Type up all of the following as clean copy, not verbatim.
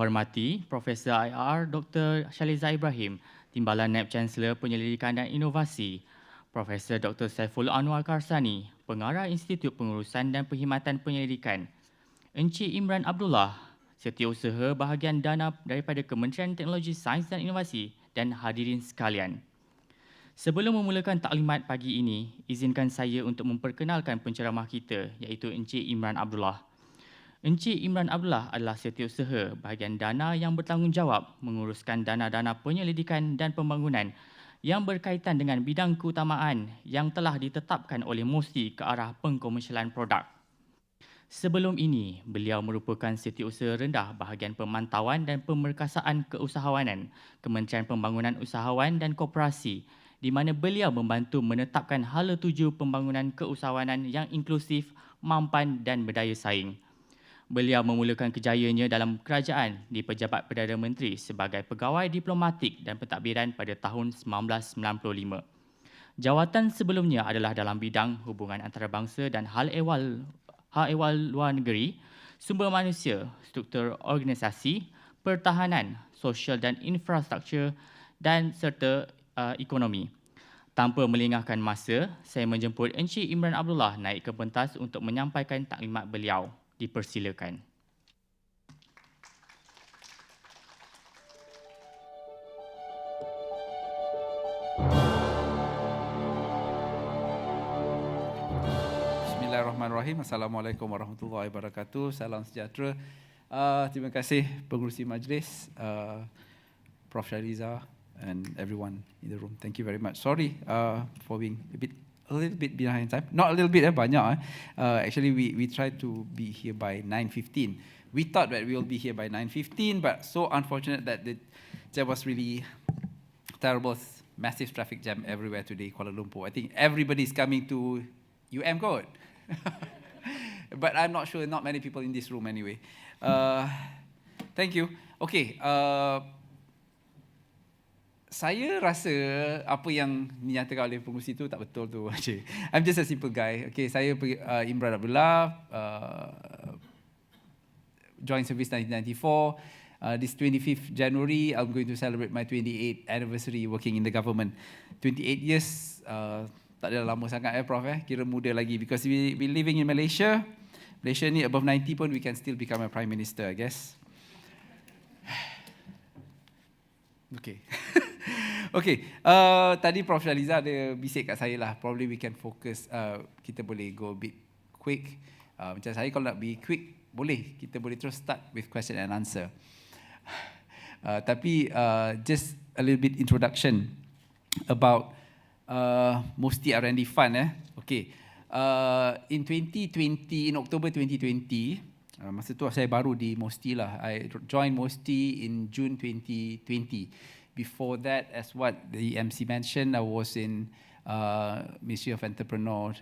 dihormati Profesor IR Dr. Shaliza Ibrahim, Timbalan NAB Chancellor Penyelidikan dan Inovasi, Profesor Dr. Saiful Anwar Karsani, Pengarah Institut Pengurusan dan Perkhidmatan Penyelidikan, Encik Imran Abdullah, Setiausaha Bahagian Dana daripada Kementerian Teknologi Sains dan Inovasi, dan hadirin sekalian. Sebelum memulakan taklimat pagi ini, izinkan saya untuk memperkenalkan penceramah kita, iaitu Encik Imran Abdullah. Encik Imran Abdullah adalah Setiausaha Bahagian Dana yang bertanggungjawab menguruskan dana-dana penyelidikan dan pembangunan yang berkaitan dengan bidang keutamaan yang telah ditetapkan oleh MOSTI ke arah pengkomersialan produk. Sebelum ini, beliau merupakan Setiausaha Rendah Bahagian Pemantauan dan Pemerkasaan Keusahawanan Kementerian Pembangunan Usahawan dan Koperasi, di mana beliau membantu menetapkan hala tuju pembangunan keusahawanan yang inklusif, mampan dan berdaya saing. Beliau memulakan kejayaannya dalam kerajaan di Pejabat Perdana Menteri sebagai pegawai diplomatik dan pentadbiran pada tahun 1995. Jawatan sebelumnya adalah dalam bidang hubungan antarabangsa dan hal ehwal luar negeri, sumber manusia, struktur organisasi, pertahanan, sosial dan infrastruktur dan serta ekonomi. Tanpa melengahkan masa, saya menjemput Encik Imran Abdullah naik ke pentas untuk menyampaikan taklimat beliau. Dipersilakan. Bismillahirrahmanirrahim. Assalamualaikum warahmatullahi wabarakatuh. Salam sejahtera. Terima kasih pengerusi majlis, Prof. Shaliza and everyone in the room. Thank you very much. Sorry for being a little bit behind time. Not a little bit, banyak. Actually, we tried to be here by 9:15. We thought that we will be here by 9:15, but so unfortunate that there was really terrible, massive traffic jam everywhere today, Kuala Lumpur. I think everybody's coming to UM Code. But I'm not sure, not many people in this room anyway. Thank you. Okay. Saya rasa apa yang dinyatakan oleh pengurusi itu tak betul tu. I'm just a simple guy. Okay, saya Imran Abdullah, joined service 1994. This 25th January, I'm going to celebrate my 28th anniversary working in the government. 28 years, tak ada lama sangat Prof. Kira muda lagi. Because we living in Malaysia. Malaysia ni above 90 pun we can still become a Prime Minister, I guess. Okay. Okay, tadi Prof. Shaliza ada bisik kat saya lah. Probably we can focus, kita boleh go a bit quick. Macam saya kalau nak be quick, boleh. Kita boleh terus start with question and answer. Tapi just a little bit introduction about MOSTI R&D Fund. Okay, in 2020, in October 2020, masa tu saya baru di MOSTI lah. I joined MOSTI in June 2020. Before that, as what the MC mentioned, I was in Ministry of Entrepreneur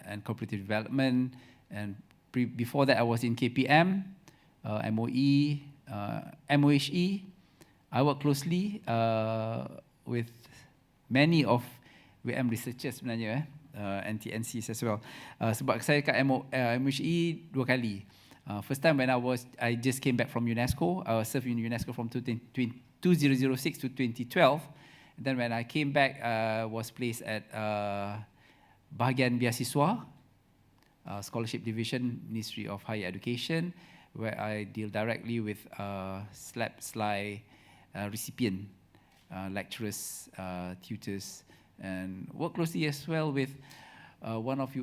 and Cooperative Development, and before that I was in KPM, MOE, MOHE. I work closely with many of WM researchers sebenarnya, NTNCs as well. Sebab saya kat MOHE 2 kali. First time when I just came back from UNESCO. I served in UNESCO from 2006 to 2012. Then when I came back, was placed at Bahagian Beasiswa, Scholarship Division, Ministry of Higher Education, where I deal directly with SLAI recipient, lecturers, tutors, and work closely as well with one of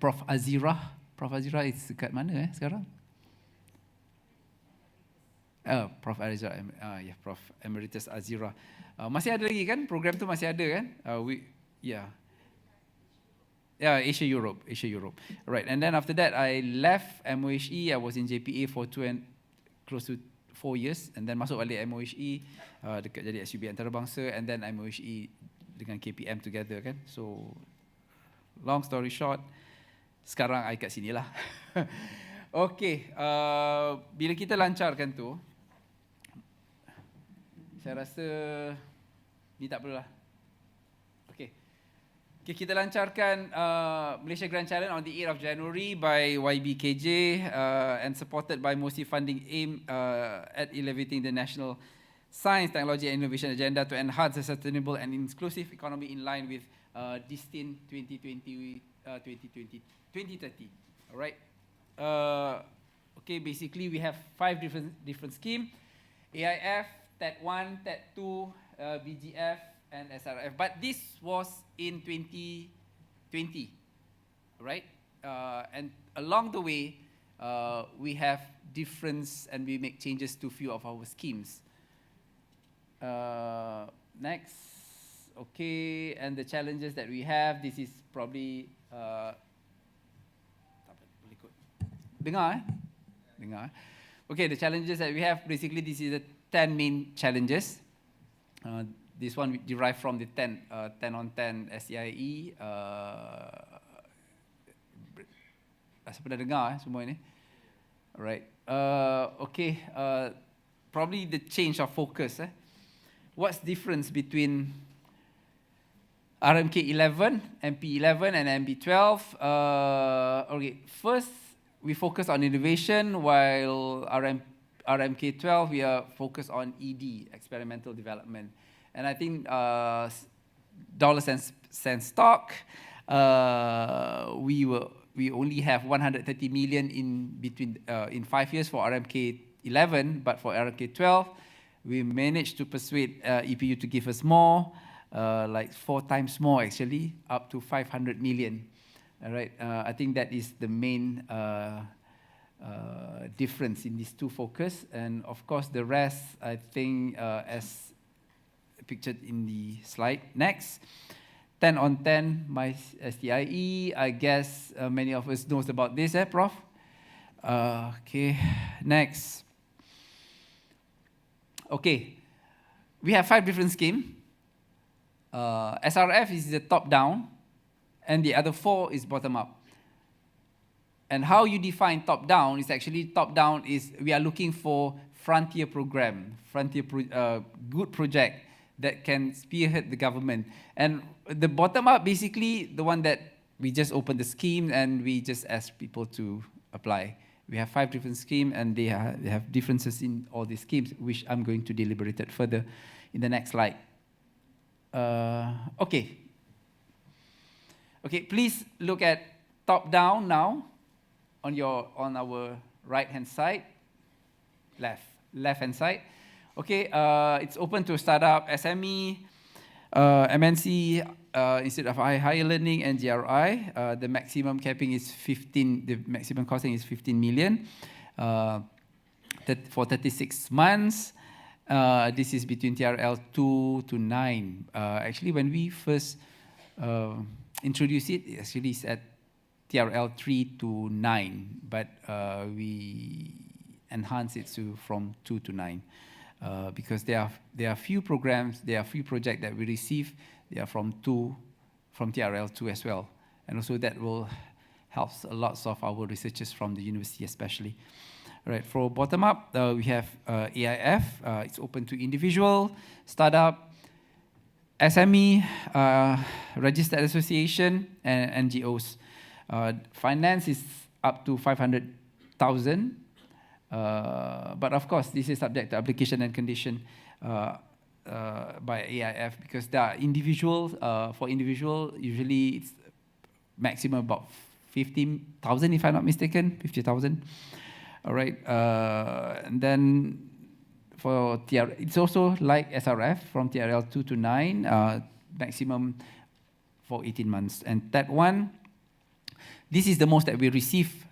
Prof. Azira. Prof. Azira is dekat mana sekarang? Prof. Azira, Prof. Emeritus Azira. Masih ada lagi kan? Program tu masih ada kan? Asia Europe. Right, and then after that I left MOHE. I was in JPA for close to 4 years, and then masuk balik MOHE, dekat jadi SUB Antarabangsa, and then MOHE dengan KPM together kan. So long story short, sekarang I kat sini lah. Okay, bila kita lancarkan tu, saya rasa ni tak perlulah. Okay, Okay, kita lancarkan Malaysia Grand Challenge on the 8th of January by YBKJ and supported by MOSI funding aimed at elevating the national science, technology and innovation agenda to enhance a sustainable and inclusive economy in line with Destin 2020, 2030. All right. Okay, basically we have 5 different schemes: AIF, TET1, TET2, BGF, and SRF. But this was in 2020, right? And along the way, we have difference and we make changes to few of our schemes. Next, okay, and the challenges that we have. This is probably dengar. Okay, the challenges that we have. Basically, this is the 10 main challenges. This one derived from the 10 on 10 SEIE. Rasa pernah dengar semua ini. Alright. Okay. Probably the change of focus. What's the difference between RMK 11, MP 11, and MB 12? Okay. First, we focus on innovation, while RMK 12 we are focused on ED, experimental development. And I think dollars and cents stock, we only have 130 million in 5 years for RMK 11, but for RMK 12, we managed to persuade EPU to give us more, like 4 times more actually, up to 500 million. All right, I think that is the main difference in these two focus, and of course the rest, I think, as pictured in the slide. Next, 10 on 10, my STIE. I guess many of us knows about this, Prof? Okay, next. Okay, we have 5 different schemes. SRF is the top-down, and the other 4 is bottom-up. And how you define top-down is actually top-down is we are looking for frontier program, good project that can spearhead the government. And the bottom-up, basically, the one that we just open the scheme and we just ask people to apply. We have 5 different schemes, and they have differences in all these schemes, which I'm going to deliberate further in the next slide. Okay. Okay, please look at top-down now on our right-hand side, left-hand side. Okay, it's open to startup, SME, MNC, instead of higher learning and GRI. The maximum capping is 15. The maximum costing is 15 million for 36 months. This is between TRL 2 to 9. Actually, when we first introduced it, actually it's at TRL 3 to 9, but we enhanced it from 2 to 9. Because there are few programs, there are few projects that we receive. They are from TRL 2 as well, and also that will help a lot of our researchers from the university, especially. All right, for bottom up, we have AIF. It's open to individual, startup, SME, registered association, and NGOs. Finance is up to 500,000. But of course, this is subject to application and condition by AIF, because there are individuals. For individual, usually it's maximum about 50,000, if I'm not mistaken, 50,000. All right, and then for TR, it's also like SRF from TRL 2 to 9, maximum for 18 months. And that one, this is the most that we receive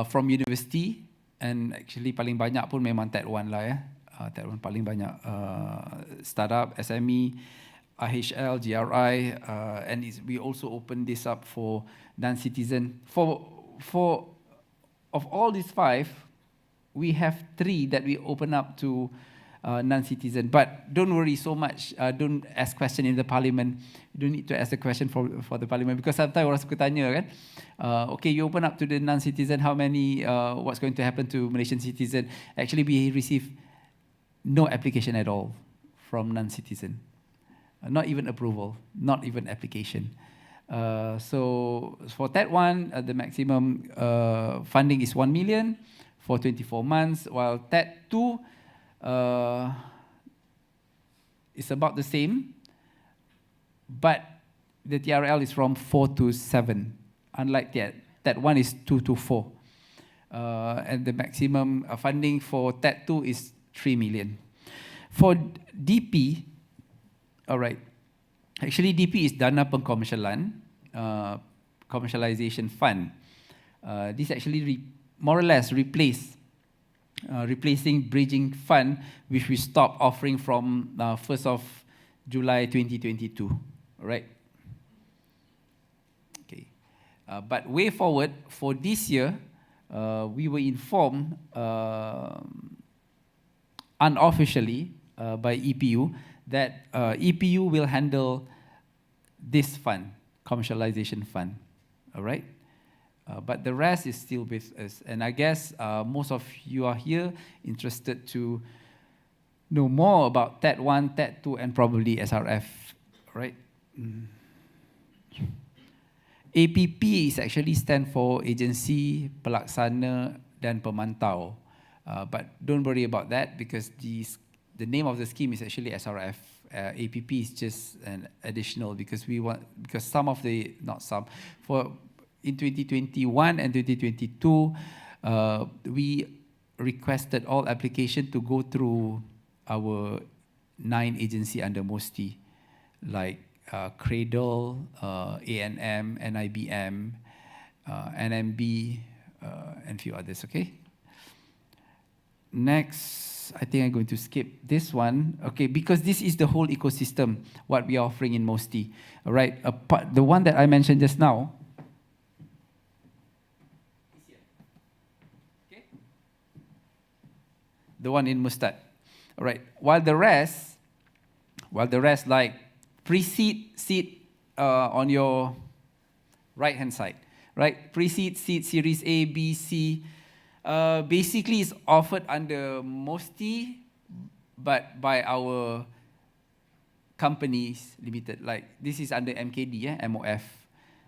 from university. And actually paling banyak pun memang TET 1 lah ya. TET 1 paling banyak. Startup, SME, IHL, GRI, and we also open this up for non-citizen. Of all these 5, we have 3 that we open up to non-citizen. But don't worry so much. Don't ask question in the parliament. You don't need to ask the question for the parliament, because sometimes orang suka tanya kan. Okay, you open up to the non-citizen, how many, what's going to happen to Malaysian citizen? Actually, we receive no application at all from non-citizen. Not even approval, not even application. So for TED 1, the maximum funding is 1 million for 24 months, while TED 2 is about the same, but the TRL is from 4 to 7, unlike TED 1 is 2 to 4. And the maximum funding for TED 2 is 3 million. For DP, all right, actually DP is Dana Pengkomersialan, Commercialization Fund. This actually more or less replacing Bridging Fund, which we stopped offering from 1st of July 2022, all right? Okay, but way forward, for this year, we were informed unofficially by EPU that EPU will handle this fund, commercialization fund, all right? But the rest is still with us. And I guess most of you are here interested to know more about TED 1, TED 2, and probably SRF, right? APP is actually stand for Agensi Pelaksana dan Pemantau. But don't worry about that because the name of the scheme is actually SRF. APP is just an additional because some of the, not some, in 2021 and 2022, we requested all application to go through our 9 agency under MOSTI, like Cradle, ANM, NIBM, NMB, and few others, okay? Next, I think I'm going to skip this one, okay, because this is the whole ecosystem, what we are offering in MOSTI, all right? The one that I mentioned just now, the one in Mustat, all right? While the rest like pre-seed, seed on your right-hand side, right? Pre-seed, seed, series A, B, C, basically is offered under MOSTI, but by our companies limited. Like this is under MKD, MOF.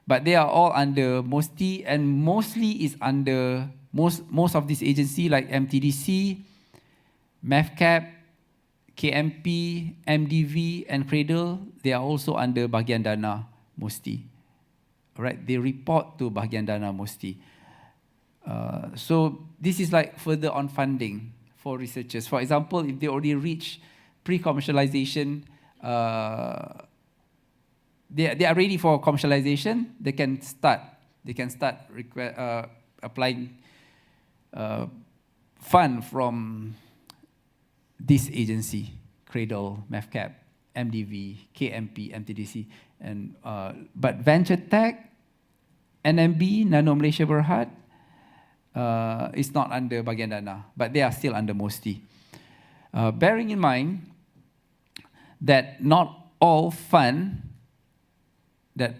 But they are all under MOSTI, and mostly is under most of this agency like MTDC, MEFCAP, KMP, MDV, and Cradle, they are also under Bahagian Dana MOSTI. All right, they report to Bahagian Dana MOSTI. So this is like further on funding for researchers. For example, if they already reach pre-commercialization, they are ready for commercialization, they can start applying fund from this agency, Cradle, MEFCAP, MDV, KMP, MTDC, and but venture tech, NMB, Nano Malaysia Berhad, is not under Bahagian Dana, but they are still under MOSTI. Bearing in mind that not all fund that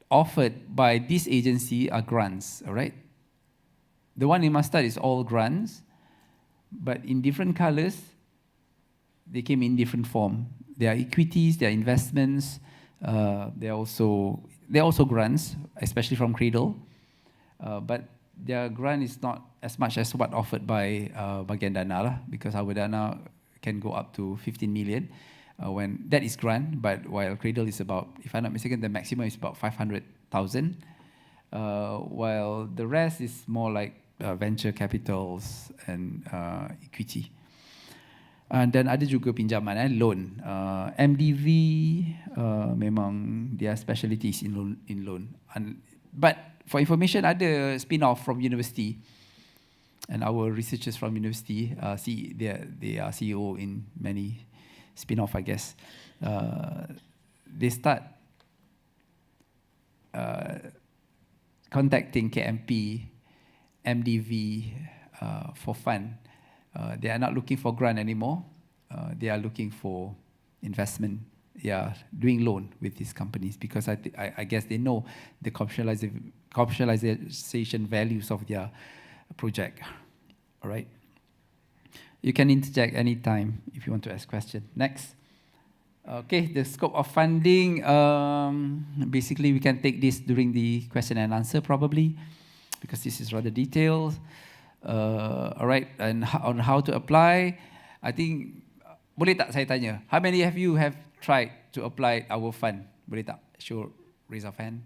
offered by this agency are grants, all right? The one in Mustard is all grants, but in different colors, they came in different form. They are equities, they are investments, they are also grants, especially from Cradle, but their grant is not as much as what offered by Bahagian Dana, because our Dana can go up to 15 million when that is grant, but while Cradle is about, if I'm not mistaken, the maximum is about 500,000, while the rest is more like venture capitals and equity. Dan ada juga pinjaman, loan. MDV memang their specialties in loan. But for information, ada spin-off from university, and our researchers from university, they are CEO in many spin-off, I guess. They start contacting KMP, MDV for fund. They are not looking for grant anymore. They are looking for investment. They are doing loan with these companies because I guess they know the commercialization values of their project. All right. You can interject anytime if you want to ask question. Next. Okay, the scope of funding, basically we can take this during the question and answer probably, because this is rather detailed. All right, and on how to apply, I think, boleh tak saya tanya, how many of you have tried to apply our fund? Boleh tak? Show, raise of hand.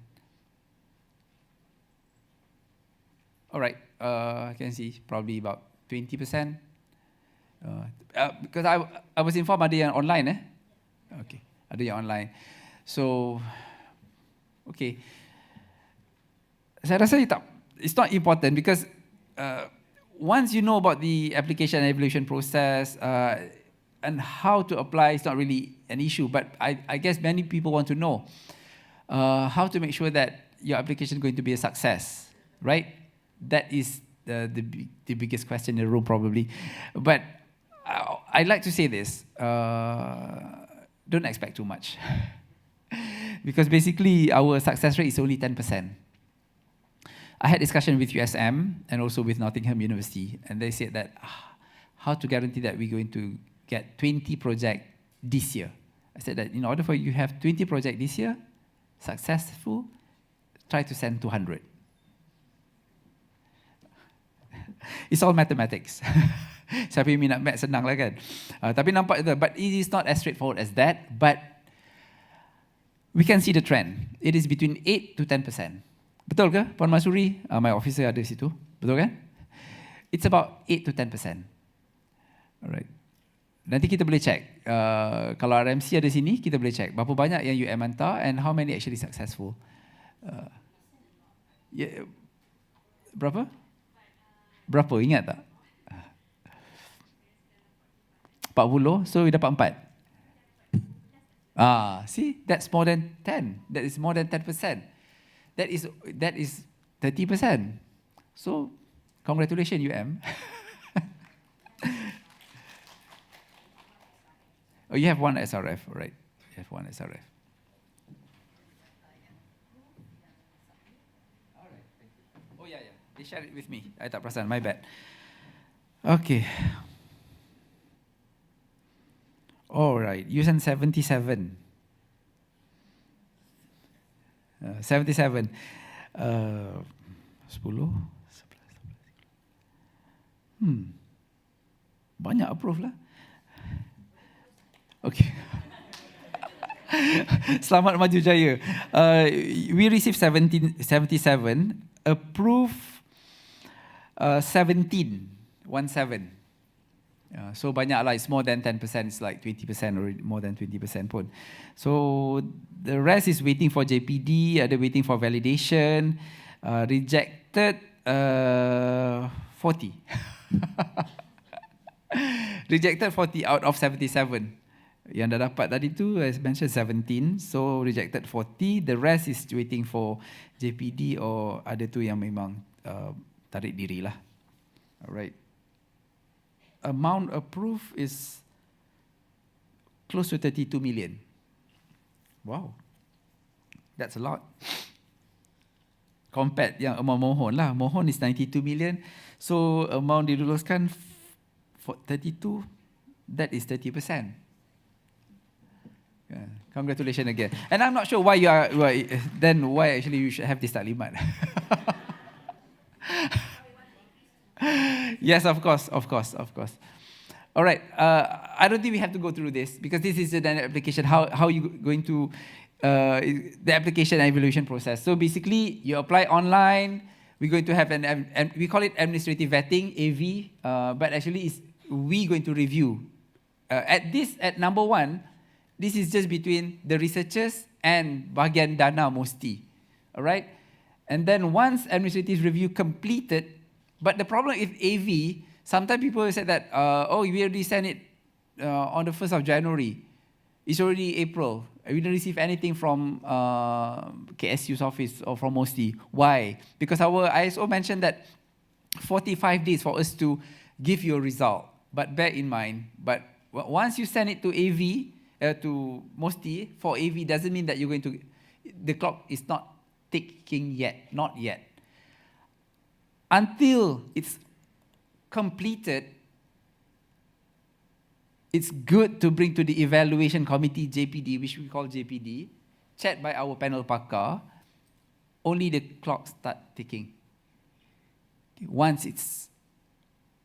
All right, I can see probably about 20%. Because I was informed ada yang online Okay, ada yang online. So, okay. Saya rasa it's not important because once you know about the application and evaluation process and how to apply, it's not really an issue. But I guess many people want to know how to make sure that your application is going to be a success, right? That is the biggest question in the room probably. But I'd like to say this. Don't expect too much. Because basically our success rate is only 10%. I had discussion with USM and also with Nottingham University, and they said that how to guarantee that we're going to get 20 projects this year. I said that in order for you to have 20 projects this year, successful, try to send 200. It's all mathematics. Siapa yang minat math senang lah kan. Tapi nampak itu, but it is not as straightforward as that. But we can see the trend. It is between 8 to 10%. Betul ke, Puan Masuri? My officer ada situ. Betul kan? It's about 8 to 10%. Alright. Nanti kita boleh check. Kalau RMC ada sini, kita boleh check berapa banyak yang UM hantar and how many actually successful. Berapa? Berapa? Ingat tak? 40, so we dapat 4. See, that's more than 10. That is more than 10%. That is 30%. So, congratulations, UM. Oh, you have one SRF, right? You have one SRF. All right. Oh yeah. They shared it with me. I tak perasan, my bad. Okay. All right, you sent 77. 77. 10, 11. Banyak approve lah. Okay. Selamat maju jaya. We received 77, approve 17. So banyak lah, it's more than 10%, it's like 20% or more than 20% pun. So the rest is waiting for JPD, ada waiting for validation, rejected 40. Rejected 40 out of 77. Yang dah dapat tadi tu, as mentioned, 17. So rejected 40, the rest is waiting for JPD or ada tu yang memang tarik diri lah. Alright. Amount approved is close to 32 million. Wow, that's a lot. Compared yang amount mohon lah. Mohon is 92 million. So amount diluluskan for 32, that is 30%. Yeah. Congratulations again. And I'm not sure why why actually you should have this taklimat. Yes, of course. All right. I don't think we have to go through this because this is an application. How you going to the application and evaluation process? So basically, you apply online. We're going to have we call it administrative vetting (AV), but actually, we going to review. At number 1, this is just between the researchers and bahagian dana mesti. All right. And then once administrative review completed. But the problem with AV, sometimes people say that, we already sent it on the 1st of January. It's already April. We didn't receive anything from KSU's office or from MOSTI. Why? Because our ISO mentioned that 45 days for us to give you a result. But bear in mind, but once you send it to AV, to MOSTI, for AV doesn't mean that you're going to, the clock is not ticking yet, not yet. Until it's completed, it's good to bring to the evaluation committee, JPD, which we call JPD, chaired by our panel pakar, only the clock start ticking. Once it's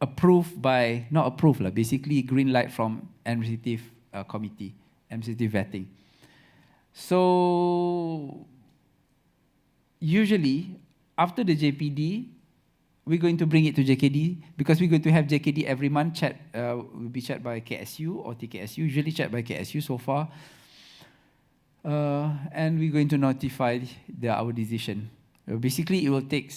approved by, not approved, basically green light from administrative committee, administrative vetting. So usually after the JPD, we're going to bring it to JKD because we're going to have JKD every month will be checked by KSU or TKSU, usually checked by KSU so far. And we're going to notify our decision. Basically, it will take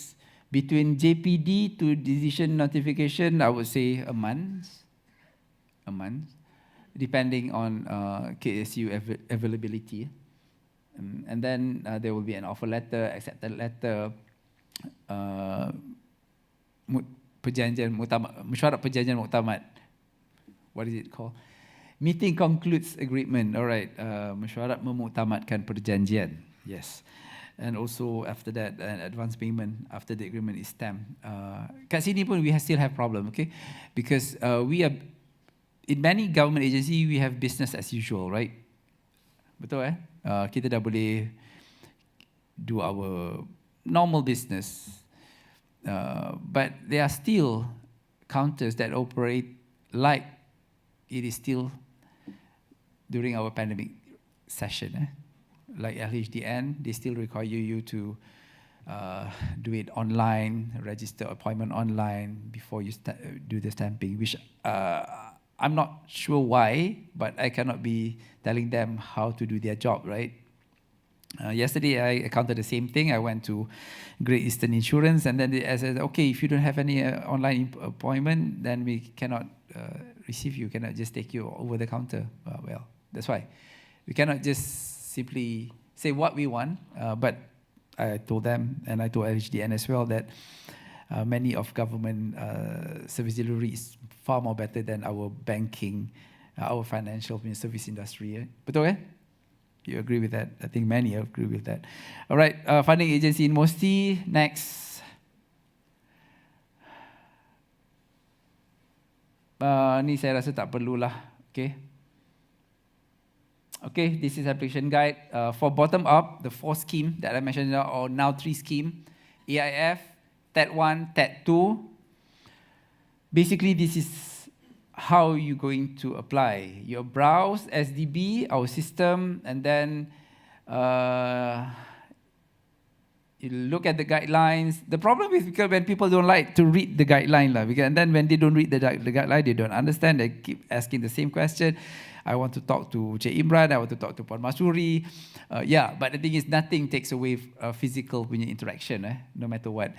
between JPD to decision notification, I would say a month, depending on KSU availability. And then there will be an offer letter, acceptance letter, mesyuarat perjanjian muktamad. What is it called? Meeting concludes agreement. All right. Mesyuarat memuktamadkan perjanjian. Yes. And also after that, an advance payment after the agreement is stamped. Kat sini pun we still have problem, okay? Because we are, in many government agency, we have business as usual, right? Betul kita dah boleh do our normal business. But there are still counters that operate like it is still during our pandemic session. Like LHDN, they still require you to do it online, register appointment online before you do the stamping, which I'm not sure why, but I cannot be telling them how to do their job, right? Yesterday, I encountered the same thing. I went to Great Eastern Insurance, and then they said, okay, if you don't have any online appointment, then we cannot receive you, cannot just take you over the counter. Well, that's why. We cannot just simply say what we want, but I told them, and I told LHDN as well, that many of government service delivery is far more better than our banking, our financial service industry. Betul You agree with that? I think many agree with that. All right, funding agency in Mosti. Next. Ni saya rasa tak perlulah. Okay, this is application guide. For bottom up, the 4 scheme that I mentioned, or now 3 scheme, AIF, TET 1, TET 2. Basically, this is how you're going to apply. You browse SDB, our system, and then you look at the guidelines. The problem is because when people don't like to read the guideline, and then when they don't read the guideline, they don't understand, they keep asking the same question. I want to talk to Cik Imran, I want to talk to Puan Masuri. But the thing is, nothing takes away physical punya interaction, no matter what.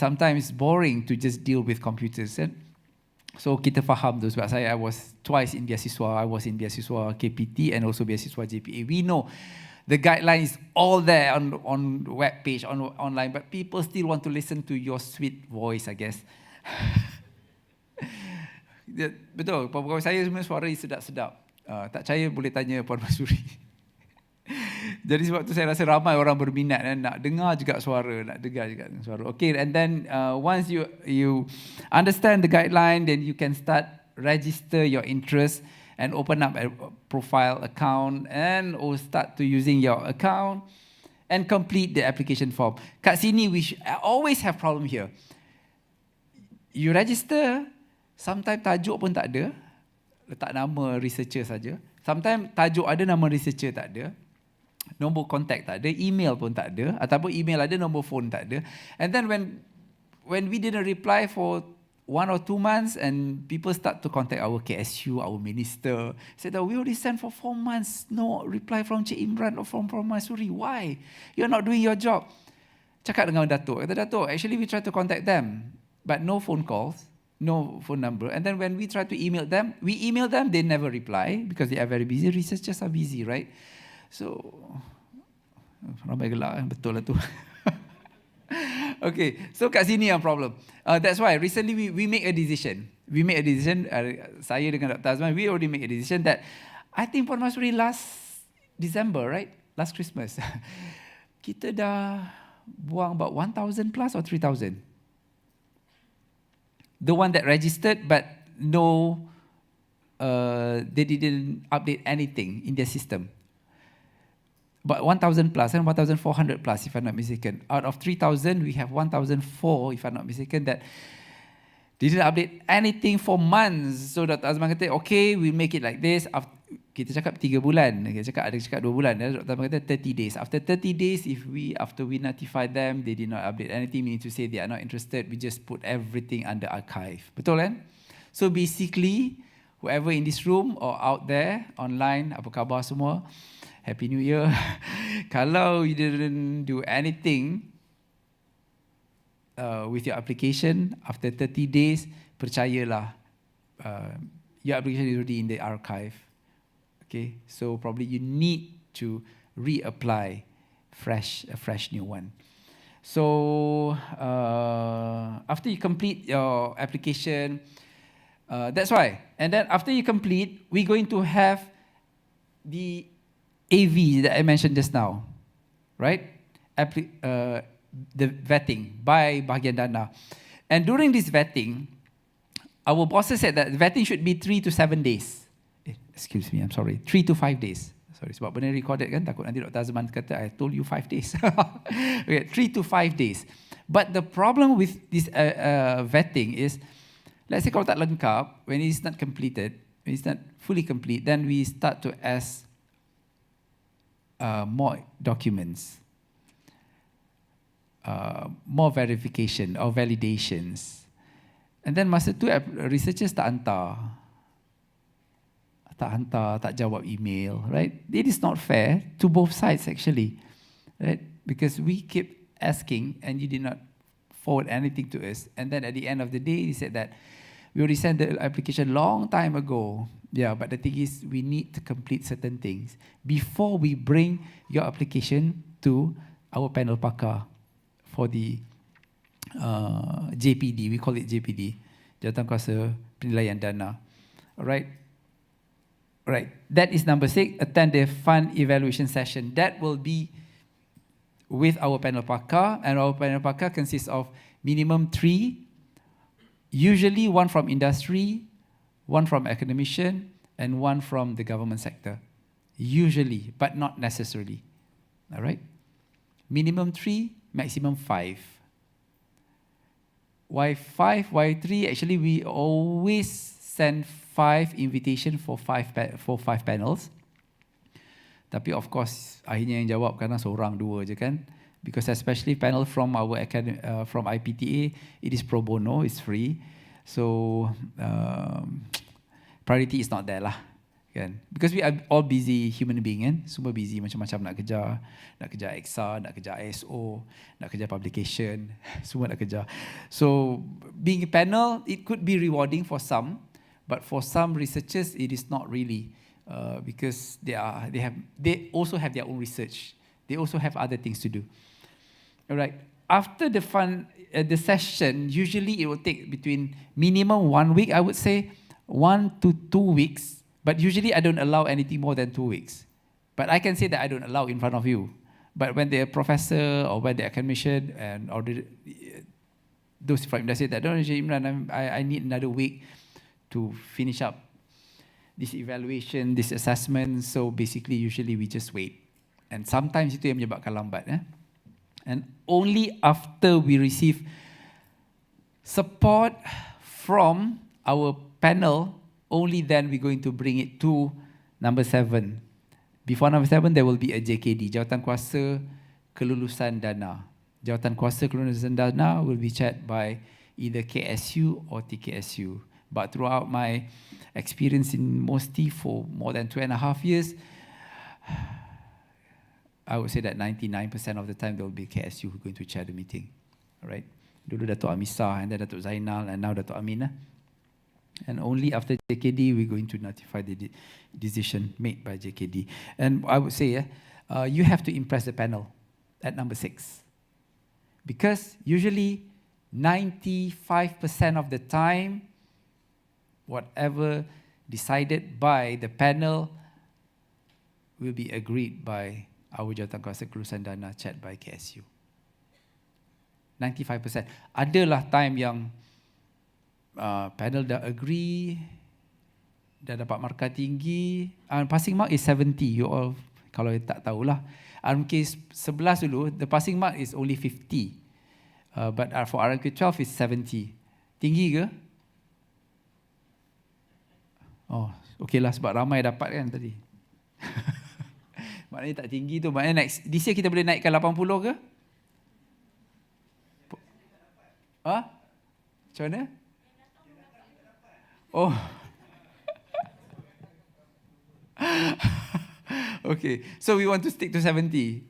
Sometimes it's boring to just deal with computers. So kita faham tu sebab I was twice in beasiswa. I was in beasiswa KPT and also beasiswa JPA. We know the guideline is all there on the web page, online, but people still want to listen to your sweet voice, I guess. Betul, pegawai saya semua suara sedap-sedap. Tak percaya boleh tanya Puan Masuri. Jadi sebab tu saya rasa ramai orang berminat nak dengar juga suara, Okay, and then once you understand the guideline, then you can start register your interest and open up a profile account and or start to using your account and complete the application form. Kat sini we always have problem here. You register, sometimes tajuk pun tak ada, letak nama researcher saja. Sometimes tajuk ada, nama researcher tak ada. Nombor kontak tak ada, email pun tak ada, ataupun email ada, nombor phone tak ada. And then when we didn't reply for 1 or 2 months, and people start to contact our KSU, our minister, said that we already sent for 4 months, no reply from Cik Imran or from Masuri. Why? You're not doing your job. Cakap dengan Datuk. Kata Datuk, actually we try to contact them, but no phone calls, no phone number. And then when we try to email them, they never reply because they are very busy. Researchers are busy, right? So, ramai gelak, betul lah tu. Okay, so kat sini yang problem. That's why recently we make a decision. Saya dengan Dr. Azman, we already make a decision that I think Puan Masuri last December, right? Last Christmas. Kita dah buang about 1,000 plus or 3,000. The one that registered but no they didn't update anything in their system. But 1,000 plus and 1,400 plus, if I'm not mistaken. Out of 3,000, we have 1,004, if I'm not mistaken, that didn't update anything for months. So Dr. Azman kata, okay, we make it like this. Kita cakap 3 bulan. Ada cakap 2 bulan. Dr. Azman kata 30 days. After 30 days, after we notify them, they did not update anything, we need to say they are not interested. We just put everything under archive. Betul kan? So basically, whoever in this room or out there, online, apa khabar semua, Happy New Year. Kalau you didn't do anything with your application, after 30 days, percayalah, your application is already in the archive. Okay, so probably you need to reapply a fresh new one. So after you complete your application, that's why. And then after you complete, we're going to have the AV that I mentioned just now, right? The vetting by Bahagian Dana. And during this vetting, our bosses said that vetting should be 3 to 7 days. Excuse me, I'm sorry. 3 to 5 days. Sorry, sebab benda recorded kan, takut nanti Dr. Azman kata, I told you 5 days. Okay, 3 to 5 days. But the problem with this vetting is, let's say kalau tak lengkap, when it's not completed, when it's not fully complete, then we start to ask more documents, more verification or validations. And then masa tu researchers tak jawab email, right? It is not fair to both sides actually, right? Because we keep asking and you did not forward anything to us. And then at the end of the day, he said that we already sent the application long time ago. Yeah, but the thing is, we need to complete certain things before we bring your application to our panel pakar for the JPD. We call it JPD, Jawatankuasa Penilaian Dana. Alright? Right. That is number 6, attend the fund evaluation session. That will be with our panel pakar, and our panel pakar consists of minimum 3, usually 1 from industry, 1 from academician, and 1 from the government sector. Usually, but not necessarily. All right? Minimum 3, maximum 5. Why 5? Why 3? Actually, we always send 5 invitation for 5 panels. Tapi of course, akhirnya yang jawab karena seorang dua je kan. Because especially panel from our from IPTA, it is pro bono, it's free. So priority is not there lah, kan? Because we are all busy human being kan, semua busy macam-macam nak kerja EXA, nak kerja ISO, nak kerja publication, semua nak kerja. So being a panel, it could be rewarding for some, but for some researchers, it is not really, because they also have their own research. They also have other things to do. All right. After the session, usually it will take between minimum 1 week, I would say, 1 to 2 weeks. But usually I don't allow anything more than 2 weeks. But I can say that I don't allow in front of you. But when the professor or when the academician or those from industry that don't, Imran, I need another week to finish up this evaluation, this assessment. So basically, usually we just wait. And sometimes itu yang menyebabkan lambat. And only after we receive support from our panel, only then we're going to bring it to number 7. Before number 7, there will be a JKD, Jawatankuasa Kelulusan Dana. Jawatankuasa Kelulusan Dana will be chaired by either KSU or TKSU. But throughout my experience in MOSTI for more than 2.5 years, I would say that 99% of the time there will be KSU who are going to chair the meeting. All right? Dulu Dato' Amisa, and then Dato' Zainal, and now Dato' Aminah. And only after JKD, we're going to notify the decision made by JKD. And I would say, you have to impress the panel at number 6. Because usually 95% of the time, whatever decided by the panel will be agreed by our Jawatankuasa Kelulusan Dana chaired by KSU. 95%. Adalah time yang panel dah agree, dah dapat markah tinggi. Passing mark is 70. You all kalau tak tahulah. RMK 11 dulu, the passing mark is only 50. But for RMK 12 is 70. Tinggi ke? Oh, okey lah sebab ramai dapat kan tadi. Maknanya tak tinggi tu. Maknanya next, this year kita boleh naikkan 80 ke? Ha? Macam mana? Oh. Okay, so we want to stick to 70.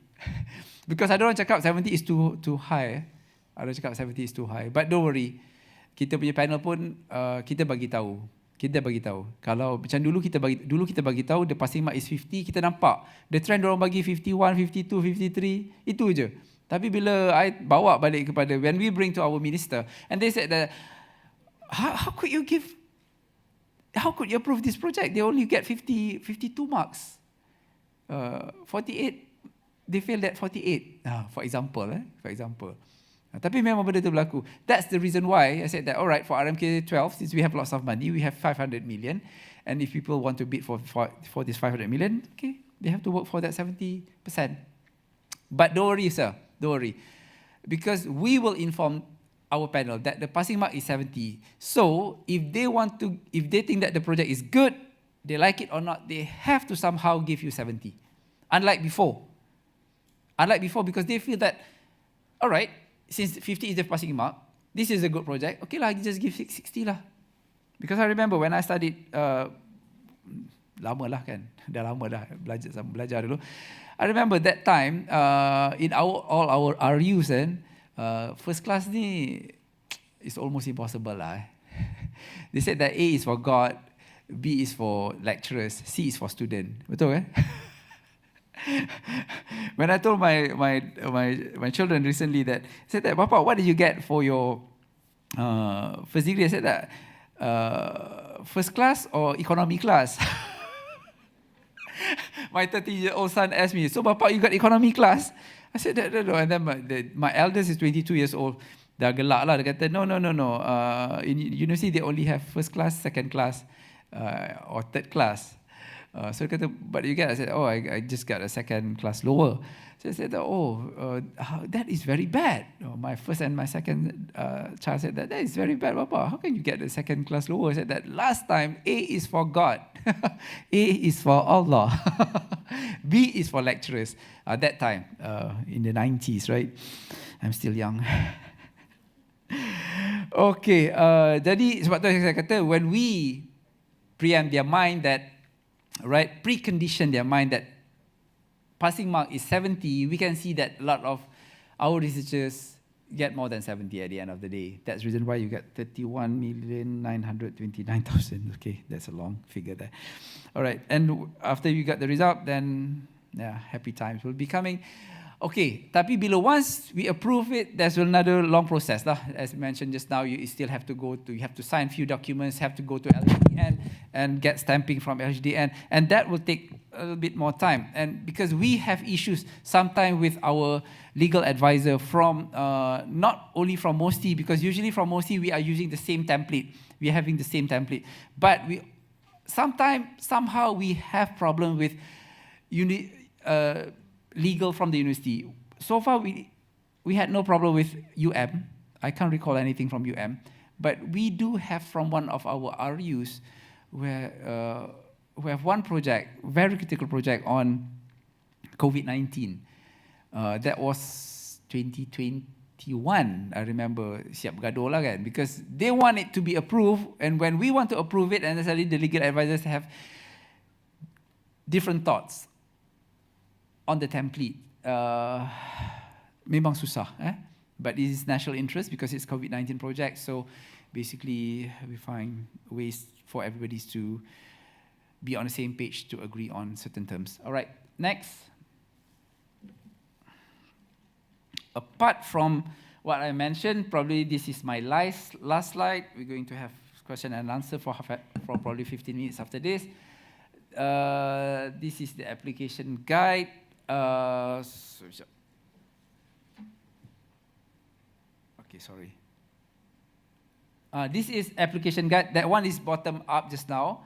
Because I don't want to cakap 70 is too high. I don't cakap 70 is too high. But don't worry. Kita punya panel pun kita bagi tahu. Kita bagi tahu. Kalau macam dulu kita bagi tahu the passing mark is 50, kita nampak the trend orang bagi 51, 52, 53, itu je. Tapi bila I bawa balik kepada when we bring to our minister and they said that how could you approve this project? They only get 52 marks. 48, they failed at 48. For example. Tapi memang benda tu berlaku. That's the reason why I said that, all right, for RMK 12, since we have lots of money, we have 500 million. And if people want to bid for this 500 million, okay, they have to work for that 70%. But don't worry, sir. Don't worry. Because we will inform our panel that the passing mark is 70. So, if they think that the project is good, they like it or not, they have to somehow give you 70. Unlike before, because they feel that, all right, since 50 is the passing mark, this is a good project, okay lah, just give 60 lah. Because I remember when I studied, lama lah kan, dah lama dah belajar dulu. I remember that time, in all our RUs, first class ni, is almost impossible lah. They said that A is for God, B is for lecturers, C is for student. Betul kan? When I told my children recently that, I said that, Papa, what did you get for your first degree? I said that, first class or economy class? My 13-year-old son asked me, so Papa, you got economy class? I said that, no. And then my eldest is 22 years old. Dah gelak lah, dia kata, no. In university, they only have first class, second class, or third class. So he kata, but you get? I said, oh, I just got a second class lower. So I said, that is very bad. My first and my second child said that is very bad, Papa. How can you get the second class lower? I said that last time A is for God, A is for Allah, B is for lecturers. That time, in the 90s, right? I'm still young. Okay, jadi sebab tu saya kata, when we preempt their mind that, right, precondition their mind that passing mark is 70, we can see that a lot of our researchers get more than 70 at the end of the day. That's the reason why you get 31,929,000. Okay, that's a long figure there. All right, and after you got the result, then happy times will be coming. Okay, tapi bila once we approve it, there's another long process lah. As mentioned just now, you still have to you have to sign few documents, have to go to LHDN and get stamping from LHDN, and that will take a little bit more time. And because we have issues sometimes with our legal advisor from, not only from MOSTI, because usually from MOSTI we are using the same template, we are having the same template, but somehow we have problem with legal from the university. So far, we had no problem with UM. I can't recall anything from UM. But we do have from one of our RUs where we have one project, very critical project on COVID-19. That was 2021, I remember, siap gaduh lah kan, because they want it to be approved, and when we want to approve it, and necessarily the legal advisors have different thoughts on the template. Memang susah, but it is national interest because it's COVID-19 project, so basically we find ways for everybody to be on the same page to agree on certain terms. All right, next. Apart from what I mentioned, probably this is my last slide. We're going to have question and answer for probably 15 minutes after this. This is the application guide. Okay, sorry. This is application guide. That one is bottom up just now.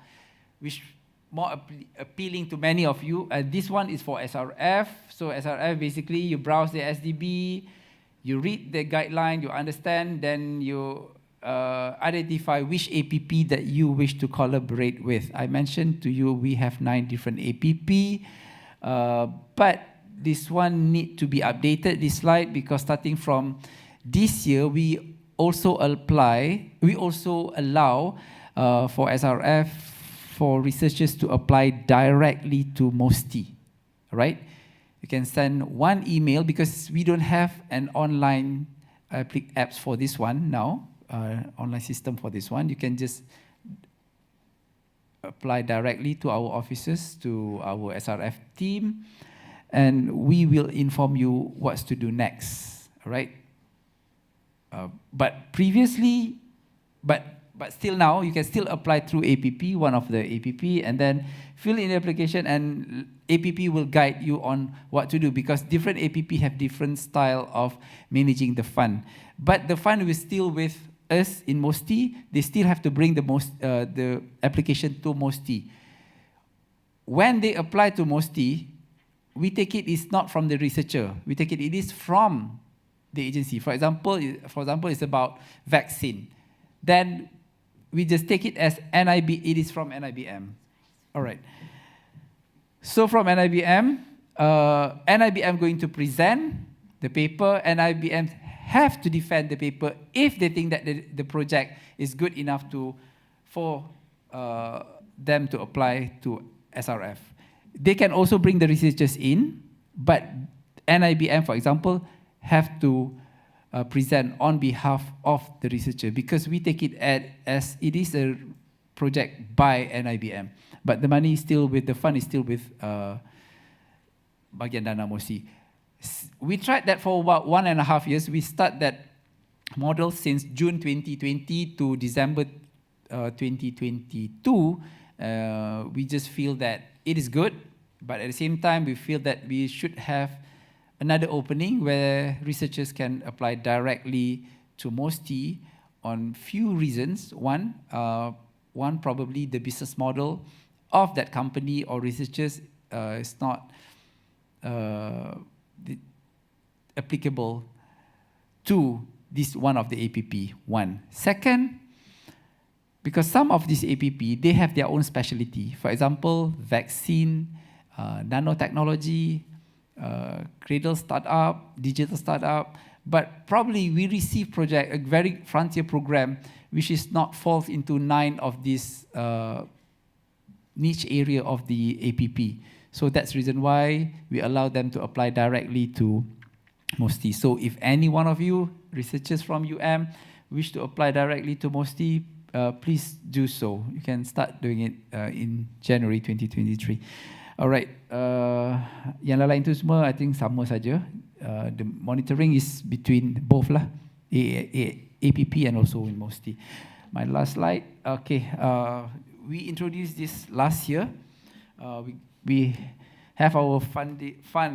which more appealing to many of you. This one is for SRF. So SRF, basically, you browse the SDB, you read the guideline, you understand, then you identify which APP that you wish to collaborate with. I mentioned to you we have 9 different APP, but this one need to be updated, this slide, because starting from this year, we also allow for SRF for researchers to apply directly to MOSTI, right? You can send one email because we don't have an online apps for this one now, online system for this one. You can just apply directly to our officers, to our SRF team, and we will inform you what's to do next, all right? But still now, you can still apply through APP, one of the APP, and then fill in the application, and APP will guide you on what to do, because different APP have different style of managing the fund. But the fund is still with us in MOSTI. They still have to bring the application to MOSTI. When they apply to MOSTI, we take it's not from the researcher. We take it is from the agency. For example, it's about vaccine. Then we just take it as it is from NIBM. All right. So from NIBM, NIBM going to present the paper. NIBM have to defend the paper if they think that the project is good enough for them to apply to SRF. They can also bring the researchers in, but NIBM, for example, have to present on behalf of the researcher, because we take it as it is a project by NIBM. But the money is still with, the fund is still with Bagian Dana MOSI. We tried that for about 1.5 years. We start that model since June 2020 to December 2022. We just feel that it is good, but at the same time, we feel that we should have another opening where researchers can apply directly to MOSTI on few reasons. One, probably the business model of that company or researchers is not applicable to this one of the APP. One. Second, because some of these APP, they have their own specialty. For example, vaccine, nanotechnology, cradle startup, digital startup, but probably we receive a very frontier program, which is not falls into 9 of these niche area of the APP. So that's the reason why we allow them to apply directly to MOSTI. So if any one of you, researchers from wish to apply directly to MOSTI, please do so. You can start doing it in January 2023. Alright, yang lain tu semua I think sama saja. The monitoring is between both lah, APP and also in MOSTI. My last slide. Okay, we introduced this last year. We have our fund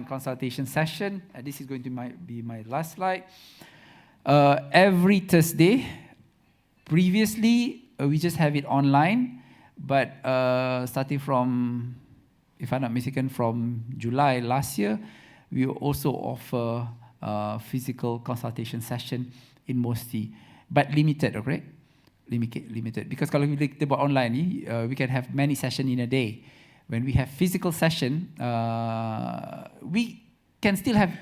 consultation session. This is going to be my last slide. Every Thursday. Previously, we just have it online, but starting from, if I'm not mistaken, from July last year, we also offer physical consultation session in MOSTI, but limited, okay? Limited. Because kalau kita buat online ni, we can have many sessions in a day. When we have physical session, we can still have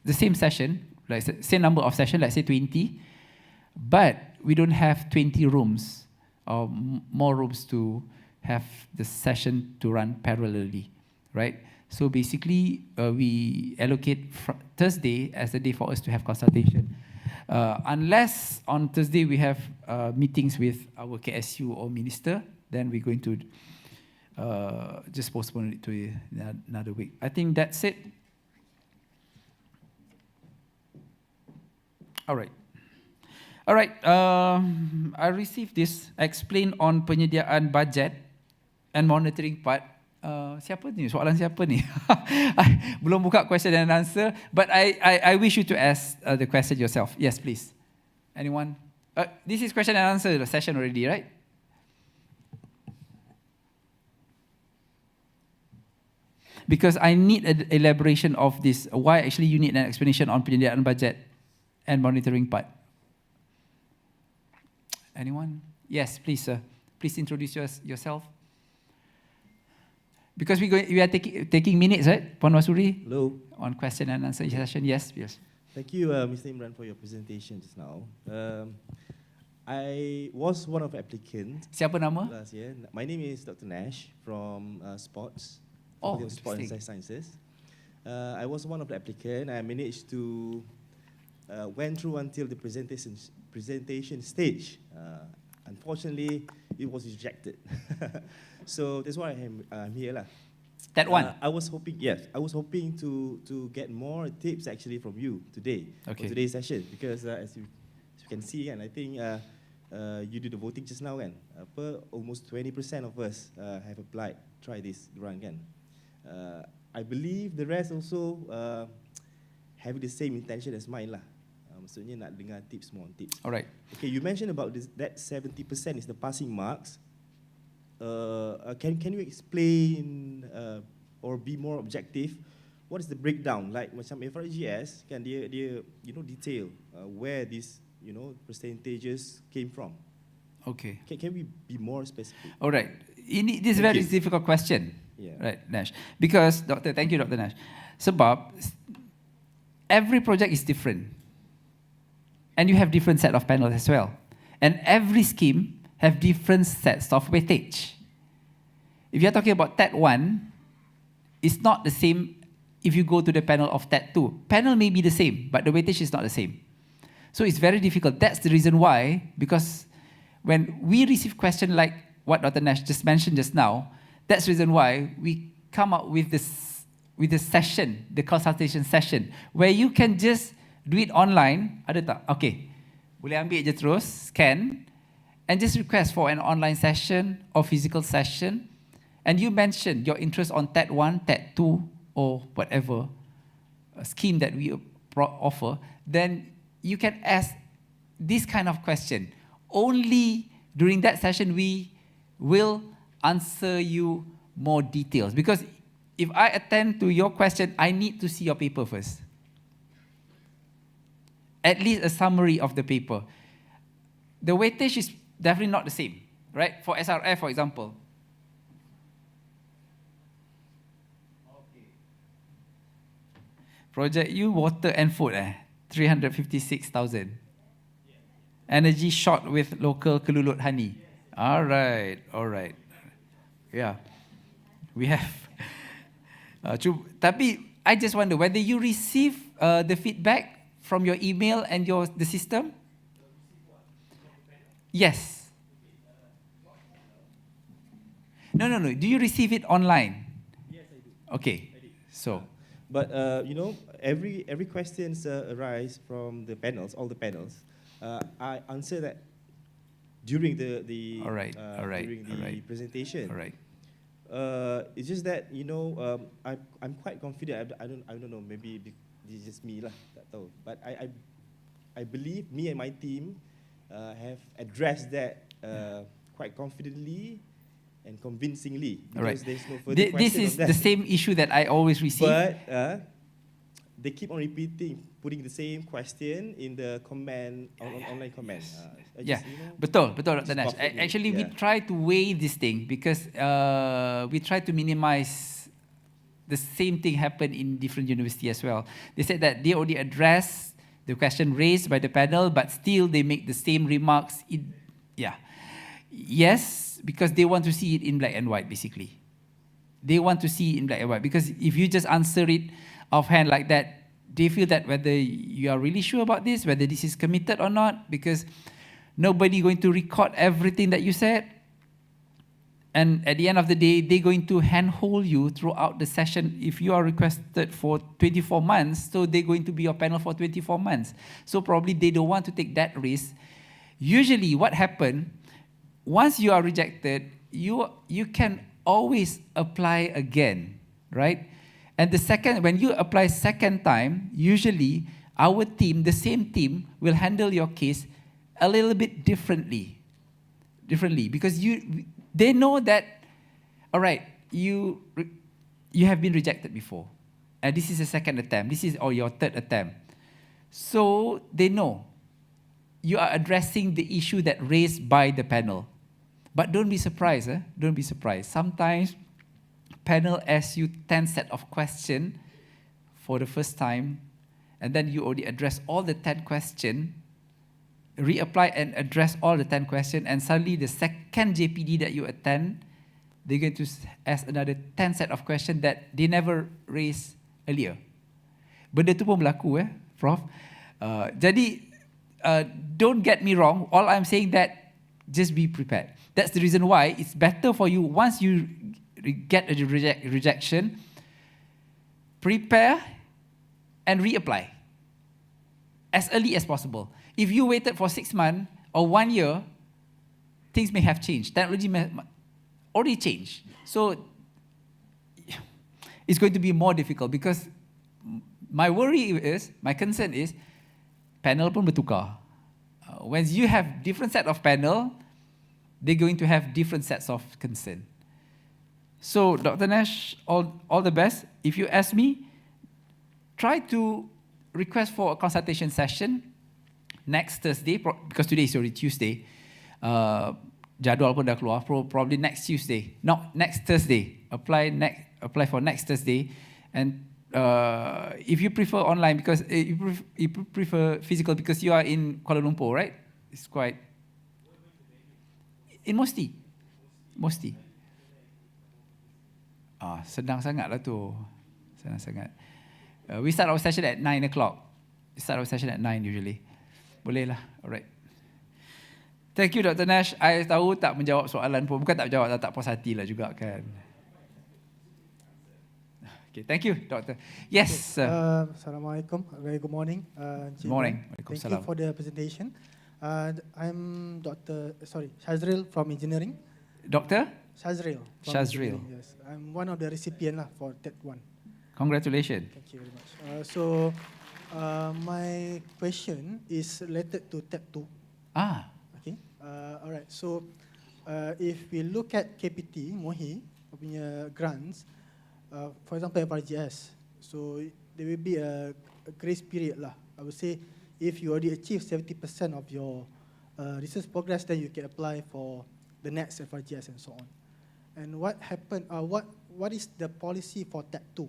the same session, like same number of sessions, let's say 20, but we don't have 20 rooms or more rooms to have the session to run parallelly, right? So basically, we allocate Thursday as the day for us to have consultation. Unless on Thursday we have meetings with our KSU or minister, then we're going to just postpone it to another week. I think that's it. All right. All right, I received this, explain on penyediaan budget and monitoring part. Siapa ni? Soalan siapa ni? Belum buka question and answer, but I wish you to ask the question yourself. Yes, please. Anyone? This is question and answer session already, right? Because I need an elaboration of this. Why actually you need an explanation on penyediaan budget and monitoring part. Anyone? Yes, please, sir. Please introduce yourself. Because we are taking minutes, right, Puan Wasuri? Hello. On question and answer session. Yes, yes. Thank you, Mr. Imran, for your presentation just now. I was one of the applicants Siapa nama? last year. My name is Dr. Nash from Sports, Oh, Faculty of Sport and interesting. Sciences. I was one of the applicants. I managed to went through until the presentation stage. Unfortunately, it was rejected. So that's why I'm here lah. That one? I was hoping, yes, I was hoping to get more tips actually from you today, Okay. for today's session, because as you can see, and I think you do the voting just now, kan? Almost 20% of us have applied, try this run, kan? I believe the rest also have the same intention as mine lah. Maksudnya nak dengar tips, more tips. All right. Okay, you mentioned about this, that 70% is the passing marks. Can you explain or be more objective? What is the breakdown? Like macam FRGS, kan dia detail where these percentages came from. Okay. Can we be more specific? All right. This is a Thank very you. difficult question. Yeah. Right, Nash. Because, thank you, Dr. Nash. Sebab, every project is different. And you have different set of panels as well. And every scheme have different sets of weightage. If you're talking about TET 1, it's not the same if you go to the panel of TET 2. Panel may be the same, but the weightage is not the same. So it's very difficult. That's the reason why, because when we receive questions like what Dr. Nash just mentioned just now, that's the reason why we come up with this session, the consultation session, where you can just do it online. Ada tak? Okay. Boleh ambil je terus, scan, and just request for an online session or physical session. And you mentioned your interest on TET 1, TET 2, or whatever scheme that we offer, then you can ask this kind of question. Only during that session we will answer you more details. Because if I attend to your question, I need to see your paper first. At least a summary of the paper. The weightage is definitely not the same, right? For SRF, for example. Project U, water and food, 356,000. Energy short with local kelulut honey. All right. Yeah. We have. Tapi, I just wonder whether you receive the feedback from your email and the system? Yes. No. Do you receive it online? Yes, I do. Okay. I did. So. But every questions arise from the panels, all the panels. I answer that during the during the presentation. All right. It's just that I'm quite confident. I don't know. Maybe this is just me lah. Tak tahu. But I believe me and my team have addressed that quite confidently and convincingly, because there's no further This question is on that. the same issue that I always receive. But they keep on putting the same question in the comment, online comment. Yeah, betul, Dr. Nash. baffled me. Actually, we Yeah. try to weigh this thing because we try to minimize the same thing happen in different universities as well. They said that they already addressed the question raised by the panel, but still they make the same remarks. Yes, because they want to see it in black and white, basically. They want to see it in black and white, because if you just answer it offhand like that, they feel that whether you are really sure about this, whether this is committed or not, because nobody going to record everything that you said. And at the end of the day, they're going to handhold you throughout the session. If you are requested for 24 months, so they're going to be your panel for 24 months. So probably they don't want to take that risk. Usually what happens, once you are rejected, you can always apply again, right? And when you apply second time, usually our team, the same team, will handle your case a little bit differently, because they know that, all right, you you have been rejected before. And this is a second attempt. This is or your third attempt. So they know you are addressing the issue that raised by the panel. But don't be surprised. Don't be surprised. Sometimes panel asks you 10 set of questions for the first time, and then you already address all the 10 questions, reapply and address all the 10 questions, and suddenly the second JPD that you attend, they're going to ask another 10 set of questions that they never raised earlier. Benda tu pun berlaku, Prof. Jadi, don't get me wrong, all I'm saying that just be prepared. That's the reason why it's better for you, once you get a rejection, prepare and reapply as early as possible. If you waited for 6 months or 1 year, things may have changed. Technology may already changed. So it's going to be more difficult because my concern is, panel pun bertukar. When you have different set of panel, they're going to have different sets of concern. So, Dr. Nash, all the best. If you ask me, try to request for a consultation session next Thursday, because today is already Tuesday. Jadual pun dah keluar, probably next Tuesday. No, next Thursday. Apply for next Thursday. And if you prefer online, because you prefer physical, because you are in Kuala Lumpur, right? It's quite... In Mosti. Senang sangat lah tu. Senang sangat. We start our session at 9 o'clock. We start our session at 9 usually. Boleh lah. Alright. Thank you, Dr. Nash. I tahu tak menjawab soalan pun. Bukan tak jawab, tak puas hati lah juga kan. Okay, thank you, Doctor. Yes, sir. Assalamualaikum. Very good morning. Good morning. Thank you for the presentation. I'm Shazril from engineering. Doctor? Shazril. Shazril. Yes, I'm one of the recipients for TED 1. Congratulations. Thank you very much. My question is related to TED 2. Okay. All right. So, if we look at KPT, MOHI, punya grants, for example, FRGS, so there will be a grace period lah. I would say if you already achieve 70% of your research progress, then you can apply for the next FRGS and so on. And what happened? What is the policy for TED 2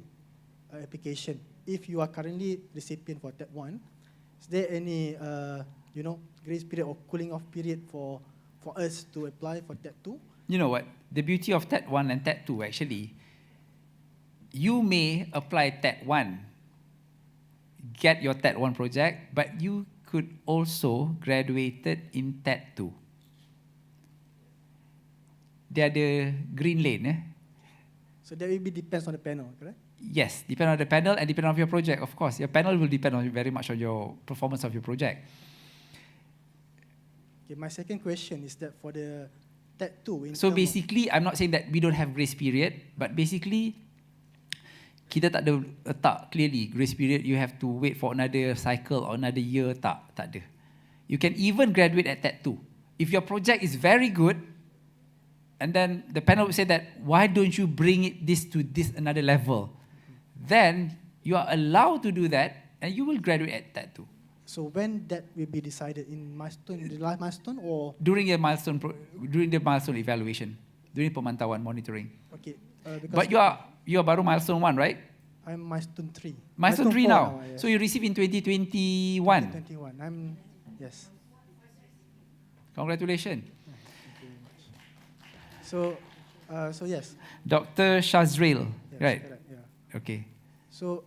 application? If you are currently recipient for TED 1, is there any grace period or cooling off period for us to apply for TED 2? You know what? The beauty of TED 1 and TED 2 actually, you may apply TED 1, get your TED 1 project, but you could also graduated in TED 2. Dia ada green lane. So that will be depends on the panel, correct? Yes, depend on the panel and depend on your project, of course. Your panel will depend on very much on your performance of your project. Okay, my second question is that for the TED 2... So basically, I'm not saying that we don't have grace period, but basically, kita tak ada letak clearly grace period, you have to wait for another cycle or another year, tak ada. You can even graduate at TED 2. If your project is very good, and then the panel will say that, why don't you bring this to this another level? Then you are allowed to do that, and you will graduate at TED 2. So when that will be decided in the last milestone, or during the milestone evaluation, during pemantauan monitoring. Okay. But you are baru milestone 1, right? I'm milestone 3. Milestone 3 now. Yes. So you receive in 2021. 2021. Yes. Congratulations. So yes. Dr. Shazril, Yes, right? correct, yeah. Okay. So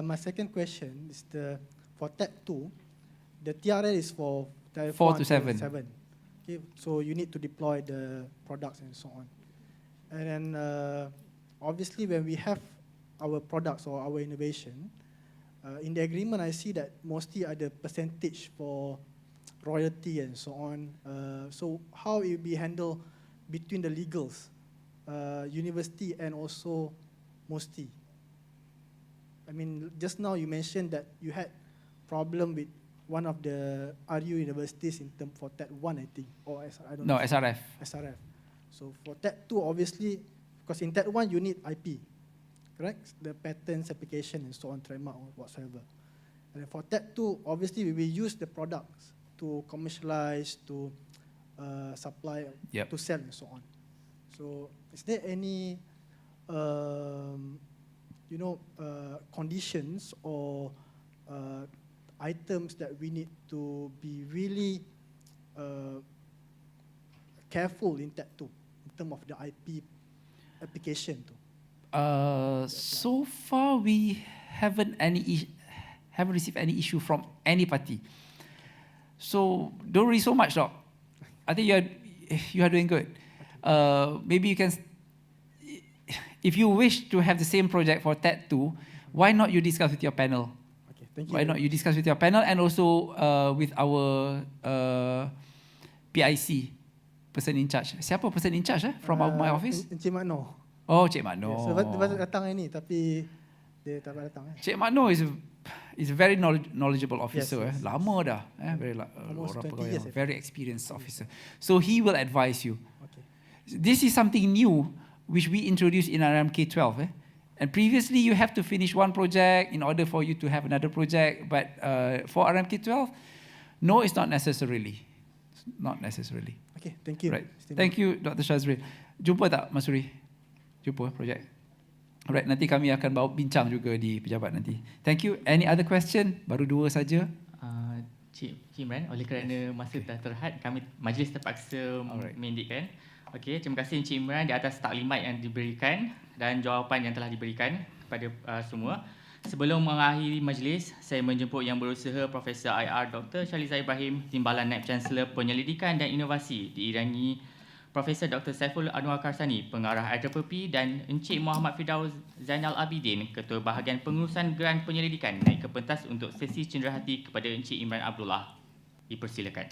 my second question is for TED 2, the TRL is for 4 to 7. Okay, so you need to deploy the products and so on. And then obviously when we have our products or our innovation, in the agreement I see that mostly are the percentage for royalty and so on. So how it will be handled between the legals, university and also MOSTI? I mean, just now you mentioned that you had problem with one of the RU universities in term for TED 1, I think, or I don't know. No, SRF. SRF. So for TED 2, obviously, because in TED 1 you need IP. correct? The patents, application, and so on, trademark or whatsoever. And for Tat 2, obviously we will use the products to commercialize, to supply, to sell, and so on. So, is there any, conditions or items that we need to be really careful in Tat 2 in terms of the IP application too? So far, we haven't received any issue from any party. So don't worry so much, Doc. I think you are doing good. Maybe you can, if you wish to have the same project for Tat 2, why not you discuss with your panel? Okay, thank you. Why not you discuss with your panel and also with our PIC, person in charge. Siapa person in charge from my office? Encik Makno. Oh, Cik Makno. Yeah, so datang hari ni tapi dia tak dapat datang. Cik Makno is a very knowledgeable officer. Yes. Lama dah. Almost 20 years. Very experienced officer. So he will advise you. Okay. This is something new which we introduced in RMK 12. And previously you have to finish one project in order for you to have another project. But for RMK 12, no, it's not necessarily. Not necessarily. Okay, thank you. Right. Thank you, Dr. Shazril. Jumpa tak, Mas Suri? Jumpa projek. Alright, nanti kami akan bawa bincang juga di pejabat nanti. Thank you. Any other question? Baru 2 saja. Cik Imran, oleh kerana masa dah terhad, kami majlis terpaksa mendekkan. Okey, terima kasih Encik Imran di atas taklimat yang diberikan dan jawapan yang telah diberikan kepada semua. Sebelum mengakhiri majlis, saya menjemput yang berusaha Profesor IR Dr. Shaliza Ibrahim, Timbalan Naib Chancellor Penyelidikan dan Inovasi, diiringi Profesor Dr. Saiful Anwar Karsani, Pengarah IEEE, dan Encik Muhammad Firdaus Zainal Abidin, Ketua Bahagian Pengurusan Geran Penyelidikan, naik ke pentas untuk sesi cenderahati kepada Encik Imran Abdullah. Dipersilakan.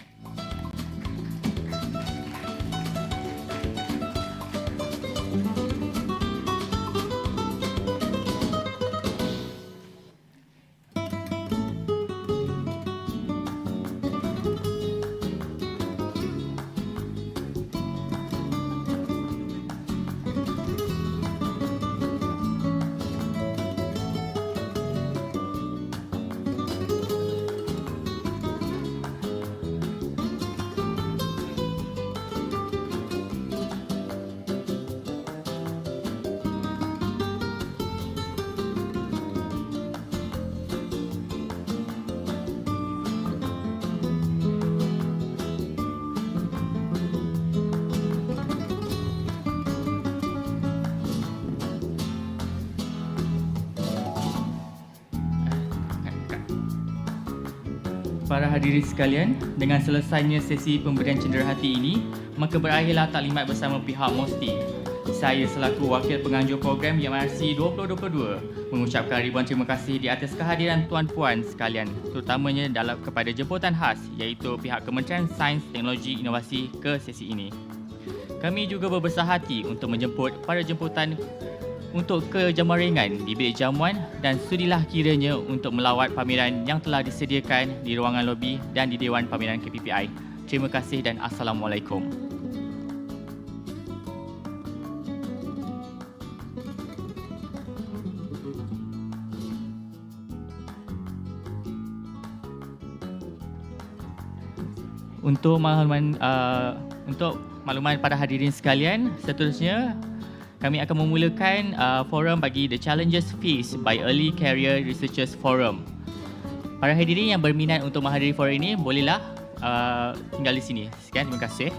Para hadirin sekalian, dengan selesainya sesi pemberian cenderahati ini, maka berakhirlah taklimat bersama pihak MOSTI. Saya selaku Wakil Penganjur Program YMRC 2022 mengucapkan ribuan terima kasih di atas kehadiran tuan-puan sekalian, terutamanya kepada jemputan khas iaitu pihak Kementerian Sains, Teknologi, Inovasi ke sesi ini. Kami juga berbesar hati untuk menjemput para jemputan untuk ke jamuan ringan di bilik jamuan dan sudilah kiranya untuk melawat pameran yang telah disediakan di ruangan lobi dan di Dewan Pameran KPPI. Terima kasih dan Assalamualaikum. Untuk makluman pada hadirin sekalian, seterusnya kami akan memulakan forum bagi The Challenges Faced by Early Career Researchers Forum. Para hadirin yang berminat untuk menghadiri forum ini, bolehlah tinggal di sini. Sekian, terima kasih.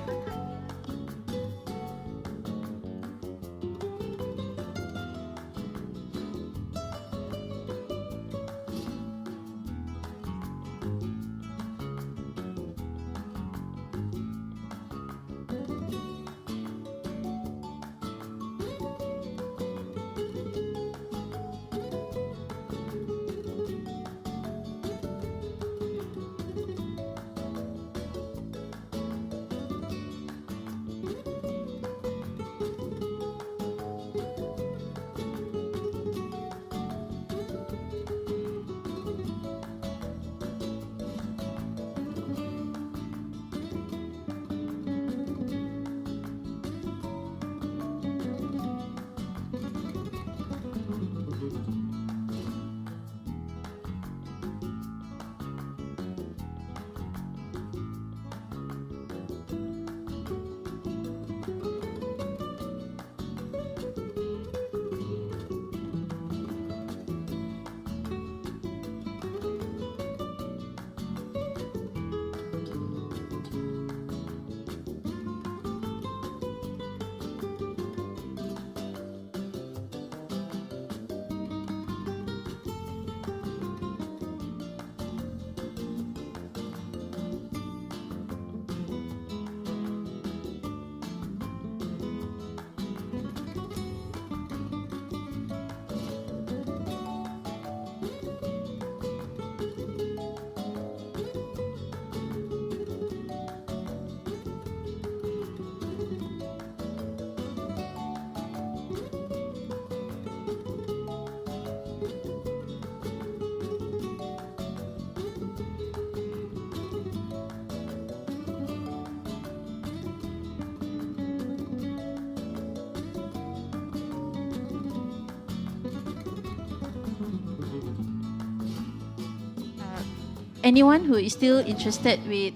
anyone who is still interested with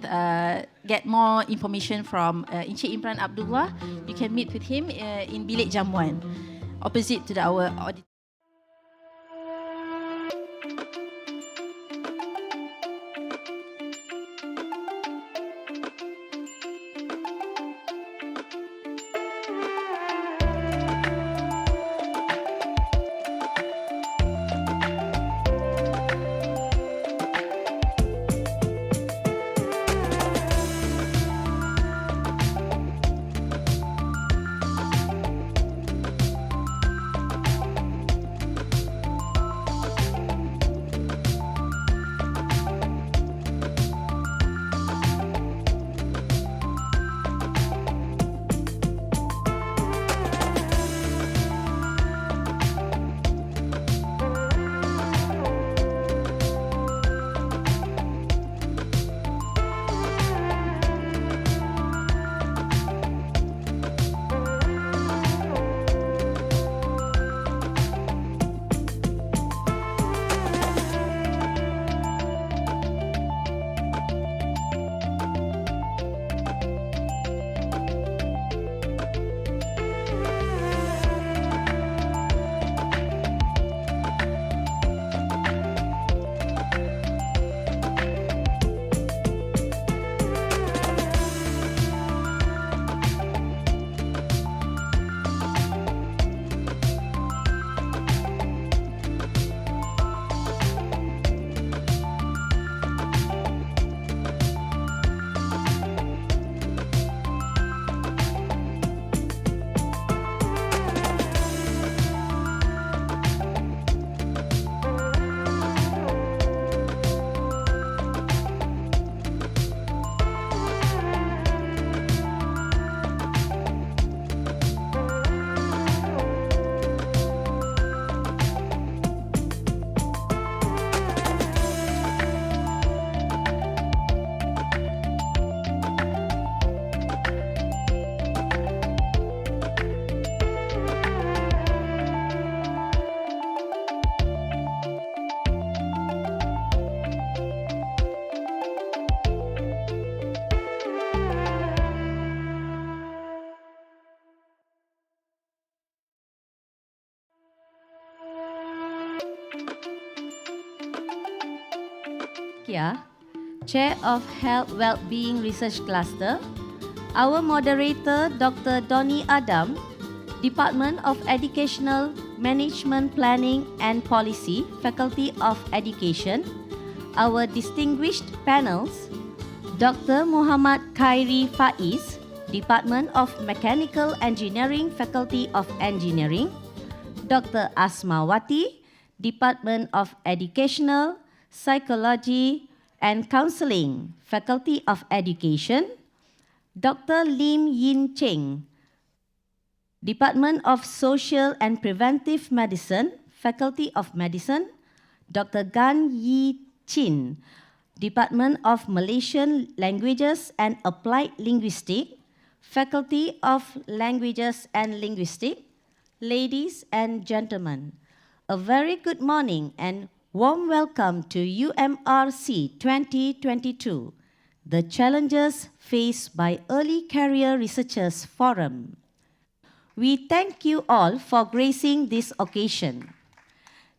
get more information from Encik Imran Abdullah, you can meet with him in Bilik Jamuan, opposite to our auditorium. Kia, Chair of Health Wellbeing Research Cluster, our moderator Dr. Donny Adam, Department of Educational Management Planning and Policy, Faculty of Education, our distinguished panels, Dr. Muhammad Khairi Faiz, Department of Mechanical Engineering, Faculty of Engineering, Dr. Asmawati, Department of Educational, Psychology and Counseling, Faculty of Education, Dr. Lim Yin Cheng, Department of Social and Preventive Medicine, Faculty of Medicine, Dr. Gan Yi Chin, Department of Malaysian Languages and Applied Linguistics, Faculty of Languages and Linguistics. Ladies and gentlemen, a very good morning and warm welcome to UMRC 2022, the challenges faced by Early Career Researchers Forum. We thank you all for gracing this occasion.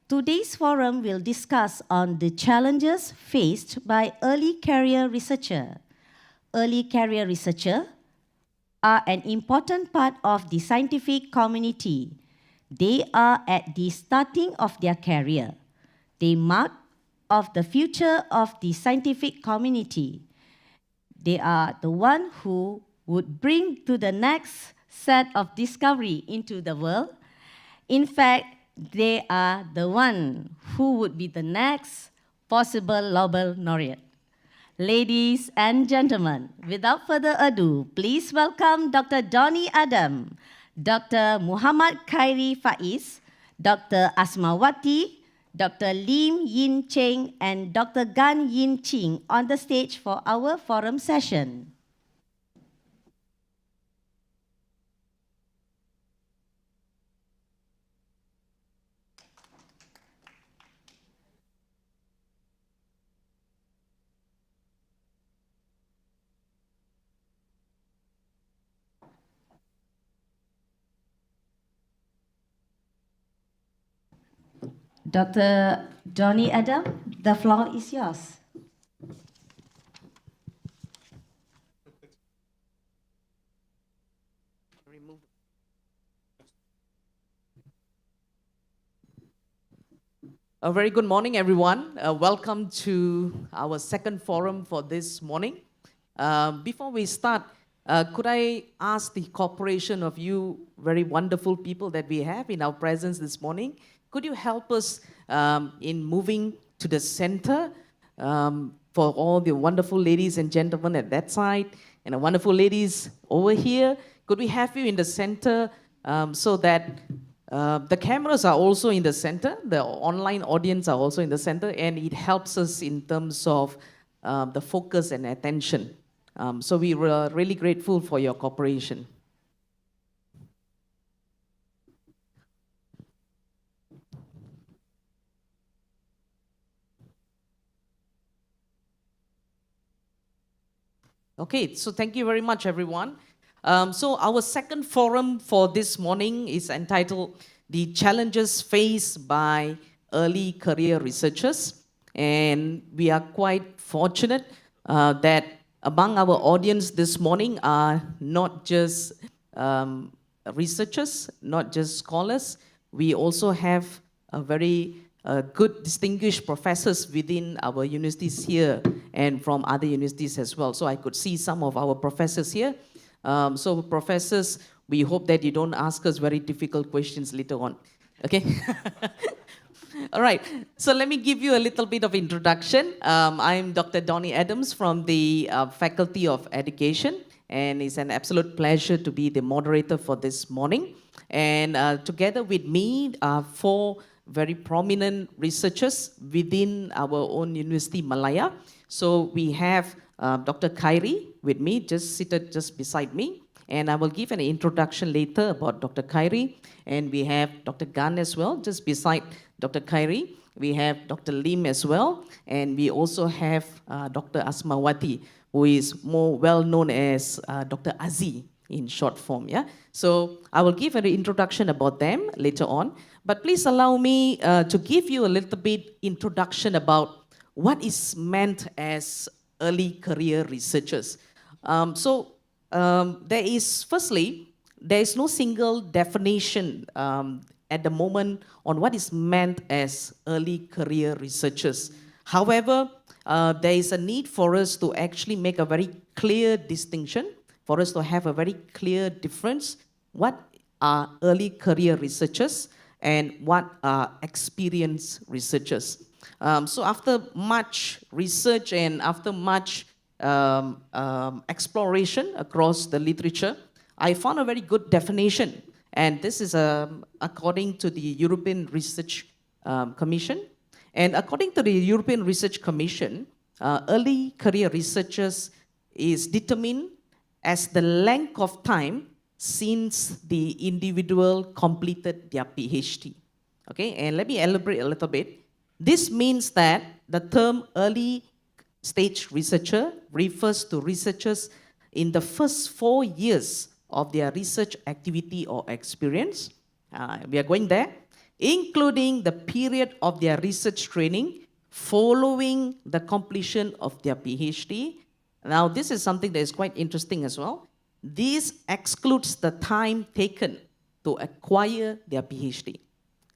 Today's forum will discuss on the challenges faced by early career researcher. Early career researcher are an important part of the scientific community. They are at the starting of their career. They mark of the future of the scientific community. They are the one who would bring to the next set of discovery into the world. In fact, they are the one who would be the next possible Nobel laureate. Ladies and gentlemen, without further ado, please welcome Dr. Donny Adam, Dr. Muhammad Khairi Faiz, Dr. Asmawati, Dr. Lim Yin Cheng, and Dr. Gan Yin Ching on the stage for our forum session. Dr. Donny Adam, the floor is yours. A very good morning, everyone. Welcome to our second forum for this morning. Before we start, could I ask the cooperation of you very wonderful people that we have in our presence this morning? Could you help us in moving to the center for all the wonderful ladies and gentlemen at that side and the wonderful ladies over here? Could we have you in the center so that the cameras are also in the center, the online audience are also in the center, and it helps us in terms of the focus and attention. So we were really grateful for your cooperation. Okay, so thank you very much, everyone. So our second forum for this morning is entitled The Challenges Faced by Early Career Researchers. And we are quite fortunate that among our audience this morning are not just researchers, not just scholars. We also have a very good distinguished professors within our universities here and from other universities as well. So I could see some of our professors here. So professors, we hope that you don't ask us very difficult questions later on, okay? All right, so let me give you a little bit of introduction. I'm Dr. Donny Adams from the Faculty of Education, and it's an absolute pleasure to be the moderator for this morning. And together with me are four very prominent researchers within our own University Malaya. So we have Dr. Khairi with me, just seated just beside me. And I will give an introduction later about Dr. Khairi. And we have Dr. Gan as well, just beside Dr. Khairi. We have Dr. Lim as well. And we also have Dr. Asmawati, who is more well known as Dr. Azi in short form. Yeah. So I will give an introduction about them later on. But please allow me to give you a little bit introduction about what is meant as early career researchers. There is no single definition at the moment on what is meant as early career researchers. However, there is a need for us to actually make a very clear distinction, for us to have a very clear difference. What are early career researchers and what are experienced researchers? So after much research and after much exploration across the literature, I found a very good definition. And this is according to the European Research Commission. And according to the European Research Commission, early career researchers is determined as the length of time since the individual completed their PhD. Okay, and let me elaborate a little bit. This means that the term early stage researcher refers to researchers in the first 4 years of their research activity or experience. We are going there, including the period of their research training following the completion of their PhD. Now, this is something that is quite interesting as well. This excludes the time taken to acquire their PhD.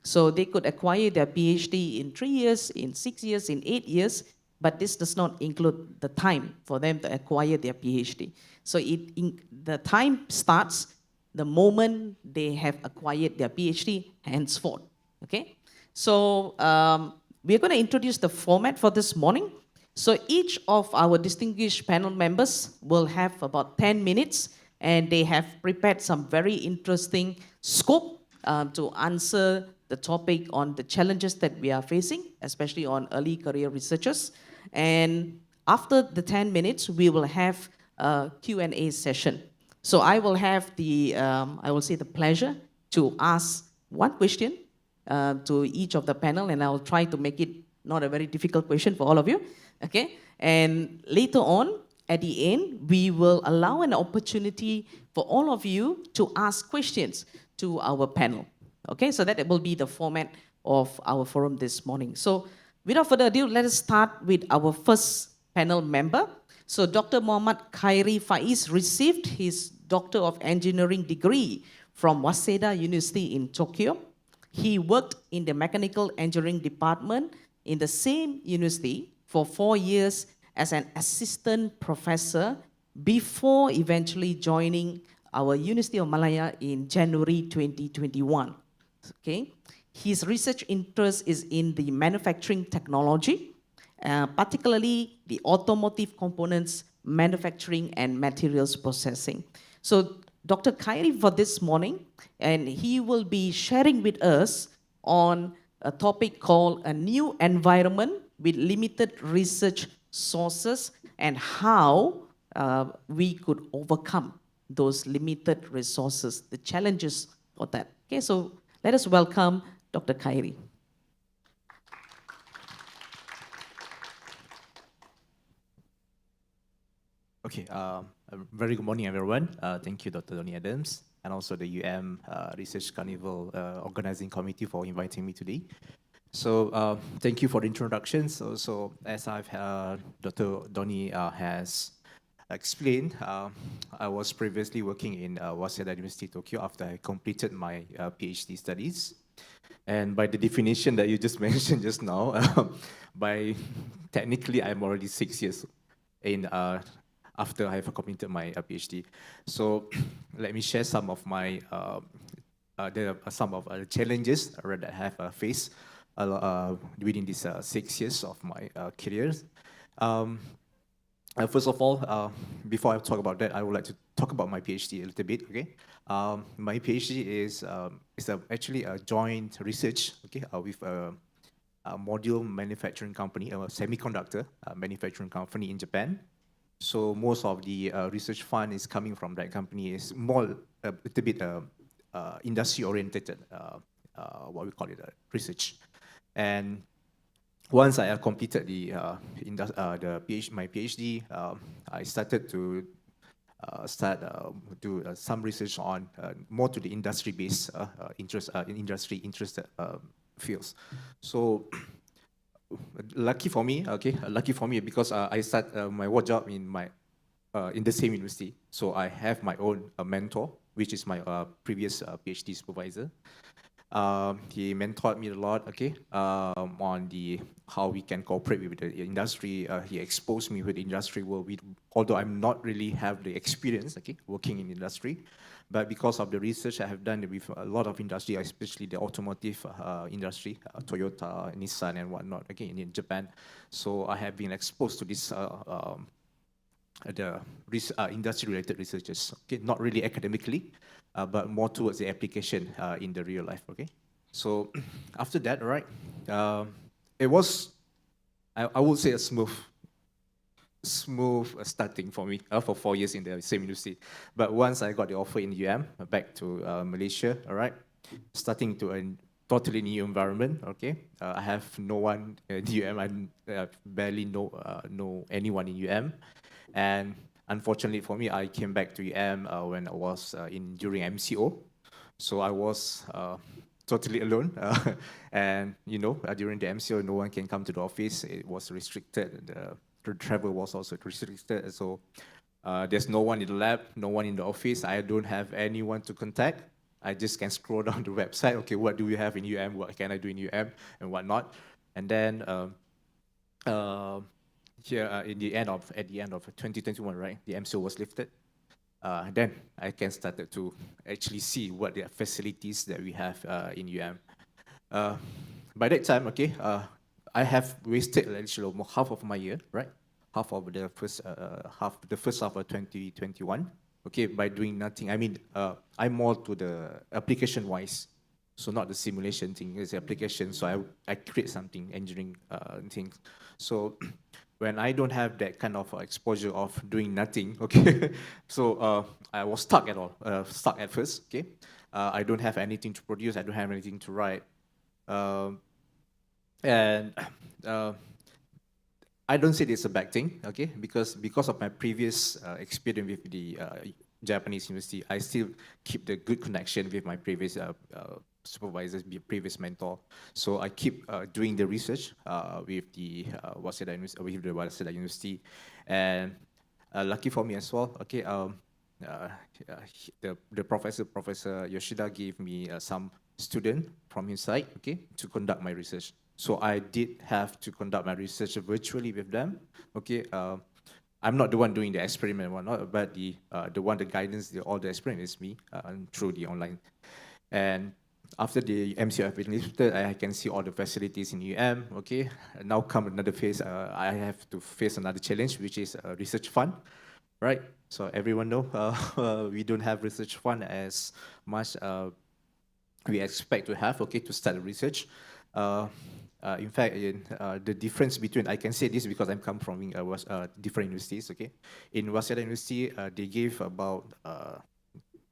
So they could acquire their PhD in 3 years, in 6 years, in 8 years, but this does not include the time for them to acquire their PhD. So the time starts the moment they have acquired their PhD, henceforth. Okay? So we're going to introduce the format for this morning. So each of our distinguished panel members will have about 10 minutes, and they have prepared some very interesting scope to answer the topic on the challenges that we are facing, especially on early career researchers. And after the 10 minutes, we will have a Q&A session. So I will have the pleasure to ask one question to each of the panel, and I'll try to make it not a very difficult question for all of you, okay? And later on, at the end, we will allow an opportunity for all of you to ask questions to our panel, okay? So that will be the format of our forum this morning. So without further ado, let us start with our first panel member. So Dr. Muhammad Khairi Faiz received his Doctor of Engineering degree from Waseda University in Tokyo. He worked in the Mechanical Engineering department in the same university for 4 years as an assistant professor before eventually joining our University of Malaya in January 2021. Okay. His research interest is in the manufacturing technology, particularly the automotive components, manufacturing, and materials processing. So Dr. Khairi for this morning, and he will be sharing with us on a topic called a new environment with limited research sources and how we could overcome those limited resources, the challenges for that. Okay, so let us welcome Dr. Khairi. Okay, a very good morning, everyone. Thank you, Dr. Donnie Adams, and also the Research Carnival Organizing Committee for inviting me today. So thank you for the introduction. So as Dr. Donnie has explained, I was previously working in Waseda University, Tokyo after I completed my PhD studies. And by the definition that you just mentioned just now, technically I'm already 6 years in after I have completed my PhD. So let me share some of my the challenges that I have faced within these 6 years of my career. First of all, before I talk about that, I would like to talk about my PhD a little bit. Okay, my PhD is actually a joint research, okay, with a module manufacturing company, a semiconductor manufacturing company in Japan. So most of the research fund is coming from that company. Is more a little bit industry oriented, what we call it, research. And once I have completed my PhD, I started to do some research on more to the industry-based industry-interested fields. So lucky for me because I start my work job in the same university. So I have my own mentor, which is my previous PhD supervisor. He mentored me a lot, okay, on how we can cooperate with the industry. He exposed me with the industry world, although I'm not really have the experience, okay, working in industry, but because of the research I have done with a lot of industry, especially the automotive industry, Toyota, Nissan, and whatnot, okay, in Japan. So I have been exposed to this industry-related researches, okay, not really academically, but more towards the application in the real life, okay? So after that, all right, it was, I would say, a smooth starting for me for 4 years in the same university. But once I got the offer in UM, back to Malaysia, all right, starting to a totally new environment, okay? I have no one in UM, I barely know anyone in UM. And unfortunately for me, I came back to UM when I was during MCO. So I was totally alone. And, you know, during the MCO, no one can come to the office. It was restricted. The travel was also restricted. So there's no one in the lab, no one in the office. I don't have anyone to contact. I just can scroll down the website. Okay, what do we have in UM? What can I do in UM and whatnot? And then here at the end of 2021, right? The MCO was lifted. Then I can start to actually see what the facilities that we have in UM. By that time, okay, I have wasted actually almost half of my year, right? Half of the first half of 2021, okay, by doing nothing. I mean, I'm more to the application wise, so not the simulation thing. It's the application. So I create something, engineering things. So when I don't have that kind of exposure of doing nothing, okay, so I was stuck at first, okay. I don't have anything to produce. I don't have anything to write. And I don't say this is a bad thing, okay, because of my previous experience with the Japanese university, I still keep the good connection with my previous supervisors, previous mentor. So I keep doing the research with the Waseda University, and lucky for me as well. Okay, the Professor Yoshida gave me some student from his side, okay, to conduct my research. So I did have to conduct my research virtually with them. Okay, I'm not the one doing the experiment, whatnot, but the one, the guidance, all the experiment is me through the online. And after the MCO been lifted, I can see all the facilities in UM. Okay, now come another phase. I have to face another challenge, which is a research fund, right? So everyone know we don't have research fund as much we expect to have. Okay, to start the research. In fact, the difference between, I can say this because I'm come from different universities. Okay, in Waseda University, they gave about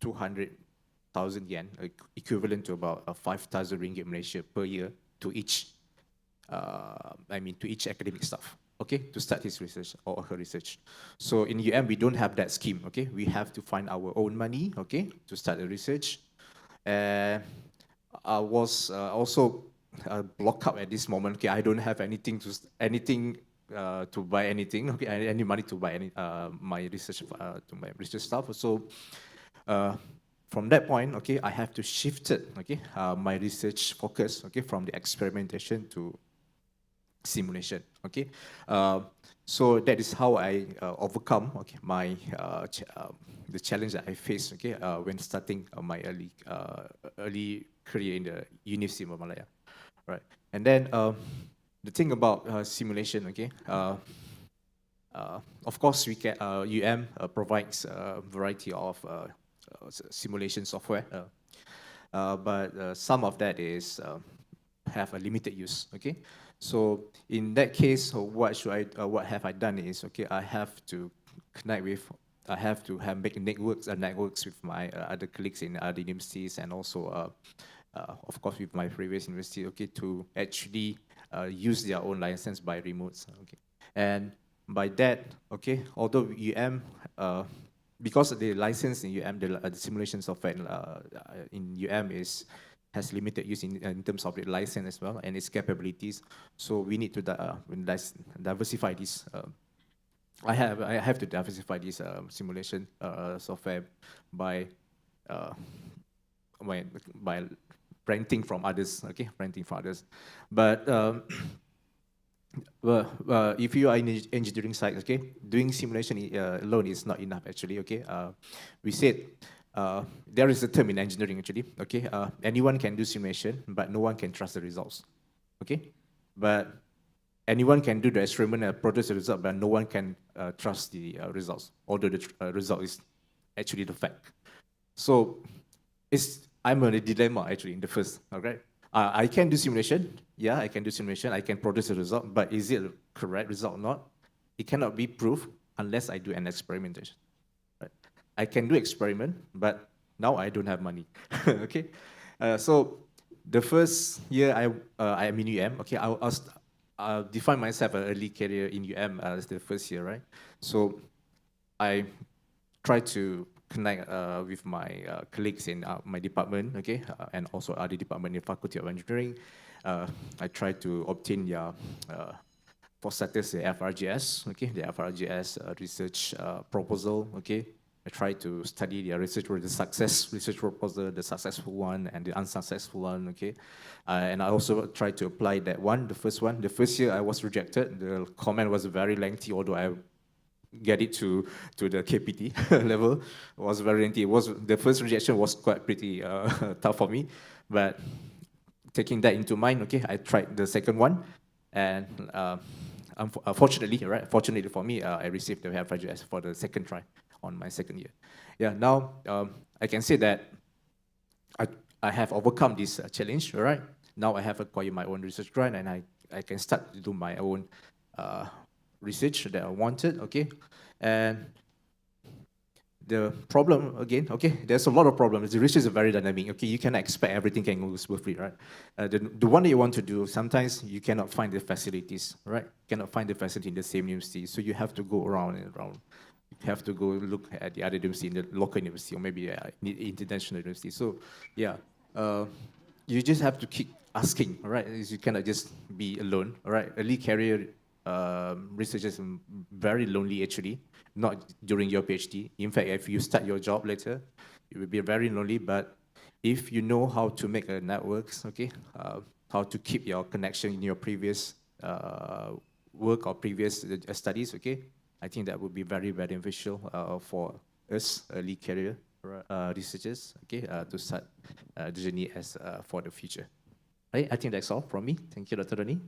200,000 yen, equivalent to about 5,000 ringgit Malaysia per year to each. To each academic staff. Okay, to start his research or her research. So in UM, we don't have that scheme. Okay, we have to find our own money. Okay, to start the research. And I was also blocked up at this moment. Okay, I don't have anything to buy anything. Okay, any money to buy any my research to my research stuff. So from that point, okay, I have to shift it. Okay, my research focus. Okay, from the experimentation to simulation. Okay, so that is how I overcome my the challenge that I faced. Okay, when starting my early career in the Universiti Malaya, right? And then the thing about simulation. Okay, of course we can UM provides a variety of simulation software, but some of that is have a limited use. Okay. So in that case, what have I done is, okay, I have to connect with, I have to make networks with my other colleagues in other universities, and also, of course, with my previous university, okay, to actually use their own license by remotes, okay. And by that, okay, although UM, because the license in UM, the simulation software in UM has limited use in terms of the license as well and its capabilities. So we need to diversify this. I have to diversify this simulation software by renting from others. Okay, renting from others. But if you are in the engineering side, okay, doing simulation alone is not enough actually. Okay, we said. There is a term in engineering actually, okay? Anyone can do simulation, but no one can trust the results, okay? But anyone can do the experiment and produce the result, but no one can trust the results, although the result is actually the fact. So I'm in a dilemma actually in the first, okay? I can do simulation, yeah, I can do simulation, I can produce a result, but is it a correct result or not? It cannot be proved unless I do an experimentation. I can do experiment, but now I don't have money. Okay, so the first year I'm in UM. Okay, I'll define myself an early career in UM as the first year, right? So I try to connect with my colleagues in my department, okay, and also other department in Faculty of Engineering. I try to obtain their for starters the FRGS, okay, the FRGS research proposal, okay. I try to study their research research proposal, the successful one and the unsuccessful one, okay. And I also try to apply that one, the first one. The first year I was rejected. The comment was very lengthy, although I get it to the KPT level. It was very lengthy. The first rejection was quite pretty tough for me, but taking that into mind, okay, I tried the second one, and fortunately for me, I received the FRGS for the second try on my second year. Yeah, now I can say that I have overcome this challenge, all right? Now I have acquired my own research grant, and I can start to do my own research that I wanted, okay? And the problem, again, okay, there's a lot of problems. The research is very dynamic, okay? You cannot expect everything can go smoothly, right? The one that you want to do, sometimes you cannot find the facilities, right? You cannot find the facility in the same university, so you have to go around and around. You have to go look at the other university in the local university, or maybe international university. So, yeah, you just have to keep asking, all right? You cannot just be alone, all right? Early career researchers are very lonely actually, not during your PhD. In fact, if you start your job later, it will be very lonely, but if you know how to make a networks, okay, how to keep your connection in your previous work or previous studies, okay, I think that would be very beneficial for us early career researchers, okay, to start the journey as for the future. Right, I think that's all from me. Thank you, Dr. Doni.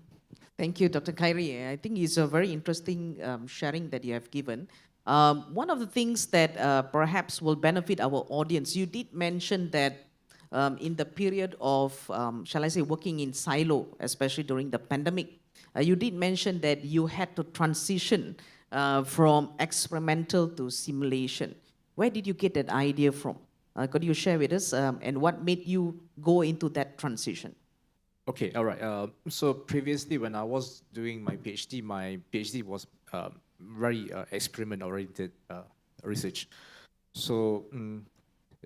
Thank you, Dr. Khairi. I think it's a very interesting sharing that you have given. One of the things that perhaps will benefit our audience, you did mention that in the period of, shall I say, working in silo, especially during the pandemic, you did mention that you had to transition from experimental to simulation. Where did you get that idea from? Could you share with us and what made you go into that transition? Okay, all right. So previously, when I was doing my PhD was very experiment-oriented research. So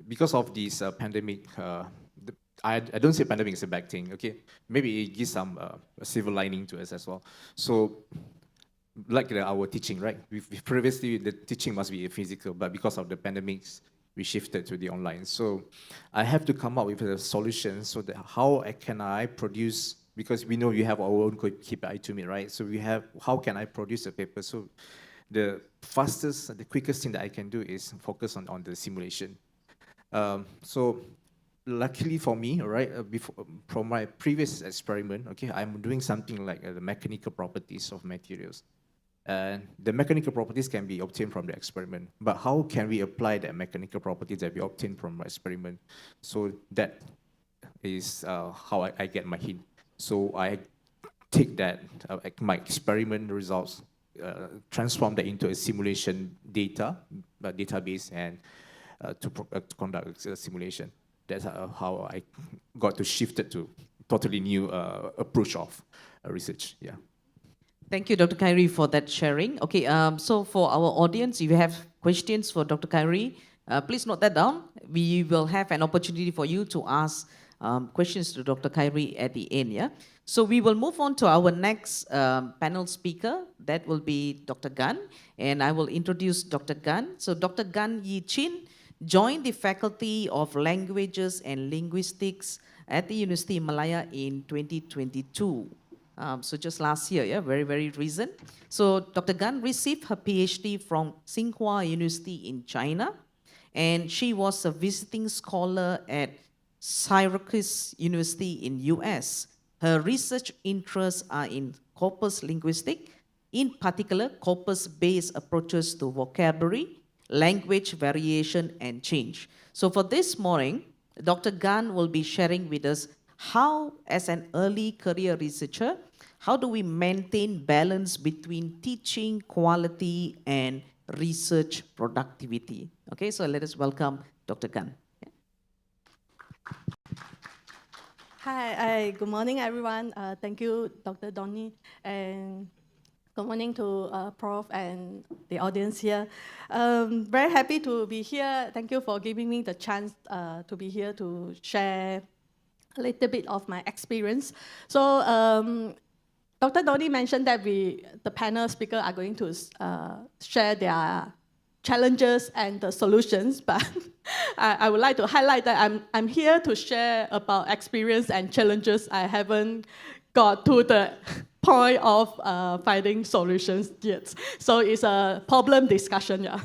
because of this pandemic, I don't say pandemic is a bad thing. Okay, maybe it gives some silver lining to us as well. So like our teaching, right? Previously, the teaching must be physical, but because of the pandemics, we shifted to the online. So I have to come up with a solution so that how can I produce, because we know you have our own KPI to meet, right? So how can I produce a paper? So the fastest, the quickest thing that I can do is focus on the simulation. So luckily for me, right, from my previous experiment, okay, I'm doing something like the mechanical properties of materials. And the mechanical properties can be obtained from the experiment. But how can we apply that mechanical properties that we obtained from my experiment? So that is how I get my hint. So I take that, my experiment results, transform that into a simulation database, and to conduct a simulation. That's how I got to shift it to totally new approach of research. Yeah. Thank you, Dr. Khairi, for that sharing. Okay, so for our audience, if you have questions for Dr. Khairi, please note that down. We will have an opportunity for you to ask questions to Dr. Khairi at the end, yeah? So we will move on to our next panel speaker. That will be Dr. Gan, and I will introduce Dr. Gan. So Dr. Gan Yi Chin joined the Faculty of Languages and Linguistics at the University Malaya in 2022. So just last year, yeah, very, very recent. So Dr. Gan received her PhD from Tsinghua University in China, and she was a visiting scholar at Syracuse University in US. Her research interests are in corpus linguistic, in particular corpus-based approaches to vocabulary, language variation, and change. So for this morning, Dr. Gan will be sharing with us how, as an early career researcher, how do we maintain balance between teaching quality and research productivity? Okay, so let us welcome Dr. Gan. Hi, good morning, everyone. Thank you, Dr. Donnie, and good morning to Prof and the audience here. Very happy to be here. Thank you for giving me the chance to be here to share a little bit of my experience. So Dr. Donnie mentioned that the panel speaker are going to share their challenges and the solutions, but I would like to highlight that I'm here to share about experience and challenges. I haven't got to the point of finding solutions yet. So it's a problem discussion, yeah.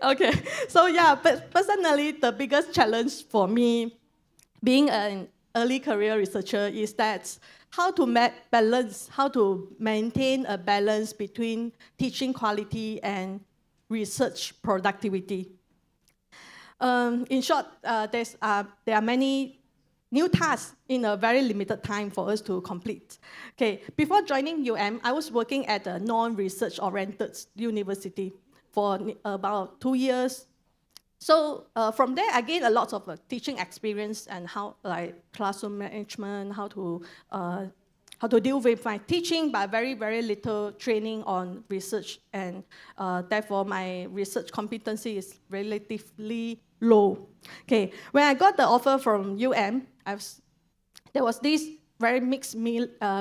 Okay, so yeah, but personally, the biggest challenge for me being an early career researcher is that how to maintain a balance between teaching quality and research productivity. In short, there are many new tasks in a very limited time for us to complete. Okay, before joining I was working at a non-research oriented university for about 2 years. So from there, I gained a lot of teaching experience and how, like classroom management, how to deal with my teaching, but very, very little training on research, and therefore my research competency is relatively low. Okay, when I got the offer from I was there was this very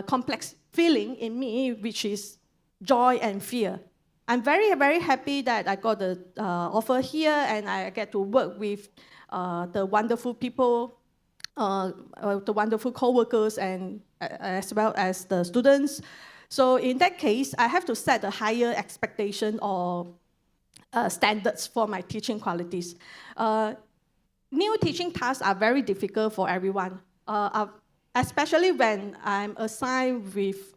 complex feeling in me, which is joy and fear. I'm very, very happy that I got the offer here and I get to work with the wonderful people, the wonderful co-workers, and as well as the students. So in that case, I have to set a higher expectation or standards for my teaching qualities. New teaching tasks are very difficult for everyone, especially when I'm assigned with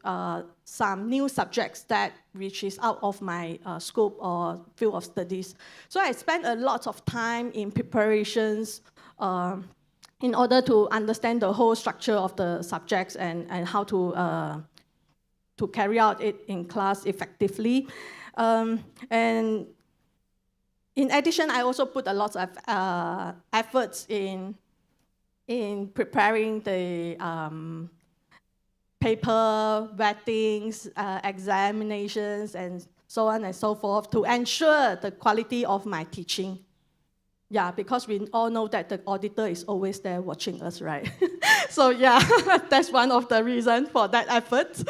some new subjects which is out of my scope or field of studies. So I spend a lot of time in preparations in order to understand the whole structure of the subjects and how to carry out it in class effectively. And in addition, I also put a lot of efforts in preparing the paper, wettings, examinations, and so on and so forth to ensure the quality of my teaching. Yeah, because we all know that the auditor is always there watching us, right? So yeah, that's one of the reasons for that effort.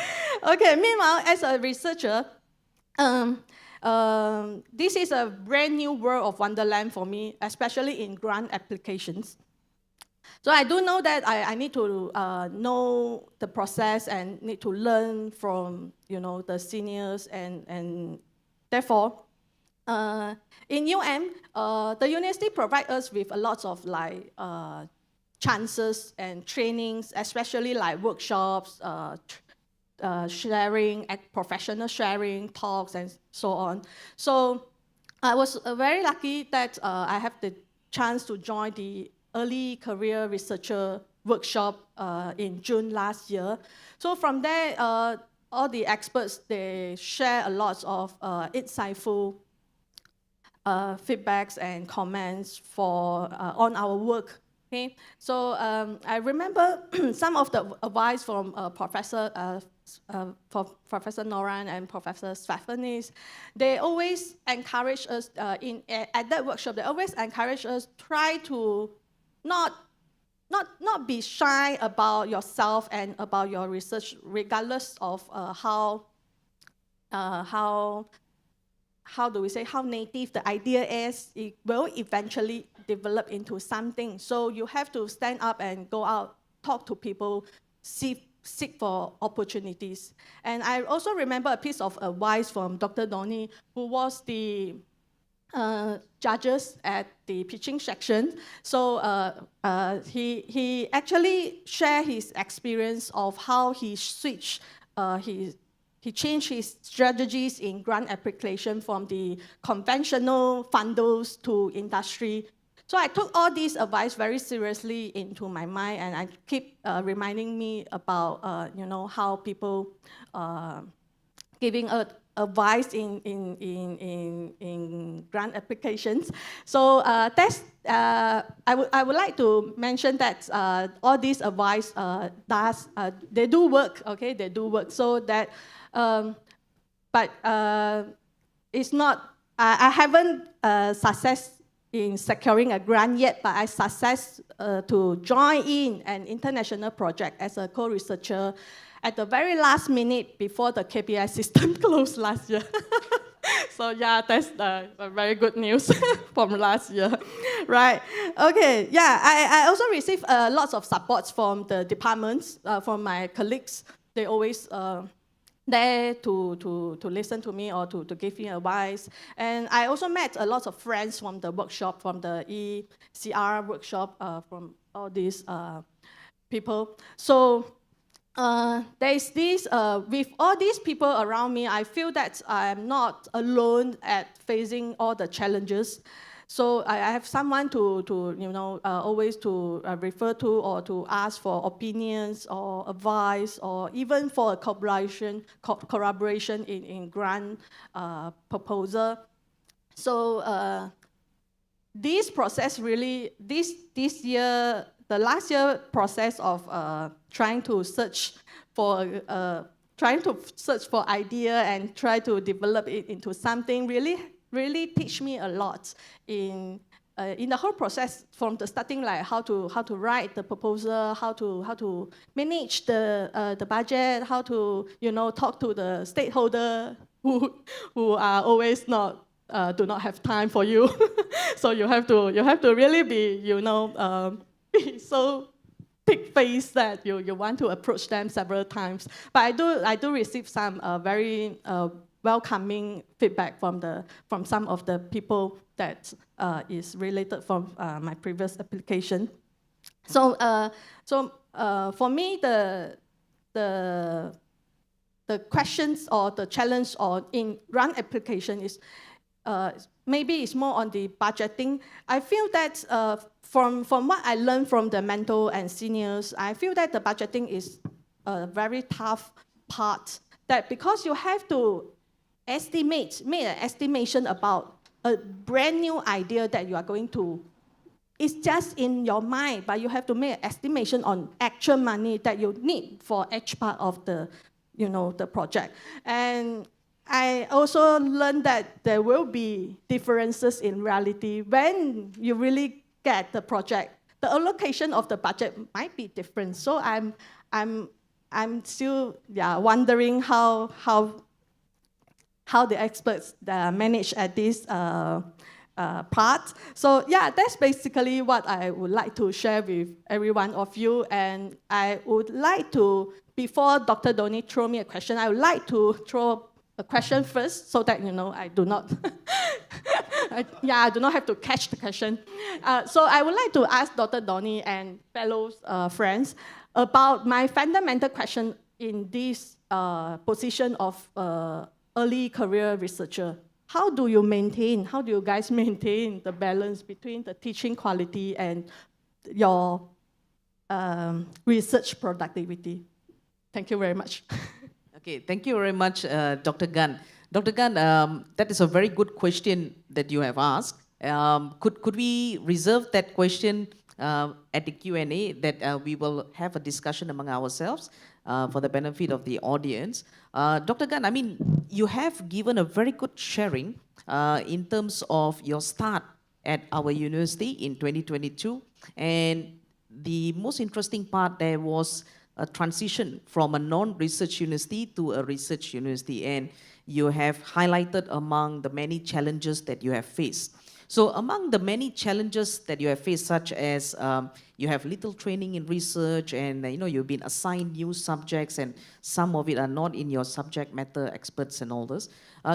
Okay, meanwhile, as a researcher, this is a brand new world of wonderland for me, especially in grant applications. So I do know that I need to know the process and need to learn from the seniors, and therefore, in UM, the university provides us with a lot of chances and trainings, especially like workshops, sharing, professional sharing, talks, and so on. So I was very lucky that I have the chance to join the Early Career Researcher workshop in June last year. So from there, all the experts, they share a lot of insightful feedbacks and comments on our work. Okay, so I remember some of the advice from Professor Noran and Professor Stephanie. They always encourage us at that workshop. They always encourage us try to not be shy about yourself and about your research, regardless of how do we say, how native the idea is. It will eventually develop into something. So you have to stand up and go out, talk to people, seek for opportunities. And I also remember a piece of advice from Dr. Donnie, who was the judges at the pitching section. So he actually shared his experience of how he switched he changed his strategies in grant application from the conventional funders to industry. So I took all these advice very seriously into my mind, and I keep reminding me about how people giving advice in grant applications. So I would like to mention that all these advice they do work. Okay, they do work. So that. But it's not, I haven't success in securing a grant yet, but I success to join in an international project as a co-researcher at the very last minute before the KPI system closed last year. So yeah, that's a very good news from last year, right? Okay, yeah, I also received lots of support from the departments, from my colleagues. They always there to listen to me or to give me advice. And I also met a lot of friends from the workshop, from the ECR workshop, from all these people. So there's this, with all these people around me, I feel that I'm not alone at facing all the challenges. So I have someone to always to refer to or to ask for opinions or advice or even for a collaboration in grant proposal. So this process really, this year, the last year process of trying to search for idea and try to develop it into something really teach me a lot in in the whole process, from the starting, like how to write the proposal, how to manage the budget, how to talk to the stakeholder who are always not do not have time for you. So you have to really be be so thick face that you want to approach them several times. But I do receive some very welcoming feedback from some of the people that is related from my previous application. So for me, the questions or the challenge or in grant application is maybe it's more on the budgeting. I feel that from what I learned from the mentor and seniors, I feel that the budgeting is a very tough part. That because you have to make an estimation about a brand new idea that you are going to, it's just in your mind, but you have to make an estimation on actual money that you need for each part of the project. And I also learned that there will be differences in reality when you really get the project. The allocation of the budget might be different. So I'm still wondering how the experts manage at this part. So that's basically what I would like to share with every one of you. And I would like to, before Dr. Donnie throw me a question, I would like to throw a question first so that I do not I do not have to catch the question. So I would like to ask Dr. Donnie and fellow friends about my fundamental question in this position of early career researcher. How do you guys maintain the balance between the teaching quality and your research productivity? Thank you very much. Okay, thank you very much, Dr. Gan. Dr. Gan, that is a very good question that you have asked. Could we reserve that question at the Q&A that we will have a discussion among ourselves for the benefit of the audience? Dr. Gan, I mean, you have given a very good sharing in terms of your start at our university in 2022. And the most interesting part there was a transition from a non-research university to a research university. And you have highlighted among the many challenges that you have faced. So among the many challenges that you have faced, such as you have little training in research and you've been assigned new subjects and some of it are not in your subject matter experts and all this.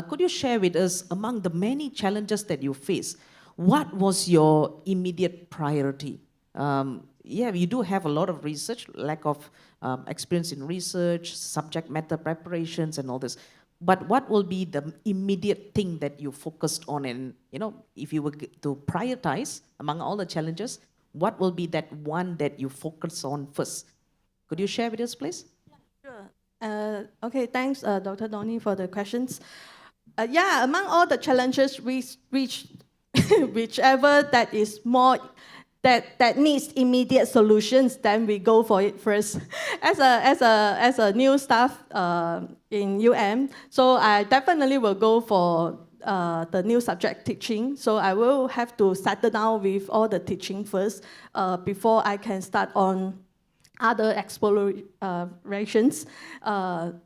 Could you share with us, among the many challenges that you face, what was your immediate priority? You do have a lot of research, lack of experience in research, subject matter preparations and all this. But what will be the immediate thing that you focused on? And, if you were to prioritize among all the challenges, what will be that one that you focus on first? Could you share with us, please? Sure. Okay, thanks, Dr. Donnie, for the questions. Among all the challenges, whichever that is more that needs immediate solutions, then we go for it first. As a new staff in UM, so I definitely will go for the new subject teaching. So I will have to settle down with all the teaching first before I can start on other explorations and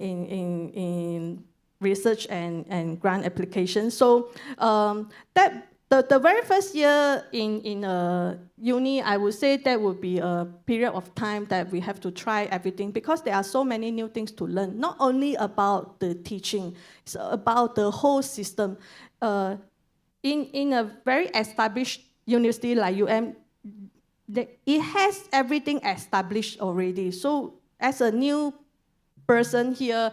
in research and grant applications. So the very first year in uni, I would say that would be a period of time that we have to try everything because there are so many new things to learn, not only about the teaching, it's about the whole system. In a very established university like UM, it has everything established already. So as a new person here,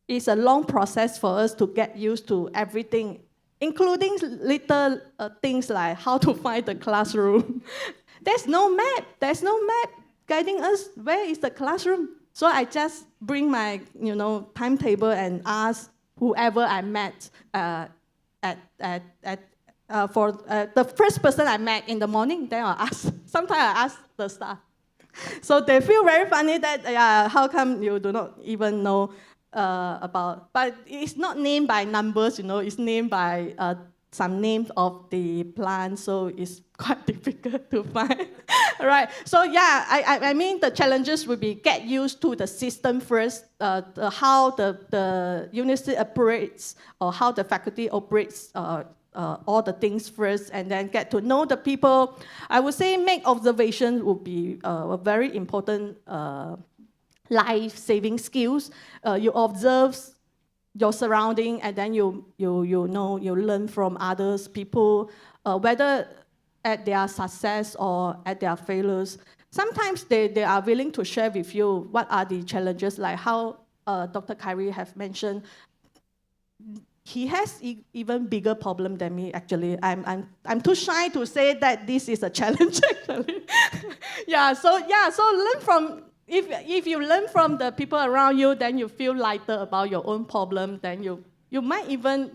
it's a long process for us to get used to everything, including little things like how to find the classroom. There's no map guiding us. Where is the classroom? So I just bring my timetable and ask whoever I met for the first person I met in the morning. Then I'll ask. Sometimes I ask the staff. So they feel very funny that how come you do not even know about, but it's not named by numbers, it's named by some names of the plants, so it's quite difficult to find. Right. So yeah, I mean the challenges will be get used to the system first, how the university operates or how the faculty operates. All the things first, and then get to know the people. I would say make observations would be a very important life-saving skills. You observe your surrounding, and then you learn from others people, whether at their success or at their failures. Sometimes they are willing to share with you what are the challenges, like how Dr. Kyrie have mentioned. He has even bigger problem than me, actually. I'm too shy to say that this is a challenge, actually. So learn from, if you learn from the people around you, then you feel lighter about your own problem, then you might even,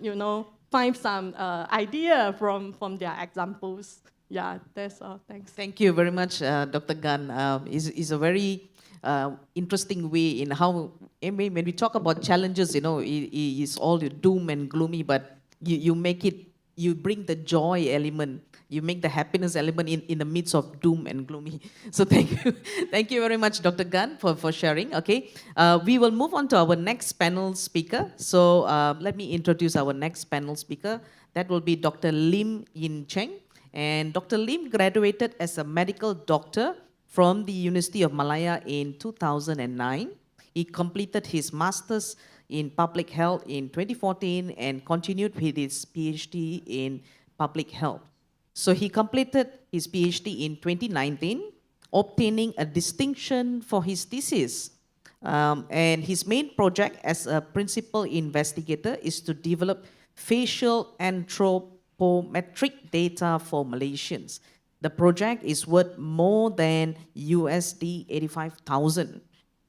find some idea from their examples. Yeah, that's all. Thanks. Thank you very much, Dr. Gan. It's a very interesting way in how, I mean, when we talk about challenges, it's all doom and gloomy, but you make it, you bring the joy element, you make the happiness element in the midst of doom and gloomy. So thank you. Thank you very much, Dr. Gan, for sharing. Okay, we will move on to our next panel speaker. So let me introduce our next panel speaker. That will be Dr. Lim Yin Cheng. And Dr. Lim graduated as a medical doctor from the University of Malaya in 2009. He completed his master's in public health in 2014 and continued with his PhD in public health. So he completed his PhD in 2019, obtaining a distinction for his thesis. And his main project as a principal investigator is to develop facial anthropometric data for Malaysians. The project is worth more than USD 85,000,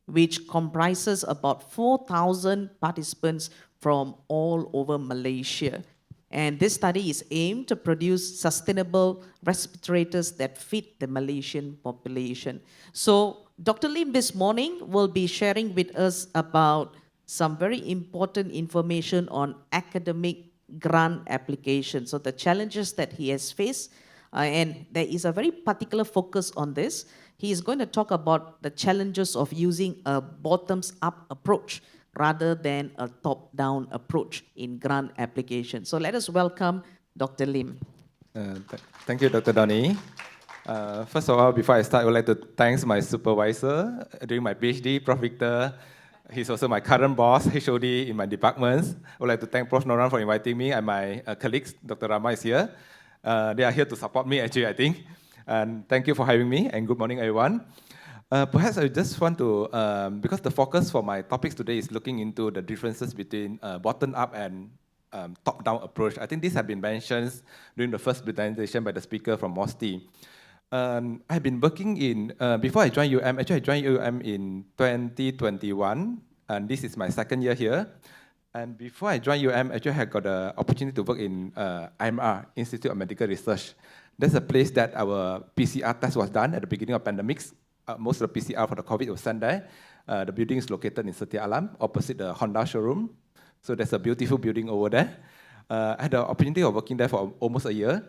which comprises about 4,000 participants from all over Malaysia. And this study is aimed to produce sustainable respirators that fit the Malaysian population. So Dr. Lim this morning will be sharing with us about some very important information on academic grant application. So the challenges that he has faced, and there is a very particular focus on this. He is going to talk about the challenges of using a bottoms-up approach rather than a top-down approach in grant application. So let us welcome Dr. Lim. Thank you, Dr. Donnie. First of all, before I start, I would like to thank my supervisor during my PhD, Prof. Victor. He's also my current boss, HOD in my departments. I would like to thank Prof. Noran for inviting me, and my colleagues, Dr. Rama is here. They are here to support me, actually, I think. And thank you for having me, and good morning, everyone. Perhaps I just want to, because the focus for my topics today is looking into the differences between bottom-up and top-down approach. I think these have been mentioned during the first presentation by the speaker from MOSTI. I've been working in, before I joined UM, actually I joined UM in 2021, and this is my second year here. And before I joined UM, actually I got the opportunity to work in IMR, Institute of Medical Research. That's a place that our PCR test was done at the beginning of pandemics. Most of the PCR for the COVID was sent there. The building is located in Setia Alam, opposite the Honda showroom. So there's a beautiful building over there. I had the opportunity of working there for almost a year.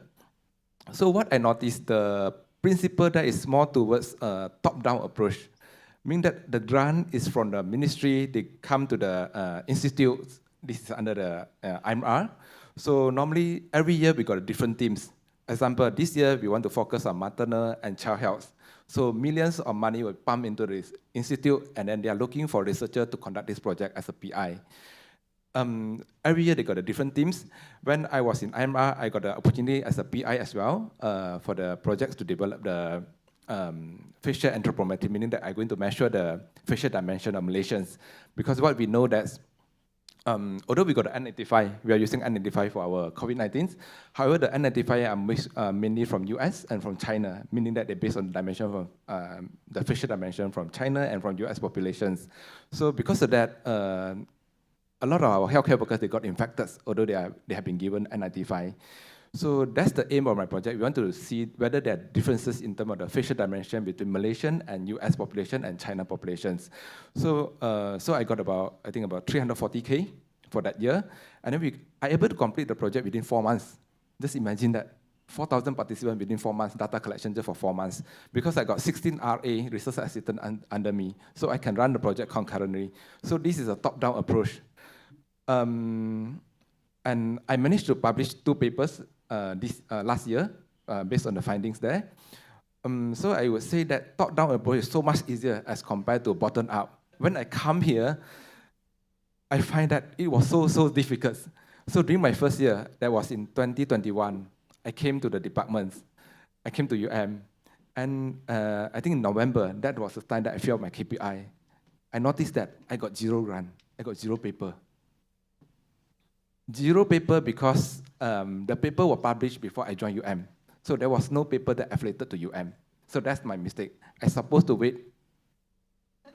So what I noticed, the principle that is more towards a top-down approach, meaning that the grant is from the ministry, they come to the institute. This is under the IMR. So normally, every year we got different teams. Example, this year we want to focus on maternal and child health. So millions of money will pump into this institute, and then they are looking for researchers to conduct this project as a PI. Every year they got the different teams. When I was in IMR, I got the opportunity as a PI as well for the projects to develop the facial anthropometry, meaning that I'm going to measure the facial dimension of Malaysians. Because what we know that although we got the N95, we are using N95 for our COVID-19. However, the N95 are mainly from US and from China, meaning that they're based on the dimension from the facial dimension from China and from US populations. So because of that, a lot of our healthcare workers, they got infected, although they have been given N95. So that's the aim of my project. We want to see whether there are differences in terms of the facial dimension between Malaysian and US population and China populations. So I got about, I think about 340K for that year. And then I able to complete the project within 4 months. Just imagine that 4,000 participants within 4 months, data collection just for 4 months. Because I got 16 RA, research assistant under me, so I can run the project concurrently. So this is a top-down approach. And I managed to publish 2 papers last year based on the findings there. So I would say that top-down approach is so much easier as compared to bottom-up. When I come here, I find that it was so difficult. So during my first year, that was in 2021, I came to the departments. I came to UM. And I think in November, that was the time that I filled my KPI. I noticed that I got 0 grant. I got 0 paper. 0 paper because the paper was published before I joined UM. So there was no paper that affiliated to UM. So that's my mistake. I supposed to wait.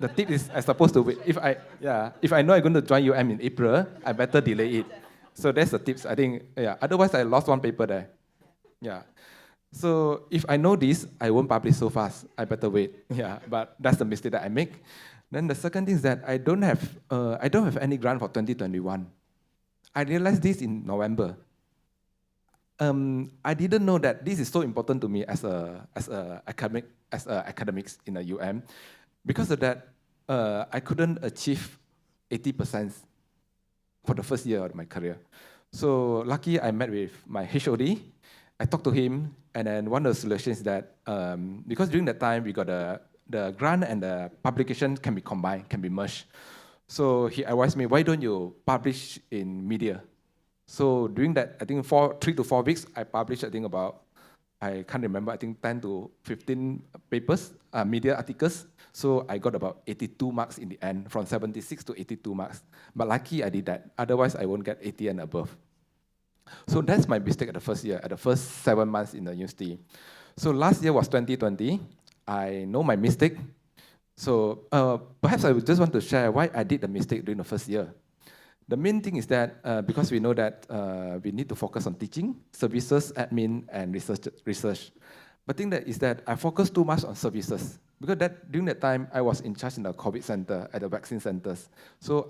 The tip is I supposed to wait. If I know I'm going to join UM in April, I better delay it. So that's the tips. I think, otherwise I lost 1 paper there. Yeah. So if I know this, I won't publish so fast. I better wait. Yeah, but that's the mistake that I make. Then the second thing is that I don't have any grant for 2021. I realized this in November. I didn't know that this is so important to me as academics in a UM. Because of that, I couldn't achieve 80% for the first year of my career. So lucky I met with my HOD. I talked to him, and then one of the solutions is that because during that time we got the grant and the publication can be combined, can be merged. So he advised me, why don't you publish in media? So during that, I think 3 to 4 weeks, I published, I think about, I can't remember, I think 10 to 15 papers, media articles. So I got about 82 marks in the end, from 76 to 82 marks. But lucky I did that. Otherwise, I won't get 80 and above. So that's my mistake at the first year, at the first 7 months in the university. So last year was 2020. I know my mistake. So perhaps I would just want to share why I did the mistake during the first year. The main thing is that because we know that we need to focus on teaching, services, admin, and research. But the thing that is that I focused too much on services because during that time I was in charge in the COVID center at the vaccine centers. So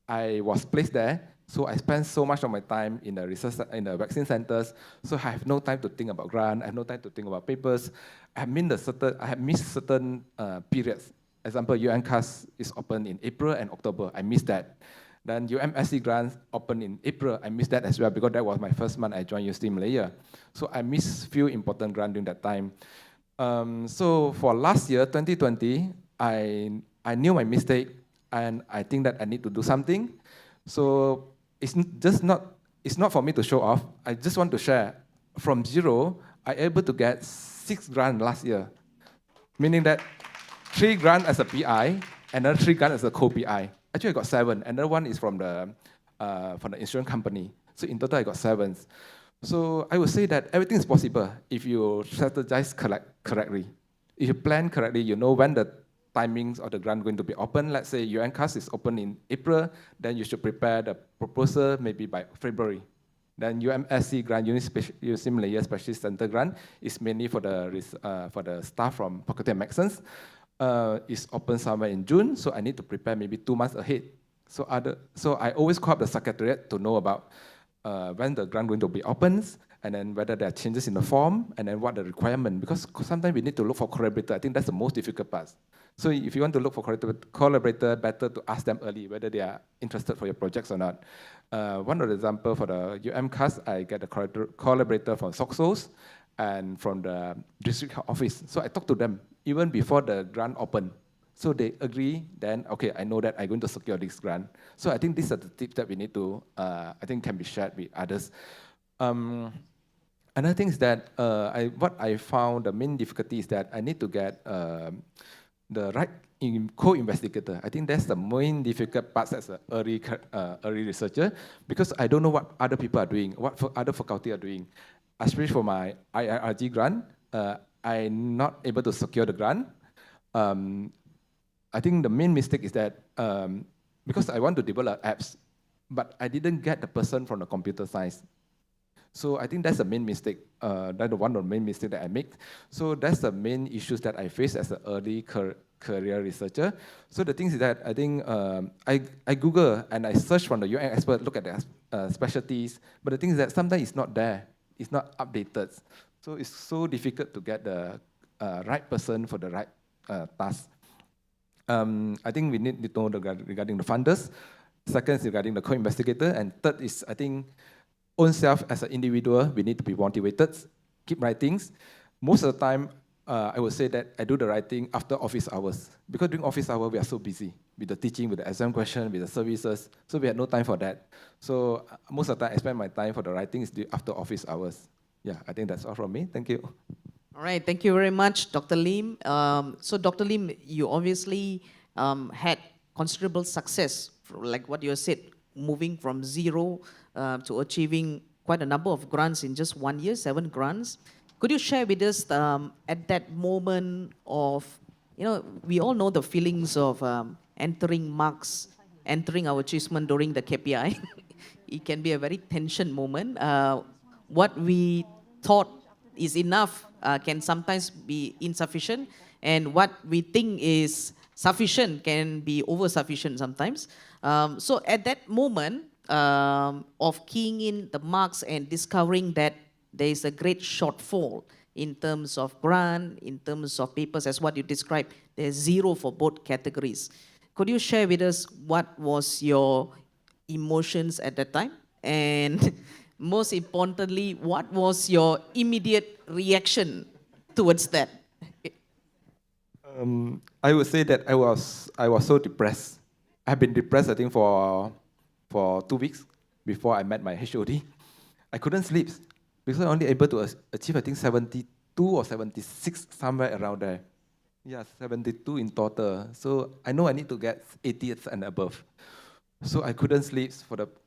I was placed there. So I spent so much of my time in the research in the vaccine centers. So I have no time to think about grant. I have no time to think about papers. I have missed certain periods. Example, UNCAS is open in April and October. I missed that. Then UMSC grants opened in April. I missed that as well because that was my first month I joined Universiti Malaya. So I missed few important grants during that time. So for last year, 2020, I knew my mistake and I think that I need to do something. So it's not for me to show off. I just want to share. From 0, I able to get 6 grants last year, meaning that 3 grants as a PI and another 3 grants as a co-PI. Actually, I got 7. Another one is from the insurance company. So in total, I got 7. So I would say that everything is possible if you strategize correctly. If you plan correctly, you know when the timings of the grant going to be open. Let's say UNCAS is open in April, then you should prepare the proposal maybe by February. Then UMSC grant, Universiti Malaya Specialist Center grant, is mainly for the staff from Faculty of Medicine. Is open somewhere in June, so I need to prepare maybe 2 months ahead. So I always call up the secretariat to know about when the grant going to be opens, and then whether there are changes in the form, and then what the requirement, because sometimes we need to look for collaborator. I think that's the most difficult part. So if you want to look for collaborator, better to ask them early whether they are interested for your projects or not. One of the example for the UMCAS, I get a collaborator from SOCSOS and from the district office. So I talked to them even before the grant opened. So they agree, then, okay, I know that I'm going to secure this grant. So I think these are the tips that we need to, I think can be shared with others. Another thing is that what I found the main difficulty is that I need to get the right co-investigator. I think that's the main difficult part as an early researcher, because I don't know what other people are doing, what other faculty are doing. Especially for my IIRG grant, I'm not able to secure the grant. I think the main mistake is that because I want to develop apps, but I didn't get the person from the computer science. So I think that's the main mistake. That's one of the main mistakes that I make. So that's the main issues that I face as an early career researcher. So the thing is that I think I Google and I search from the UN expert, look at their specialties. But the thing is that sometimes it's not there. it's not updated. So it's so difficult to get the right person for the right task. I think we need to know regarding the funders. Second is regarding the co-investigator. And third is, I think, own self as an individual, we need to be motivated, keep writing. Most of the time, I would say that I do the writing after office hours. Because during office hours, we are so busy with the teaching, with the exam question, with the services. So we had no time for that. So most of the time, I spend my time for the writing is after office hours. Yeah, I think that's all from me. Thank you. All right, thank you very much, Dr. Lim. So Dr. Lim, you obviously had considerable success, like what you said, moving from zero to achieving quite a number of grants in just 1 year, 7 grants. Could you share with us at that moment of, we all know the feelings of entering marks, entering our achievement during the KPI. It can be a very tension moment. What we thought is enough can sometimes be insufficient, and what we think is sufficient can be over-sufficient sometimes. So at that moment of keying in the marks and discovering that there is a great shortfall in terms of grant, in terms of papers, as what you described, there's 0 for both categories. Could you share with us what was your emotions at that time? And most importantly, what was your immediate reaction towards that? I would say that I was so depressed. I've been depressed, I think, for 2 weeks before I met my HOD. I couldn't sleep because I only able to achieve, I think, 72 or 76, somewhere around there. Yeah, 72 in total. So I know I need to get 80 and above. So I couldn't sleep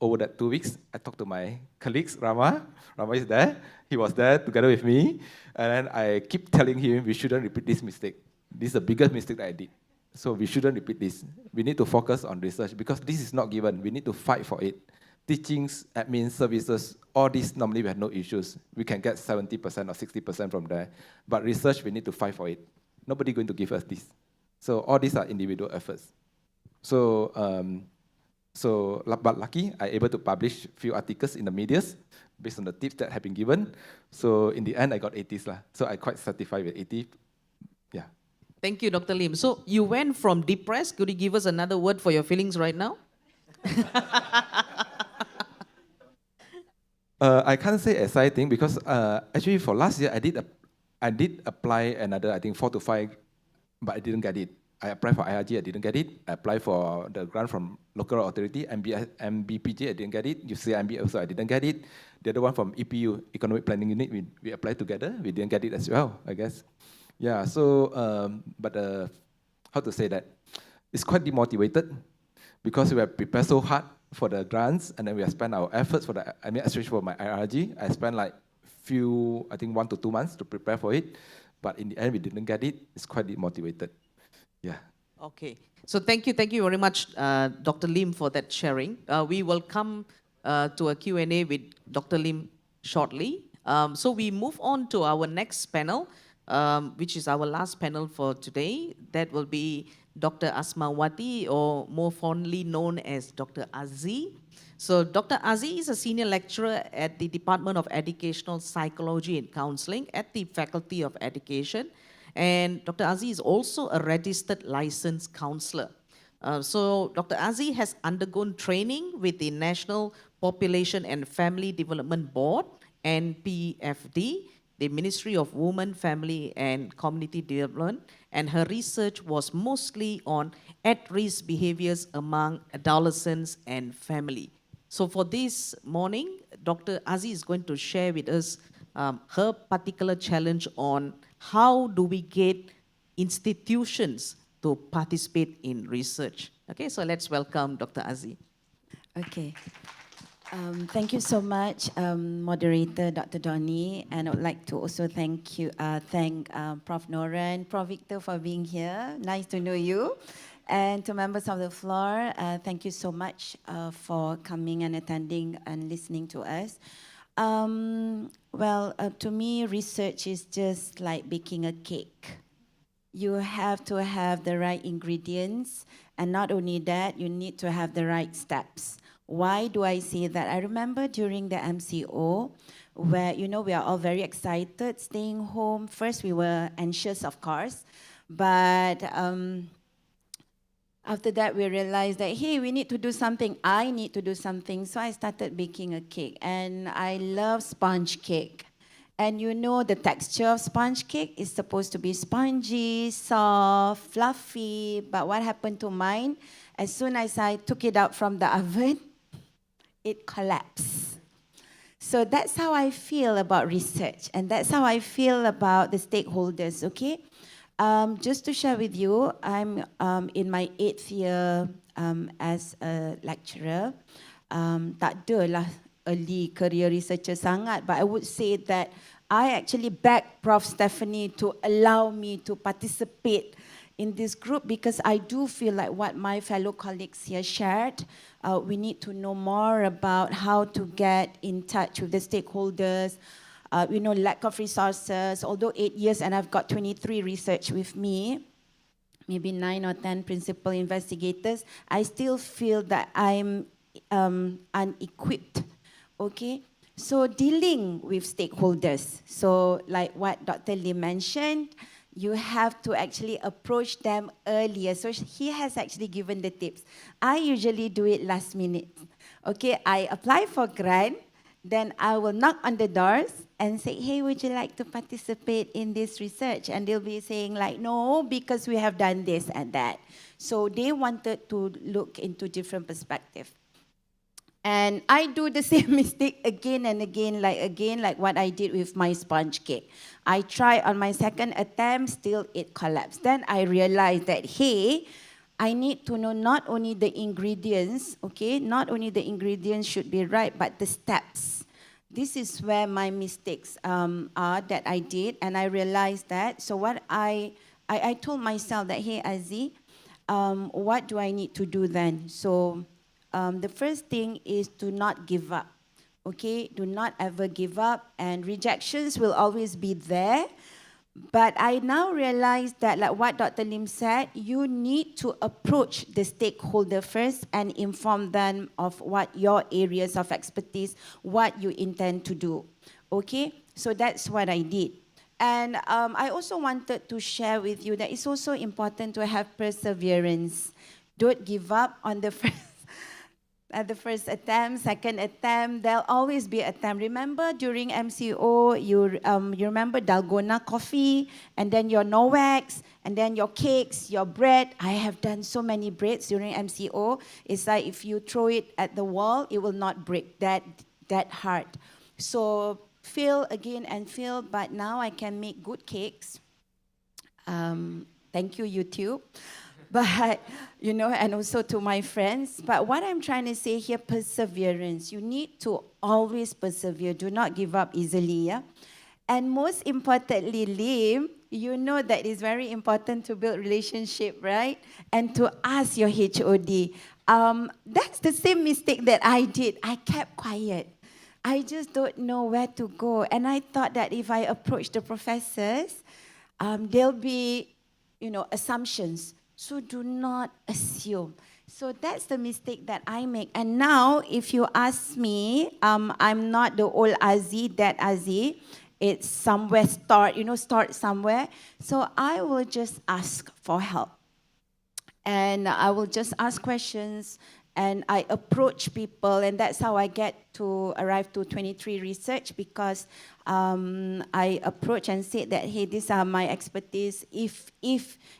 over that 2 weeks. I talked to my colleagues, Rama. Rama is there. He was there together with me. And then I keep telling him we shouldn't repeat this mistake. This is the biggest mistake that I did. So we shouldn't repeat this. We need to focus on research because this is not given. We need to fight for it. Teachings, admin, services, all these normally we have no issues. We can get 70% or 60% from there. But research, we need to fight for it. Nobody going to give us this. So all these are individual efforts. So, but lucky, I able to publish a few articles in the medias based on the tips that have been given. So in the end, I got 80s lah. So I quite satisfied with 80. Yeah. Thank you, Dr. Lim. So you went from depressed. Could you give us another word for your feelings right now? I can't say exciting because actually for last year I did apply another, I think 4 to 5, but I didn't get it. I applied for IRG, I didn't get it. I applied for the grant from local authority, MBPJ, I didn't get it. UCMB also, I didn't get it. The other one from EPU, Economic Planning Unit, we applied together. We didn't get it as well, I guess. Yeah, so, how to say that? It's quite demotivated because we have prepared so hard for the grants, and then we have spent our efforts for especially for my IRG. I spent like I think 1 to 2 months to prepare for it, but in the end, we didn't get it. It's quite demotivated. Yeah. Okay. So thank you very much, Dr. Lim, for that sharing. We will come to a Q&A with Dr. Lim shortly. So we move on to our next panel, which is our last panel for today. That will be Dr. Asmawati, or more fondly known as Dr. Aziz. So Dr. Aziz is a senior lecturer at the Department of Educational Psychology and Counseling at the Faculty of Education. And Dr. Aziz is also a registered licensed counselor. So Dr. Aziz has undergone training with the National Population and Family Development Board, NPFD, the Ministry of Women, Family and Community Development, and her research was mostly on at-risk behaviors among adolescents and family. So for this morning, Dr. Aziz is going to share with us her particular challenge on how do we get institutions to participate in research. Okay, so let's welcome Dr. Aziz. Okay. Thank you so much, moderator Dr. Donnie, and I would like to also thank Prof. Noran, Prof. Victor for being here. Nice to know you. And to members of the floor, thank you so much for coming and attending and listening to us. To me, research is just like baking a cake. You have to have the right ingredients, and not only that, you need to have the right steps. Why do I say that? I remember during the MCO, where, we are all very excited staying home. First, we were anxious, of course, but after that, we realized that, hey, we need to do something. I need to do something. So I started baking a cake, and I love sponge cake. And the texture of sponge cake is supposed to be spongy, soft, fluffy. But what happened to mine? As soon as I took it out from the oven, it collapsed. So that's how I feel about research, and that's how I feel about the stakeholders, okay? Just to share with you, I'm in my 8th year as a lecturer. Tak adalah early career researcher sangat, but I would say that I actually begged Prof. Stephanie to allow me to participate in this group because I do feel like what my fellow colleagues here shared, we need to know more about how to get in touch with the stakeholders, lack of resources. Although 8 years and I've got 23 research with me, maybe 9 or 10 principal investigators, I still feel that I'm unequipped, okay? So dealing with stakeholders, so like what Dr. Lim mentioned, you have to actually approach them earlier. So he has actually given the tips. I usually do it last minute. Okay, I apply for grant, then I will knock on the doors and say, hey, would you like to participate in this research? And they'll be saying like, no, because we have done this and that. So they wanted to look into different perspective. And I do the same mistake again and again, like what I did with my sponge cake. I tried on my second attempt, still it collapsed. Then I realized that, hey, I need to know not only the ingredients, okay, not only the ingredients should be right, but the steps. This is where my mistakes are that I did, and I realized that. So what I told myself that, hey, Aziz, what do I need to do then? So the first thing is to not give up, okay? Do not ever give up, and rejections will always be there. But I now realize that, like what Dr. Lim said, you need to approach the stakeholder first and inform them of what your areas of expertise, what you intend to do, okay? So that's what I did. And I also wanted to share with you that it's also important to have perseverance. Don't give up on the first attempt, second attempt. There'll always be an attempt. Remember during MCO, you remember Dalgona coffee, and then your Novex, and then your cakes, your bread. I have done so many breads during MCO. It's like if you throw it at the wall, it will not break that hard. So fail again and fail, but now I can make good cakes. Thank you, YouTube. But, and also to my friends. But what I'm trying to say here, perseverance. You need to always persevere. Do not give up easily, yeah? And most importantly, Lim, you know that it's very important to build relationship, right? And to ask your HOD. That's the same mistake that I did. I kept quiet. I just don't know where to go. And I thought that if I approach the professors, there'll be, assumptions. So do not assume. So that's the mistake that I make. And now, if you ask me, I'm not the old Aziz, that Aziz. It's somewhere start somewhere. So I will just ask for help. And I will just ask questions, and I approach people, and that's how I get to arrive to 23 research, because I approach and say that, hey, these are my expertise. If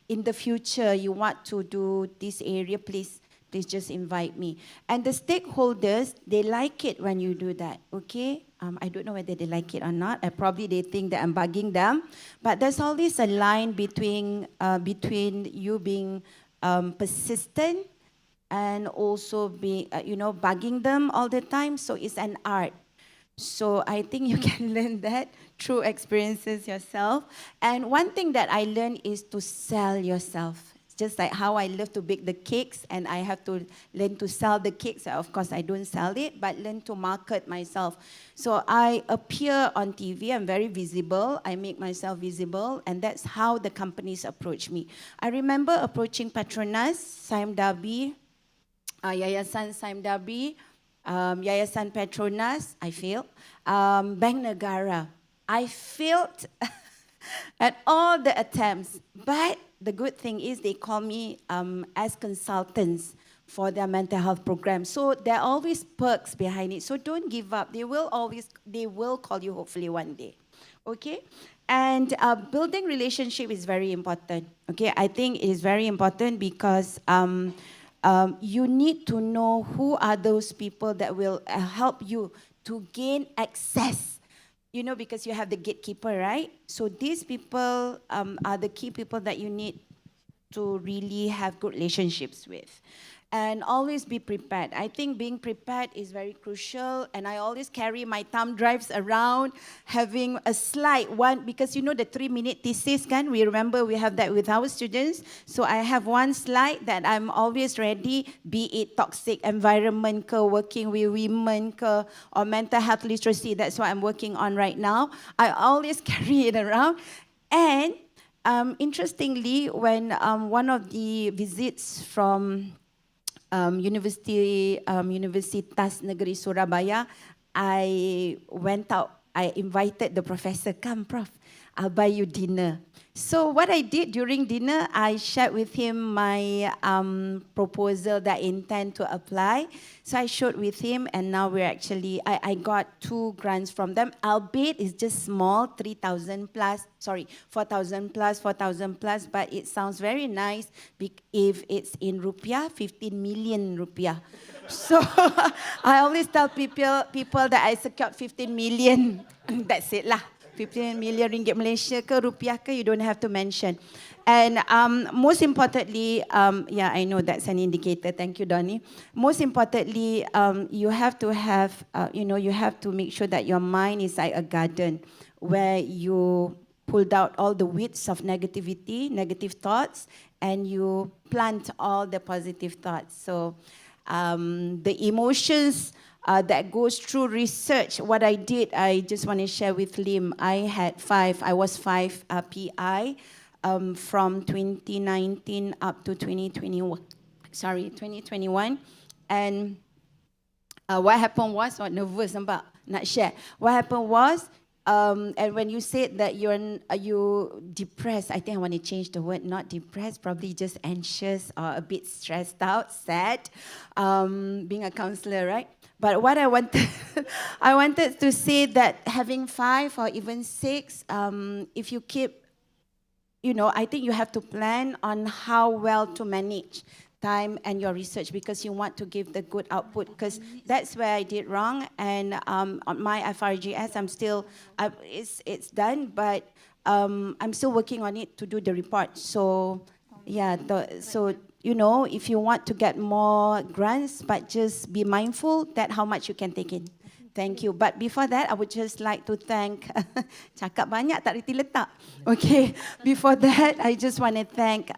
in the future you want to do this area, please just invite me. And the stakeholders, they like it when you do that, okay? I don't know whether they like it or not. Probably they think that I'm bugging them. But there's always a line between you being persistent and also being, bugging them all the time. So it's an art. So I think you can learn that through experiences yourself. And one thing that I learned is to sell yourself. Just like how I love to bake the cakes, and I have to learn to sell the cakes. Of course, I don't sell it, but learn to market myself. So I appear on TV. I'm very visible. I make myself visible, and that's how the companies approach me. I remember approaching Petronas, Saim Dabi, Yayasan Saim Dabi, Yayasan Petronas, I failed. Bank Negara, I failed at all the attempts. But the good thing is they call me as consultants for their mental health program. So there are always perks behind it. So don't give up. They will call you hopefully one day. Okay? And building relationship is very important. Okay? I think it is very important because you need to know who are those people that will help you to gain access. You know, because you have the gatekeeper, right? So these people are the key people that you need to really have good relationships with. And always be prepared. I think being prepared is very crucial. And I always carry my thumb drives around, having a slide one, because you know the 3-minute thesis, kan? We remember we have that with our students. So I have one slide that I'm always ready, be it toxic environment, working with women, or mental health literacy. That's what I'm working on right now. I always carry it around. And interestingly, when one of the visits from Universitas Negeri Surabaya, I went out, I invited the professor, come prof, I'll buy you dinner. So what I did during dinner, I shared with him my proposal that I intend to apply. So I showed with him, and now we're actually, I got 2 grants from them, albeit it's just small, 3,000 plus, sorry, 4,000 plus, 4,000 plus, but it sounds very nice if it's in rupiah, 15 million rupiah. So I always tell people that I secured 15 million, that's it lah. 15 million ringgit Malaysia ke rupiah ke, you don't have to mention. And most importantly, yeah, I know that's an indicator. Thank you, Donnie. Most importantly, you have to have, you have to make sure that your mind is like a garden where you pulled out all the weeds of negativity, negative thoughts, and you plant all the positive thoughts. So the emotions that goes through research. What I did, I just want to share with Lim. I was 5 PI from 2019 up to 2021. Sorry, 2021. And what happened was, nervous nampak, nak share. What happened was, and when you said that you depressed, I think I want to change the word, not depressed, probably just anxious or a bit stressed out, sad, being a counselor, right? But what I wanted, I wanted to say that having 5 or even 6, if you keep, I think you have to plan on how well to manage time and your research, because you want to give the good output, because that's where I did wrong. And on my FRGS, I'm still, it's done, but I'm still working on it to do the report. So yeah, if you want to get more grants, but just be mindful that how much you can take in. Thank you. But before that, I would just like to thank, cakap banyak tak reti letak. Okay, before that, I just want to thank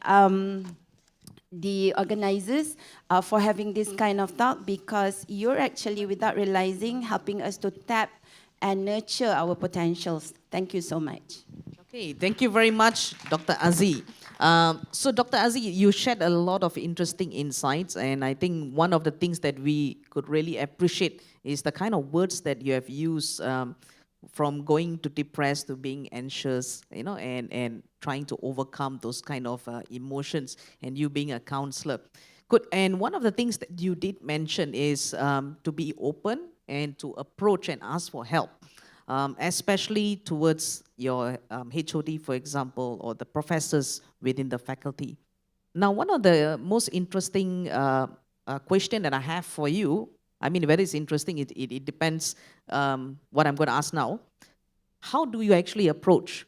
the organizers for having this kind of talk, because you're actually, without realizing, helping us to tap and nurture our potentials. Thank you so much. Okay, thank you very much, Dr. Aziz. So Dr. Aziz, you shared a lot of interesting insights, and I think one of the things that we could really appreciate is the kind of words that you have used, from going to depressed to being anxious, and trying to overcome those kind of emotions, and you being a counselor. Good. And one of the things that you did mention is to be open and to approach and ask for help, especially towards your HOD, for example, or the professors within the faculty. Now, one of the most interesting question that I have for you, I mean, whether it's interesting, it depends what I'm going to ask now. How do you actually approach?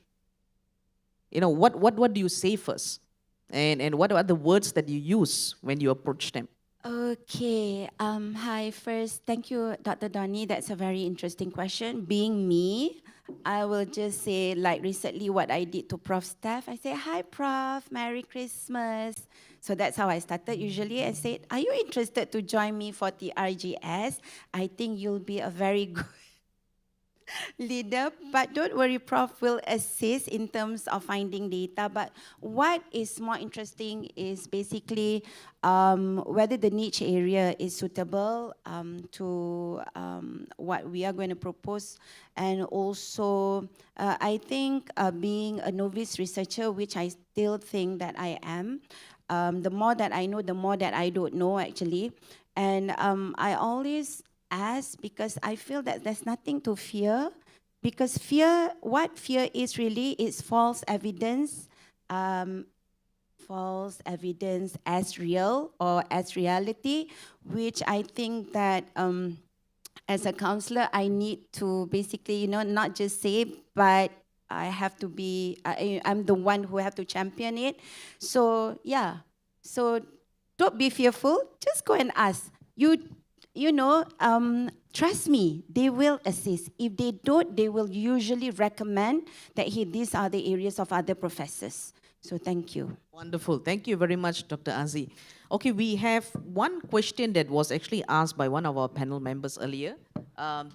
What do you say first? And what are the words that you use when you approach them? Okay. Hi. First, thank you, Dr. Donnie. That's a very interesting question. Being me, I will just say, like recently, what I did to Prof staff. I say, "Hi, Prof. Merry Christmas." So that's how I started. Usually, I said, "Are you interested to join me for the RGS? I think you'll be a very good." leader, but don't worry, Prof will assist in terms of finding data. But what is more interesting is basically whether the niche area is suitable to what we are going to propose. And also, I think being a novice researcher, which I still think that I am, the more that I know, the more that I don't know actually. And I always ask because I feel that there's nothing to fear, because what fear is really is false evidence as real or as reality, which I think that as a counselor, I need to basically, not just say, but I have to be, I'm the one who have to champion it. So yeah, so don't be fearful, just go and ask. Trust me, they will assist. If they don't, they will usually recommend that these are the areas of other professors. So thank you. Wonderful. Thank you very much, Dr. Aziz. Okay, we have one question that was actually asked by one of our panel members earlier.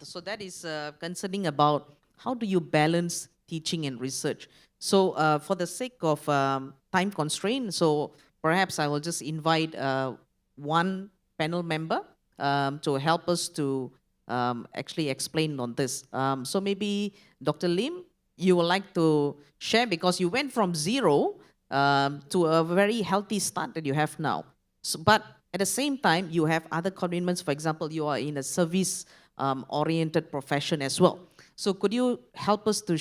So that is concerning about how do you balance teaching and research. So for the sake of time constraint, so perhaps I will just invite one panel member to help us to actually explain on this. So maybe Dr. Lim, you would like to share, because you went from zero to a very healthy start that you have now. So, but at the same time, you have other commitments. For example, you are in a service-oriented profession as well. So could you help us to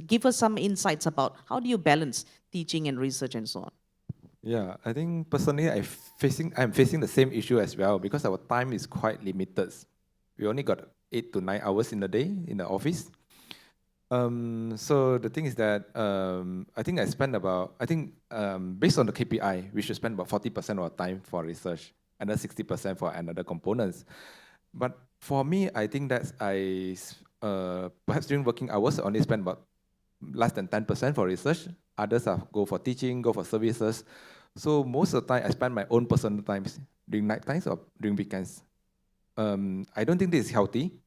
give us some insights about how do you balance teaching and research and so on? Yeah, I think personally I'm facing the same issue as well, because our time is quite limited. We only got 8 to 9 hours in a day in the office. So the thing is that I think based on the KPI, we should spend about 40% of our time for research and then 60% for another components. But for me, I think that perhaps during working hours, I only spend about less than 10% for research. Others go for teaching, go for services. So most of the time, I spend my own personal times during night times or during weekends. I don't think this is healthy.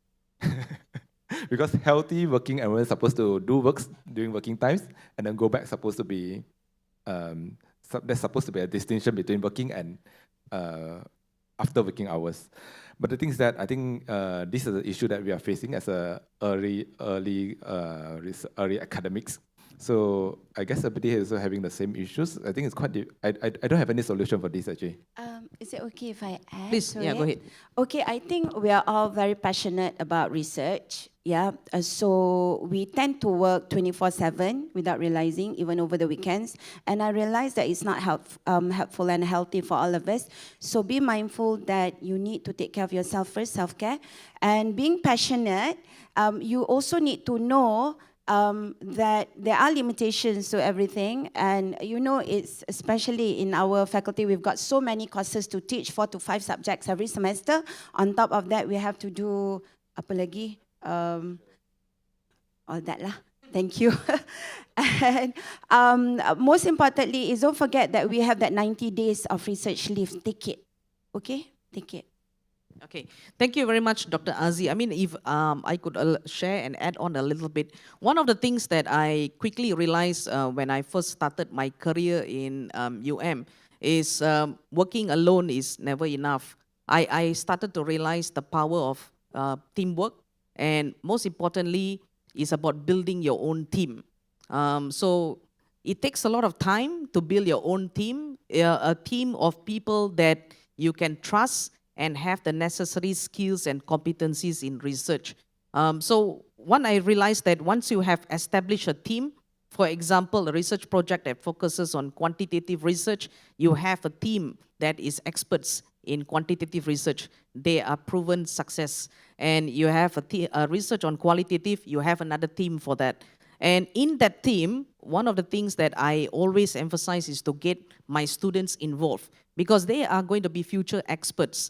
Because healthy working everyone's supposed to do works during working times and then go back. There's supposed to be a distinction between working and after working hours. But the thing is that I think this is the issue that we are facing as early academics. So I guess everybody is also having the same issues. I think it's quite. I don't have any solution for this actually. Is it okay if I add? Please, yeah, go ahead. Okay, I think we are all very passionate about research. Yeah, so we tend to work 24/7 without realizing, even over the weekends. And I realize that it's not helpful and healthy for all of us. So be mindful that you need to take care of yourself first, self-care. And being passionate, you also need to know that there are limitations to everything, and it's especially in our faculty, we've got so many courses to teach, 4 to 5 subjects every semester. On top of that, we have to do apa lagi? All that lah. Thank you. And most importantly is don't forget that we have that 90 days of research leave. Take it. Okay? Take it. Okay, thank you very much, Dr. Aziz. I mean, if I could share and add on a little bit, one of the things that I quickly realized when I first started my career in is working alone is never enough. I started to realize the power of teamwork, and most importantly, is about building your own team. So it takes a lot of time to build your own team, a team of people that you can trust and have the necessary skills and competencies in research. So I realized that once you have established a team, for example, a research project that focuses on quantitative research, you have a team that is experts in quantitative research. They are proven success. And you have a research on qualitative, you have another team for that. And in that team, one of the things that I always emphasize is to get my students involved, because they are going to be future experts.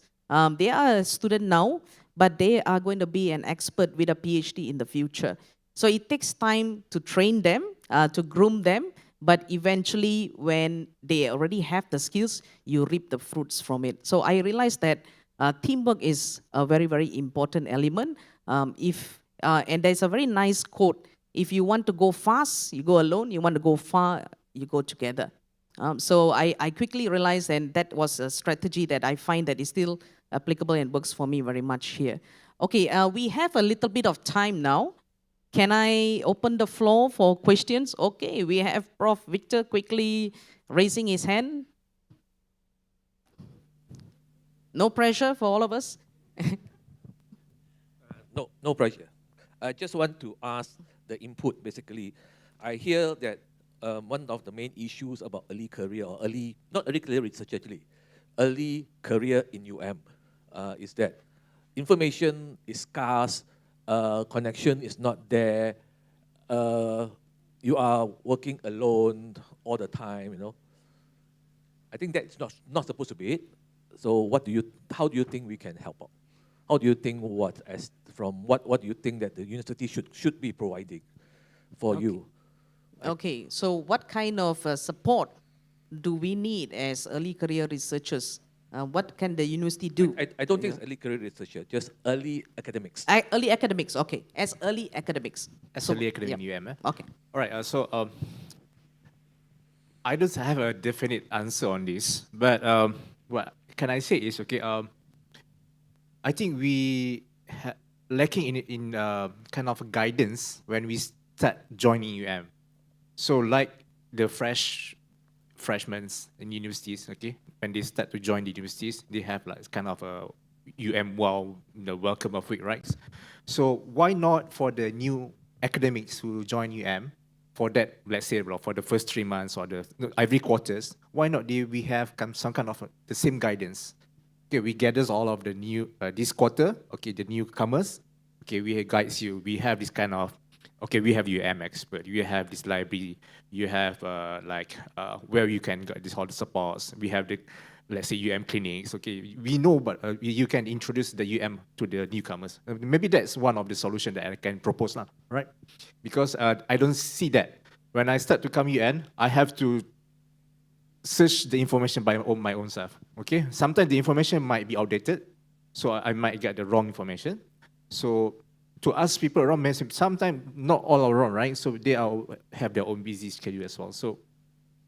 They are a student now, but they are going to be an expert with a PhD in the future. So it takes time to train them, to groom them, but eventually when they already have the skills, you reap the fruits from it. So I realized that teamwork is a very, very important element. If And there's a very nice quote. If you want to go fast, you go alone. You want to go far, you go together. So I quickly realized, and that was a strategy that I find that is still applicable and works for me very much here. Okay, we have a little bit of time now. Can I open the floor for questions? Okay, we have Prof. Victor quickly raising his hand. No pressure for all of us. No pressure. I just want to ask the input, basically. I hear that one of the main issues about early career, or not early career research actually, early career in is that information is scarce, connection is not there, you are working alone all the time, I think that's not supposed to be it. So how do you think we can help out? How do you think what do you think that the university should be providing for you? Okay, so what kind of support do we need as early career researchers? What can the university do? I don't think it's early career researcher, just early academics. Early academics, okay. As early academics. As early academic UM. Okay. All right, so I don't have a definite answer on this, but what can I say is, okay, I think we lacking in kind of guidance when we start joining UM. So like the freshmen in universities, okay, when they start to join the universities, they have like kind of a welcome of week, right? So why not for the new academics who join UM, for that, let's say, for the first 3 months or every quarters, why not we have some kind of the same guidance? Okay, we gather all of the new, this quarter, okay, the newcomers, okay, we guides you, we have this kind of, okay, we have UM expert, you have this library, you have where you can get all the supports, we have the, let's say, UM clinics, okay, we know, but you can introduce the UM to the newcomers. Maybe that's one of the solutions that I can propose now, right? Because I don't see that. When I start to come UN, I have to search the information by my own self, okay? Sometimes the information might be outdated, so I might get the wrong information. So to ask people around, sometimes not all around, right? So they have their own busy schedule as well. So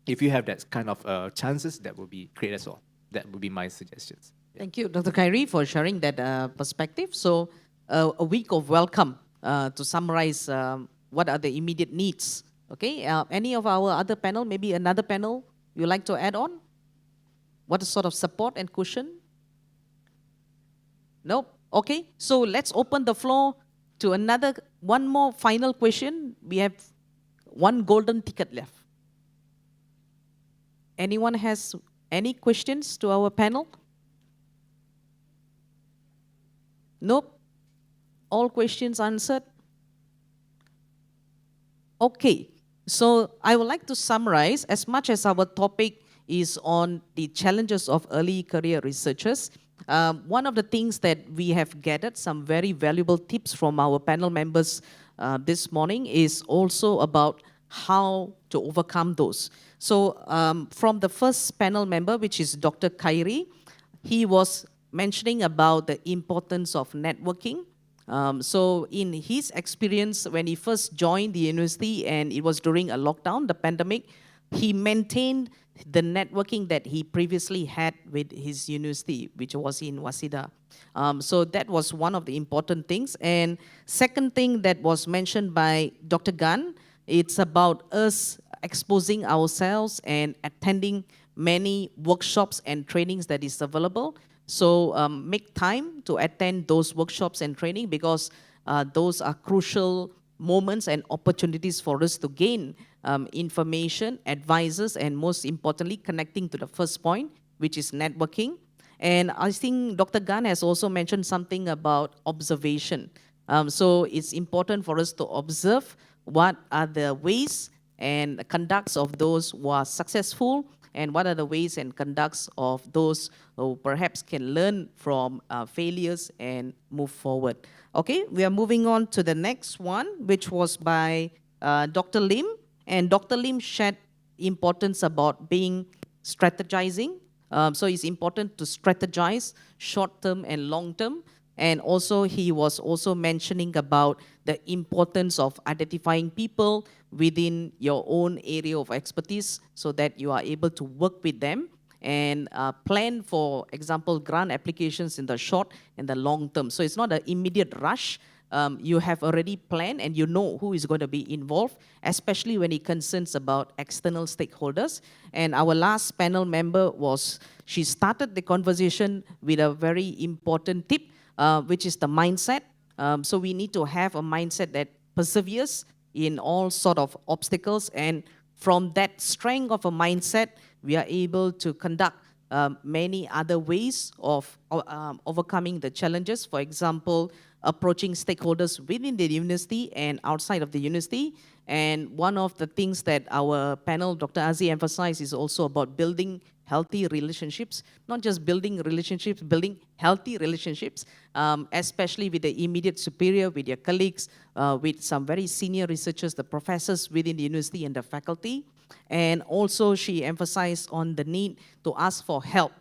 if you have that kind of chances, that will be great as well. That would be my suggestions. Thank you, Dr. Khairi, for sharing that perspective. So a week of welcome to summarize what are the immediate needs. Okay, any of our other panel, maybe another panel you'd like to add on? What sort of support and cushion? Nope. Okay, so let's open the floor to one more final question. We have one golden ticket left. Anyone has any questions to our panel? Nope. All questions answered? Okay. So I would like to summarize, as much as our topic is on the challenges of early career researchers, one of the things that we have gathered some very valuable tips from our panel members this morning is also about how to overcome those. So from the first panel member, which is Dr. Khairi, he was mentioning about the importance of networking. So in his experience, when he first joined the university and it was during a lockdown, the pandemic, he maintained the networking that he previously had with his university, which was in Waseda. So that was one of the important things. And second thing that was mentioned by Dr. Gan, it's about us exposing ourselves and attending many workshops and trainings that is available. So make time to attend those workshops and training, because those are crucial moments and opportunities for us to gain information, advices, and most importantly, connecting to the first point, which is networking. And I think Dr. Gan has also mentioned something about observation. So it's important for us to observe what are the ways and conducts of those who are successful, and what are the ways and conducts of those who perhaps can learn from failures and move forward. Okay, we are moving on to the next one, which was by Dr. Lim. And Dr. Lim shared importance about being strategizing. So it's important to strategize short-term and long-term. And also, he was also mentioning about the importance of identifying people within your own area of expertise so that you are able to work with them and plan, for example, grant applications in the short and the long term. So it's not an immediate rush. You have already planned and you know who is going to be involved, especially when it concerns about external stakeholders. And our last panel member she started the conversation with a very important tip, which is the mindset. So we need to have a mindset that perseveres in all sort of obstacles, and from that strength of a mindset, we are able to conduct many other ways of overcoming the challenges. For example, approaching stakeholders within the university and outside of the university. And one of the things that our panel, Dr. Aziz, emphasized is also about building healthy relationships, not just building relationships, building healthy relationships, especially with the immediate superior, with your colleagues, with some very senior researchers, the professors within the university and the faculty. And also she emphasized on the need to ask for help.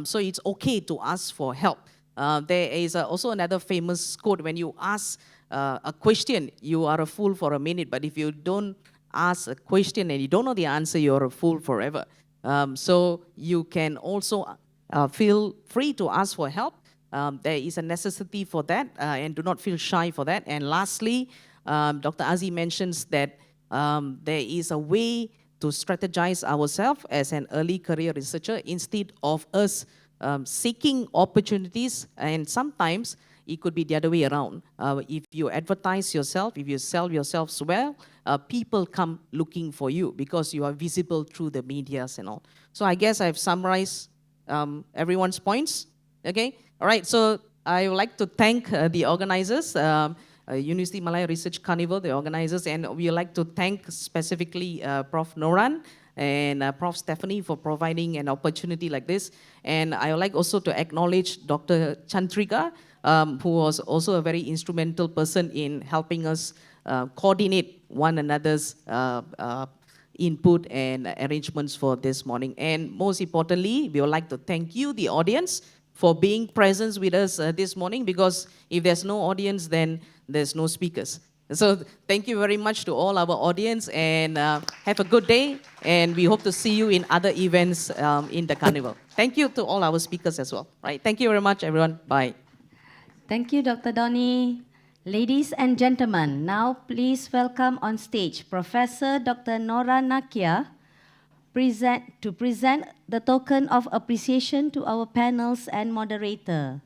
So it's okay to ask for help. There is also another famous quote: when you ask a question, you are a fool for a minute, but if you don't ask a question and you don't know the answer, you're a fool forever. So you can also feel free to ask for help. There is a necessity for that, and do not feel shy for that. And lastly, Dr. Aziz mentions that there is a way to strategize ourselves as an early career researcher instead of us seeking opportunities, and sometimes it could be the other way around. If you advertise yourself, if you sell yourselves well, people come looking for you because you are visible through the medias and all. So I guess I've summarized everyone's points. Okay, all right. So I would like to thank the organizers, Universiti Malaya Research Carnival, the organizers, and we would like to thank specifically Prof. Noran and Prof. Stephanie for providing an opportunity like this. And I would like also to acknowledge Dr. Chantrika, who was also a very instrumental person in helping us coordinate one another's input and arrangements for this morning. And most importantly, we would like to thank you, the audience, for being present with us this morning, because if there's no audience, then there's no speakers. So thank you very much to all our audience, and have a good day, and we hope to see you in other events in the Carnival. Thank you to all our speakers as well. Right? Thank you very much, everyone. Bye. Thank you, Dr. Donnie. Ladies and gentlemen, now please welcome on stage Professor Dr. Nora Nakia to present the token of appreciation to our panels and moderator.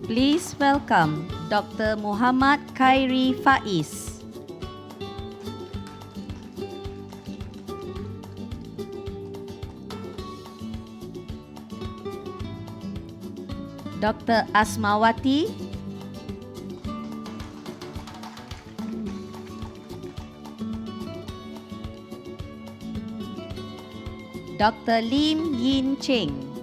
Please welcome Dr. Muhammad Khairi Faiz. Dr. Asmawati. Dr. Lim Yin Cheng.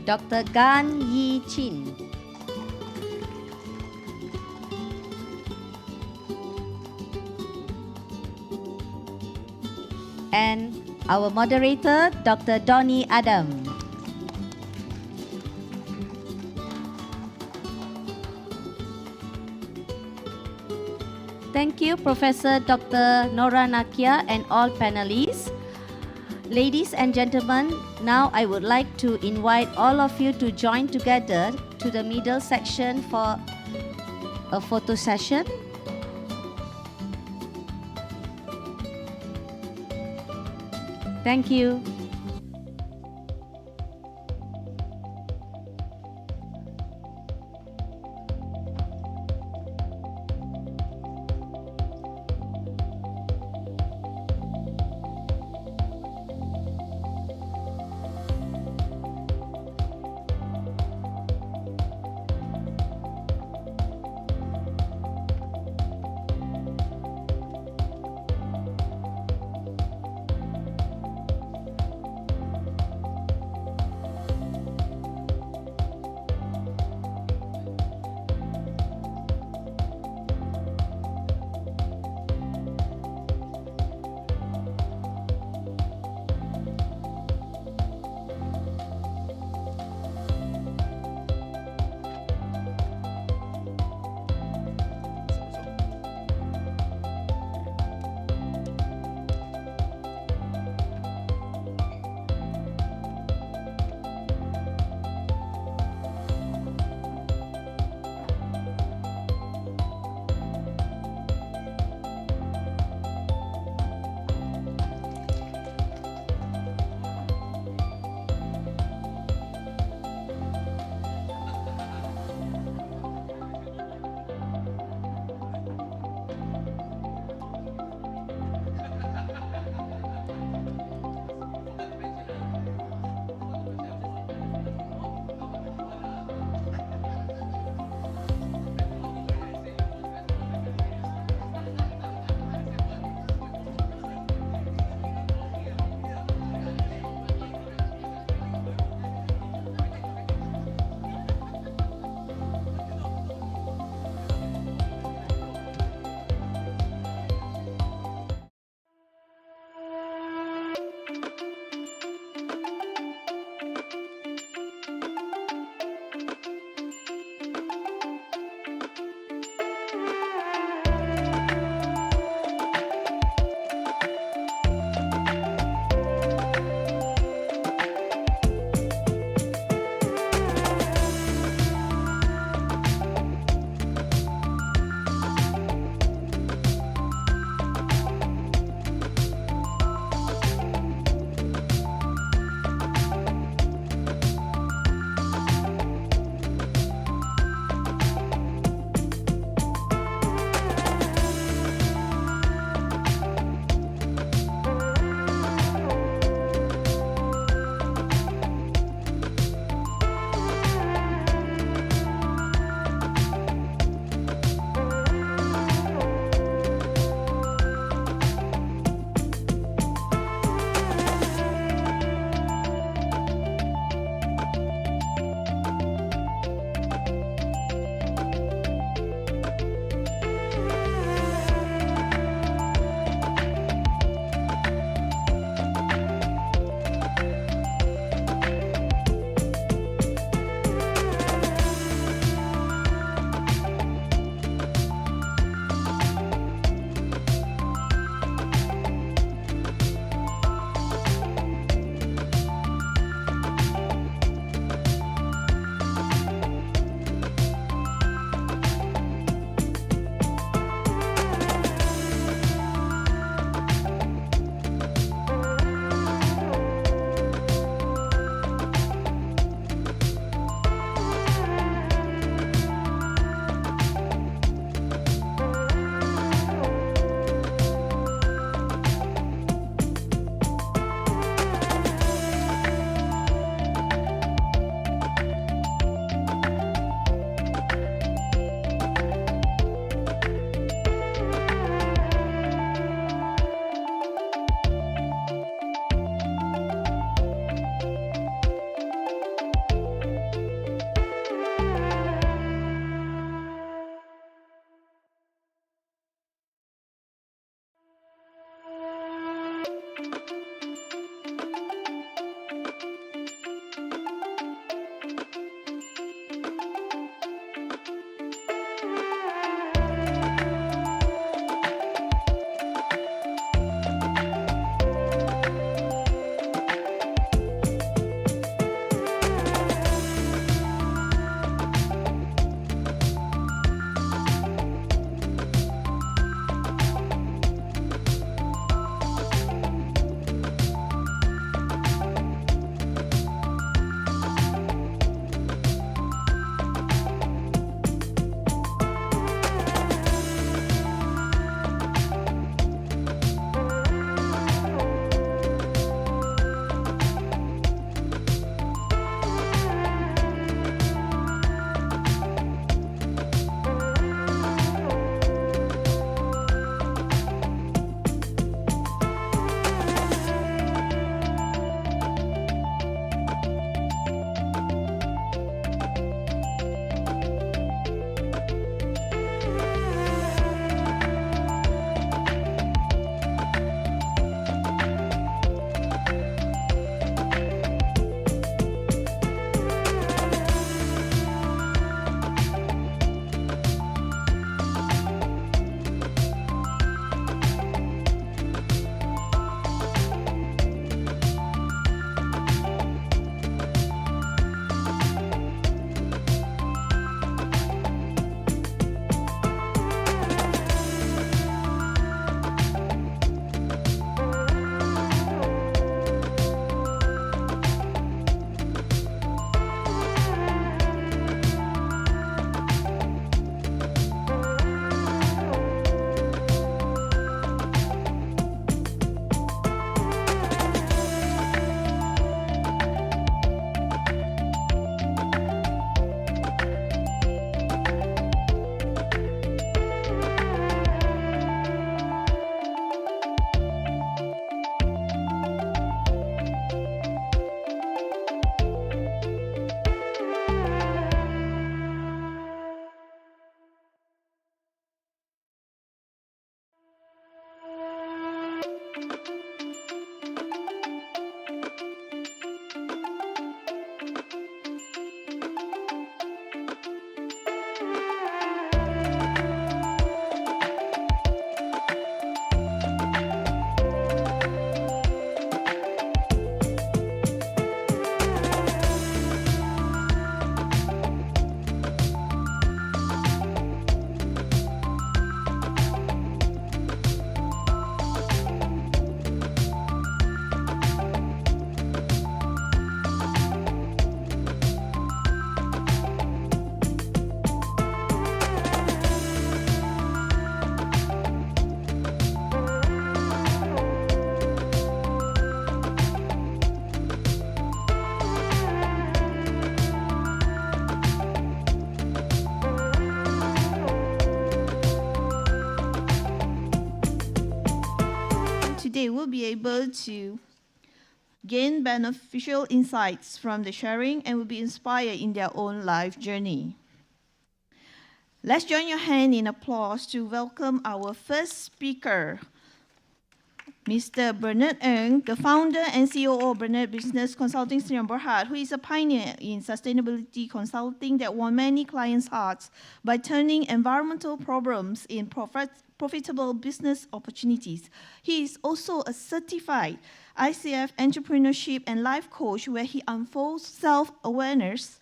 Dr. Gan Yi Chin. And our moderator, Dr. Donnie Adam. Thank you, Professor Dr. Nora Nakia and all panelists. Ladies and gentlemen, now I would like to invite all of you to join together to the middle section for a photo session. Thank you. Today, we'll be able to gain beneficial insights from the sharing and will be inspired in their own life journey. Let's join your hand in applause to welcome our first speaker, Mr. Bernard Ng, the founder and COO of Bernard Business Consulting Sdn Bhd, who is a pioneer in sustainability consulting that won many clients' hearts by turning environmental problems in profitable business opportunities. He is also a certified ICF entrepreneurship and life coach where he unfolds self-awareness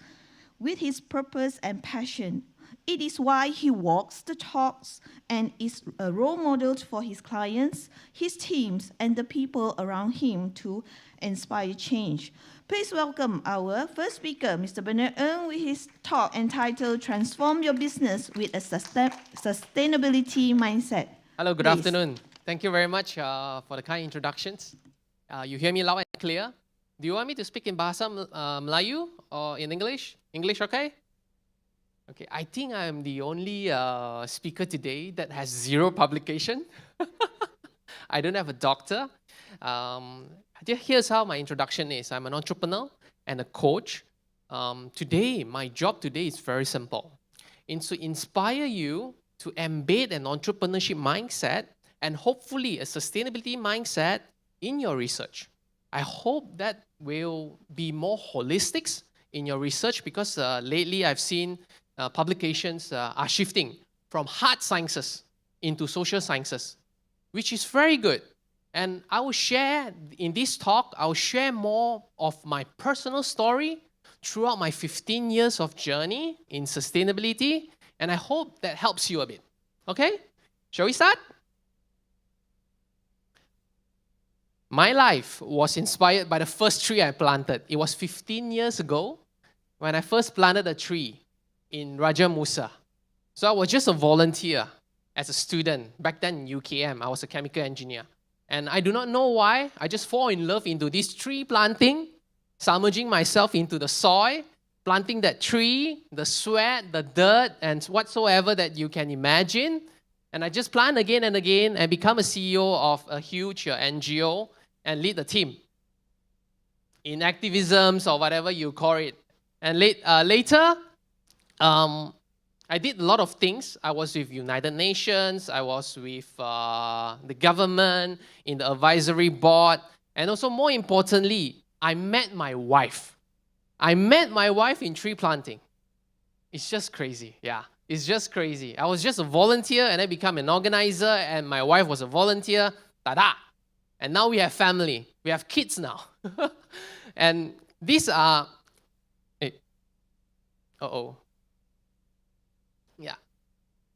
with his purpose and passion. It is why he walks the talks and is a role model for his clients, his teams, and the people around him to inspire change. Please welcome our first speaker, Mr. Bernard Ng, with his talk entitled Transform Your Business with a Sustainability Mindset. Hello, good Please. afternoon. Thank you very much for the kind introductions. You hear me loud and clear? Do you want me to speak in Bahasa Melayu or in English? English, okay? Okay, I think I'm the only speaker today that has zero publication. I don't have a doctor. Here's how my introduction is. I'm an entrepreneur and a coach. Today, my job today is very simple. It's to inspire you to embed an entrepreneurship mindset and hopefully a sustainability mindset in your research. I hope that will be more holistic in your research because lately I've seen publications are shifting from hard sciences into social sciences, which is very good. And I will share, in this talk, I will share more of my personal story throughout my 15 years of journey in sustainability, and I hope that helps you a bit. Okay? Shall we start? My life was inspired by the first tree I planted. It was 15 years ago when I first planted a tree in Raja Musa. So I was just a volunteer as a student. Back then in UKM, I was a chemical engineer. And I do not know why, I just fall in love into this tree planting, submerging myself into the soil, planting that tree, the sweat, the dirt, and whatsoever that you can imagine. And I just plant again and again and become a CEO of a huge NGO and lead the team in activisms or whatever you call it. And later, I did a lot of things. I was with United Nations, I was with the government, in the advisory board, and also more importantly, I met my wife. I met my wife in tree planting. It's just crazy, yeah. It's just crazy. I was just a volunteer and I became an organizer and my wife was a volunteer, ta-da! And now we have family. We have kids now. And these are, yeah.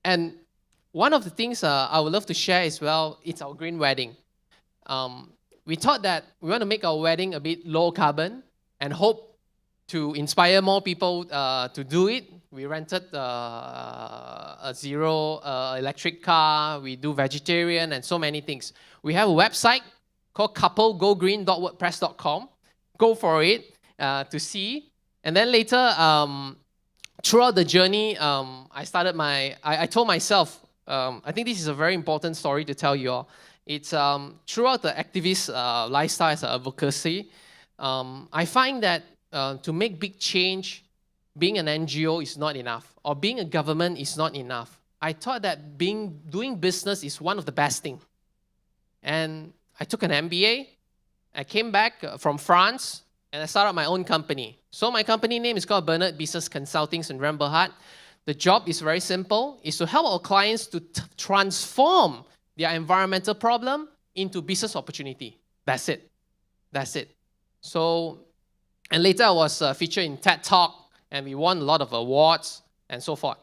And one of the things I would love to share as well, it's our green wedding. We thought that we want to make our wedding a bit low carbon and hope to inspire more people to do it. We rented a zero electric car. We do vegetarian and so many things. We have a website called couplegogreen.wordpress.com. Go for it to see. And then later, throughout the journey, I told myself, I think this is a very important story to tell you all. It's throughout the activist lifestyle as an advocacy, I find that to make big change, being an NGO is not enough, or being a government is not enough. I thought that doing business is one of the best things. And I took an MBA. I came back from France, and I started my own company. So my company name is called Bernard Business Consulting in Remberhard. The job is very simple, is to help our clients to transform their environmental problem into business opportunity. That's it. That's it. So, and later I was featured in TED Talk, and we won a lot of awards and so forth.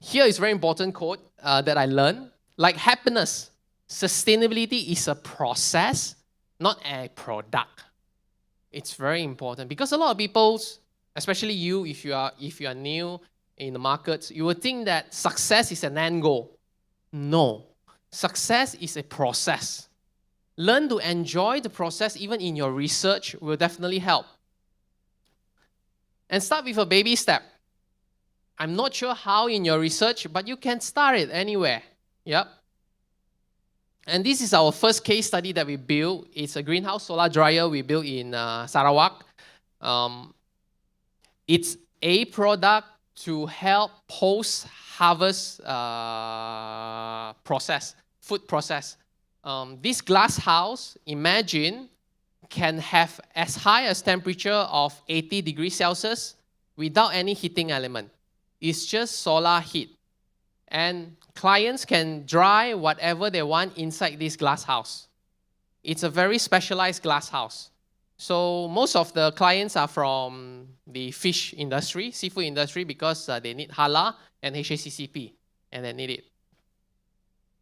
Here is a very important quote that I learned. Like happiness, sustainability is a process, not a product. It's very important because a lot of people, especially you, if you are new in the markets, you will think that success is an end goal. No, success is a process. Learn to enjoy the process even in your research will definitely help. And start with a baby step. I'm not sure how in your research, but you can start it anywhere. Yep. And this is our first case study that we built. It's a greenhouse solar dryer we built in Sarawak. It's a product to help post-harvest process, food process. This glass house, imagine, can have as high as temperature of 80 degrees Celsius without any heating element. It's just solar heat. And clients can dry whatever they want inside this glass house. It's a very specialized glass house. So most of the clients are from the fish industry, seafood industry, because they need halal and HACCP, and they need it.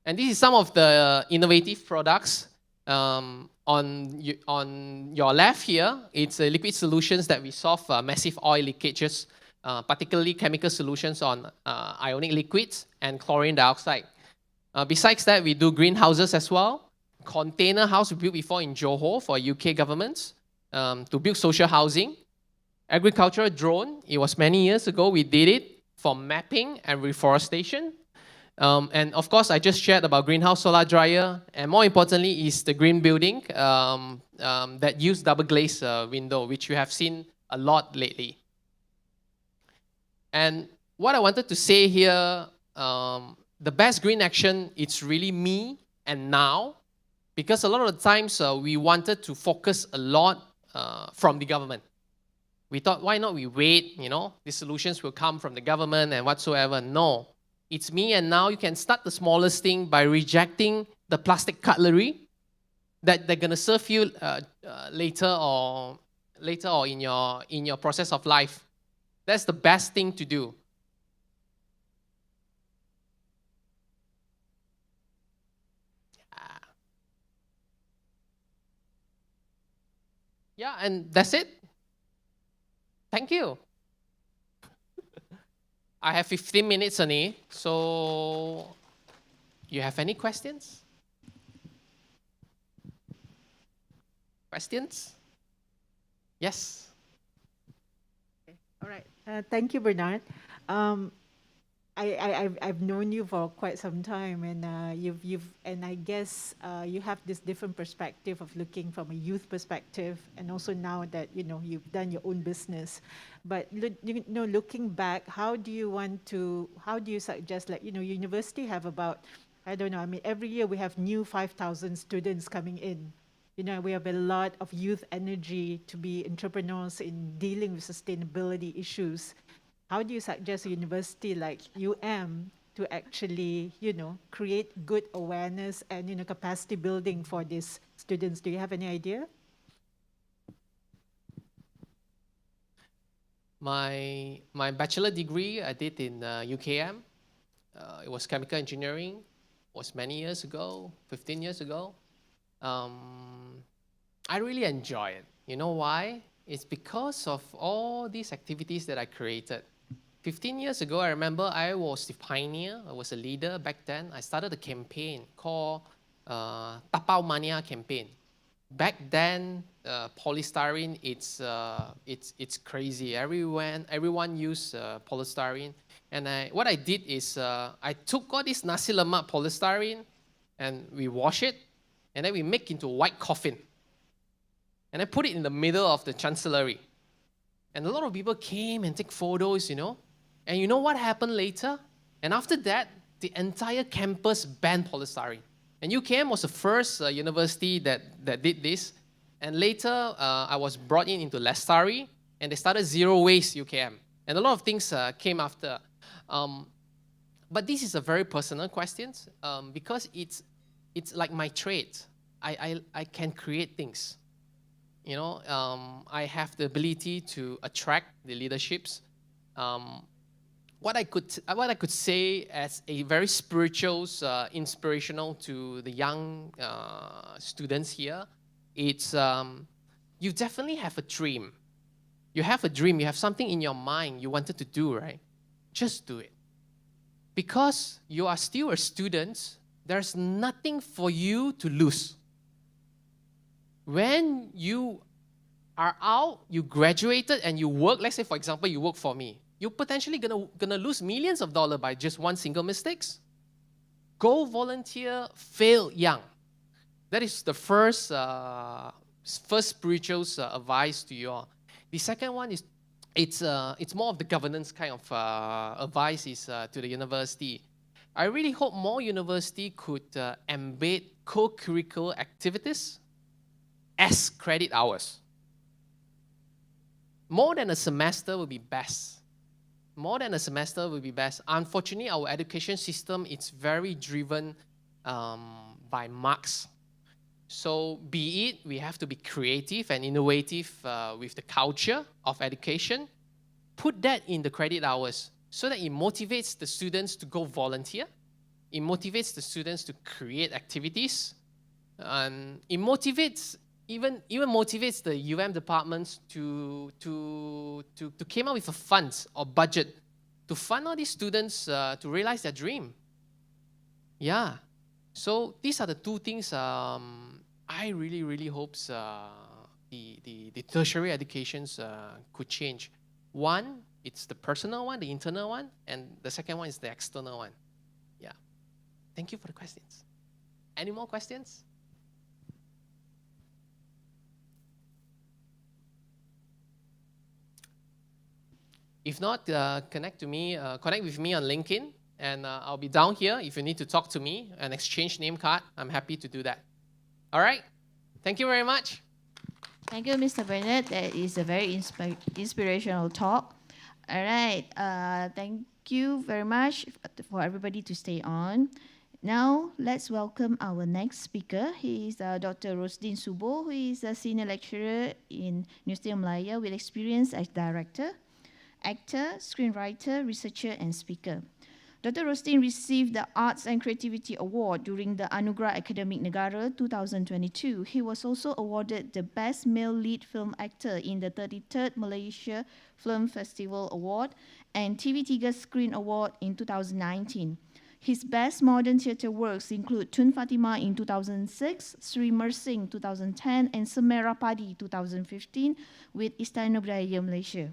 And this is some of the innovative products. On your left here, it's liquid solutions that we solve massive oil leakages, particularly chemical solutions on ionic liquids and chlorine dioxide. Besides that, we do greenhouses as well. Container house we built before in Johor for UK governments to build social housing. Agricultural drone, it was many years ago, we did it for mapping and reforestation. And of course, I just shared about greenhouse solar dryer, and more importantly is the green building that use double glaze window, which you have seen a lot lately. And what I wanted to say here, the best green action, it's really me and now, because a lot of the times we wanted to focus a lot from the government. We thought, why not we wait, the solutions will come from the government and whatsoever. No, it's me and now. You can start the smallest thing by rejecting the plastic cutlery that they're going to serve you later or in your process of life. That's the best thing to do. Yeah, and that's it. Thank you. I have 15 minutes only, so you have any questions? Questions? Yes. Okay. All right. Thank you, Bernard. I've known you for quite some time, and I guess you have this different perspective of looking from a youth perspective, and also now that you've done your own business. But looking back, how do you suggest, university have about, I don't know, every year we have new 5,000 students coming in. We have a lot of youth energy to be entrepreneurs in dealing with sustainability issues. How do you suggest a university like UM to actually, create good awareness and, capacity building for these students? Do you have any idea? My bachelor degree I did in UKM. It was chemical engineering. It was many years ago, 15 years ago. I really enjoy it. You know why? It's because of all these activities that I created. 15 years ago, I remember I was the pioneer. I was a leader back then. I started a campaign called Tapau Mania campaign. Back then, polystyrene, it's crazy. Everyone used polystyrene. And what I did is I took all this nasi lemak polystyrene and we wash it, and then we make into a white coffin. And I put it in the middle of the chancellery. And a lot of people came and take photos, And you know what happened later? And after that, the entire campus banned polystyrene. And UKM was the first university that did this. And later, I was brought into Lestari, and they started Zero Waste UKM. And a lot of things came after. But this is a very personal question because it's like my trade. I can create things. You know, I have the ability to attract the leaderships. What I could say as a very spiritual, inspirational to the young students here, it's you definitely have a dream. You have a dream. You have something in your mind you wanted to do, right? Just do it. Because you are still a student, there's nothing for you to lose. When you are out, you graduated and you work, let's say for example, you work for me, you're potentially gonna lose millions of dollars by just one single mistakes. Go volunteer, fail young. That is the first spiritual advice to you all. The second one is, it's more of the governance kind of advice is to the university. I really hope more university could embed co-curricular activities as credit hours. More than a semester would be best. More than a semester would be best. Unfortunately, our education system is very driven by marks. So be it, we have to be creative and innovative with the culture of education. Put that in the credit hours so that it motivates the students to go volunteer. It motivates the students to create activities. And it motivates, even motivates the UM departments to came up with a fund or budget to fund all these students to realize their dream. Yeah. So these are the two things I really, really hope the tertiary educations could change. One, it's the personal one, the internal one, and the second one is the external one. Yeah. Thank you for the questions. Any more questions? If not, connect with me on LinkedIn, and I'll be down here if you need to talk to me and exchange name card. I'm happy to do that. All right. Thank you very much. Thank you, Mr. Bernard. That is a very inspirational talk. All right. Thank you very much for everybody to stay on. Now, let's welcome our next speaker. He is Dr. Rosdin Subo, who is a senior lecturer in Universiti Malaya with experience as director, actor, screenwriter, researcher, and speaker. Dr. Rosdin received the Arts and Creativity Award during the Anugerah Akademik Negara 2022. He was also awarded the Best Male Lead Film Actor in the 33rd Malaysia Film Festival Award and TV3 Screen Award in 2019. His best modern theatre works include Tun Fatimah in 2006, Sri Mersing 2010, and Semera Padi 2015 with Istana Budaya Malaysia.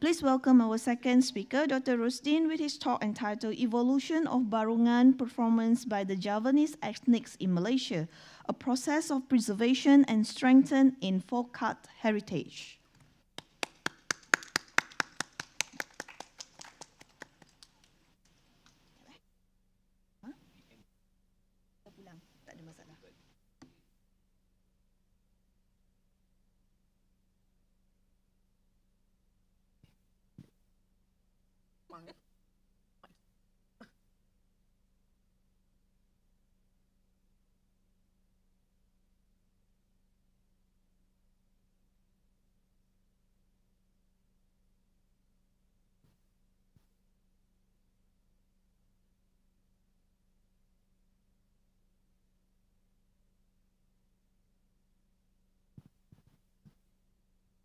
Please welcome our second speaker, Dr. Rosdin, with his talk entitled Evolution of Barongan Performance by the Javanese Ethnics in Malaysia, a Process of Preservation and Strengthen in Folk Art Heritage.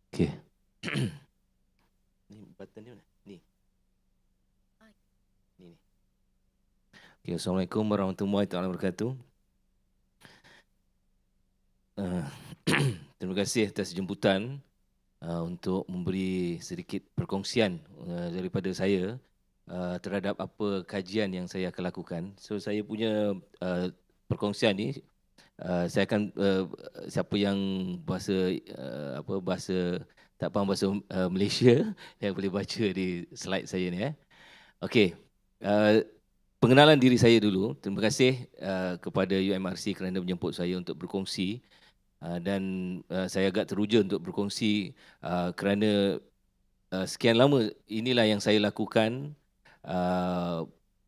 Okay. Ni button ni mana? Ni. Ni. Okay, Assalamualaikum warahmatullahi wabarakatuh. Terima kasih atas jemputan untuk memberi sedikit perkongsian daripada saya terhadap apa kajian yang saya akan lakukan. So saya punya perkongsian ni saya akan siapa yang bahasa tak faham bahasa Malaysia yang boleh baca di slide saya ni. Okey. pengenalan diri saya dulu. Terima kasih kepada UMRC kerana menjemput saya untuk berkongsi. Dan saya agak teruja untuk berkongsi kerana sekian lama inilah yang saya lakukan,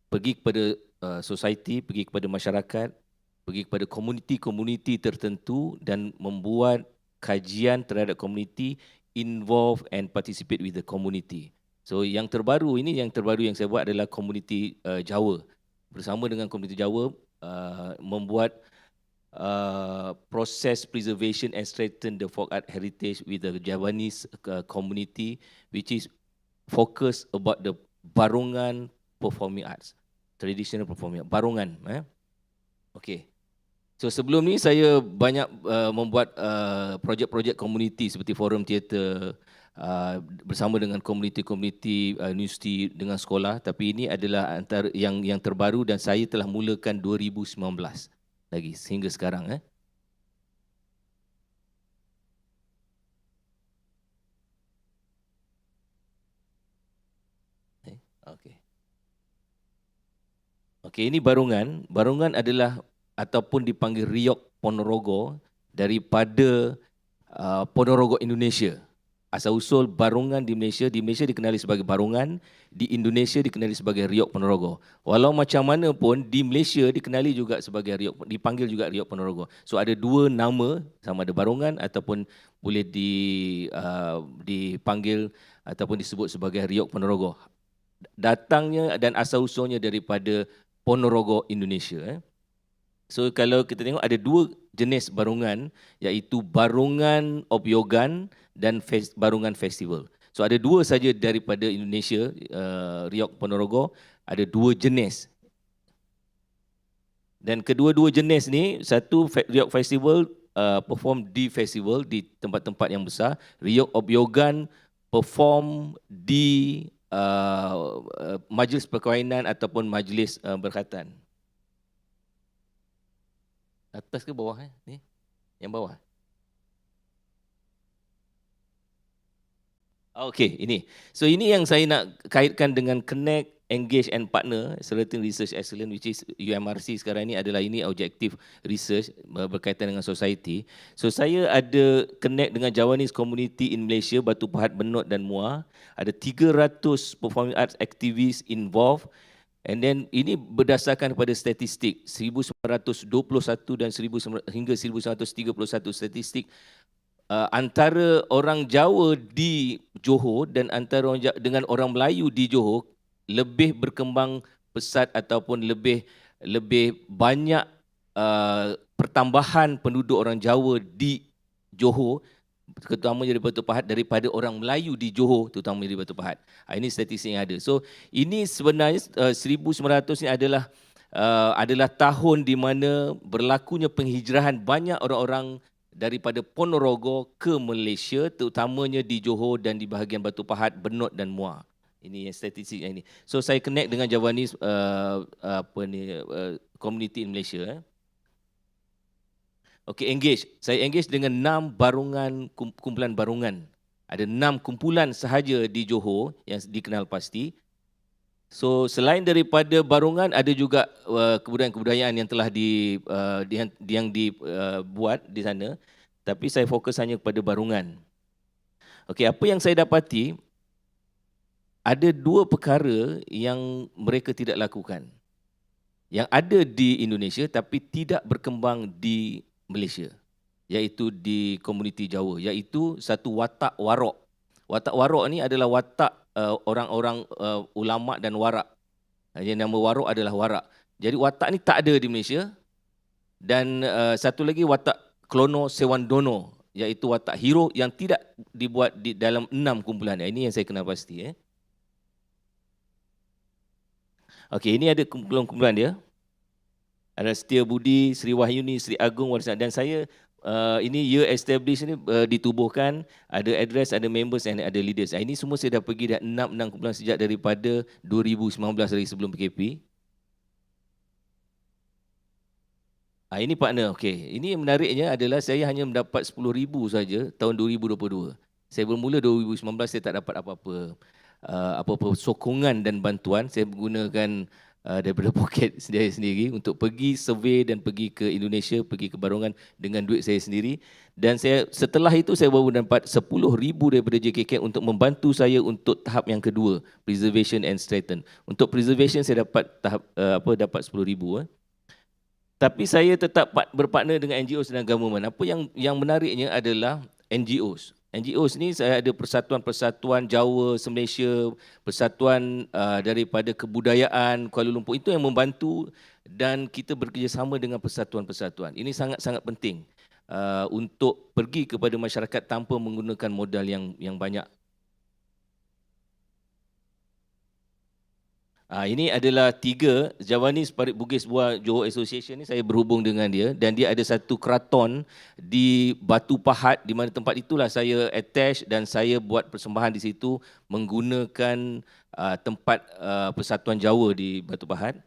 pergi kepada society, pergi kepada masyarakat, pergi kepada komuniti-komuniti tertentu dan membuat kajian terhadap komuniti, involve and participate with the community. So yang terbaru yang saya buat adalah komuniti Jawa. Bersama dengan komuniti Jawa membuat process preservation and strengthen the folk art heritage with the Javanese community, which is focus about the barongan performing arts, traditional performing arts, barongan. Okay. So sebelum ni saya banyak membuat projek-projek komuniti seperti forum teater bersama dengan komuniti-komuniti universiti dengan sekolah, tapi ini adalah antara yang terbaru dan saya telah mulakan 2019 lagi sehingga sekarang. Okay. Okay, ini barongan. Barongan adalah ataupun dipanggil Riok Ponorogo daripada Ponorogo Indonesia. Asal-usul barongan di Malaysia dikenali sebagai barongan, di Indonesia dikenali sebagai Riok Ponorogo. Walau macam mana pun di Malaysia dikenali juga sebagai Riok, dipanggil juga Riok Ponorogo. So ada dua nama, sama ada barongan ataupun boleh dipanggil ataupun disebut sebagai Riok Ponorogo. Datangnya dan asal-usulnya daripada Ponorogo Indonesia. So kalau kita tengok ada dua jenis barongan, iaitu barongan obyogan dan barongan festival. So ada dua saja daripada Indonesia, Riok Ponorogo, ada dua jenis. Dan kedua-dua jenis ni, satu Riok Festival perform di festival di tempat-tempat yang besar, Riok obyogan perform di majlis perkahwinan ataupun majlis berkhatan. Atas ke bawah? Ni, yang bawah. Okey, ini. So ini yang saya nak kaitkan dengan connect, engage and partner, Certain Research Excellence, which is UMRC sekarang ini adalah ini objektif research berkaitan dengan society. So saya ada connect dengan Javanese community in Malaysia, Batu Pahat, Benot dan Muar. Ada 300 performing arts activists involved. And then ini berdasarkan pada statistik 1921 dan hingga 1931 statistik antara orang Jawa di Johor dan antara dengan orang Melayu di Johor lebih berkembang pesat ataupun lebih banyak pertambahan penduduk orang Jawa di Johor, terutamanya di Batu Pahat, daripada orang Melayu di Johor, terutama di Batu Pahat. Ini statistik yang ada. So ini sebenarnya 1900 ini adalah tahun di mana berlakunya penghijrahan banyak orang-orang daripada Ponorogo ke Malaysia, terutamanya di Johor dan di bahagian Batu Pahat, Benot dan Muar. Ini statistik yang ini. So saya connect dengan Javanese community in Malaysia. Okey, engage. Saya engage dengan 6 barongan, kumpulan barongan. Ada 6 kumpulan sahaja di Johor yang dikenal pasti. So selain daripada barongan, ada juga kebudayaan-kebudayaan yang telah dibuat di sana. Tapi saya fokus hanya kepada barongan. Okey, apa yang saya dapati, ada 2 perkara yang mereka tidak lakukan. Yang ada di Indonesia tapi tidak berkembang di Malaysia, iaitu di komuniti Jawa, iaitu satu watak warok. Watak warok ni adalah watak orang-orang ulama dan warak. Yang nama warok adalah warak. Jadi watak ni tak ada di Malaysia. Dan satu lagi watak klono sewandono, iaitu watak hero yang tidak dibuat di dalam 6 kumpulan. Ini yang saya kenal pasti. Okey, ini ada kumpulan-kumpulan dia. Ada Setia Budi, Sri Wahyuni, Sri Agung, dan saya ini year established ni ditubuhkan, ada address, ada members dan ada leaders. Ini semua saya dah pergi dah 6 kumpulan sejak daripada 2019 dari sebelum PKP. Ini partner, okey. Ini yang menariknya adalah saya hanya mendapat 10,000 saja tahun 2022. Saya bermula 2019, saya tak dapat apa-apa sokongan dan bantuan. Saya menggunakan daripada poket saya sendiri untuk pergi survey dan pergi ke Indonesia, pergi ke Barongan dengan duit saya sendiri. Dan setelah itu saya baru dapat 10,000 daripada JKK untuk membantu saya untuk tahap yang kedua, preservation and strengthen. Untuk preservation saya dapat dapat 10,000. Tapi saya tetap berpartner dengan NGOs dan government. Apa yang menariknya adalah NGOs. NGOs ni saya ada persatuan-persatuan Jawa, Malaysia, persatuan daripada kebudayaan Kuala Lumpur, itu yang membantu dan kita bekerjasama dengan persatuan-persatuan. Ini sangat-sangat penting untuk pergi kepada masyarakat tanpa menggunakan modal yang banyak. Ini adalah 3 Javanese Parit Bugis Buah Johor Association ni, saya berhubung dengan dia dan dia ada satu keraton di Batu Pahat, di mana tempat itulah saya attach dan saya buat persembahan di situ menggunakan tempat Persatuan Jawa di Batu Pahat.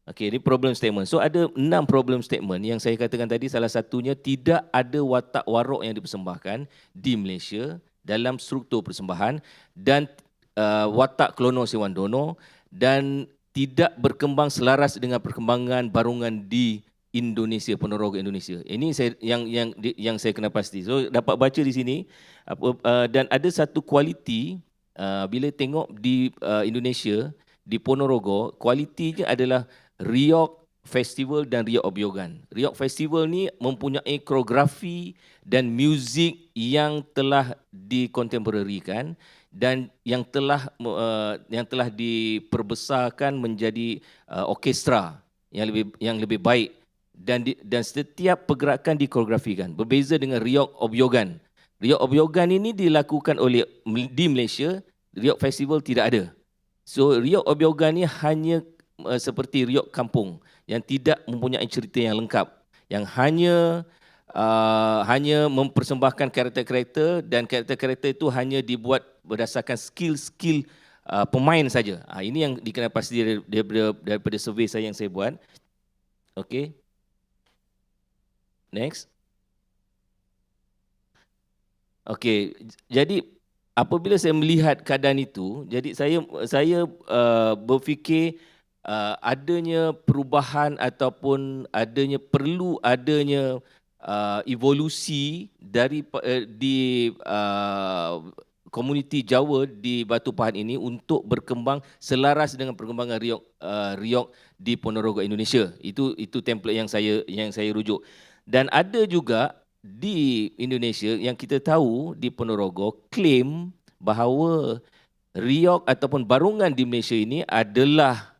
Okey, ini problem statement. So ada 6 problem statement yang saya katakan tadi. Salah satunya tidak ada watak warok yang dipersembahkan di Malaysia dalam struktur persembahan dan watak Klono Sewandono dan tidak berkembang selaras dengan perkembangan barungan di Indonesia, Ponorogo Indonesia. Ini yang saya kena pasti. So dapat baca di sini dan ada satu kualiti bila tengok di Indonesia, di Ponorogo, kualitinya adalah Riok Festival dan Riok Obyogan. Riok Festival ni mempunyai koreografi dan muzik yang telah dikontemporarikan dan yang telah diperbesarkan menjadi orkestra yang lebih baik dan setiap pergerakan dikoreografikan. Berbeza dengan Riok Obyogan. Riok Obyogan ini dilakukan di Malaysia, Riok Festival tidak ada. So Riok Obyogan ni hanya seperti riok kampung yang tidak mempunyai cerita yang lengkap, yang hanya mempersembahkan karakter-karakter dan karakter-karakter itu hanya dibuat berdasarkan skill-skill pemain saja. Ini yang dikenal pasti daripada survey saya yang saya buat. Okey. Next. Okey, jadi apabila saya melihat keadaan itu, jadi saya berfikir adanya perubahan ataupun perlu adanya evolusi di komuniti Jawa di Batu Pahat ini untuk berkembang selaras dengan perkembangan riok di Ponorogo Indonesia. Itu template yang saya rujuk. Dan ada juga di Indonesia yang kita tahu di Ponorogo claim bahawa riok ataupun barungan di Malaysia ini adalah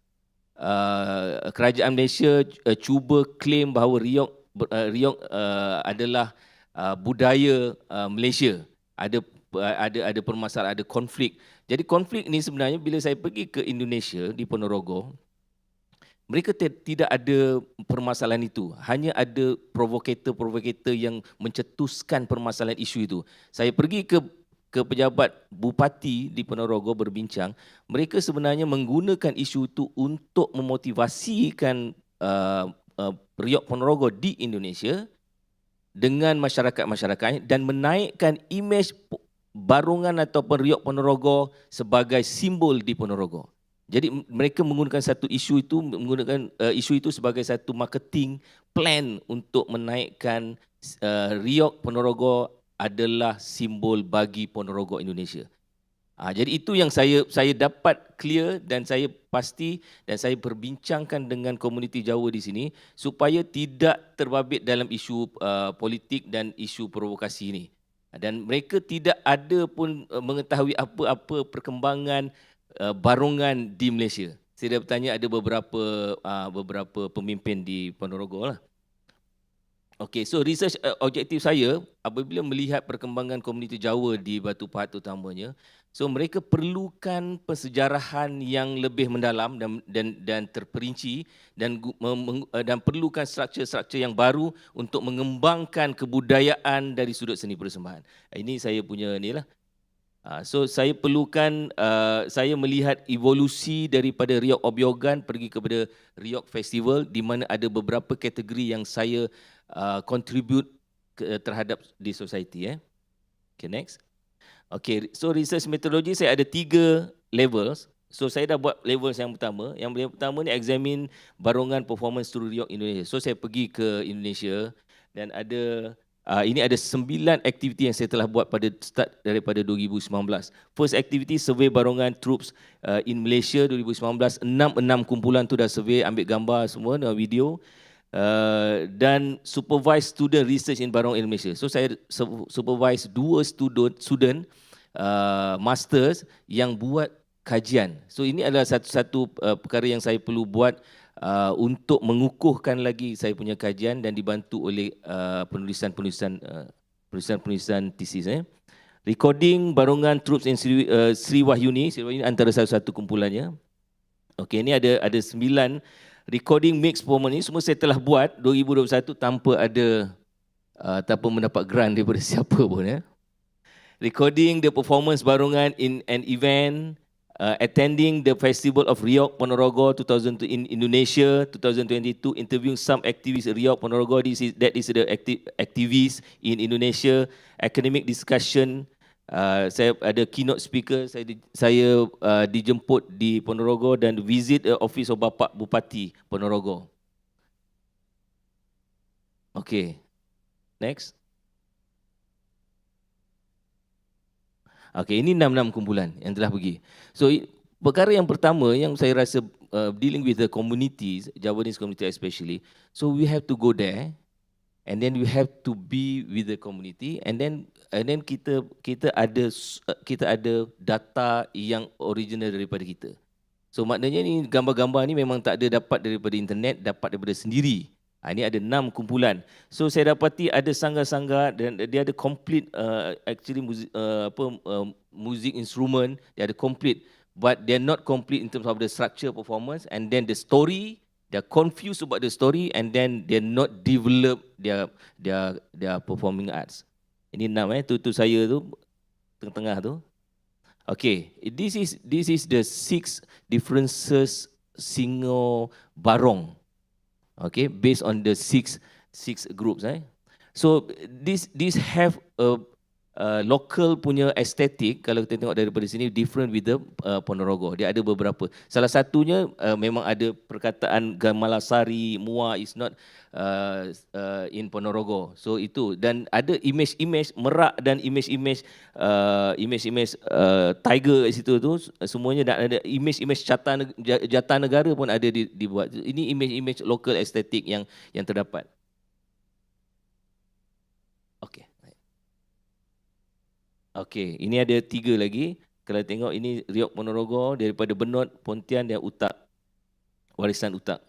kerajaan Malaysia cuba claim bahawa riok adalah budaya Malaysia. Ada permasalahan, ada konflik. Jadi konflik ni sebenarnya bila saya pergi ke Indonesia di Ponorogo, mereka tidak ada permasalahan itu. Hanya ada provokator yang mencetuskan permasalahan isu itu. Saya pergi ke pejabat bupati di Ponorogo berbincang, mereka sebenarnya menggunakan isu itu untuk memotivasikan riok Ponorogo di Indonesia dengan masyarakat-masyarakatnya dan menaikkan imej barungan ataupun riok Ponorogo sebagai simbol di Ponorogo. Jadi mereka menggunakan isu itu sebagai satu marketing plan untuk menaikkan riok Ponorogo adalah simbol bagi Ponorogo Indonesia. Jadi itu yang saya dapat clear dan saya pasti dan saya perbincangkan dengan komuniti Jawa di sini supaya tidak terbabit dalam isu politik dan isu provokasi ini. Dan mereka tidak ada pun mengetahui apa-apa perkembangan barungan di Malaysia. Saya dah bertanya ada beberapa pemimpin di Ponorogo lah. Okey, so research objektif saya apabila melihat perkembangan komuniti Jawa di Batu Pahat utamanya, so mereka perlukan pensejarahan yang lebih mendalam dan terperinci dan perlukan struktur-struktur yang baru untuk mengembangkan kebudayaan dari sudut seni persembahan. Ini saya punya ni lah. So saya perlukan, saya melihat evolusi daripada Riok Obyogan pergi kepada Riok Festival di mana ada beberapa kategori yang saya contribute terhadap di society. Okay, next. Okay, so research metodologi saya ada 3 levels. So saya dah buat level yang pertama. Yang pertama ni examine barongan performance through RIOC Indonesia. So saya pergi ke Indonesia dan ini ada 9 aktiviti yang saya telah buat pada start daripada 2019. First activity survey barongan troops in Malaysia 2019. 6 kumpulan tu dah survey, ambil gambar semua dan video. Dan supervise student research in barongan in Malaysia. So saya supervise 2 student masters yang buat kajian. So ini adalah satu perkara yang saya perlu buat untuk mengukuhkan lagi saya punya kajian dan dibantu oleh penulisan tesis. Recording barongan troops in Sri Wahyuni antara satu kumpulannya. Okey, ini ada 9 recording mix performance ni semua saya telah buat 2021 tanpa mendapat grant daripada siapa pun. Recording the performance barongan in an event, attending the Festival of RIOC Ponorogo 2002 in Indonesia 2022, interviewing some activists at RIOC Ponorogo. That is the activists in Indonesia. Academic discussion. Saya ada keynote speaker. Saya dijemput di Ponorogo dan visit office of Bapak Bupati Ponorogo. Okay, next. Okay, ini 6 kumpulan yang telah pergi. So, perkara yang pertama yang saya rasa dealing with the communities, Javanese community especially, so we have to go there and then we have to be with the community and then kita ada data yang original daripada kita. So maknanya ni gambar-gambar ni memang tak ada dapat daripada internet, dapat daripada sendiri. Ini ada 6 kumpulan. So saya dapati ada sanggar-sanggar dan dia ada complete actually music instrument, dia ada complete, but they're not complete in terms of the structure performance and then the story, they're confused about the story and then they're not develop their performing arts. Ini 6 tu saya tu tengah-tengah tu. Okay, this is the 6 differences Singo Barong. Okay, based on the six groups. So this have a local punya aesthetic. Kalau kita tengok daripada sini, different with the Ponorogo. Dia ada beberapa. Salah satunya memang ada perkataan Gamalasari, Mua is not in Ponorogo. So itu, dan ada image Merak dan image tiger di situ tu, semuanya dah ada image jata negara pun ada dibuat. Ini image local aesthetic yang terdapat. Okey, ini ada 3 lagi. Kalau tengok ini RIOC Ponorogo daripada Benot, Pontian dan Utak. Warisan Utak.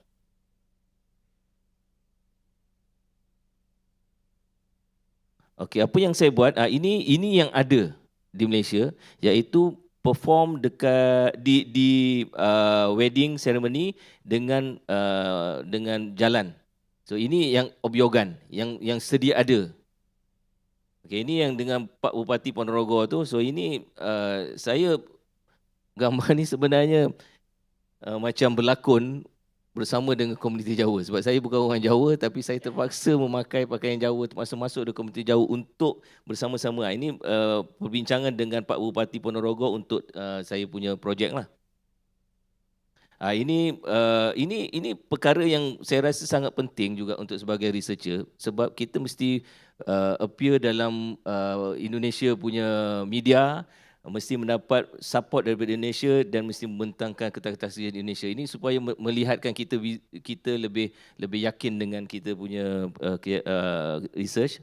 Okey, apa yang saya buat? Ini yang ada di Malaysia, iaitu perform dekat di wedding ceremony dengan jalan. So ini yang obyogan, yang sedia ada. Okay, ini yang dengan Pak Bupati Ponorogo tu. So ini saya gambar ni sebenarnya macam berlakon bersama dengan komuniti Jawa. Sebab saya bukan orang Jawa tapi saya terpaksa memakai pakaian Jawa masuk di komuniti Jawa untuk bersama-sama. Ini perbincangan dengan Pak Bupati Ponorogo untuk saya punya projek lah. Ini perkara yang saya rasa sangat penting juga untuk sebagai researcher sebab kita mesti appear dalam Indonesia punya media, mesti mendapat support daripada Indonesia dan mesti membentangkan ketersediaan Indonesia ini supaya melihatkan kita lebih yakin dengan kita punya research.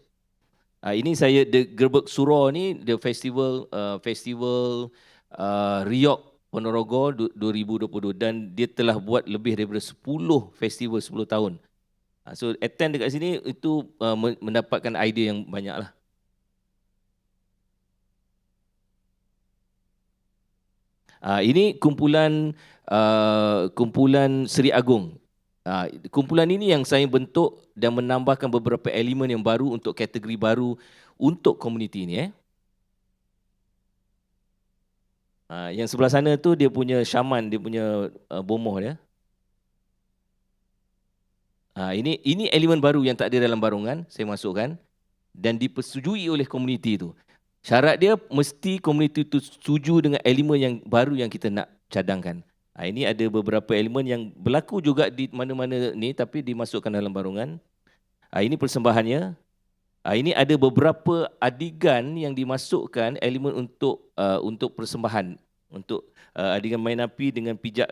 Ini saya the Gerbek Suro ni the festival RIOC Ponorogo 2022 dan dia telah buat lebih daripada 10 festival 10 tahun. So attend dekat sini itu mendapatkan idea yang banyak lah. Ini kumpulan Seri Agung. Kumpulan ini yang saya bentuk dan menambahkan beberapa elemen yang baru untuk kategori baru untuk komuniti ini. Yang sebelah sana tu dia punya syaman, dia punya bomoh dia. Ini elemen baru yang tak ada dalam barongan, saya masukkan dan dipersetujui oleh komuniti itu. Syarat dia mesti komuniti itu setuju dengan elemen yang baru yang kita nak cadangkan. Ini ada beberapa elemen yang berlaku juga di mana-mana ni tapi dimasukkan dalam barongan. Ini persembahannya. Ini ada beberapa adegan yang dimasukkan elemen untuk persembahan, untuk adegan main api dengan pijak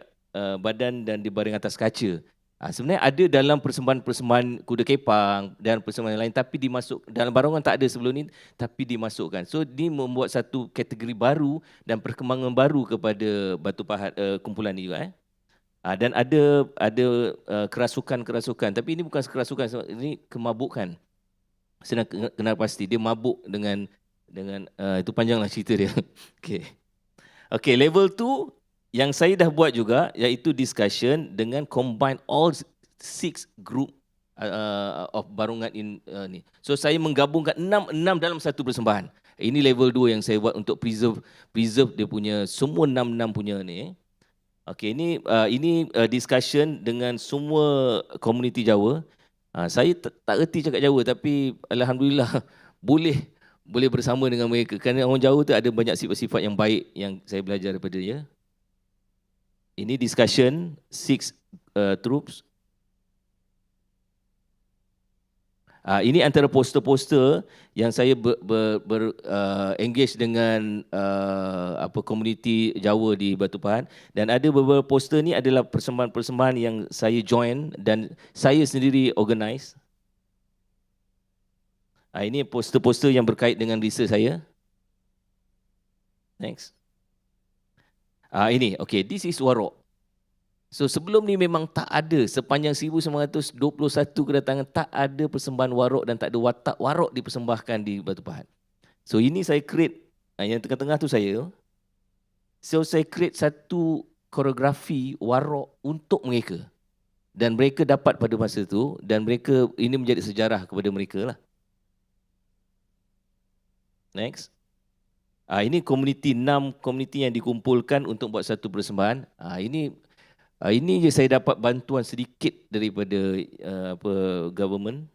badan dan dibaring atas kaca. Sebenarnya ada dalam persembahan-persembahan kuda kepang dan persembahan lain tapi dimasuk dalam barongan tak ada sebelum ni tapi dimasukkan. So ini membuat satu kategori baru dan perkembangan baru kepada Batu Pahat kumpulan ni juga. Dan ada kerasukan-kerasukan tapi ini bukan kerasukan, ini kemabukan. Senang kenal pasti dia mabuk dengan itu panjanglah cerita dia. Okey, level 2 yang saya dah buat juga iaitu discussion dengan combine all 6 group of barongan ni. So saya menggabungkan 6 dalam satu persembahan. Ini level 2 yang saya buat untuk preserve dia punya semua 6 punya ni. Okey, ini discussion dengan semua komuniti Jawa. Saya tak reti cakap Jawa tapi alhamdulillah boleh bersama dengan mereka kerana orang Jawa tu ada banyak sifat-sifat yang baik yang saya belajar daripada dia. Ini discussion 6 troops. Ini antara poster-poster yang saya engage dengan komuniti Jawa di Batu Pahat dan ada beberapa poster ni adalah persembahan-persembahan yang saya join dan saya sendiri organize. Ini poster-poster yang berkait dengan research saya. Next. Ini, okay, this is warok. So sebelum ni memang tak ada, sepanjang 1921 kedatangan tak ada persembahan warok dan tak ada watak warok dipersembahkan di Batu Pahat. So ini saya create, yang tengah-tengah tu saya. So saya create satu koreografi warok untuk mereka. Dan mereka dapat pada masa tu dan mereka ini menjadi sejarah kepada mereka lah. Next. Ini komuniti 6 komuniti yang dikumpulkan untuk buat satu persembahan. Ini je saya dapat bantuan sedikit daripada government.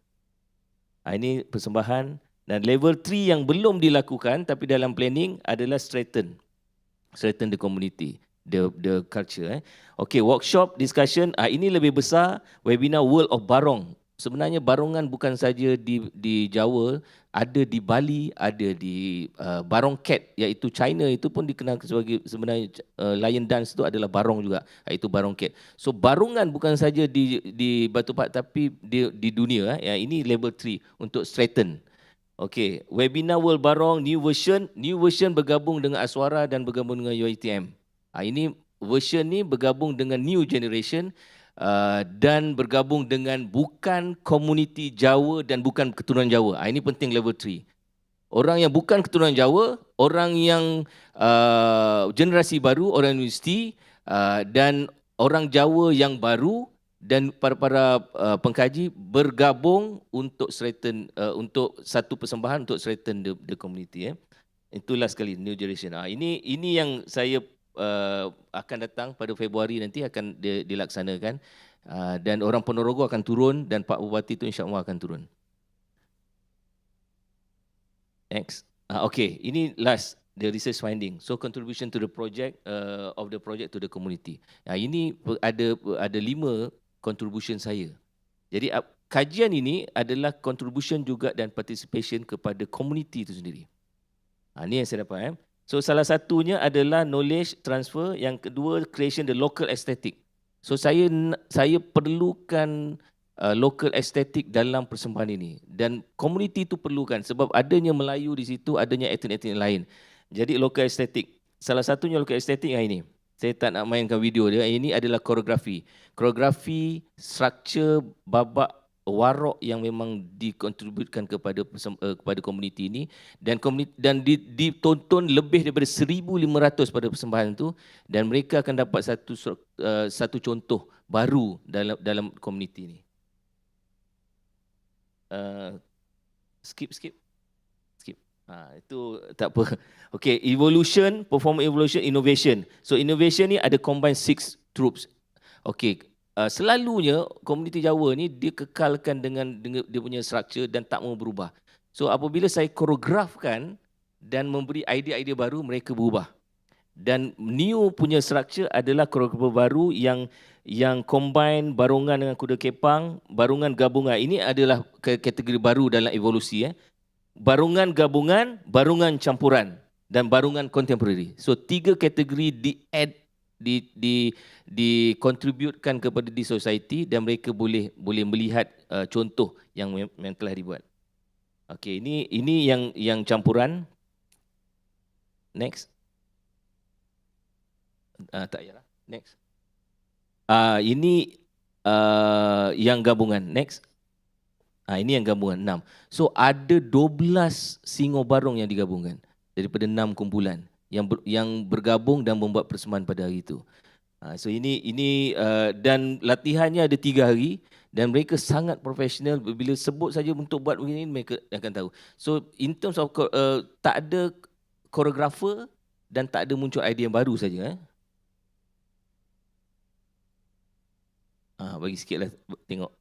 Ini persembahan dan level 3 yang belum dilakukan tapi dalam planning adalah strengthen the community, the culture. Okay, workshop discussion. Ini lebih besar, webinar World of Barong. Sebenarnya barongan bukan saja di Jawa, ada di Bali, ada di Barong Cat iaitu China itu pun dikenal sebagai sebenarnya lion dance itu adalah barong juga, iaitu Barong Cat. So barongan bukan saja di Batu Pahat tapi di dunia. Ini level 3 untuk strengthen. Okay, webinar World Barong new version bergabung dengan Aswara dan bergabung dengan UiTM. Ini version ni bergabung dengan new generation. Dan bergabung dengan bukan komuniti Jawa dan bukan keturunan Jawa. Ini penting level 3. Orang yang bukan keturunan Jawa, orang yang generasi baru, orang universiti dan orang Jawa yang baru dan para pengkaji bergabung untuk strengthen untuk satu persembahan untuk strengthen the community. Itulah sekali new generation. Ini yang saya akan datang pada Februari nanti akan dilaksanakan dan orang Ponorogo akan turun dan Pak Bupati itu insya-Allah akan turun. Next. Okay, ini last the research finding. So contribution to the project of the project to the community. Ini ada 5 contribution saya. Jadi kajian ini adalah contribution juga dan participation kepada community itu sendiri. Ini yang saya dapat. So salah satunya adalah knowledge transfer, yang kedua creation the local aesthetic. So saya perlukan local aesthetic dalam persembahan ini dan community itu perlukan sebab adanya Melayu di situ, adanya etnik-etnik lain. Jadi local aesthetic. Salah satunya local aesthetic yang ini. Saya tak nak mainkan video dia. Ini adalah koreografi. Koreografi struktur babak warok yang memang dikontributkan kepada komuniti ini dan ditonton lebih daripada 1,500 pada persembahan itu dan mereka akan dapat satu contoh baru dalam komuniti ini. Skip. Itu tak apa. Okay, evolution, perform evolution, innovation. So innovation ni ada combine 6 troops. Okay. Selalunya komuniti Jawa ni dia kekalkan dengan dia punya struktur dan tak mau berubah. So apabila saya koreografkan dan memberi idea-idea baru, mereka berubah. Dan new punya structure adalah koreografer baru yang combine barongan dengan kuda kepang, barongan gabungan. Ini adalah kategori baru dalam evolusi. Barongan gabungan, barongan campuran dan barongan contemporary. So 3 kategori di-add, di-contributekan kepada di society dan mereka boleh melihat contoh yang telah dibuat. Okey, ini yang campuran. Next. Tak payahlah. Next. Ini yang gabungan. Next. Ini yang gabungan 6. So ada 12 singo barong yang digabungkan daripada 6 kumpulan yang bergabung dan membuat persembahan pada hari itu. So ini dan latihannya ada 3 hari dan mereka sangat profesional. Bila sebut saja untuk buat begini mereka akan tahu. So in terms of tak ada koreografer dan tak ada muncul idea yang baru saja. Bagi sikitlah tengok.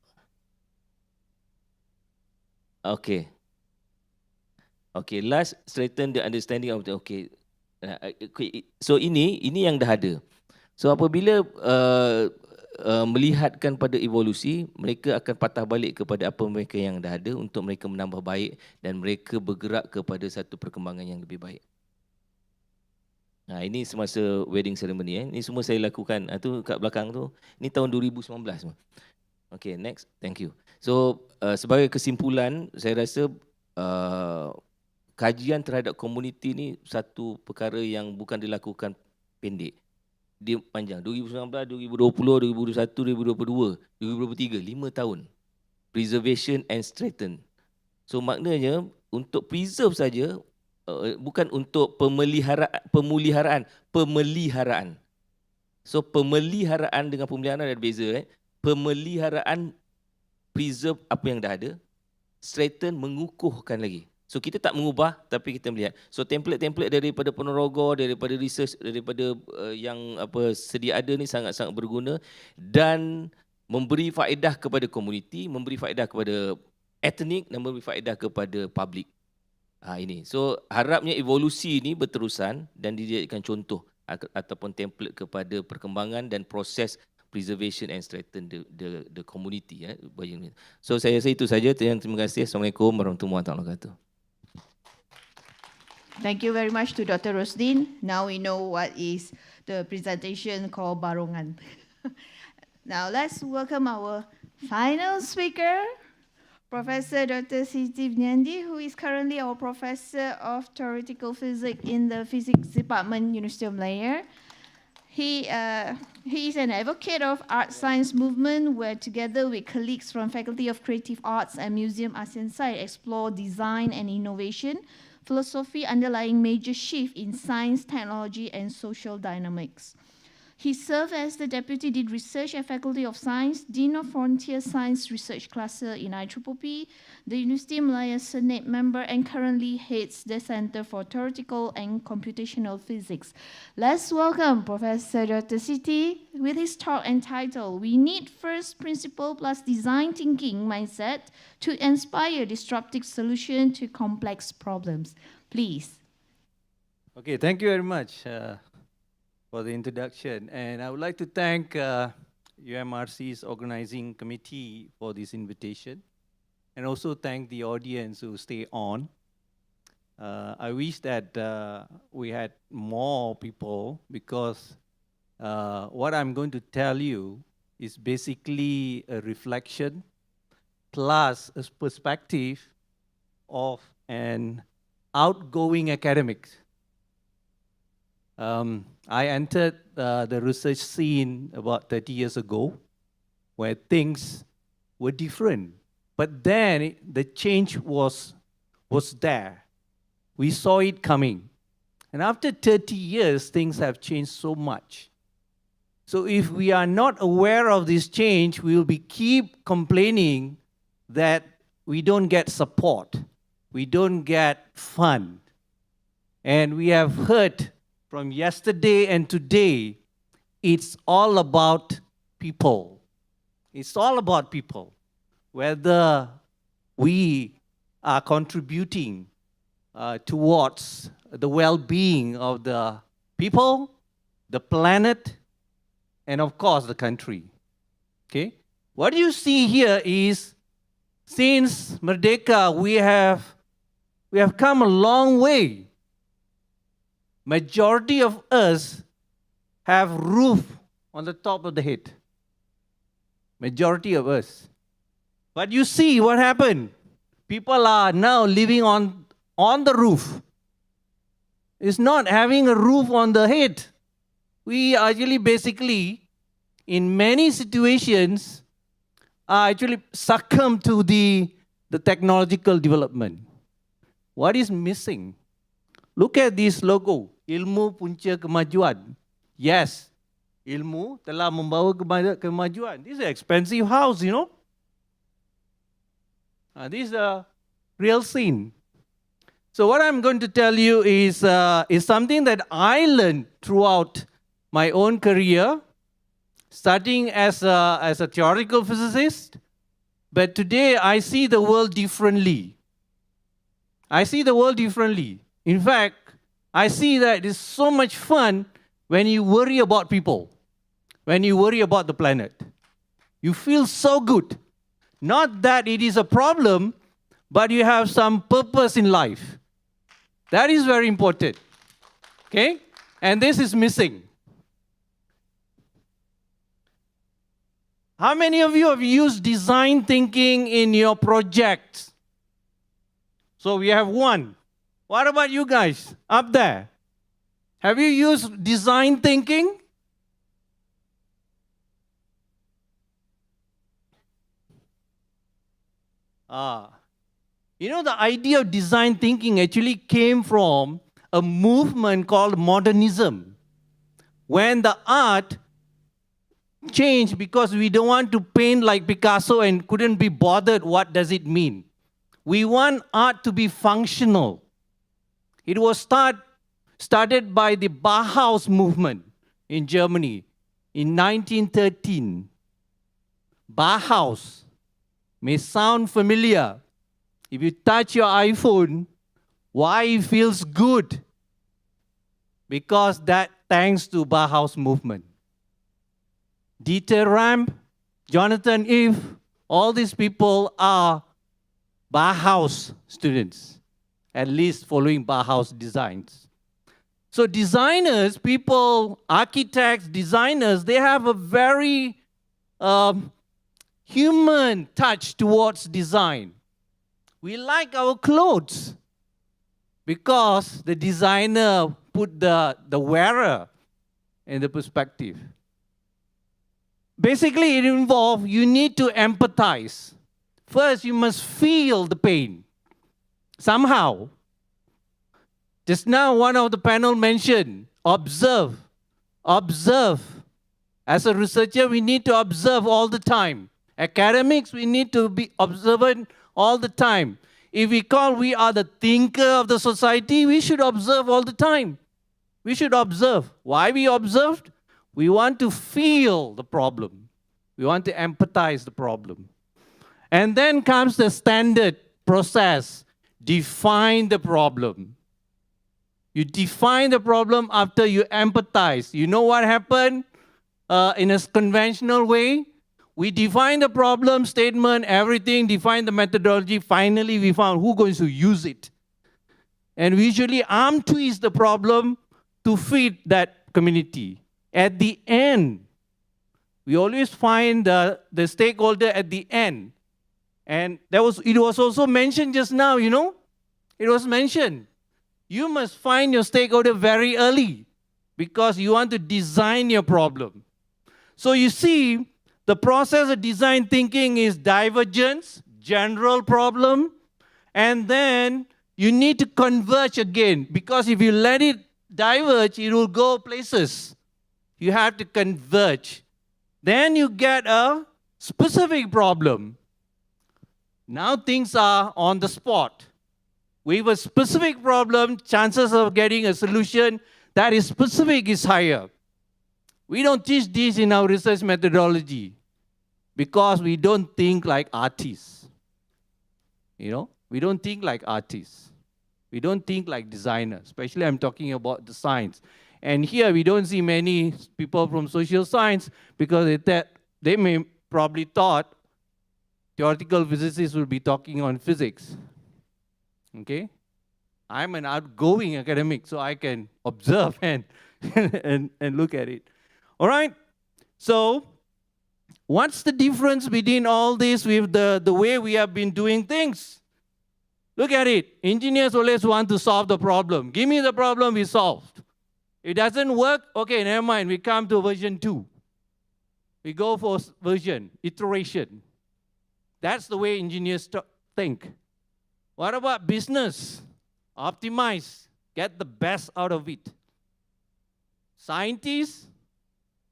Okay. Okay, last straighten the understanding of the okay. So ini yang dah ada. So apabila melihatkan pada evolusi, mereka akan patah balik kepada apa mereka yang dah ada untuk mereka menambah baik dan mereka bergerak kepada satu perkembangan yang lebih baik. Ini semasa wedding ceremony. Ini semua saya lakukan. Tu kat belakang tu. Ini tahun 2019. Okay, next. Thank you. So sebagai kesimpulan, saya rasa kajian terhadap komuniti ni satu perkara yang bukan dilakukan pendek. Dia panjang. 2019, 2020, 2021, 2022, 2023, 5 tahun. Preservation and strengthen. So maknanya untuk preserve saja, bukan untuk pemeliharaan. So pemeliharaan dengan pemeliharaan ada beza. Pemeliharaan preserve apa yang dah ada, straighten mengukuhkan lagi. So kita tak mengubah tapi kita melihat. So template-template daripada Ponorogo, daripada research, daripada yang sedia ada ni sangat-sangat berguna dan memberi faedah kepada komuniti, memberi faedah kepada etnik dan memberi faedah kepada publik. Ini. So harapnya evolusi ini berterusan dan dijadikan contoh ataupun template kepada perkembangan dan proses preservation and strengthen the community. So saya rasa itu saja. Terima kasih. Assalamualaikum warahmatullahi wabarakatuh. Thank you very much to Dr. Rosdin. Now we know what is the presentation called Barongan. Now let's welcome our final speaker, Professor Dr. Siti Bnyandi, who is currently our Professor of Theoretical Physics in the Physics Department, Universiti Malaya. He is an advocate of art science movement where together with colleagues from Faculty of Creative Arts and Museum ASEAN Site explore design and innovation, philosophy underlying major shift in science, technology and social dynamics. He served as the Deputy Dean Research at Faculty of Science, Dean of Frontier Science Research Cluster in IPPP, the Universiti Malaya Senate member, and currently heads the Center for Theoretical and Computational Physics. Let's welcome Professor Dr. Siti with his talk entitled, We Need First Principle plus Design Thinking Mindset to Inspire Disruptive Solution to Complex Problems. Please. Okay, thank you very much for the introduction. And I would like to thank UMRC's organizing committee for this invitation, and also thank the audience who stay on. I wish that we had more people because what I'm going to tell you is basically a reflection plus a perspective of an outgoing academic. I entered the research scene about 30 years ago, where things were different. But then the change was there. We saw it coming. And after 30 years, things have changed so much. So if we are not aware of this change, we will keep complaining that we don't get support, we don't get fund. And we have heard from yesterday and today, it's all about people. It's all about people. Whether we are contributing towards the well-being of the people, the planet, and of course the country. Okay? What you see here is, since Merdeka, we have come a long way. Majority of us have roof on the top of the head. Majority of us. But you see what happened? People are now living on the roof. It's not having a roof on the head. We actually basically, in many situations, actually succumb to the technological development. What is missing? Look at this logo, ilmu punca kemajuan. Yes, ilmu telah membawa kemajuan. This is an expensive house, you know. This is a real scene. So what I'm going to tell you is something that I learned throughout my own career, studying as a theoretical physicist, but today I see the world differently. I see the world differently. In fact, I see that it's so much fun when you worry about people, when you worry about the planet. You feel so good. Not that it is a problem, but you have some purpose in life. That is very important. Okay? And this is missing. How many of you have used design thinking in your projects? So we have one. What about you guys up there? Have you used design thinking? You know, the idea of design thinking actually came from a movement called modernism, when the art changed because we don't want to paint like Picasso and couldn't be bothered what does it mean. We want art to be functional. It was started by the Bauhaus movement in Germany in 1913. Bauhaus may sound familiar. If you touch your iPhone, why it feels good? Because that thanks to Bauhaus movement. Dieter Rams, Jonathan Ive, all these people are Bauhaus students, at least following Bauhaus designs. So designers, people, architects, designers, they have a very human touch towards design. We like our clothes because the designer put the wearer in the perspective. Basically, it involves you need to empathize. First, you must feel the pain somehow. Just now, one of the panel mentioned, observe. Observe. As a researcher, we need to observe all the time. Academics, we need to be observant all the time. If we are the thinker of the society, we should observe all the time. We should observe. Why we observed? We want to feel the problem. We want to empathize the problem. And then comes the standard process. Define the problem. You define the problem after you empathize. You know what happened in a conventional way? We define the problem statement, everything, define the methodology. Finally, we found who's going to use it. And we usually arm twist the problem to fit that community. At the end, we always find the stakeholder at the end. And it was also mentioned just now, you know. It was mentioned. You must find your stakeholder very early because you want to design your problem. So you see, the process of design thinking is divergence, general problem, and then you need to converge again, because if you let it diverge, it will go places. You have to converge. Then you get a specific problem. Now things are on the spot. With a specific problem, chances of getting a solution that is specific is higher. We don't teach this in our research methodology because we don't think like artists. You know, we don't think like artists. We don't think like designers, especially I'm talking about the science. And here we don't see many people from social science because they may probably thought theoretical physicists will be talking on physics. Okay? I'm an outgoing academic, so I can observe and, and look at it. All right? So, what's the difference between all this with the way we have been doing things? Look at it. Engineers always want to solve the problem. Give me the problem, we solved. It doesn't work, okay, never mind, we come to version 2. We go for version, iteration. That's the way engineers think. What about business? Optimize, get the best out of it. Scientists,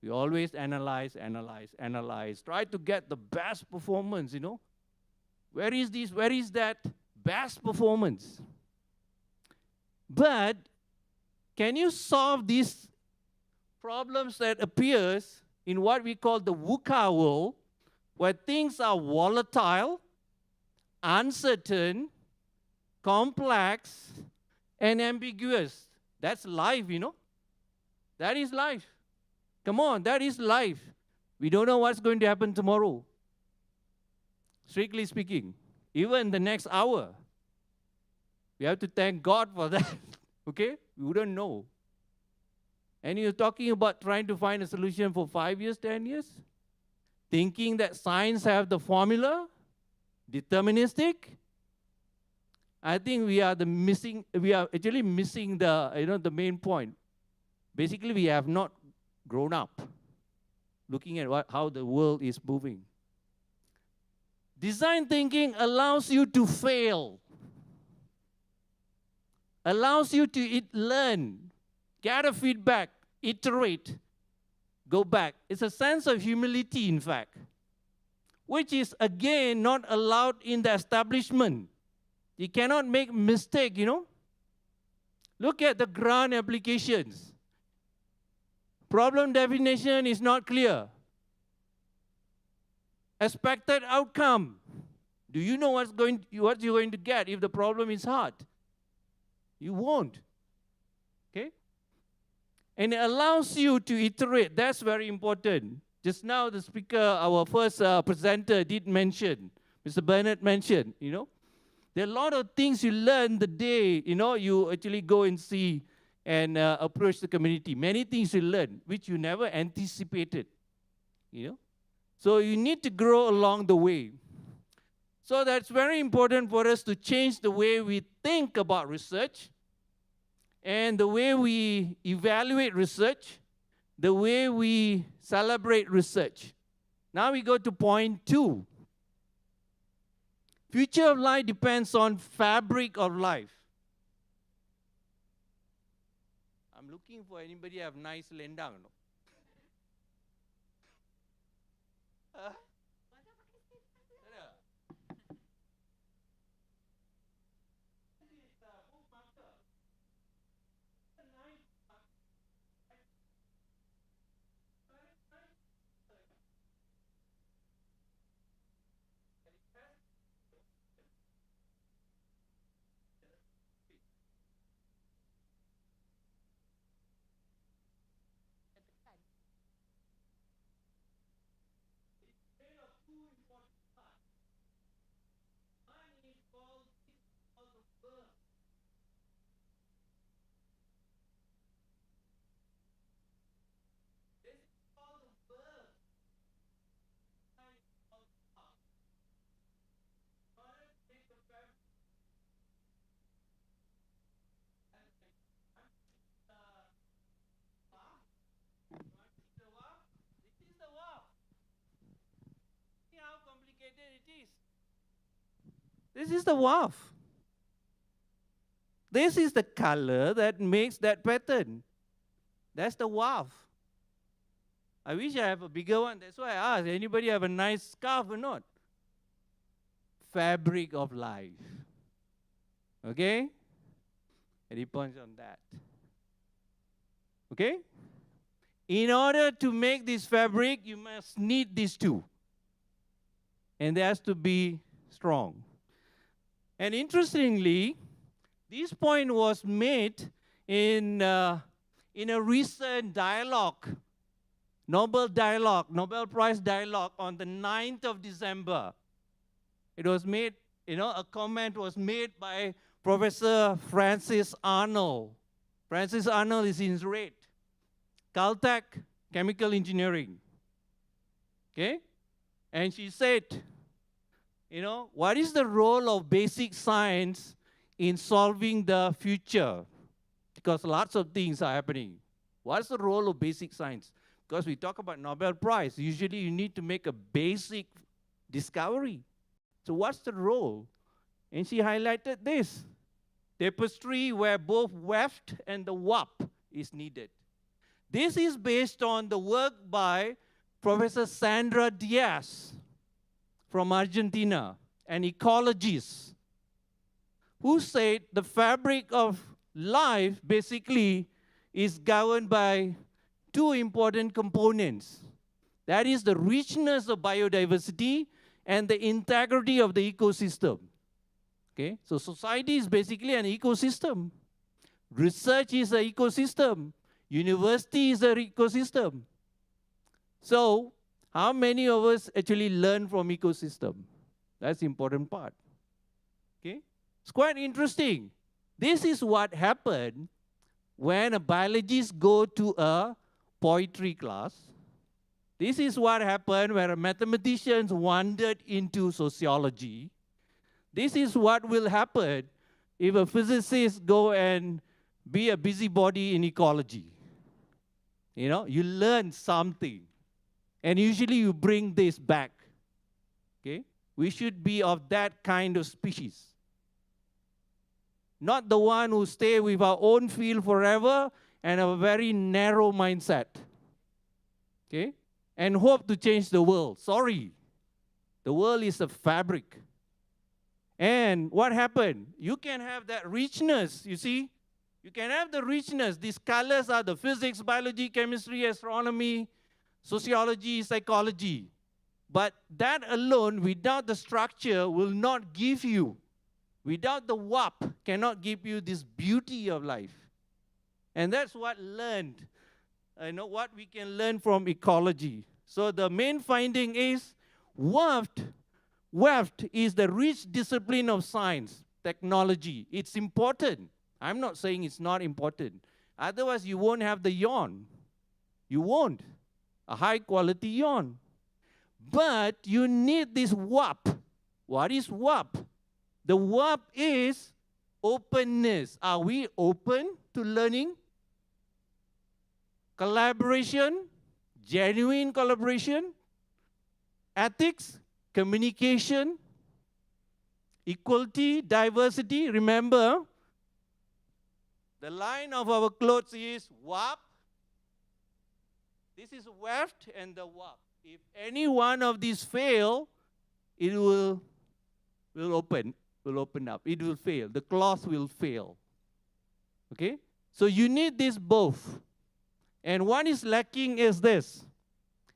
we always analyze, try to get the best performance, you know. Where is this, where is that best performance? But can you solve these problems that appears in what we call the VUCA world, where things are volatile, uncertain, complex, and ambiguous? That's life, you know. That is life. Come on, that is life. We don't know what's going to happen tomorrow. Strictly speaking, even the next hour. We have to thank God for that. Okay? We wouldn't know. And you're talking about trying to find a solution for 5 years, 10 years? Thinking that science have the formula? Deterministic? I think we are actually missing the, the main point. Basically, we have not grown up looking at how the world is moving. Design thinking allows you to fail, allows you to learn, gather feedback, iterate, go back. It's a sense of humility, in fact, which is, again, not allowed in the establishment. You cannot make mistake, you know. Look at the grant applications. Problem definition is not clear. Expected outcome. Do you know what you're going to get if the problem is hard? You won't. Okay? And it allows you to iterate. That's very important. Just now the speaker, our first presenter did mention, Mr. Bernard mentioned, you know, there are a lot of things you learn the day, you know, you actually go and see and approach the community. Many things you learn, which you never anticipated, you know. So you need to grow along the way. So that's very important for us to change the way we think about research and the way we evaluate research, the way we celebrate research. Now we go to point 2. Future of life depends on fabric of life. I'm looking for anybody have nice lendang. No? This is the WAF. This is the color that makes that pattern. That's the WAF. I wish I have a bigger one. That's why I asked, anybody have a nice scarf or not? Fabric of life. Okay? Any points on that? Okay? In order to make this fabric, you must need these two. And there has to be strong. And interestingly, this point was made in in a recent dialogue, Nobel Prize dialogue on the 9th of December. It was made, a comment was made by Professor Francis Arnold. Francis Arnold is in red. Caltech, Chemical Engineering. Okay? And she said, what is the role of basic science in solving the future? Because lots of things are happening. What's the role of basic science? Because we talk about Nobel Prize, usually you need to make a basic discovery. So what's the role? And she highlighted this. Tapestry where both weft and the warp is needed. This is based on the work by Professor Sandra Diaz from Argentina, an ecologist, who said the fabric of life basically is governed by two important components. That is the richness of biodiversity and the integrity of the ecosystem. Okay, so society is basically an ecosystem. Research is an ecosystem. University is an ecosystem. So, how many of us actually learn from ecosystem? That's the important part. Okay, it's quite interesting. This is what happened when a biologist go to a poetry class. This is what happened when a mathematician wandered into sociology. This is what will happen if a physicist go and be a busybody in ecology. You learn something. And usually you bring this back. Okay? We should be of that kind of species. Not the one who stay with our own field forever and have a very narrow mindset. Okay? And hope to change the world. Sorry. The world is a fabric. And what happened? You can have that richness, you see? You can have the richness. These colors are the physics, biology, chemistry, astronomy, sociology, psychology. But that alone, without the structure, will not give you, without the warp, cannot give you this beauty of life. And that's what what we can learn from ecology. So the main finding is weft is the rich discipline of science, technology. It's important. I'm not saying it's not important. Otherwise, you won't have the yawn. You won't. A high quality yawn. But you need this warp. What is warp? The warp is openness. Are we open to learning? Collaboration, genuine collaboration, ethics, communication, equality, diversity. Remember, the line of our clothes is warp. This is weft and the warp. If any one of these fail, it will open up. It will fail. The cloth will fail. Okay? So you need this both. And one is lacking is this.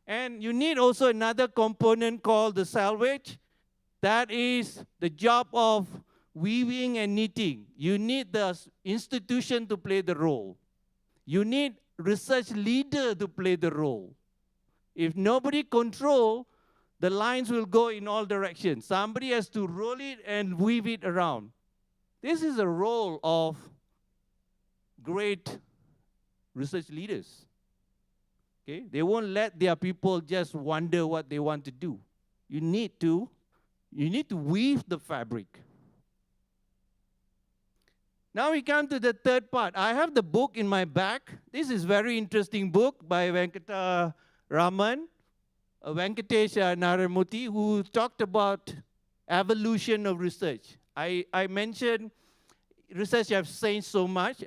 And you need also another component called the salvage. That is the job of weaving and knitting. You need the institution to play the role. You need research leader to play the role. If nobody control, the lines will go in all directions. Somebody has to roll it and weave it around. This is a role of great research leaders. Okay? They won't let their people just wonder what they want to do. You need to weave the fabric. Now we come to the third part. I have the book in my back. This is a very interesting book by Venkatesh Narayamuthi, who talked about evolution of research. I mentioned research has changed so much.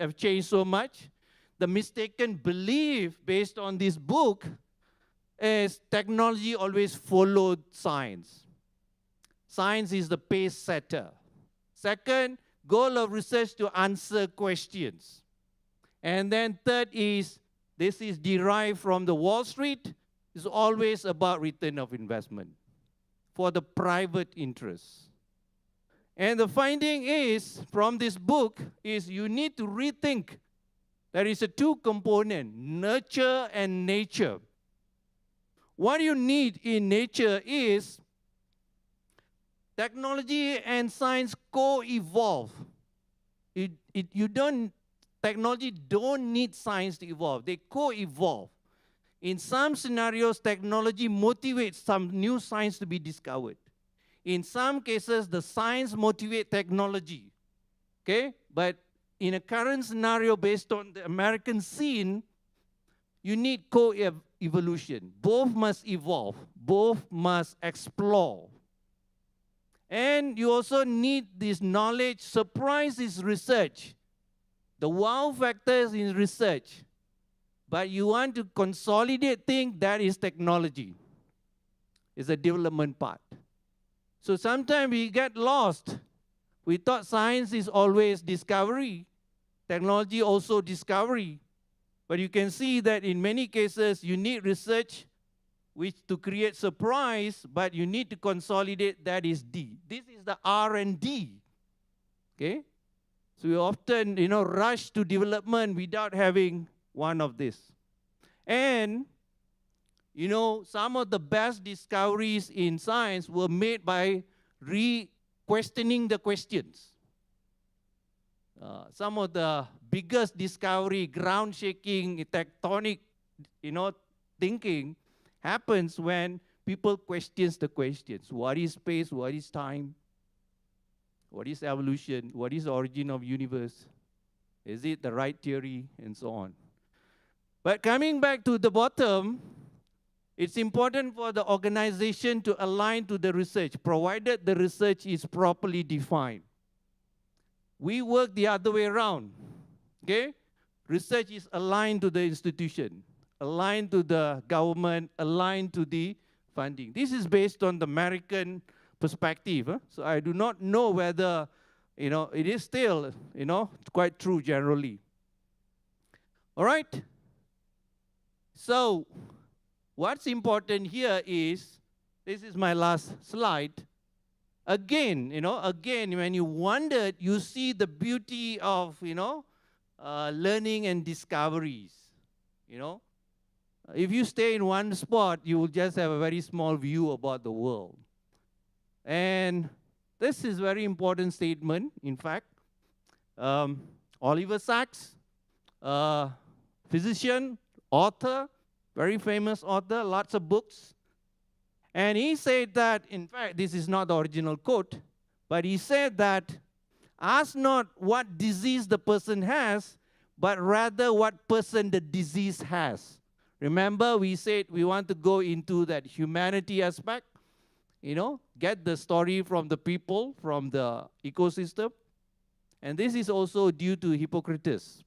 The mistaken belief based on this book is technology always followed science. Science is the pace setter. Second, goal of research to answer questions. And then third is, this is derived from the Wall Street, it's always about return of investment for the private interests. And the finding is, from this book, is you need to rethink There is a two component, nurture and nature. What you need in nature is technology and science co-evolve. Technology don't need science to evolve. They co-evolve. In some scenarios, technology motivates some new science to be discovered. In some cases, the science motivates technology. Okay? But in a current scenario based on the American scene, you need co-evolution. Both must evolve. Both must explore. And you also need this knowledge. Surprise is research. The wow factors in research. But you want to consolidate things, that is technology. It's a development part. So sometimes we get lost. We thought science is always discovery. Technology also discovery. But you can see that in many cases, you need research which to create surprise, but you need to consolidate, that is D. This is the R&D. Okay? So we often, rush to development without having one of this. And, some of the best discoveries in science were made by questioning the questions. Some of the biggest discovery, ground-shaking, tectonic, thinking happens when people question the questions. What is space? What is time? What is evolution? What is the origin of universe? Is it the right theory? And so on. But coming back to the bottom, it's important for the organization to align to the research, provided the research is properly defined. We work the other way around. Okay? Research is aligned to the institution, aligned to the government, aligned to the funding. This is based on the American perspective. So I do not know whether, it is still, quite true generally. All right? So what's important here is, this is my last slide. Again, when you wondered, you see the beauty of, learning and discoveries. If you stay in one spot, you will just have a very small view about the world. And this is a very important statement, in fact. Oliver Sacks, physician, author, very famous author, lots of books. And he said that, in fact, this is not the original quote, but he said that, ask not what disease the person has, but rather what person the disease has. Remember, we said we want to go into that humanity aspect, get the story from the people, from the ecosystem. And this is also due to Hippocrates.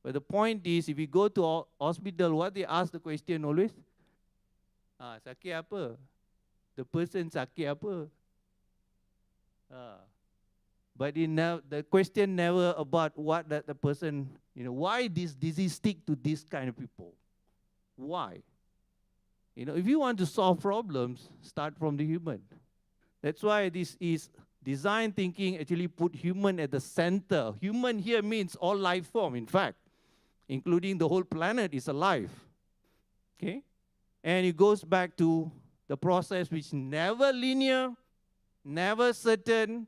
But the point is, if you go to hospital, what they ask the question always? Sakit apa? The person sakit apa? But the question never about what that the person, why this disease stick to this kind of people? Why? If you want to solve problems, start from the human. That's why this is design thinking actually put human at the center. Human here means all life form, in fact, including the whole planet is alive. Okay? And it goes back to the process which never linear, never certain,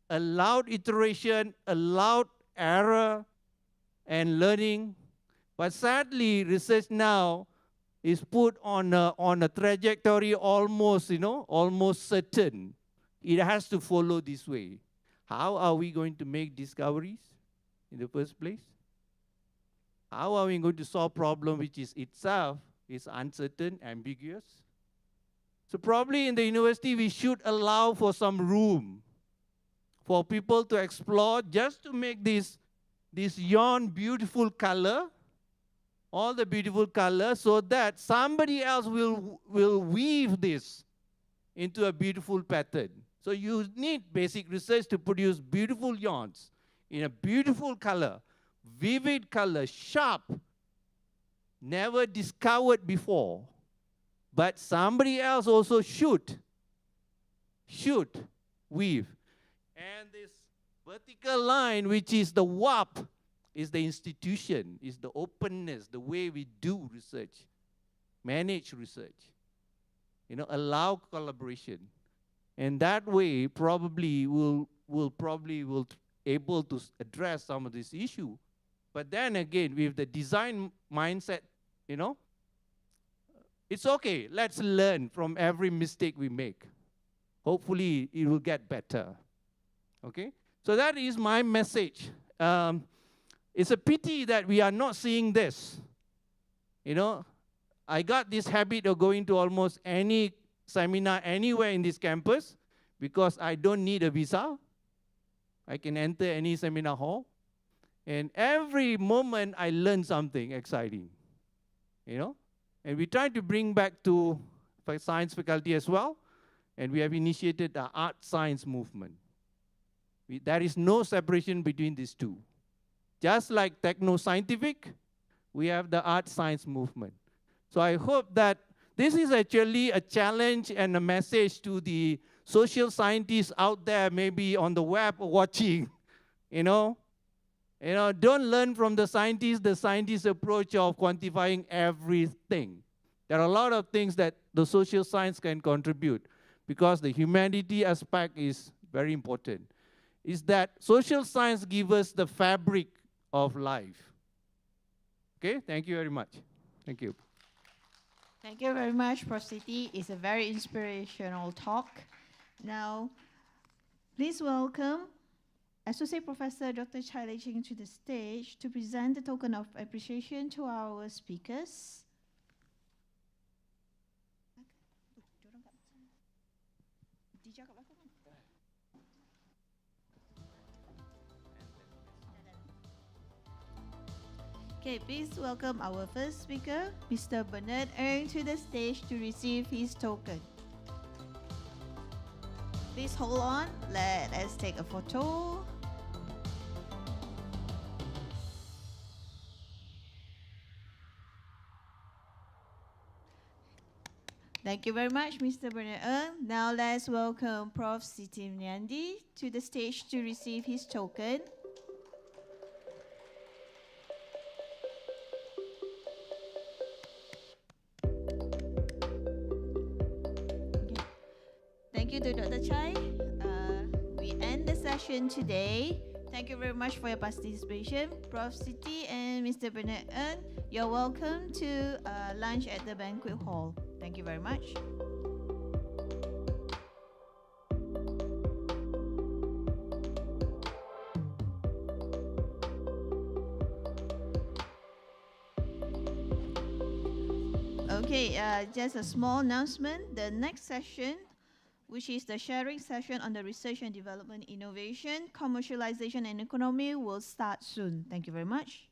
allowed iteration, allowed error and learning. But sadly, research now is put on a trajectory almost, almost certain. It has to follow this way. How are we going to make discoveries in the first place? How are we going to solve problem which is itself is uncertain, ambiguous? So probably in the university, we should allow for some room for people to explore, just to make this yarn beautiful color, all the beautiful color, so that somebody else will weave this into a beautiful pattern. So you need basic research to produce beautiful yarns in a beautiful color, vivid color, sharp, never discovered before. But somebody else also should weave. And this vertical line, which is the warp, It's the institution, it's the openness, the way we do research, manage research, allow collaboration. And that way probably will able to address some of this issue. But then again, with the design mindset, it's okay, let's learn from every mistake we make. Hopefully it will get better. Okay? So that is my message. It's a pity that we are not seeing this. I got this habit of going to almost any seminar anywhere in this campus because I don't need a visa. I can enter any seminar hall. And every moment I learn something exciting. And we try to bring back to science faculty as well. And we have initiated the art science movement. There is no separation between these two. Just like techno-scientific, we have the art science movement. So I hope that this is actually a challenge and a message to the social scientists out there, maybe on the web watching. Don't learn from the scientists' approach of quantifying everything. There are a lot of things that the social science can contribute because the humanity aspect is very important. Is that social science gives us the fabric of life. Okay, thank you very much. Thank you. Thank you very much, Prof. Siti. It's a very inspirational talk. Now, please welcome Associate Professor Dr. Chai Lei Ching to the stage to present the token of appreciation to our speakers. Okay, please welcome our first speaker, Mr. Bernard Ng, to the stage to receive his token. Please hold on. Let us take a photo. Thank you very much, Mr. Bernard Ng. Now let's welcome Prof. Siti Niandi to the stage to receive his token. Thank you to Dr. Chai. We end the session today. Thank you very much for your participation. Prof. Siti and Mr. Bernard Ng, you're welcome to lunch at the banquet hall. Thank you very much. Okay, just a small announcement. The next session, which is the sharing session on the research and development, innovation, commercialization, and economy, will start soon. Thank you very much.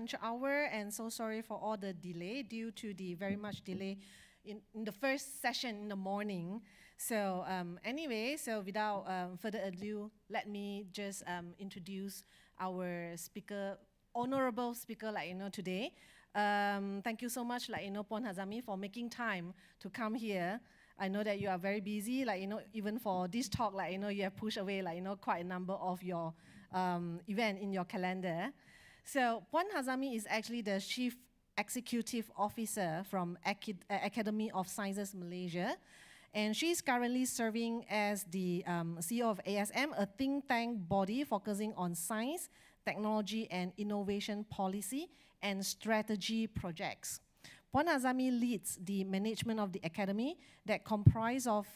lunch hour, and so sorry for all the delay due to the very much delay in the first session in the morning. So anyway, so without further ado, let me just introduce our speaker, honorable speaker, today. Thank you so much, Puan Hazami, for making time to come here. I know that you are very busy, even for this talk, you have pushed away, quite a number of your event in your calendar. So Puan Hazami is actually the Chief Executive Officer from Academy of Sciences Malaysia. And she's currently serving as the CEO of ASM, a think tank body focusing on science, technology, and innovation policy and strategy projects. Puan Hazami leads the management of the academy that comprise of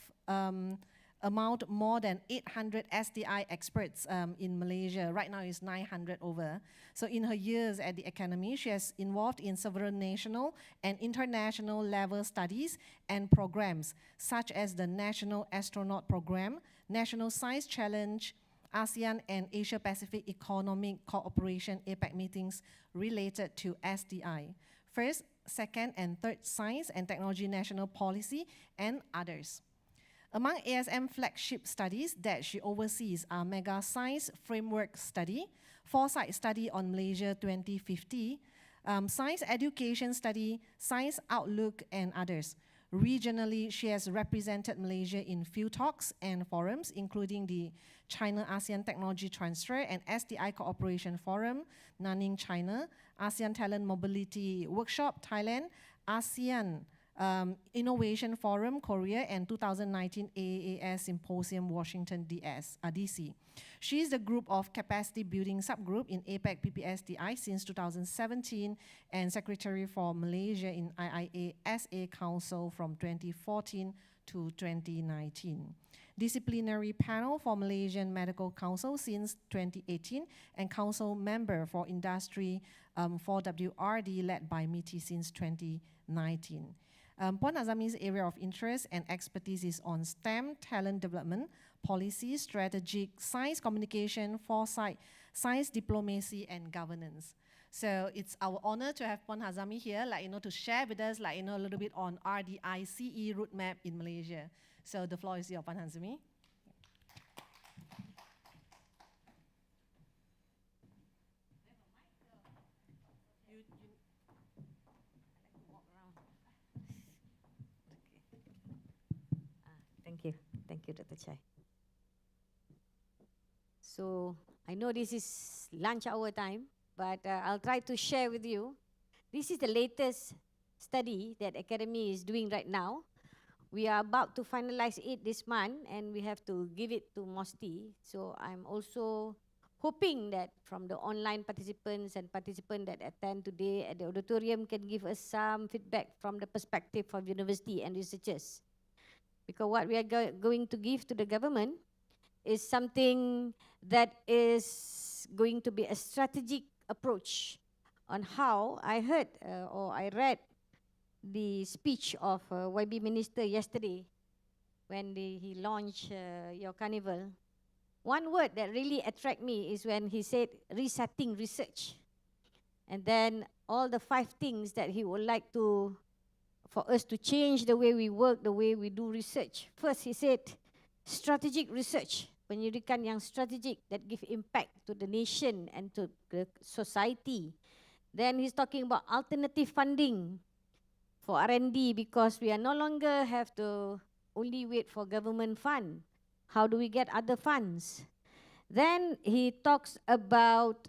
amount more than 800 STI experts in Malaysia. Right now it's 900 over. So in her years at the academy, she has involved in several national and international level studies and programs, such as the National Astronaut Program, National Science Challenge, ASEAN and Asia Pacific Economic Cooperation APEC meetings related to STI. First, second, and third science and technology national policy, and others. Among ASM flagship studies that she oversees are Mega Science Framework Study, Foresight Study on Malaysia 2050, Science Education Study, Science Outlook, and others. Regionally, she has represented Malaysia in few talks and forums, including the China-ASEAN Technology Transfer and STI Cooperation Forum, Nanning, China, ASEAN Talent Mobility Workshop, Thailand, ASEAN Innovation Forum, Korea, and 2019 AAAS Symposium, Washington, DC. She is the Group of Capacity Building Subgroup in APEC PPSDI since 2017 and Secretary for Malaysia in IIA SA Council from 2014 to 2019. Disciplinary Panel for Malaysian Medical Council since 2018 and Council Member for Industry for WRD led by MITI since 2019. Puan Hazami's area of interest and expertise is on STEM, talent development, policy, strategic, science communication, foresight, science diplomacy, and governance. So it's our honor to have Puan Hazami here, to share with us, a little bit on RDICE roadmap in Malaysia. So the floor is yours, Puan Hazami. Thank you, Dr. Chai. So I know this is lunch hour time, but I'll try to share with you. This is the latest study that Academy is doing right now. We are about to finalize it this month, and we have to give it to MOSTI. So I'm also hoping that from the online participants and participants that attend today at the auditorium can give us some feedback from the perspective of university and researchers. Because what we are going to give to the government is something that is going to be a strategic approach on how I heard or I read the speech of YB Minister yesterday when he launched your Carnival. One word that really attracted me is when he said resetting research. And then all the 5 things that he would like to for us to change the way we work, the way we do research. First, he said, strategic research, penyelidikan yang strategic that give impact to the nation and to the society. Then he's talking about alternative funding for R&D because we are no longer have to only wait for government fund. How do we get other funds? Then he talks about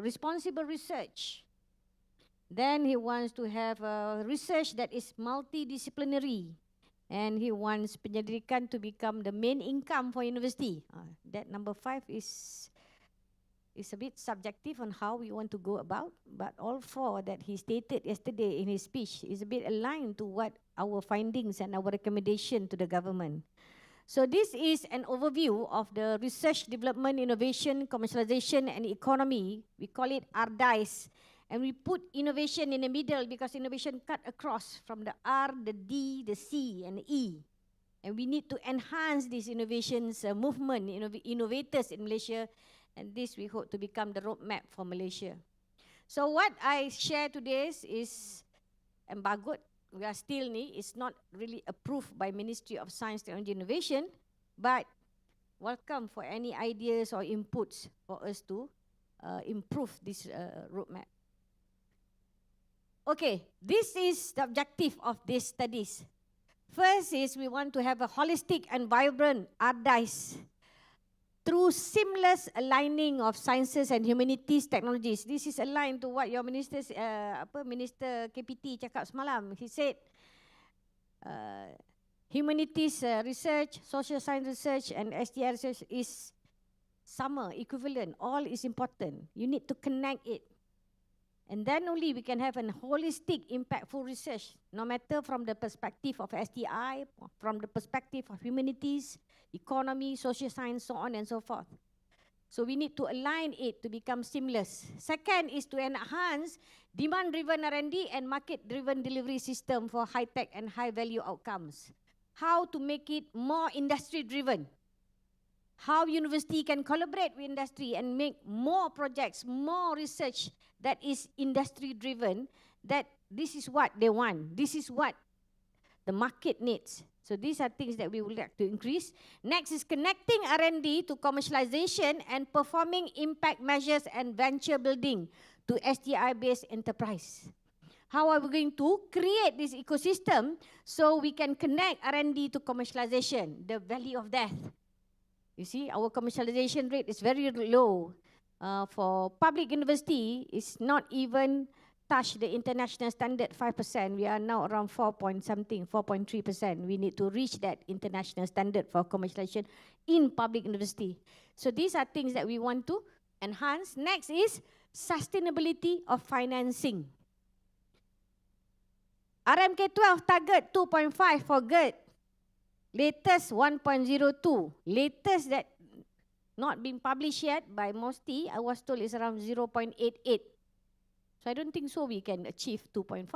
responsible research. Then he wants to have research that is multidisciplinary. And he wants penyelidikan to become the main income for university. That number 5 is a bit subjective on how we want to go about. But all 4 that he stated yesterday in his speech is a bit aligned to what our findings and our recommendation to the government. So this is an overview of the research, development, innovation, commercialization, and economy. We call it RDICE. And we put innovation in the middle because innovation cut across from the R, the D, the C, and the E. And we need to enhance this innovations movement, innovators in Malaysia. And this we hope to become the roadmap for Malaysia. So what I share today is embargoed. We are still it's not really approved by Ministry of Science, Technology and Innovation, but welcome for any ideas or inputs for us to improve this roadmap. Okay, this is the objective of these studies. First is we want to have a holistic and vibrant ARDICE through seamless aligning of sciences and humanities technologies. This is aligned to what your Minister KPT cakap semalam. He said humanities research, social science research and STI research is sama, equivalent, all is important. You need to connect it. And then only we can have a holistic, impactful research, no matter from the perspective of STI, from the perspective of humanities, economy, social science, so on and so forth. So we need to align it to become seamless. Second is to enhance demand-driven R&D and market-driven delivery system for high-tech and high-value outcomes. How to make it more industry-driven. How university can collaborate with industry and make more projects, more research that is industry-driven, that this is what they want. This is what the market needs. So these are things that we would like to increase. Next is connecting R&D to commercialization and performing impact measures and venture building to STI-based enterprise. How are we going to create this ecosystem so we can connect R&D to commercialization, the valley of death? You see, our commercialization rate is very low. For public university, it's not even touch the international standard 5%. We are now around 4.3%. We need to reach that international standard for commercialization in public university. So these are things that we want to enhance. Next is sustainability of financing. RMK12 target 2.5 for GERD. Latest 1.02. Latest that not been published yet by MOSTI, I was told is around 0.88. So I don't think so we can achieve 2.5.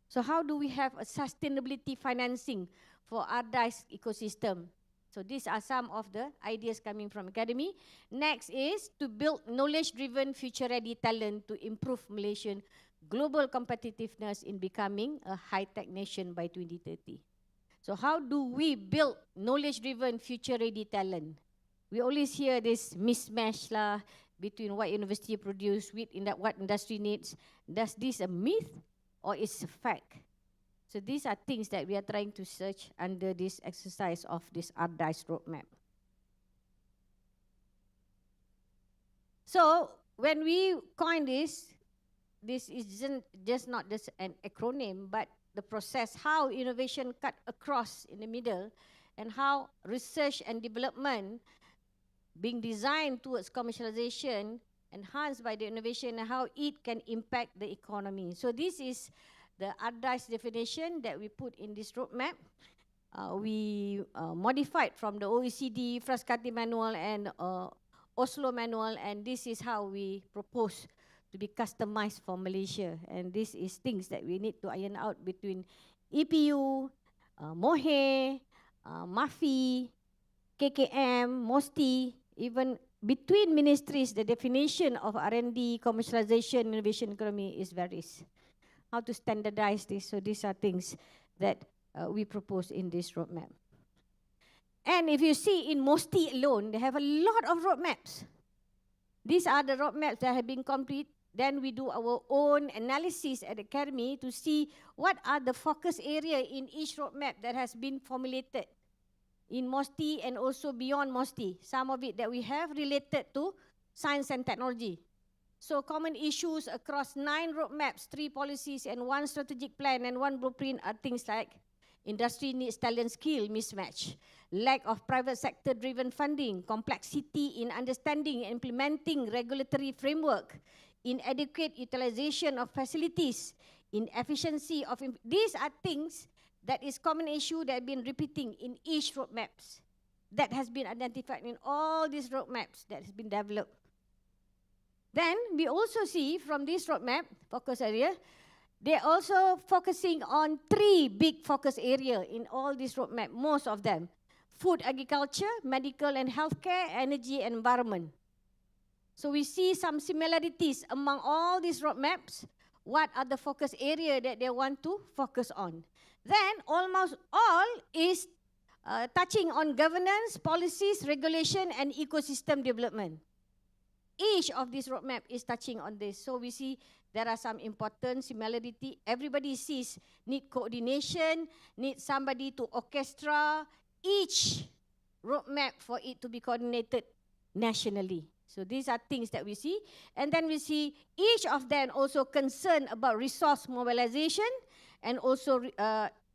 So how do we have a sustainability financing for ARDICE ecosystem? So these are some of the ideas coming from academy. Next is to build knowledge-driven future-ready talent to improve Malaysian global competitiveness in becoming a high-tech nation by 2030. So how do we build knowledge-driven future-ready talent? We always hear this mismatch lah between what university produce with what industry needs. Does this a myth or is a fact? So these are things that we are trying to search under this exercise of this ARDICE roadmap. So when we coin this isn't just not just an acronym, but the process, how innovation cut across in the middle, and how research and development being designed towards commercialization, enhanced by the innovation, and how it can impact the economy. So this is the ARDICE definition that we put in this roadmap. We modified from the OECD Frascati Manual and Oslo Manual, and this is how we propose to be customized for Malaysia. And this is things that we need to iron out between EPU, MOHE, MAFI, KKM, MOSTI, even between ministries, the definition of R&D, commercialization, innovation economy is varies. How to standardize this? So these are things that we propose in this roadmap. And if you see in MOSTI alone, they have a lot of roadmaps. These are the roadmaps that have been complete. Then we do our own analysis at the academy to see what are the focus area in each roadmap that has been formulated in MOSTI and also beyond MOSTI. Some of it that we have related to science and technology. So common issues across 9 roadmaps, 3 policies and 1 strategic plan and 1 blueprint are things like industry needs talent skill mismatch, lack of private sector driven funding, complexity in understanding and implementing regulatory framework, inadequate utilization of facilities, inefficiency of, these are things that is common issue that have been repeating in each roadmaps that has been identified in all these roadmaps that has been developed. Then we also see from this roadmap, focus area, they're also focusing on 3 big focus area in all this roadmap, most of them. Food, agriculture, medical and healthcare, energy and environment. So we see some similarities among all these roadmaps. What are the focus area that they want to focus on? Then almost all is touching on governance, policies, regulation, and ecosystem development. Each of these roadmap is touching on this. So we see there are some important similarity. Everybody sees need coordination, need somebody to orchestra each roadmap for it to be coordinated nationally. So these are things that we see. And then we see each of them also concerned about resource mobilization and also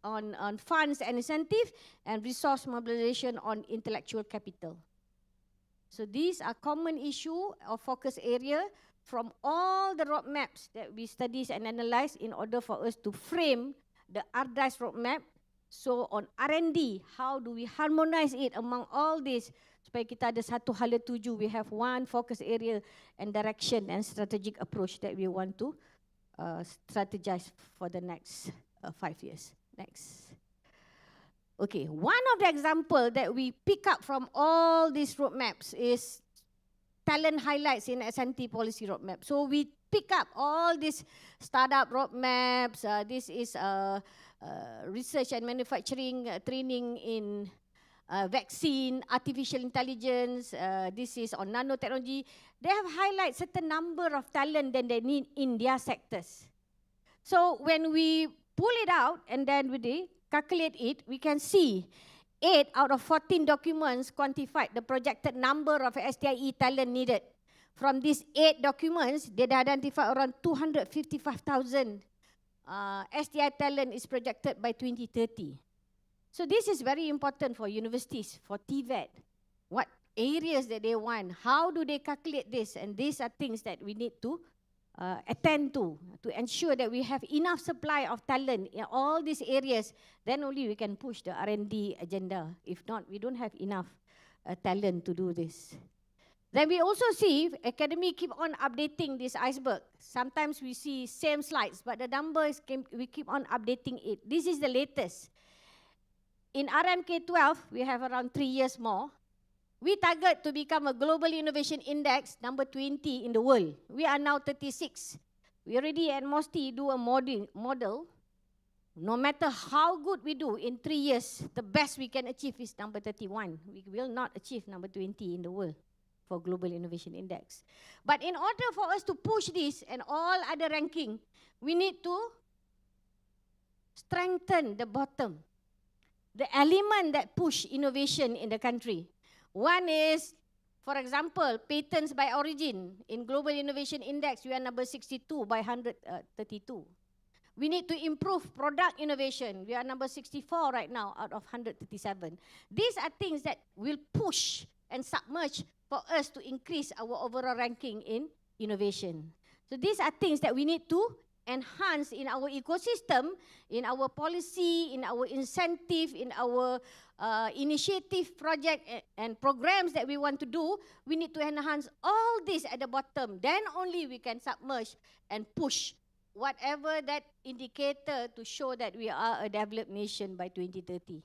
on funds and incentive and resource mobilization on intellectual capital. So these are common issue or focus area from all the roadmaps that we study and analyze in order for us to frame the RDICE roadmap. So on R&D, how do we harmonize it among all these supaya kita ada satu hala tuju, we have one focus area and direction and strategic approach that we want to strategize for the next 5 years. Next. Okay, one of the example that we pick up from all these roadmaps is talent highlights in S&T policy roadmap. So we pick up all these startup roadmaps. This is research and manufacturing training in vaccine, artificial intelligence. This is on nanotechnology. They have highlighted certain number of talent that they need in their sectors. So when we pull it out and then we calculate it, we can see 8 out of 14 documents quantified the projected number of STIE talent needed. From these 8 documents, they identify around 255,000 STI talent is projected by 2030. So this is very important for universities, for TVET. What areas that they want, how do they calculate this? And these are things that we need to attend to ensure that we have enough supply of talent in all these areas. Then only we can push the R&D agenda. If not, we don't have enough talent to do this. Then we also see academy keep on updating this iceberg. Sometimes we see same slides, but the numbers, we keep on updating it. This is the latest. In RMK12, we have around 3 years more. We target to become a global innovation index number 20 in the world. We are now 36. We already at MOSTI do a model. No matter how good we do in 3 years, the best we can achieve is number 31. We will not achieve number 20 in the world for global innovation index. But in order for us to push this and all other ranking, we need to strengthen the bottom, the element that push innovation in the country. One is, for example, patents by origin. In Global Innovation Index, we are number 62 by 132. We need to improve product innovation. We are number 64 right now out of 137. These are things that will push and submerge for us to increase our overall ranking in innovation. So these are things that we need to enhance in our ecosystem, in our policy, in our incentive, in our initiative project and programs that we want to do. We need to enhance all this at the bottom. Then only we can submerge and push whatever that indicator to show that we are a developed nation by 2030.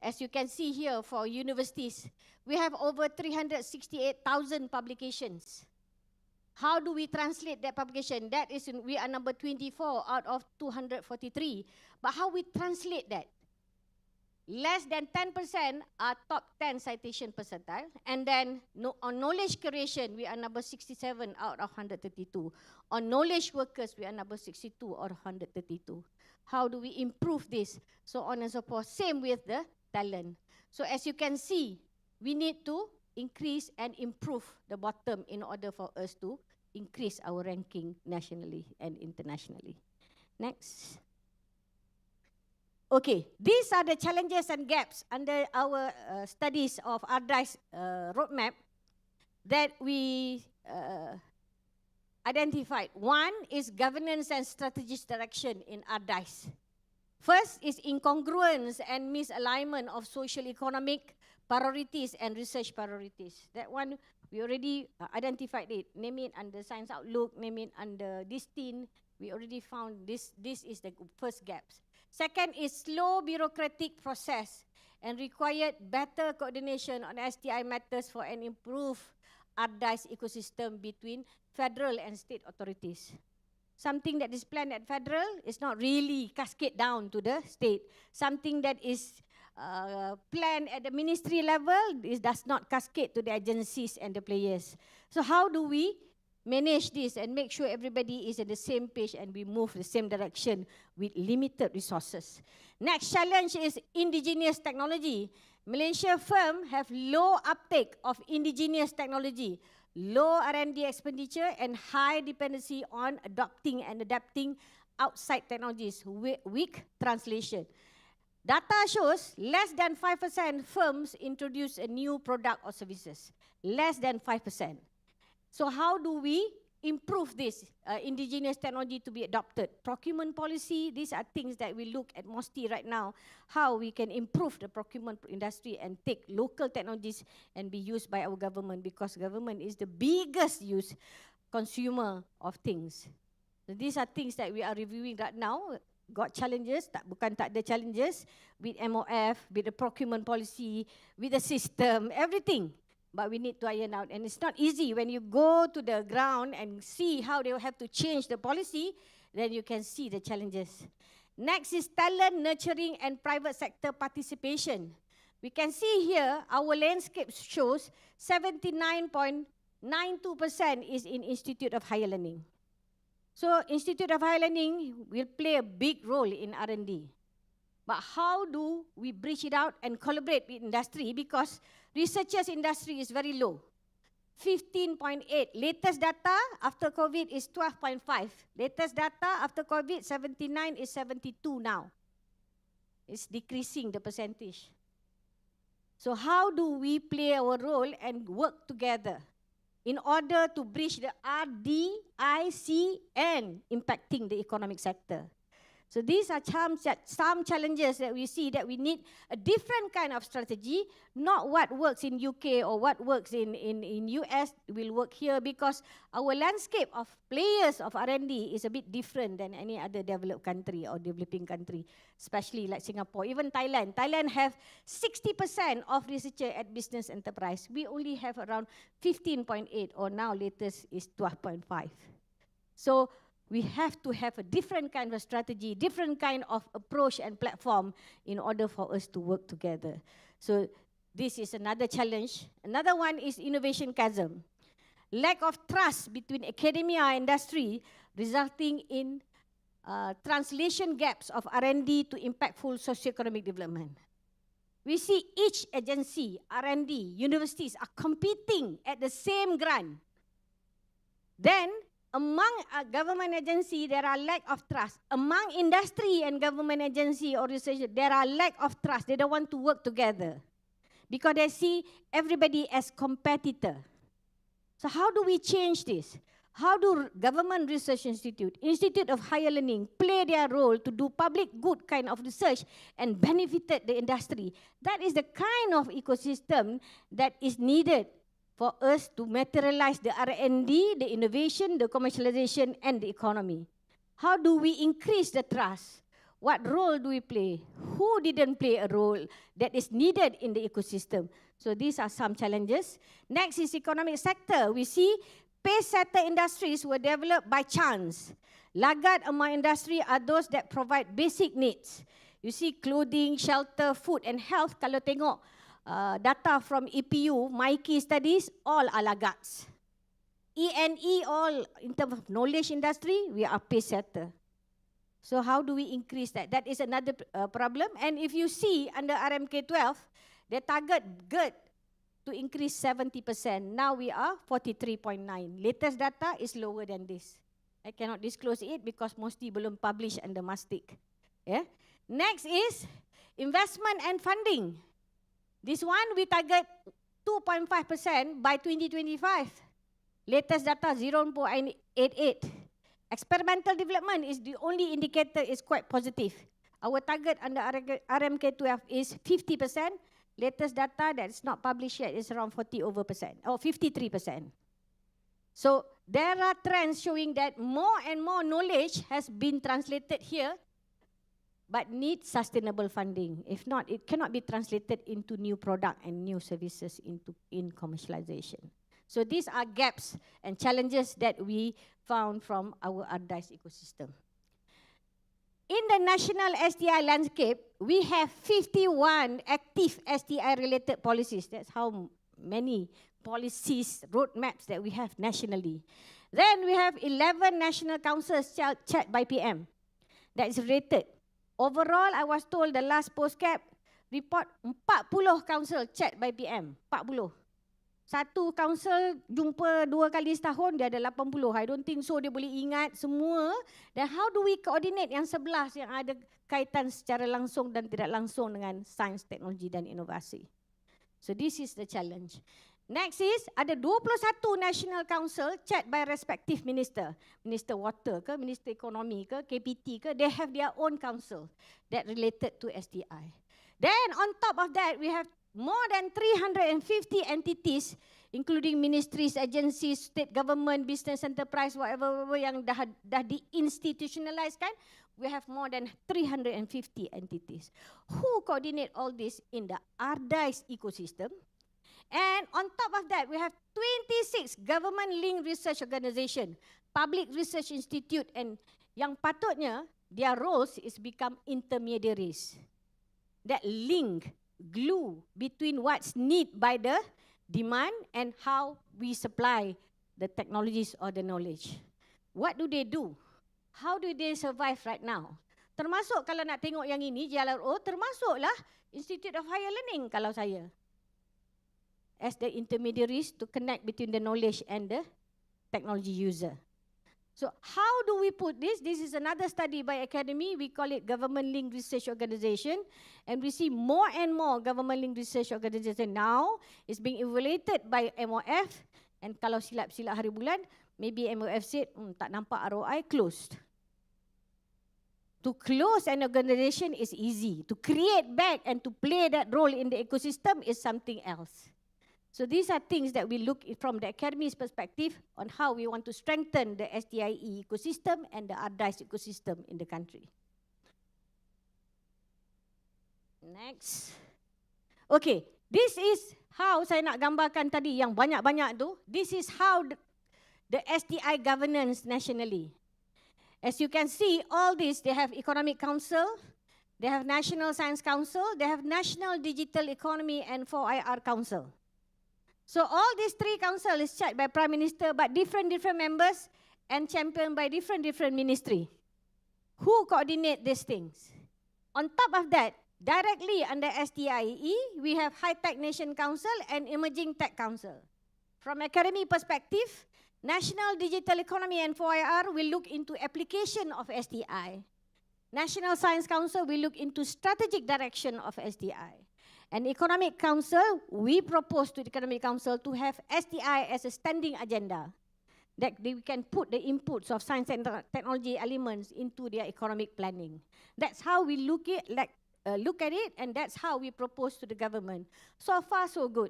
As you can see here for universities, we have over 368,000 publications. How do we translate that publication? That is, we are number 24 out of 243. But how we translate that? Less than 10% are top 10 citation percentile. And then on knowledge creation, we are number 67 out of 132. On knowledge workers, we are number 62 out of 132. How do we improve this? So on and so forth. Same with the talent. So as you can see, we need to increase and improve the bottom in order for us to increase our ranking nationally and internationally. Next. Okay, these are the challenges and gaps under our studies of RDICE roadmap that we identified. One is governance and strategic direction in RDICE. First is incongruence and misalignment of social economic priorities and research priorities. That one, we already identified it. Name it under Science Outlook, name it under DISTIN. We already found this is the first gaps. Second is slow bureaucratic process and required better coordination on STI matters for an improved standardized ecosystem between federal and state authorities. Something that is planned at federal is not really cascade down to the state. Something that is planned at the ministry level does not cascade to the agencies and the players. So how do we manage this and make sure everybody is at the same page and we move the same direction with limited resources? Next challenge is indigenous technology. Malaysia firms have low uptake of indigenous technology, low R&D expenditure, and high dependency on adopting and adapting outside technologies, weak translation. Data shows less than 5% firms introduce a new product or services. Less than 5%. So how do we improve this indigenous technology to be adopted? Procurement policy, these are things that we look at mostly right now, how we can improve the procurement industry and take local technologies and be used by our government, because government is the biggest consumer of things. So these are things that we are reviewing right now. Got challenges, bukan tak ada challenges with MOF, with the procurement policy, with the system, everything. But we need to iron out, and it's not easy when you go to the ground and see how they will have to change the policy, then you can see the challenges. Next is talent nurturing and private sector participation. We can see here our landscape shows 79.92% is in Institute of Higher Learning. So Institute of Higher Learning will play a big role in R&D. But how do we bridge it out and collaborate with industry? Because researchers industry is very low. 15.8. Latest data after COVID is 12.5. Latest data after COVID, 79 is 72 now. It's decreasing the percentage. So how do we play our role and work together in order to bridge the RD, IC, and impacting the economic sector? So these are some challenges that we see, that we need a different kind of strategy, not what works in UK or what works in US will work here, because our landscape of players of R&D is a bit different than any other developed country or developing country, especially like Singapore, even Thailand. Thailand have 60% of researcher at business enterprise. We only have around 15.8, or now latest is 12.5. So we have to have a different kind of strategy, different kind of approach and platform in order for us to work together. So this is another challenge. Another one is innovation chasm. Lack of trust between academia and industry, resulting in translation gaps of R&D to impactful socioeconomic development. We see each agency, R&D, universities are competing at the same grant. Then, among a government agency, there are lack of trust. Among industry and government agency or research, there are lack of trust. They don't want to work together because they see everybody as competitor. So how do we change this? How do government research institute of higher learning play their role to do public good kind of research and benefited the industry? That is the kind of ecosystem that is needed for us to materialize the R&D, the innovation, the commercialization, and the economy. How do we increase the trust? What role do we play? Who didn't play a role that is needed in the ecosystem? So these are some challenges. Next is economic sector. We see pace setter industries were developed by chance. Laggard among industry are those that provide basic needs. You see clothing, shelter, food, and health. Kalau tengok data from EPU, my key studies, all are laggards. E&E, all in terms of knowledge industry, we are pace setter. So how do we increase that? That is another problem. And if you see under RMK12, the target GERD to increase 70%. Now we are 43.9. Latest data is lower than this. I cannot disclose it because mostly belum published under MASTIC. Yeah. Next is investment and funding. This one we target 2.5% by 2025. Latest data 0.88. Experimental development is the only indicator is quite positive. Our target under RMK12 is 50%. Latest data that is not published yet is around 40% or 53%. So there are trends showing that more and more knowledge has been translated here, but needs sustainable funding. If not, it cannot be translated into new product and new services in commercialization. So these are gaps and challenges that we found from our ARDICE ecosystem. In the national STI landscape, we have 51 active STI-related policies. That's how many policies, roadmaps that we have nationally. Then we have 11 national councils chaired by PM that is rated. Overall, I was told the last postcap report 40 council chaired by PM, 40. Satu council jumpa 2 kali setahun, dia ada 80. I don't think so dia boleh ingat semua. Dan how do we coordinate yang 11 yang ada kaitan secara langsung dan tidak langsung dengan sains, teknologi dan inovasi. So this is the challenge. Next is, ada 21 national council chaired by respective minister. Minister water ke, minister ekonomi ke, KPT ke, they have their own council that related to STI. Then on top of that, we have more than 350 entities, including ministries, agencies, state government, business enterprise, whatever yang dah di-institutionalize kan, we have more than 350 entities. Who coordinate all this in the ARDICE ecosystem? And on top of that, we have 26 government-linked research organisation, public research institute, and yang patutnya their roles is become intermediaries that link, glue between what's need by the demand and how we supply the technologies or the knowledge. What do they do? How do they survive right now? Termasuk kalau nak tengok yang ini, JLRO, termasuklah Institute of Higher Learning kalau saya. As the intermediaries to connect between the knowledge and the technology user. So how do we put this? This is another study by Academy. We call it Government-Linked Research Organization. And we see more and more government-linked research organization now is being evaluated by MOF. And kalau silap-silap hari bulan, maybe MOF said, tak nampak ROI, closed. To close an organization is easy. To create back and to play that role in the ecosystem is something else. So these are things that we look from the Academy's perspective on how we want to strengthen the STIE ecosystem and the ARDICE ecosystem in the country. Next. Okay, this is how saya nak gambarkan tadi yang banyak-banyak tu. This is how the STI governance nationally. As you can see, all this, they have Economic Council, they have National Science Council, they have National Digital Economy and 4IR Council. So all these 3 councils is chaired by Prime Minister, but different members and championed by different ministry. Who coordinate these things? On top of that, directly under STIE, we have High Tech Nation Council and Emerging Tech Council. From academy perspective, National Digital Economy and 4IR will look into application of STI. National Science Council will look into strategic direction of STI. And Economic Council, we propose to the Economic Council to have STI as a standing agenda, that they can put the inputs of science and technology elements into their economic planning. That's how we look at it, and that's how we propose to the government. So far, so good.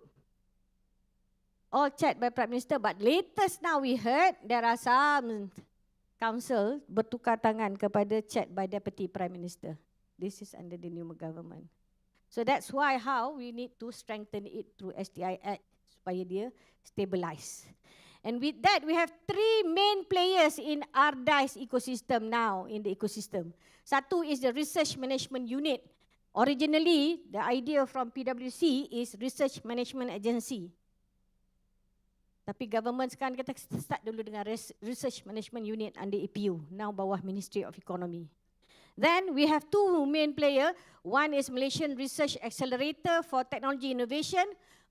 All chaired by Prime Minister, but latest now we heard there are some council bertukar tangan kepada chaired by Deputy Prime Minister. This is under the new government. So that's why how we need to strengthen it through STI Act supaya dia stabilize. And with that, we have 3 main players in ARDICE ecosystem now, in the ecosystem. Satu is the Research Management Unit. Originally, the idea from PwC is Research Management Agency. Tapi government sekarang kata start dulu dengan Research Management Unit under EPU, now bawah Ministry of Economy. Then we have 2 main players. One is Malaysian Research Accelerator for Technology Innovation.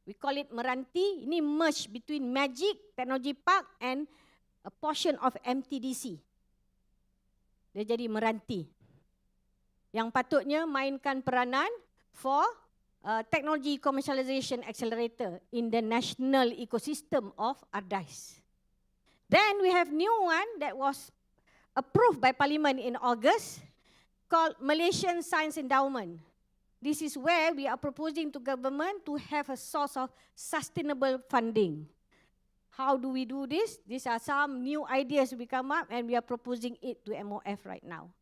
We call it Meranti. Ini merge between Magic Technology Park and a portion of MTDC. Dia jadi Meranti. Yang patutnya mainkan peranan for Technology Commercialization Accelerator in the national ecosystem of ARDICE. Then we have new one that was approved by Parliament in August, called Malaysian Science Endowment. This is where we are proposing to government to have a source of sustainable funding. How do we do this? These are some new ideas we come up and we are proposing it to MOF right now.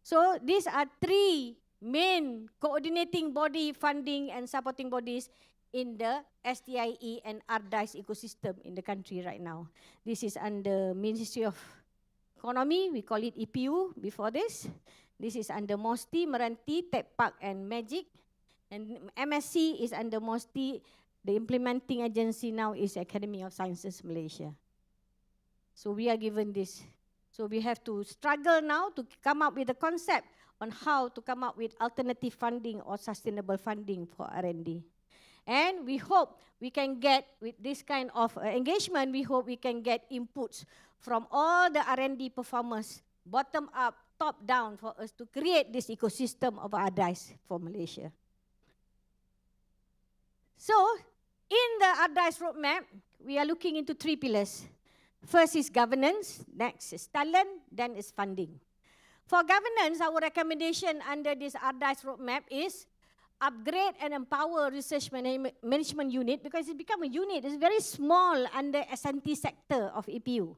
So these are 3 main coordinating body, funding and supporting bodies in the STIE and RDICE ecosystem in the country right now. This is under Ministry of Economy, we call it EPU before this. This is under MOSTI, Meranti, Tech Park and Magic. And MSc is under MOSTI. The implementing agency now is Academy of Sciences Malaysia. So we are given this. So we have to struggle now to come up with a concept on how to come up with alternative funding or sustainable funding for R&D. And we hope we can get, with this kind of engagement, we hope we can get inputs from all the R&D performers, bottom up, top down, for us to create this ecosystem of RDICE for Malaysia. So, in the RDICE roadmap, we are looking into 3 pillars. First is governance, next is talent, then is funding. For governance, our recommendation under this RDICE roadmap is upgrade and empower research management unit, because it become a unit. It's very small under S&T sector of EPU.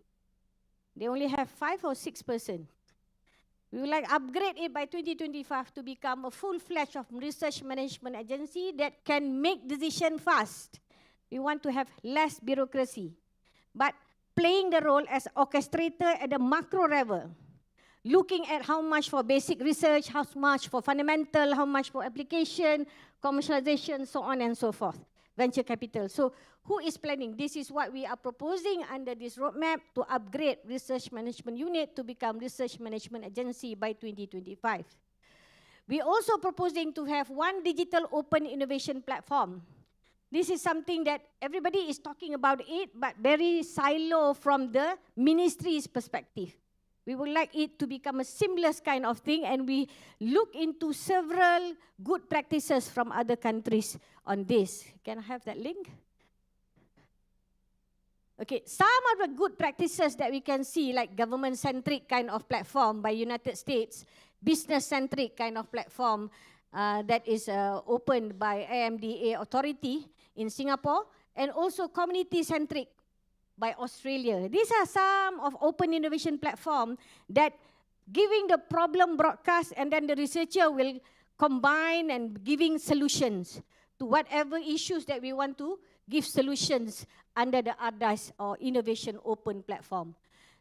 They only have 5 or 6 persons. We would like upgrade it by 2025 to become a full-fledged of research management agency that can make decision fast. We want to have less bureaucracy, but playing the role as orchestrator at the macro level, looking at how much for basic research, how much for fundamental, how much for application, commercialization, so on and so forth, venture capital. So who is planning? This is what we are proposing under this roadmap, to upgrade research management unit to become research management agency by 2025. We also proposing to have one digital open innovation platform. This is something that everybody is talking about it, but very silo from the ministry's perspective. We would like it to become a seamless kind of thing, and we look into several good practices from other countries on this. Can I have that link? Okay, some of the good practices that we can see, like government-centric kind of platform by United States, business-centric kind of platform that is opened by AMDA authority in Singapore, and also community-centric by Australia. These are some of open innovation platform that giving the problem broadcast, and then the researcher will combine and giving solutions to whatever issues that we want to give solutions under the RDICE or innovation open platform.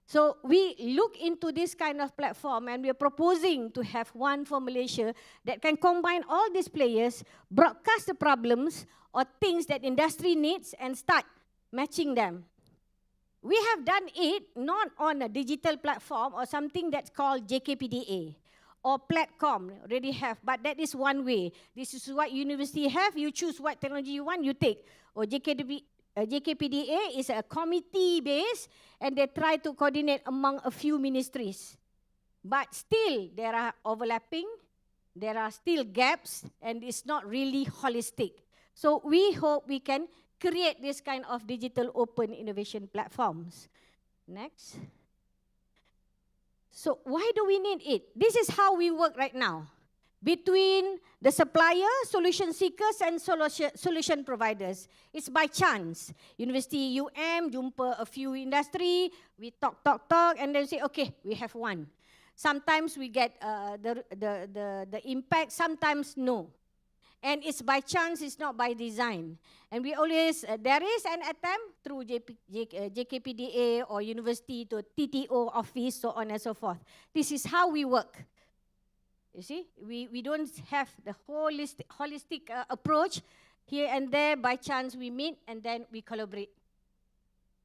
So we look into this kind of platform, and we are proposing to have one for Malaysia that can combine all these players, broadcast the problems or things that industry needs, and start matching them. We have done it not on a digital platform or something that's called JKPDA or Platcom already have, but that is one way. This is what university have. You choose what technology you want, you take. Or JKPDA is a committee base, and they try to coordinate among a few ministries. But still, there are overlapping, there are still gaps, and it's not really holistic. So we hope we can create this kind of digital open innovation platforms. Next. So why do we need it? This is how we work right now. Between the supplier, solution seekers, and solution providers. It's by chance. University UM jumpa a few industry, we talk, and then say, okay, we have one. Sometimes we get the impact, sometimes no. And it's by chance, it's not by design. And we always, there is an attempt through JKPDA or university to TTO office, so on and so forth. This is how we work. You see, we don't have the holistic approach. Here and there, by chance we meet and then we collaborate.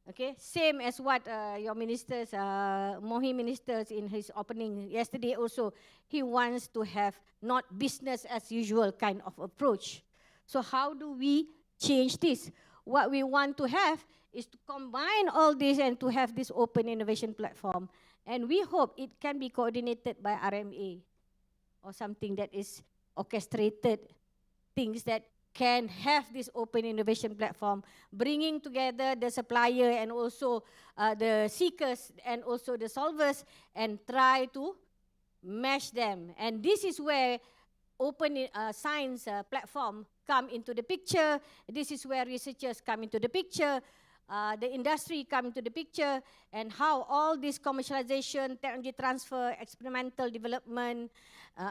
Okay, same as what your ministers, Mohi ministers in his opening yesterday also, he wants to have not business as usual kind of approach. So how do we change this? What we want to have is to combine all this and to have this open innovation platform. And we hope it can be coordinated by RMA or something that is orchestrated, things that can have this open innovation platform, bringing together the supplier and also the seekers and also the solvers, and try to mesh them. And this is where open science platform come into the picture. This is where researchers come into the picture, the industry come into the picture, and how all this commercialization, technology transfer, experimental development,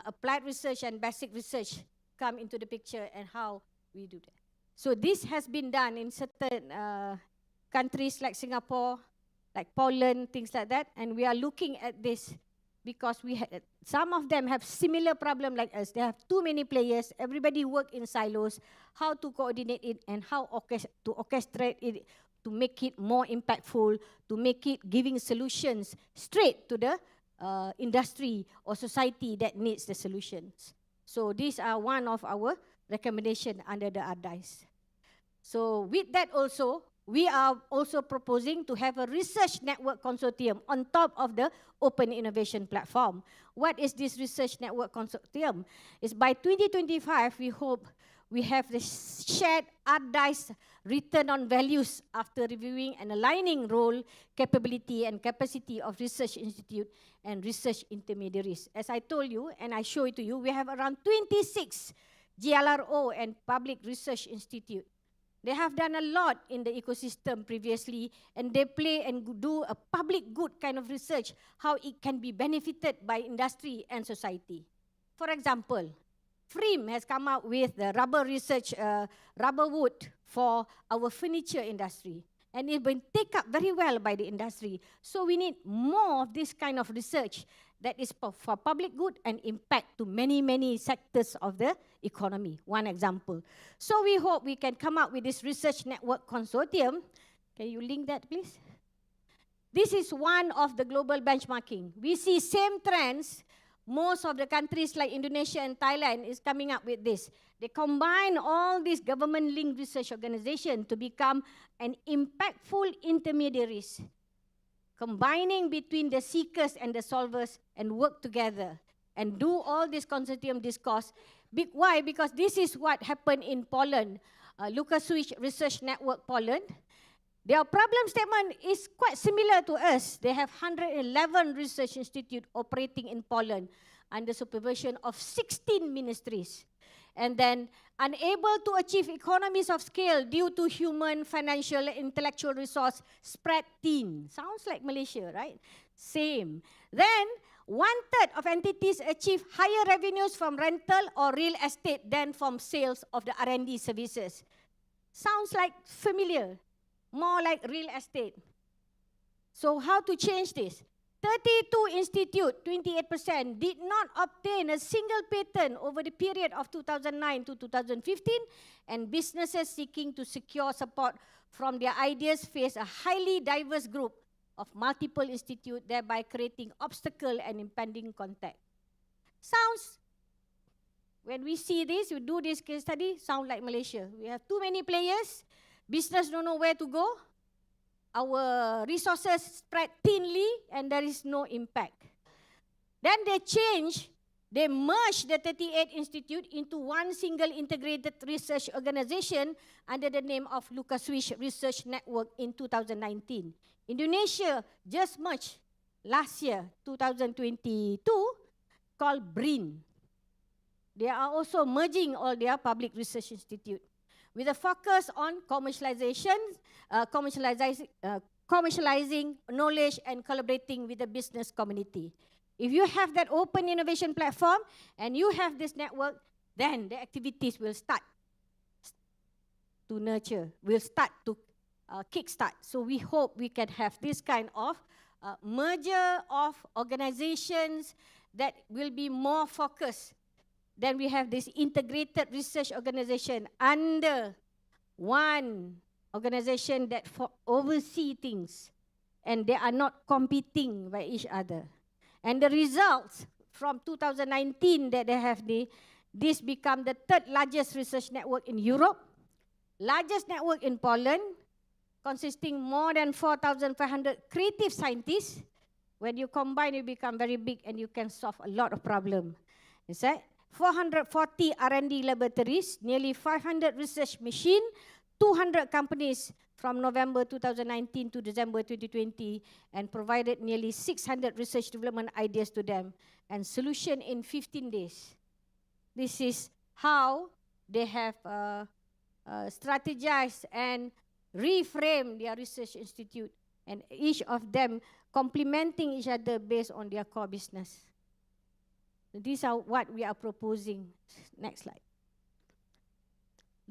applied research and basic research come into the picture, and how we do that. So this has been done in certain countries like Singapore, like Poland, things like that. And we are looking at this because some of them have similar problem like us. They have too many players. Everybody work in silos. How to coordinate it and how to orchestrate it to make it more impactful, to make it giving solutions straight to the industry or society that needs the solutions. So these are one of our recommendations under the RDICE. So with that also, we are also proposing to have a research network consortium on top of the open innovation platform. What is this research network consortium? Is by 2025, we hope we have the shared RDICE return on values after reviewing and aligning role, capability, and capacity of research institute and research intermediaries. As I told you, and I show it to you, we have around 26 GLRO and public research institute. They have done a lot in the ecosystem previously, and they play and do a public good kind of research, how it can be benefited by industry and society. For example, FRIM has come out with the rubber research, rubber wood for our furniture industry. And it's been taken up very well by the industry. So we need more of this kind of research that is for public good and impact to many, many sectors of the economy. One example. So we hope we can come up with this research network consortium. Can you link that, please? This is one of the global benchmarking. We see same trends. Most of the countries like Indonesia and Thailand is coming up with this. They combine all these government-linked research organizations to become an impactful intermediaries, combining between the seekers and the solvers and work together and do all this consortium discourse. Why? Because this is what happened in Poland, Lukasiewicz Research Network Poland. Their problem statement is quite similar to us. They have 111 research institutes operating in Poland under supervision of 16 ministries. And then unable to achieve economies of scale due to human, financial, intellectual resource spread thin. Sounds like Malaysia, right? Same. Then 1/3 of entities achieve higher revenues from rental or real estate than from sales of the R&D services. Sounds like familiar. More like real estate. So how to change this? 32 institutes, 28%, did not obtain a single patent over the period of 2009 to 2015, and businesses seeking to secure support from their ideas face a highly diverse group of multiple institutes, thereby creating obstacle and impending contact. Sounds, when we see this, we do this case study, sound like Malaysia. We have too many players. Business don't know where to go. Our resources spread thinly and there is no impact. Then they change, they merge the 38 institute into one single integrated research organization under the name of Lukasiewicz Research Network in 2019. Indonesia just merged last year, 2022, called BRIN. They are also merging all their public research institute, with a focus on commercializing knowledge and collaborating with the business community. If you have that open innovation platform and you have this network, then the activities will start to nurture, will start to kickstart. So we hope we can have this kind of merger of organizations that will be more focused. Then we have this integrated research organization under one organization that oversee things, and they are not competing by each other. And the results from 2019 that they have, this become the 3rd largest research network in Europe, largest network in Poland, consisting more than 4,500 creative scientists. When you combine, you become very big and you can solve a lot of problems. Is that? 440 R&D laboratories, nearly 500 research machines, 200 companies from November 2019 to December 2020, and provided nearly 600 research development ideas to them, and solution in 15 days. This is how they have strategized and reframed their research institute, and each of them complementing each other based on their core business. These are what we are proposing. Next slide.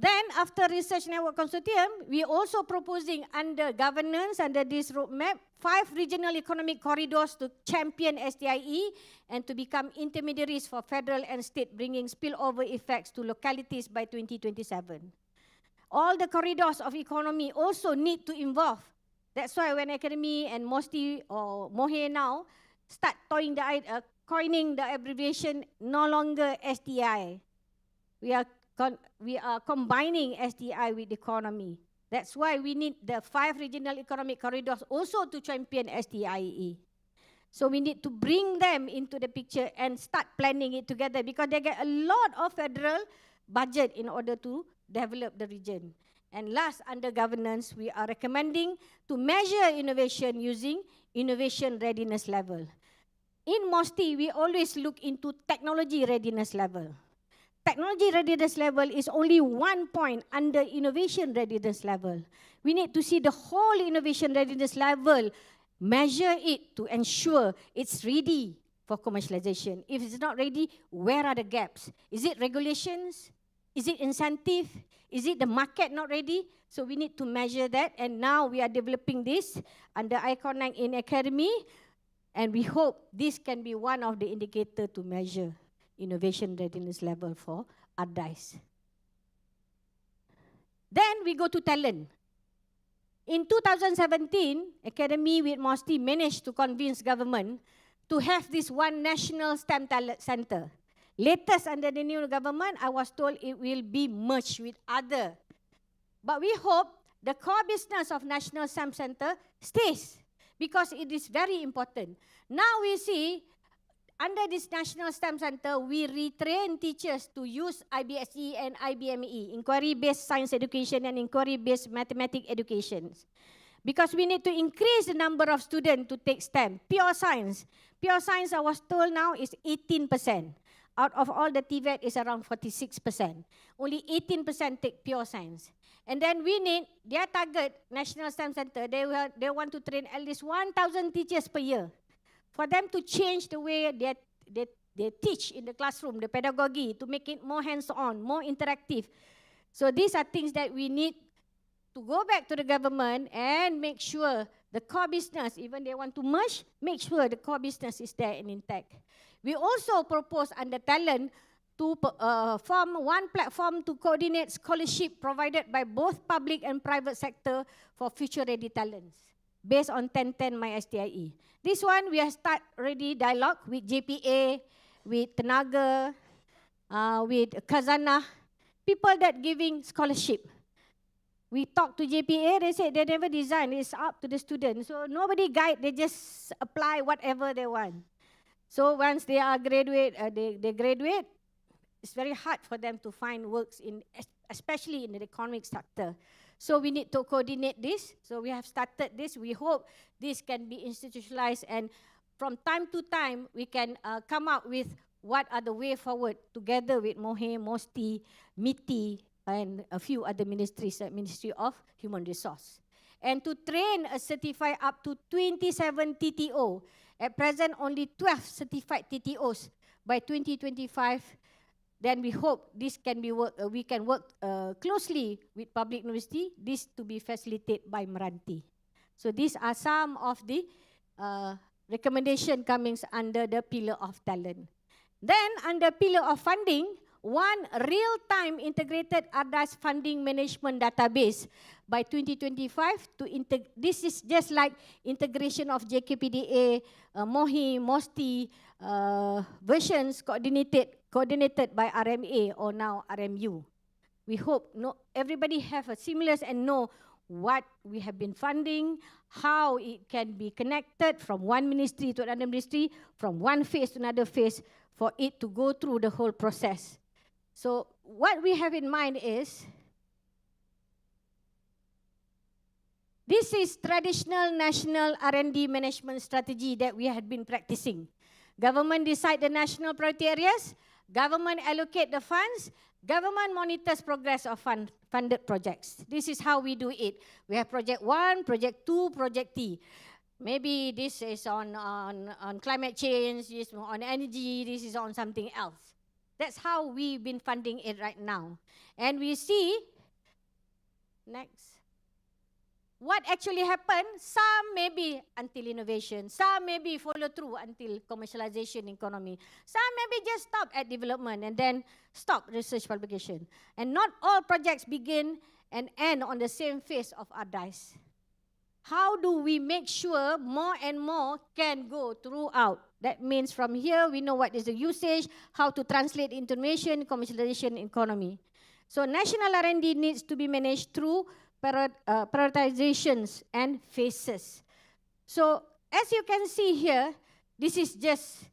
Then after Research Network Consortium, we also proposing under governance, under this roadmap, 5 regional economic corridors to champion STIE and to become intermediaries for federal and state, bringing spillover effects to localities by 2027. All the corridors of economy also need to involve. That's why when Academy and MOSTI or MOHE now start coining the abbreviation no longer STI. We are combining STI with economy. That's why we need the 5 regional economic corridors also to champion STIE. So we need to bring them into the picture and start planning it together because they get a lot of federal budget in order to develop the region. And last, under governance, we are recommending to measure innovation using innovation readiness level. In MOSTI, we always look into technology readiness level. Technology readiness level is only one point under innovation readiness level. We need to see the whole innovation readiness level, measure it to ensure it's ready for commercialization. If it's not ready, where are the gaps? Is it regulations? Is it incentive? Is it the market not ready? So we need to measure that. And now we are developing this under ICONAC in Academy. And we hope this can be one of the indicators to measure innovation readiness level for ARDICE. Then we go to talent. In 2017, Academy with MOSTI managed to convince government to have this one national STEM talent center. Latest under the new government, I was told it will be merged with other. But we hope the core business of National STEM Center stays because it is very important. Now we see under this National STEM Center, we retrain teachers to use IBSE and IBME, inquiry-based science education and inquiry-based mathematics education. Because we need to increase the number of students to take STEM. Pure science, I was told now is 18%. Out of all the TVET is around 46%. Only 18% take pure science. And then we need, their target, National STEM Center, they want to train at least 1,000 teachers per year. For them to change the way they teach in the classroom, the pedagogy, to make it more hands-on, more interactive. So these are things that we need to go back to the government and make sure the core business, even they want to merge, make sure the core business is there and intact. We also propose under talent to form one platform to coordinate scholarship provided by both public and private sector for future-ready talents, based on 1010 MySTIE. This one, we have start already dialogue with JPA, with Tenaga, with Khazanah, people that giving scholarship. We talked to JPA, they said they never design, it's up to the students. So nobody guide, they just apply whatever they want. So once they are graduate, they graduate, it's very hard for them to find works, especially in the economic sector. So we need to coordinate this. So we have started this. We hope this can be institutionalized, and from time to time, we can come up with what are the way forward together with MOHE, MOSTI, MITI, and a few other ministries, like Ministry of Human Resource. And to train a certify up to 27 TTO. At present, only 12 certified TTOs. By 2025, then we hope this can be we can work closely with public university, this to be facilitated by Meranti. So these are some of the recommendation coming under the pillar of talent. Then under pillar of funding, one real-time integrated ARDICE funding management database by 2025 to this is just like integration of JKPDA, MOHE, MOSTI versions coordinated by RMA or now RMU. We hope everybody have a seamless and know what we have been funding, how it can be connected from one ministry to another ministry, from one phase to another phase, for it to go through the whole process. So what we have in mind is, this is traditional national R&D management strategy that we had been practicing. Government decide the national priority areas, government allocate the funds, government monitors progress of funded projects. This is how we do it. We have project 1, project 2, project T. Maybe this is on climate change, this is on energy, this is on something else. That's how we've been funding it right now. And we see, next, what actually happened. Some maybe until innovation, some maybe follow through until commercialization economy, some maybe just stop at development and then stop research publication. And not all projects begin and end on the same phase of ARDICE. How do we make sure more and more can go throughout? That means from here, we know what is the usage, how to translate information, commercialization, economy. So national R&D needs to be managed through prioritizations and phases. So as you can see here, this is just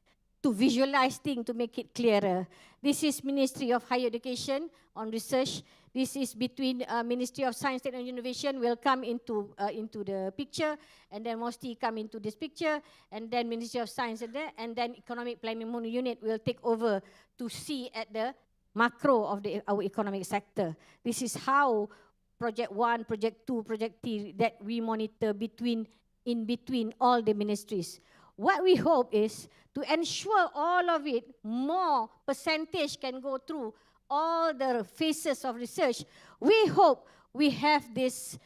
to visualize things, to make it clearer. This is Ministry of Higher Education on research. This is between Ministry of Science, Technology and Innovation will come into the picture, and then MOSTI come into this picture, and then Ministry of Science and then Economic Planning Unit will take over to see at the macro of our economic sector. This is how Project 1, Project 2, Project 3 that we monitor in between all the ministries. What we hope is to ensure all of it, more percentage can go through all the phases of research. We hope we have this,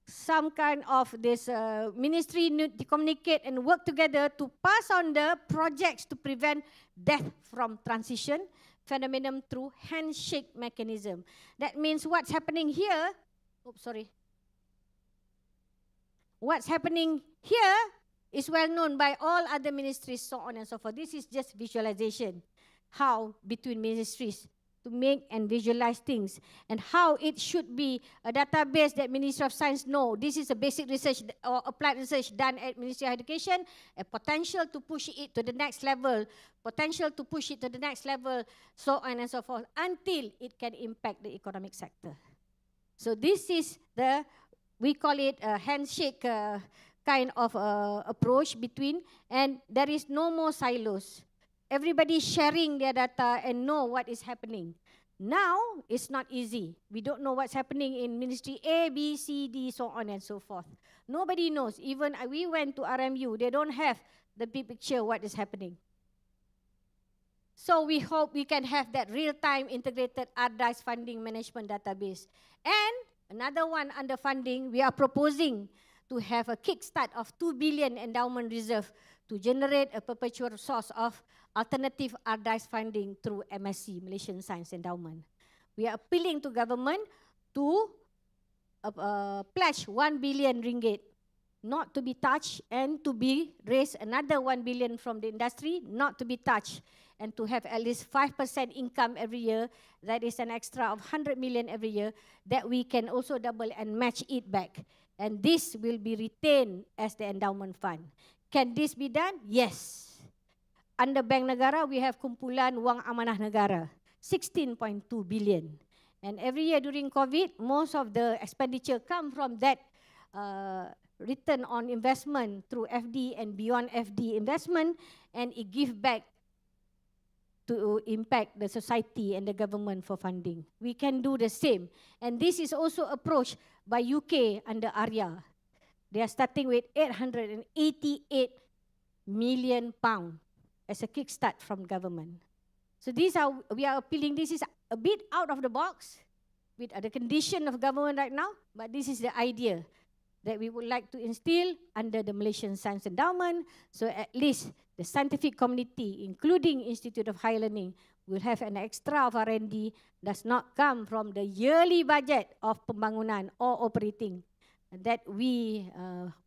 some kind of this ministry need to communicate and work together to pass on the projects to prevent death from transition phenomenon through handshake mechanism. That means what's happening here, what's happening here is well known by all other ministries, so on and so forth. This is just visualization, how between ministries to make and visualize things, and how it should be a database that Ministry of Science know. This is a basic research or applied research done at Ministry of Education, a potential to push it to the next level, so on and so forth, until it can impact the economic sector. So this is the, we call it a handshake kind of approach between, and there is no more silos. Everybody sharing their data and know what is happening. Now, it's not easy. We don't know what's happening in Ministry A, B, C, D, so on and so forth. Nobody knows. Even we went to RMU, they don't have the big picture what is happening. So we hope we can have that real-time integrated ARDICE funding management database. And another one under funding, we are proposing to have a kickstart of 2 billion endowment reserve to generate a perpetual source of alternative ARDICE funding through MSc, Malaysian Science Endowment. We are appealing to government to pledge 1 billion ringgit not to be touched, and to be raised another 1 billion from the industry not to be touched, and to have at least 5% income every year. That is an extra of 100 million every year that we can also double and match it back. And this will be retained as the endowment fund. Can this be done? Yes. Under Bank Negara, we have kumpulan wang amanah negara, 16.2 billion. And every year during COVID, most of the expenditure come from that return on investment through FD and beyond FD investment, and it gives back to impact the society and the government for funding. We can do the same. And this is also approached by UK under ARIA. They are starting with 888 million pounds as a kickstart from government. So these are, we are appealing, this is a bit out of the box with the condition of government right now, but this is the idea that we would like to instill under the Malaysian Science Endowment, so at least the scientific community, including Institute of Higher Learning, will have an extra of R&D does not come from the yearly budget of pembangunan or operating that we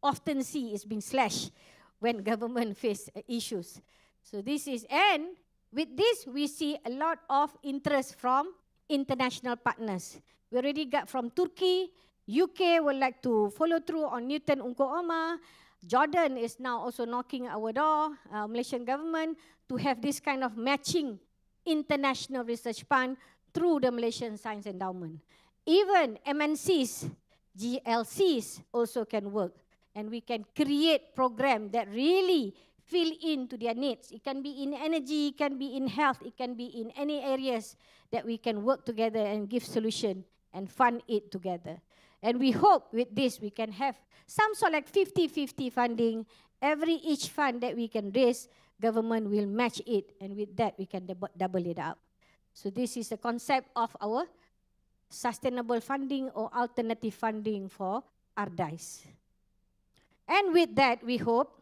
often see is being slashed when government face issues. So this is, and with this we see a lot of interest from international partners. We already got from Turkey, UK would like to follow through on Newton Unko Oma. Jordan is now also knocking our door, Malaysian government, to have this kind of matching international research fund through the Malaysian Science Endowment. Even MNCs, GLCs also can work, and we can create program that really fill into their needs. It can be in energy, it can be in health, it can be in any areas that we can work together and give solution and fund it together. And we hope with this we can have some sort like 50-50 funding. Each fund that we can raise, government will match it, and with that we can double it up. So this is the concept of our sustainable funding or alternative funding for ARDICE. And with that, we hope,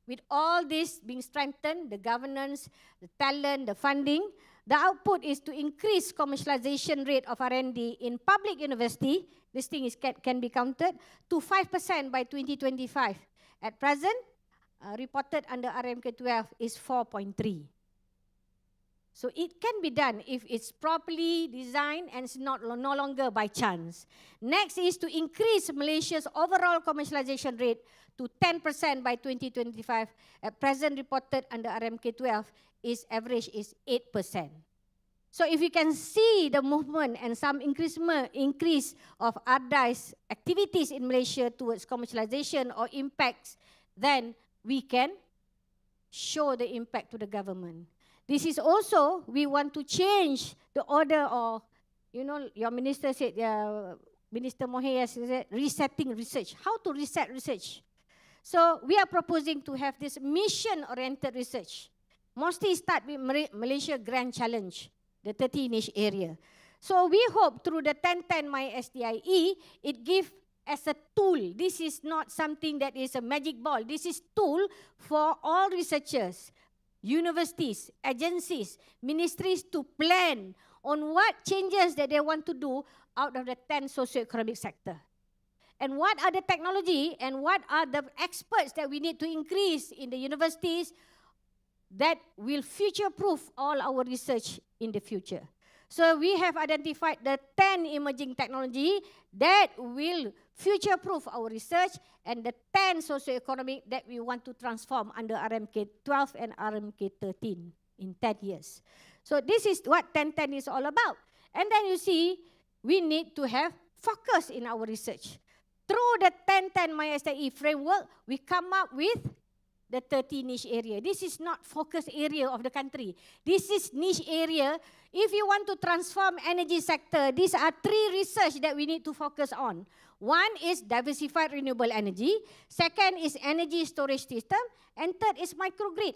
with all this being strengthened, the governance, the talent, the funding, the output is to increase commercialization rate of R&D in public university. This thing can be counted to 5% by 2025. At present, reported under RMK12 is 4.3. So it can be done if it's properly designed and it's no longer by chance. Next is to increase Malaysia's overall commercialization rate to 10% by 2025. At present reported under RMK12 is average is 8%. So if you can see the movement and some increase of ARDICE activities in Malaysia towards commercialization or impacts, then we can show the impact to the government. This is also, we want to change the order of, you know, your minister said, Minister Mohe said, resetting research. How to reset research? So we are proposing to have this mission-oriented research. Mostly start with Malaysia Grand Challenge, the 30 niche area. So we hope through the 1010 My SDIE, it gives as a tool. This is not something that is a magic ball. This is tool for all researchers, universities, agencies, ministries to plan on what changes that they want to do out of the 10 socio-economic sector. And what are the technology and what are the experts that we need to increase in the universities that will future-proof all our research in the future. So we have identified the 10 emerging technology that will future-proof our research and the 10 socio-economic that we want to transform under RMK 12 and RMK 13 in 10 years. So this is what 1010 is all about. And then you see, we need to have focus in our research. Through the 1010 MySTE framework, we come up with the 30 niche area. This is not focus area of the country. This is niche area. If you want to transform energy sector, these are 3 research that we need to focus on. One is diversified renewable energy. Second is energy storage system. And third is microgrid.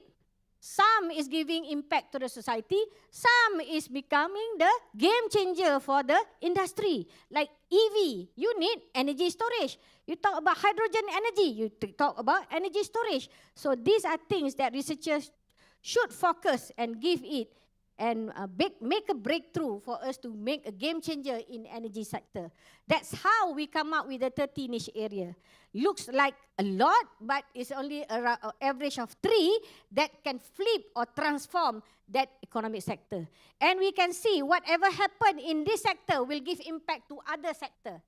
Some is giving impact to the society. Some is becoming the game changer for the industry. Like EV, you need energy storage. You talk about hydrogen energy, you talk about energy storage. So these are things that researchers should focus and give it and make a breakthrough for us to make a game changer in energy sector. That's how we come up with the 30 niche area. Looks like a lot, but it's only an average of 3 that can flip or transform that economic sector. And we can see whatever happened in this sector will give impact to other sector.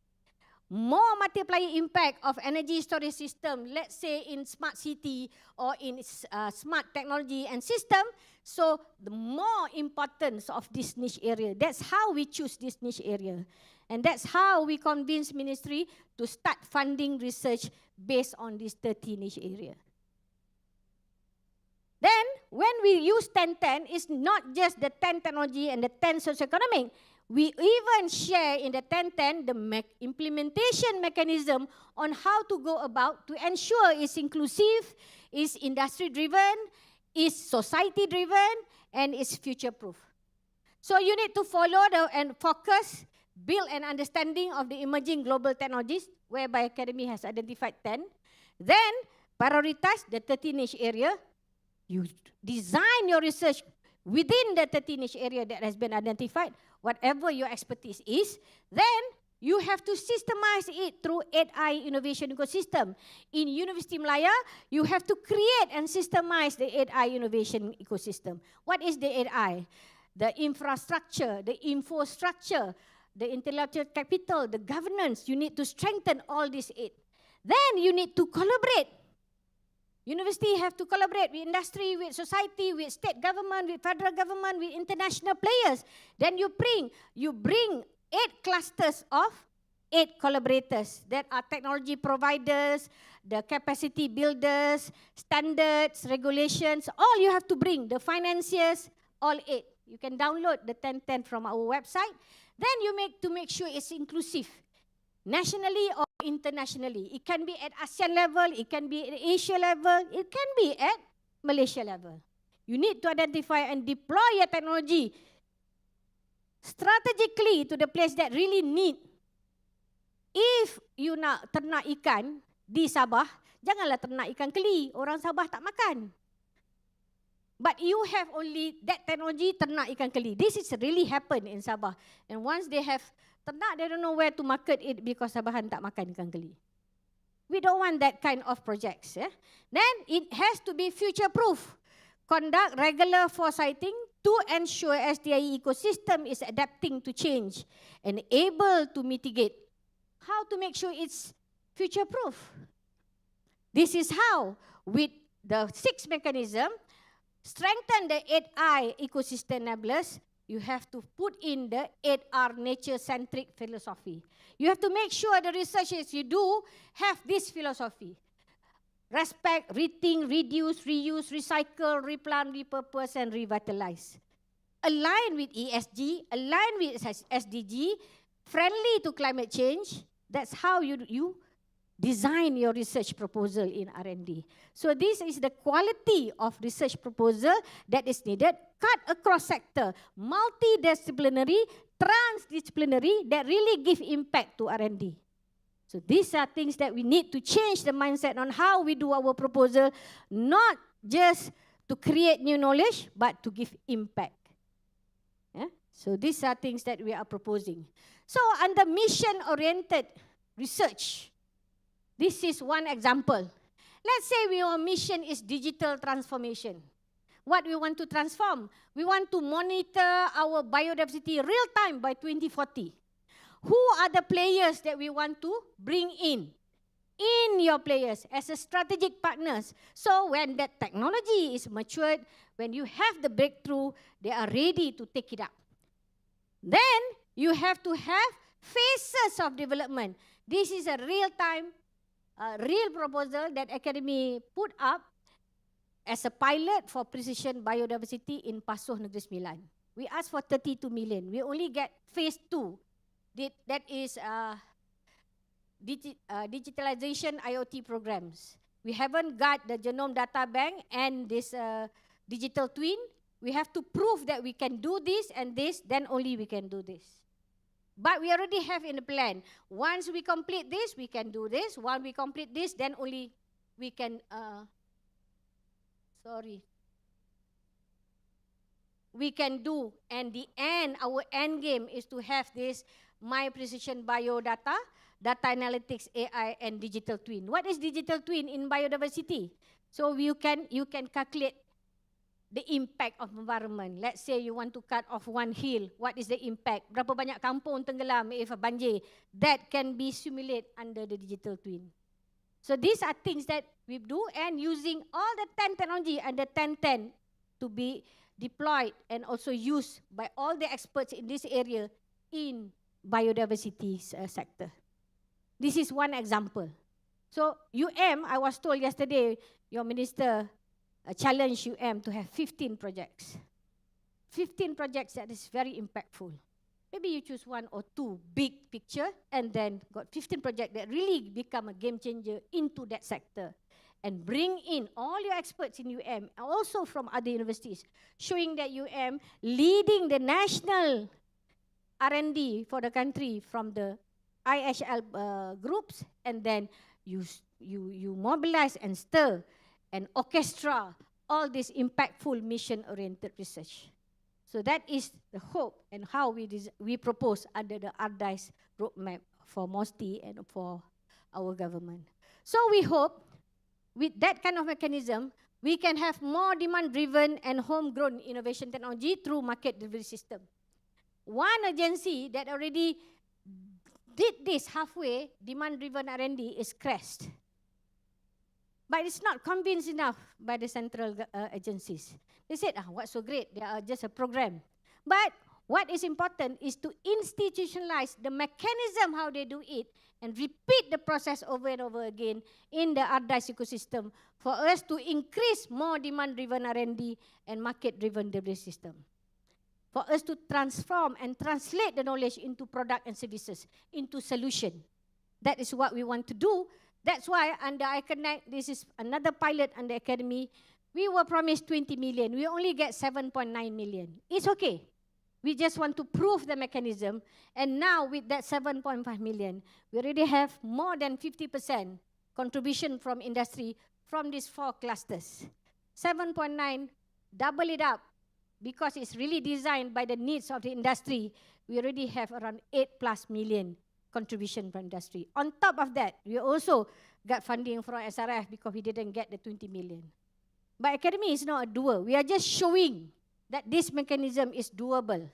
More multiplier impact of energy storage system, let's say in smart city or in smart technology and system, so the more importance of this niche area. That's how we choose this niche area. And that's how we convince ministry to start funding research based on this 30 niche area. Then, when we use 1010, it's not just the 10 technology and the 10 socioeconomic. We even share in the 1010 the implementation mechanism on how to go about to ensure it's inclusive, it's industry-driven, it's society-driven, and it's future-proof. So you need to follow and focus, build an understanding of the emerging global technologies, whereby Academy has identified 10. Then, prioritize the 30 niche area. You design your research within the 30 niche area that has been identified, whatever your expertise is. Then, you have to systemize it through 8I innovation ecosystem. In Universiti Malaya, you have to create and systemize the 8I innovation ecosystem. What is the 8I? The infrastructure, the infrastructure, the intellectual capital, the governance. You need to strengthen all these 8. Then you need to collaborate. University have to collaborate with industry, with society, with state government, with federal government, with international players. Then you bring 8 clusters of 8 collaborators that are technology providers, the capacity builders, standards, regulations, all you have to bring, the financiers, all 8. You can download the 1010 from our website. Then you make sure it's inclusive, nationally or internationally. It can be at ASEAN level, it can be at Asia level, it can be at Malaysia level. You need to identify and deploy your technology strategically to the place that really need. If you nak ternak ikan di Sabah, janganlah ternak ikan keli. Orang Sabah tak makan. But you have only that technology ternak ikan keli. This is really happen in Sabah. And once they have ternak, they don't know where to market it because Sabahan tak makan ikan keli. We don't want that kind of projects. Then it has to be future-proof. Conduct regular foresighting to ensure SDIE ecosystem is adapting to change and able to mitigate. How to make sure it's future-proof? This is how, with the 6 mechanism, strengthen the 8I ecosystem enablers, you have to put in the 8R nature-centric philosophy. You have to make sure the researches you do have this philosophy. Respect, rethink, reduce, reuse, recycle, replant, repurpose, and revitalize. Align with ESG, align with SDG, friendly to climate change. That's how you design your research proposal in R&D. So this is the quality of research proposal that is needed, cut across sector, multidisciplinary, transdisciplinary, that really give impact to R&D. So these are things that we need to change the mindset on how we do our proposal, not just to create new knowledge, but to give impact. So these are things that we are proposing. So under mission-oriented research, this is one example. Let's say our mission is digital transformation. What we want to transform? We want to monitor our biodiversity real time by 2040. Who are the players that we want to bring in? In your players as a strategic partners. So when that technology is matured, when you have the breakthrough, they are ready to take it up. Then you have to have phases of development. This is a real-time, real proposal that Academy put up as a pilot for precision biodiversity in Pasoh Negeri Sembilan. We asked for 32 million. We only get phase 2. That is digitalization IoT programs. We haven't got the genome data bank and this digital twin. We have to prove that we can do this and this, then only we can do this. But we already have in the plan. Once we complete this, we can do this. Once we complete this, then only we can, we can do. And the end, our end game is to have this My Precision Bio data, data analytics, AI, and digital twin. What is digital twin in biodiversity? So you can calculate the impact of environment. Let's say you want to cut off one hill. What is the impact? Berapa banyak kampung tenggelam if a banjir? That can be simulated under the digital twin. So these are things that we do, and using all the 10 technology under 1010 to be deployed and also used by all the experts in this area in biodiversity sector. This is one example. So I was told yesterday, your minister challenge to have 15 projects. 15 projects that is very impactful. Maybe you choose 1 or 2 big picture and then got 15 projects that really become a game changer into that sector. And bring in all your experts in also from other universities, showing that leading the national R&D for the country from the IHL groups, and then you mobilize and stir and orchestra all this impactful mission-oriented research. So that is the hope and how we propose under the RDICE roadmap for MOSTI and for our government. So we hope with that kind of mechanism, we can have more demand-driven and homegrown innovation technology through market delivery system. One agency that already did this halfway, demand-driven R&D, is CREST. But it's not convinced enough by the central agencies. They said, what's so great? They are just a program. But what is important is to institutionalize the mechanism how they do it and repeat the process over and over again in the RDICE ecosystem for us to increase more demand-driven R&D and market-driven delivery system. For us to transform and translate the knowledge into product and services, into solution. That is what we want to do. That's why under iConnect, this is another pilot under Academy, we were promised 20 million. We only get 7.9 million. It's okay. We just want to prove the mechanism. And now with that 7.5 million, we already have more than 50% contribution from industry from these 4 clusters. 7.9, double it up, because it's really designed by the needs of the industry. We already have around 8+ million contribution from industry. On top of that, we also got funding from SRF because we didn't get the 20 million. But academy is not a doer. We are just showing that this mechanism is doable.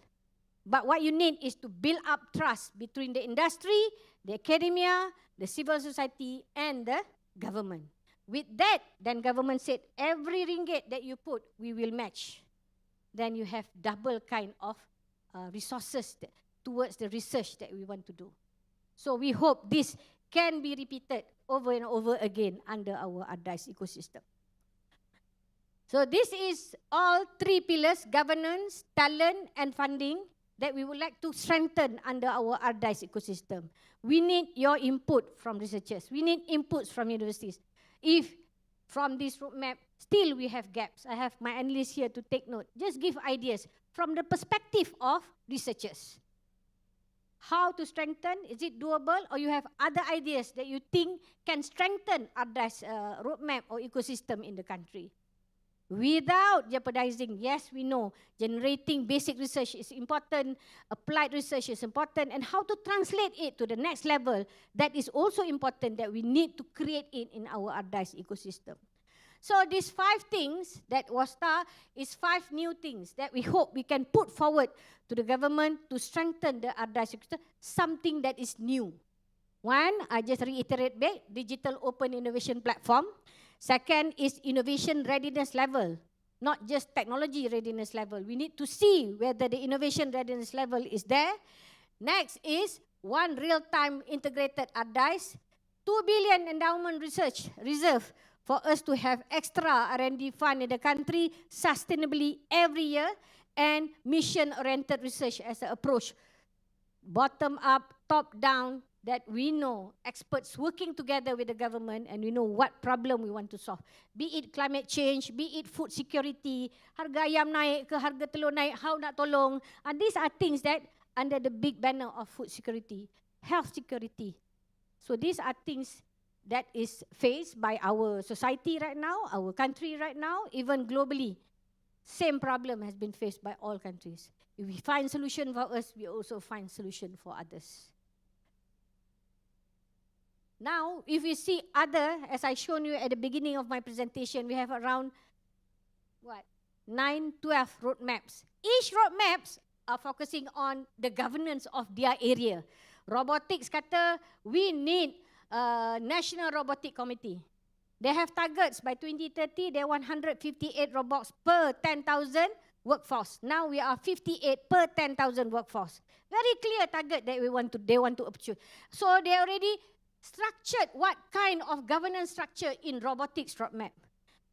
But what you need is to build up trust between the industry, the academia, the civil society, and the government. With that, then government said, every ringgit that you put, we will match. Then you have double kind of resources towards the research that we want to do. So we hope this can be repeated over and over again under our ARDICE ecosystem. So this is all 3 pillars, governance, talent, and funding, that we would like to strengthen under our ARDICE ecosystem. We need your input from researchers. We need inputs from universities. If from this roadmap, still we have gaps, I have my analysts here to take note. Just give ideas from the perspective of researchers. How to strengthen? Is it doable? Or you have other ideas that you think can strengthen ARDICE roadmap or ecosystem in the country? Without jeopardizing, yes, we know, generating basic research is important, applied research is important, and how to translate it to the next level, that is also important, that we need to create it in our ARDICE ecosystem. So these 5 things that was is 5 new things that we hope we can put forward to the government to strengthen the ARDICE ecosystem, something that is new. 1, I just reiterate back, digital open innovation platform. Second is innovation readiness level, not just technology readiness level. We need to see whether the innovation readiness level is there. Next is 1 real-time integrated ARDICE, 2 billion endowment research reserve for us to have extra R&D fund in the country sustainably every year, and mission-oriented research as an approach. Bottom up, top down, that we know experts working together with the government, and we know what problem we want to solve. Be it climate change, be it food security, harga ayam naik ke harga telur naik, how nak tolong. And these are things that under the big banner of food security, health security. So these are things that is faced by our society right now, our country right now, even globally. Same problem has been faced by all countries. If we find solution for us, we also find solution for others. Now, if you see other, as I shown you at the beginning of my presentation, we have around, 9, 12 roadmaps. Each roadmaps are focusing on the governance of their area. Robotics kata, we need a National Robotic Committee. They have targets by 2030, they want 158 robots per 10,000 workforce. Now we are 58 per 10,000 workforce. Very clear target that they want to achieve. So they already structured what kind of governance structure in robotics roadmap.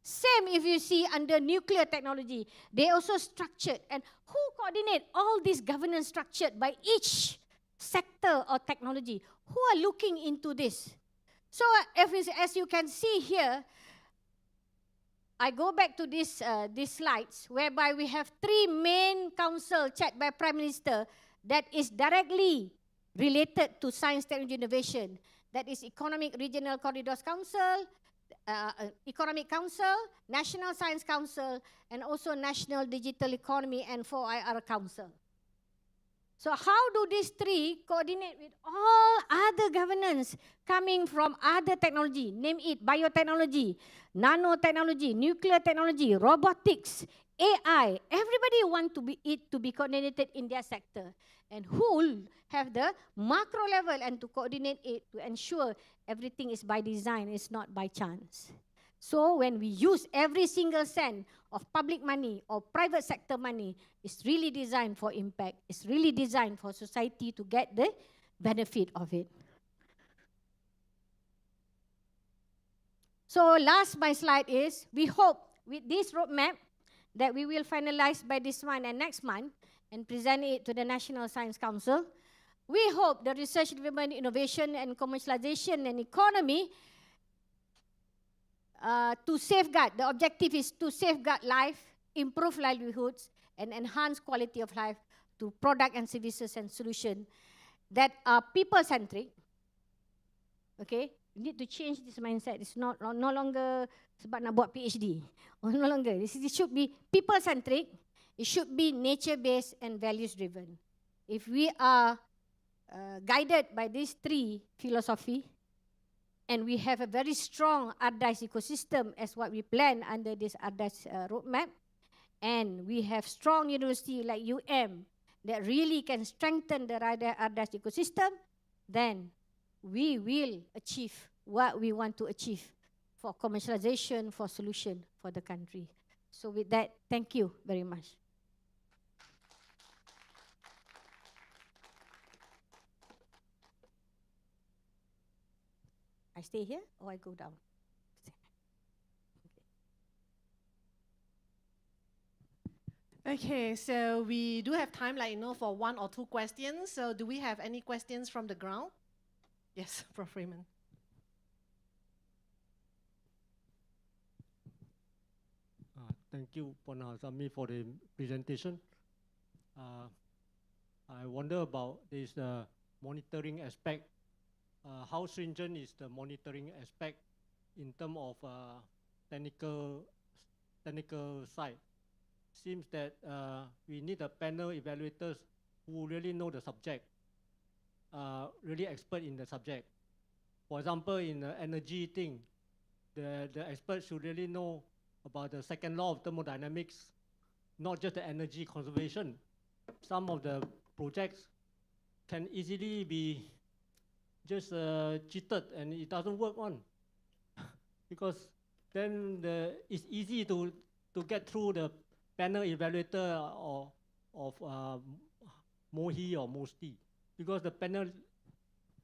Same if you see under nuclear technology, they also structured. And who coordinate all this governance structured by each sector or technology? Who are looking into this? So as you can see here, I go back to these slides whereby we have 3 main council chaired by Prime Minister that is directly related to science, technology, innovation. That is Economic Regional Corridors Council, Economic Council, National Science Council, and also National Digital Economy and 4IR Council. So how do these 3 coordinate with all other governance coming from other technology, name it biotechnology, nanotechnology, nuclear technology, robotics, AI. Everybody want it to be coordinated in their sector. And who will have the macro level and to coordinate it to ensure everything is by design, it's not by chance. So when we use every single cent of public money or private sector money, it's really designed for impact. It's really designed for society to get the benefit of it. So last my slide is, we hope with this roadmap that we will finalize by this month and next month and present it to the National Science Council. We hope the research, development, innovation, and commercialization and economy to safeguard, the objective is to safeguard life, improve livelihoods, and enhance quality of life to product and services and solution that are people-centric. Okay, we need to change this mindset. It's not no longer sebab nak buat PhD. Or no longer. It should be people-centric. It should be nature-based and values-driven. If we are guided by these three philosophy, and we have a very strong ARDAIS ecosystem as what we plan under this ARDAIS roadmap, and we have strong university like that really can strengthen the ARDAIS ecosystem, then we will achieve what we want to achieve for commercialization, for solution for the country. So with that, thank you very much. I stay here or I go down? Okay, so we do have time, like, for 1 or 2 questions. So do we have any questions from the ground? Yes, Prof. Raymond. Thank you, Puan Azami, for the presentation. I wonder about this monitoring aspect. How stringent is the monitoring aspect in terms of technical side? Seems that we need a panel evaluators who really know the subject, really expert in the subject. For example, in the energy thing, the experts should really know about the second law of thermodynamics, not just the energy conservation. Some of the projects can easily be just cheated and it doesn't work on because then it's easy to get through the panel evaluator of MOHI or MOSTI, because the panel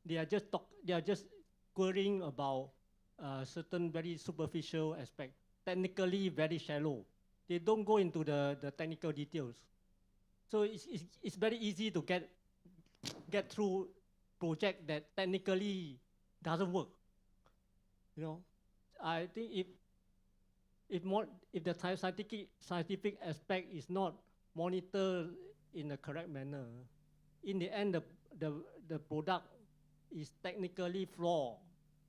they are just querying about certain very superficial aspect, technically very shallow. They don't go into the technical details. So it's very easy to get through project that technically doesn't work. I think if the scientific aspect is not monitored in the correct manner, in the end the product is technically flawed.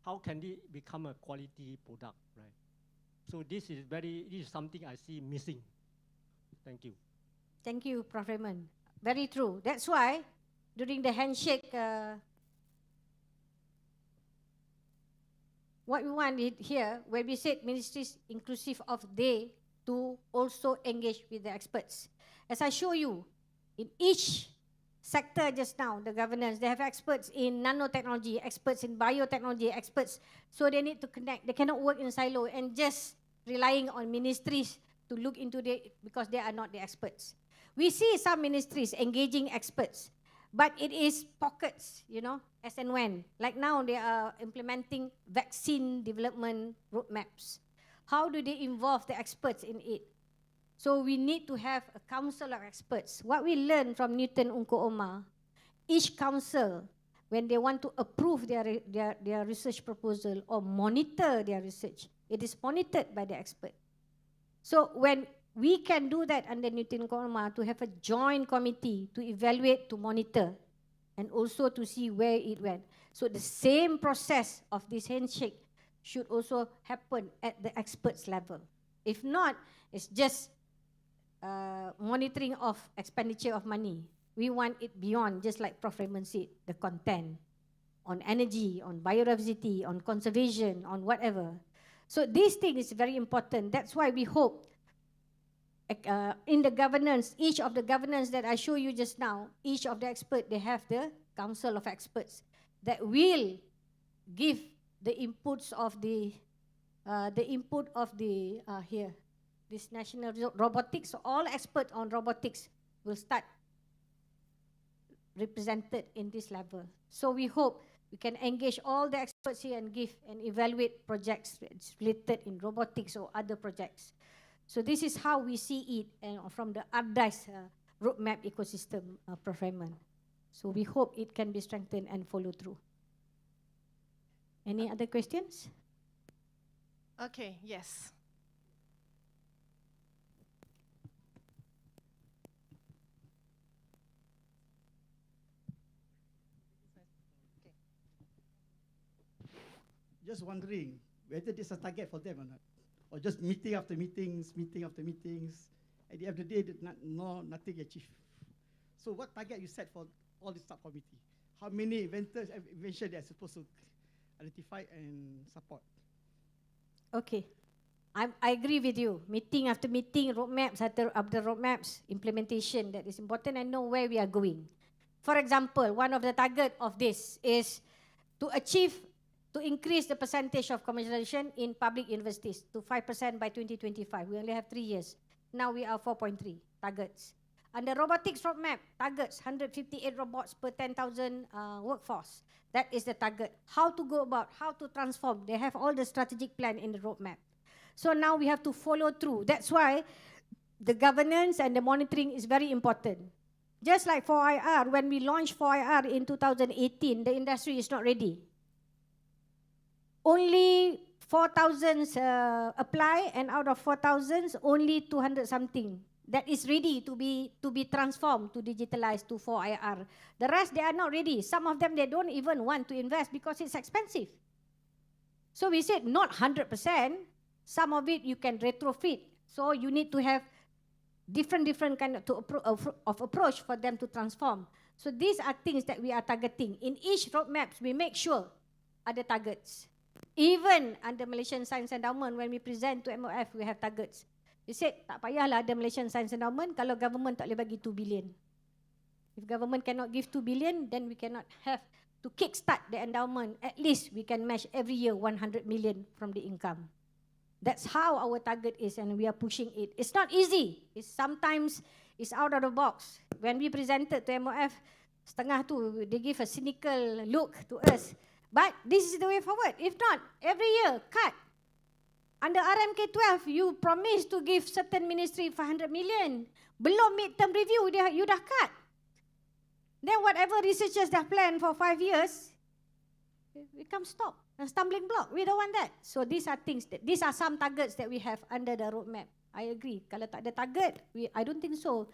How can it become a quality product, right? So this is something I see missing. Thank you. Thank you, Prof. Raymond. Very true. That's why during the handshake, what we wanted here, where we said ministries inclusive of they to also engage with the experts. As I show you, in each sector just now, the governance, they have experts in nanotechnology, experts in biotechnology, experts. So they need to connect. They cannot work in silo and just relying on ministries to look into it because they are not the experts. We see some ministries engaging experts, but it is pockets, as and when. Like now they are implementing vaccine development roadmaps. How do they involve the experts in it? So we need to have a council of experts. What we learned from Newton Unko Omar, each council, when they want to approve their research proposal or monitor their research, it is monitored by the expert. So when we can do that under Newton Unko Omar, to have a joint committee to evaluate, to monitor, and also to see where it went. So the same process of this handshake should also happen at the experts level. If not, it's just monitoring of expenditure of money. We want it beyond, just like Prof. Raymond said, the content on energy, on biodiversity, on conservation, on whatever. So this thing is very important. That's why we hope in the governance, each of the governance that I show you just now, each of the experts, they have the council of experts that will give the inputs of here. This national robotics, all experts on robotics will start represented in this level. So we hope we can engage all the experts here and give and evaluate projects related in robotics or other projects. So this is how we see it from the ARDAIS roadmap ecosystem, Prof. Raymond. So we hope it can be strengthened and followed through. Any other questions? Okay, yes. just wondering whether there's a target for them or not, or just meeting after meetings. At the end of the day, nothing achieved. So what target you set for all the subcommittee? How many inventions they are supposed to identify and support? Okay. I agree with you. Meeting after meeting, roadmaps after roadmaps, implementation, that is important and know where we are going. For example, one of the target of this is to increase the percentage of commercialization in public universities to 5% by 2025. We only have 3 years. Now we are 4.3 targets. Under robotics roadmap, targets 158 robots per 10,000 workforce. That is the target. How to go about, how to transform. They have all the strategic plan in the roadmap. So now we have to follow through. That's why the governance and the monitoring is very important. Just like 4IR, when we launched 4IR in 2018, the industry is not ready. Only 4,000 apply, and out of 4,000, only 200 something that is ready to be transformed, to digitalize to 4IR. The rest, they are not ready. Some of them, they don't even want to invest because it's expensive. So we said not 100%. Some of it you can retrofit. So you need to have different kind of approach for them to transform. So these are things that we are targeting. In each roadmaps, we make sure ada targets. Even under Malaysian Science Endowment, when we present to MOF, we have targets. We said, tak payahlah ada Malaysian Science Endowment kalau government tak boleh bagi 2 billion. If government cannot give 2 billion, then we cannot have to kickstart the endowment. At least we can match every year 100 million from the income. That's how our target is, and we are pushing it. It's not easy. Sometimes it's out of the box. When we presented to MOF, setengah tu, they give a cynical look to us. But this is the way forward. If not, every year, cut. Under RMK12, you promised to give certain ministry 500 million. Belum midterm review, you dah cut. Then whatever researchers dah plan for 5 years, we come stop. A stumbling block. We don't want that. So these are things, these are some targets that we have under the roadmap. I agree. Kalau tak ada target, I don't think so.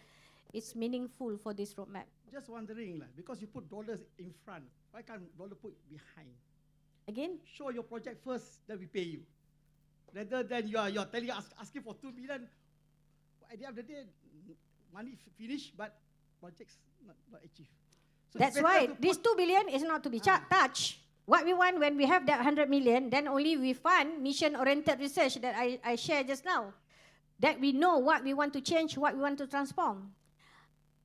It's meaningful for this roadmap. Just wondering, because you put dollars in front, why can't dollar put behind? Again? Show your project first, then we pay you. Rather than you are telling us, asking for 2 billion, at the end of the day, money finished, but projects not achieved. So that's why this 2 billion is not to be touched. What we want when we have that 100 million, then only we fund mission-oriented research that I shared just now. That we know what we want to change, what we want to transform.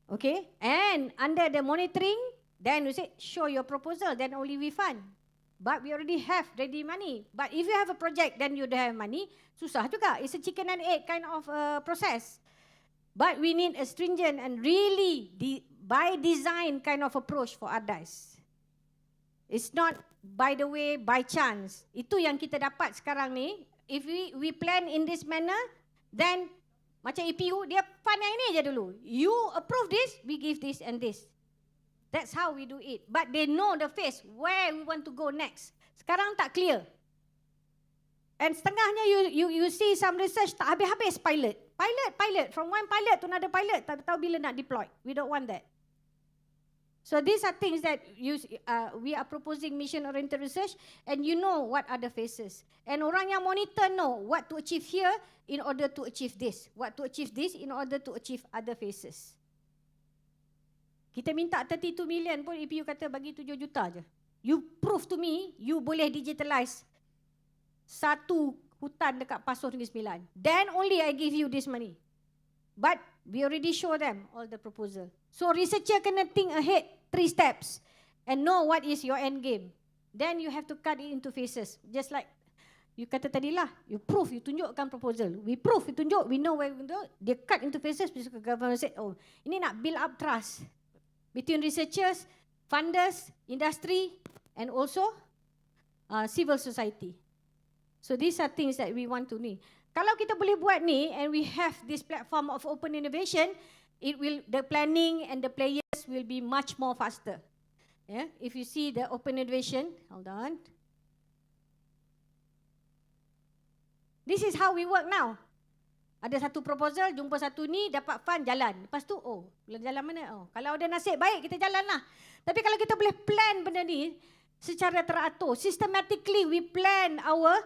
Okay? And under the monitoring, then we say, show your proposal, then only we fund. But we already have ready money. But if you have a project, then you don't have money, susah juga. It's a chicken and egg kind of process. But we need a stringent and really by design kind of approach for ARDIS. It's not by the way, by chance. Itu yang kita dapat sekarang ni. If we plan in this manner, then macam EPU, dia fund yang ini je dulu. You approve this, we give this and this. That's how we do it. But they know the phase, where we want to go next. Sekarang tak clear. And setengahnya you see some research tak habis-habis pilot. Pilot. From one pilot to another pilot, tak tahu bila nak deploy. We don't want that. So these are things that we are proposing mission-oriented research, and you know what are the phases. And orang yang monitor know what to achieve here in order to achieve this. What to achieve this in order to achieve other phases. Kita minta 32 million pun EPU kata bagi 7 juta je. You prove to me, you boleh digitalize satu hutan dekat Pasoh Negeri Sembilan. Then only I give you this money. But we already show them all the proposal. So researcher kena think ahead 3 steps and know what is your end game. Then you have to cut it into phases. Just like you kata tadi lah, you prove, you tunjukkan proposal. We prove, we tunjuk, we know where we go. They cut into phases because the government said, oh, ini nak build up trust between researchers, funders, industry, and also civil society. So these are things that we want to need. Kalau kita boleh buat ni, and we have this platform of open innovation, the planning and the players will be much more faster. Yeah? If you see the open innovation, hold on. This is how we work now. Ada satu proposal, jumpa satu ni, dapat fund, jalan. Lepas tu, jalan mana? Kalau ada nasib baik, kita jalan lah. Tapi kalau kita boleh plan benda ni, secara teratur. Systematically, we plan our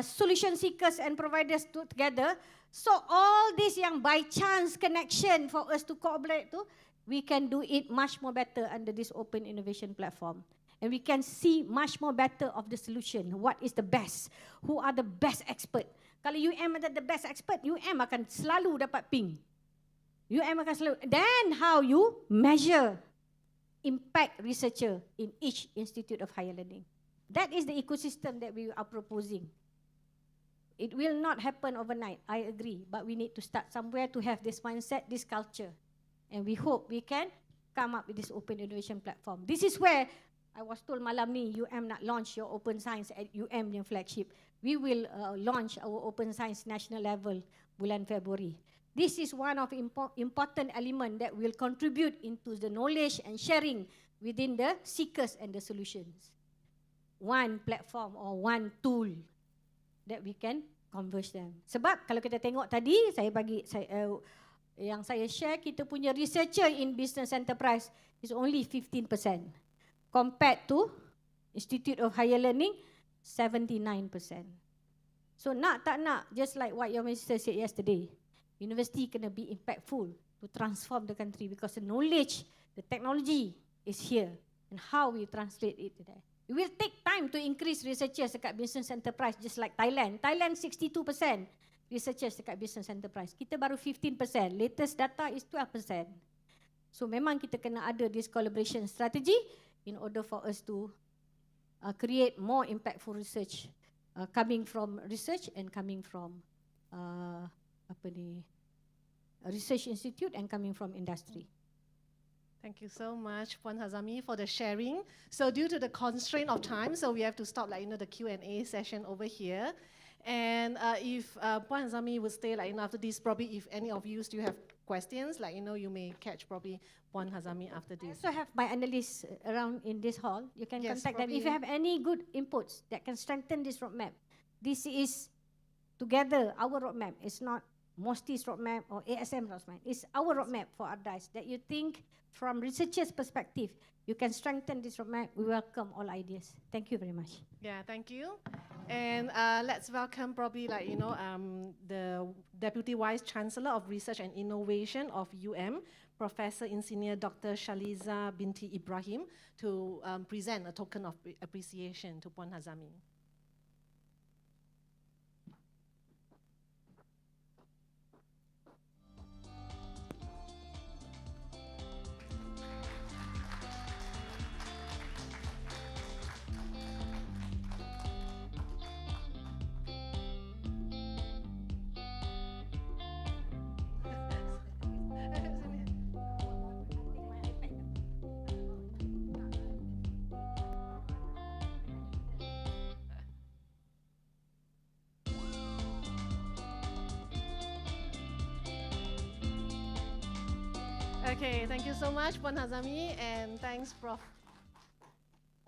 solution seekers and providers together. So all this yang by chance connection for us to collaborate tu, we can do it much more better under this open innovation platform. And we can see much more better of the solution. What is the best? Who are the best expert? Kalau UM ada the best expert, UM akan selalu dapat ping. UM akan selalu. Then how you measure impact researcher in each institute of higher learning. That is the ecosystem that we are proposing. It will not happen overnight, I agree, but we need to start somewhere to have this mindset, this culture. And we hope we can come up with this open innovation platform. This is where I was told malam ni, UM nak launch your open science at UM yang flagship. We will launch our open science national level bulan Februari. This is one of important element that will contribute into the knowledge and sharing within the seekers and the solutions. One platform or one tool that we can converge them. Sebab kalau kita tengok tadi, yang saya share, kita punya researcher in business enterprise is only 15%. Compared to Institute of Higher Learning, 79%. So nak tak nak, just like what your minister said yesterday, university kena be impactful to transform the country because the knowledge, the technology is here and how we translate it today. It will take time to increase researchers dekat business enterprise just like Thailand. Thailand 62% researchers dekat business enterprise. Kita baru 15%. Latest data is 12%. So memang kita kena ada this collaboration strategy in order for us to create more impactful research coming from research and coming from research institute and coming from industry. Thank you so much, Puan Hazami, for the sharing. So due to the constraint of time, so we have to stop the Q&A session over here. And if Puan Hazami would stay after this, probably if any of you still have questions, you may catch probably Puan Hazami after this. I also have my analysts around in this hall. You can contact them. probably. If you have any good inputs that can strengthen this roadmap, this is together our roadmap. It's not Mosti's roadmap or ASM roadmap. It's our roadmap for ARDICE that you think from researchers' perspective, you can strengthen this roadmap. We welcome all ideas. Thank you very much. Yeah, thank you. And let's welcome probably the Deputy Vice Chancellor of Research and Innovation of UM, Professor Insinyur Dr. Shaliza binti Ibrahim, to present a token of appreciation to Puan Hazami. Okay, thank you so much, Puan Hazami, and thanks, Prof.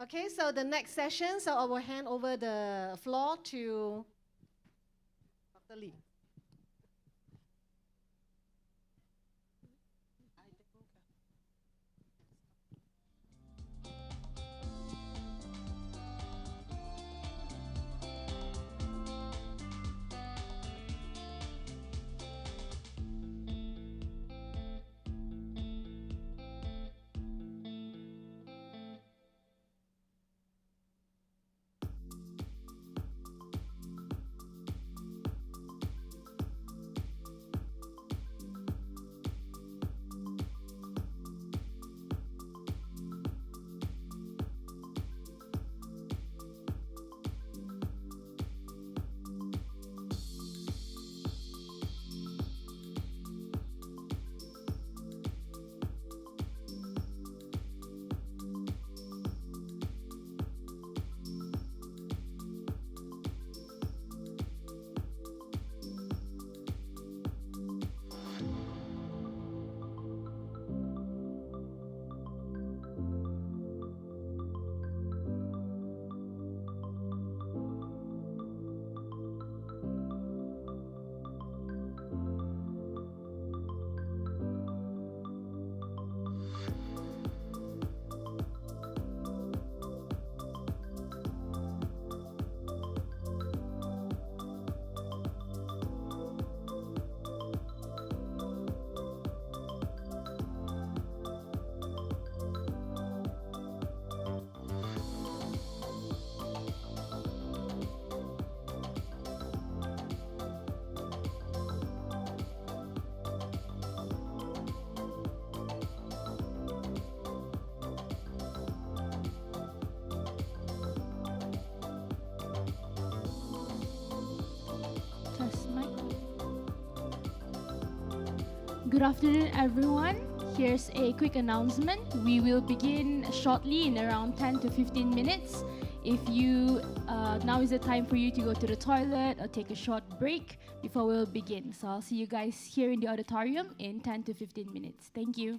Okay, so the next session, so I will hand over the floor to Dr. Lee. Good afternoon, everyone. Here's a quick announcement. We will begin shortly in around 10 to 15 minutes. If you, now is the time for you to go to the toilet or take a short break before we'll begin. So I'll see you guys here in the auditorium in 10 to 15 minutes. Thank you.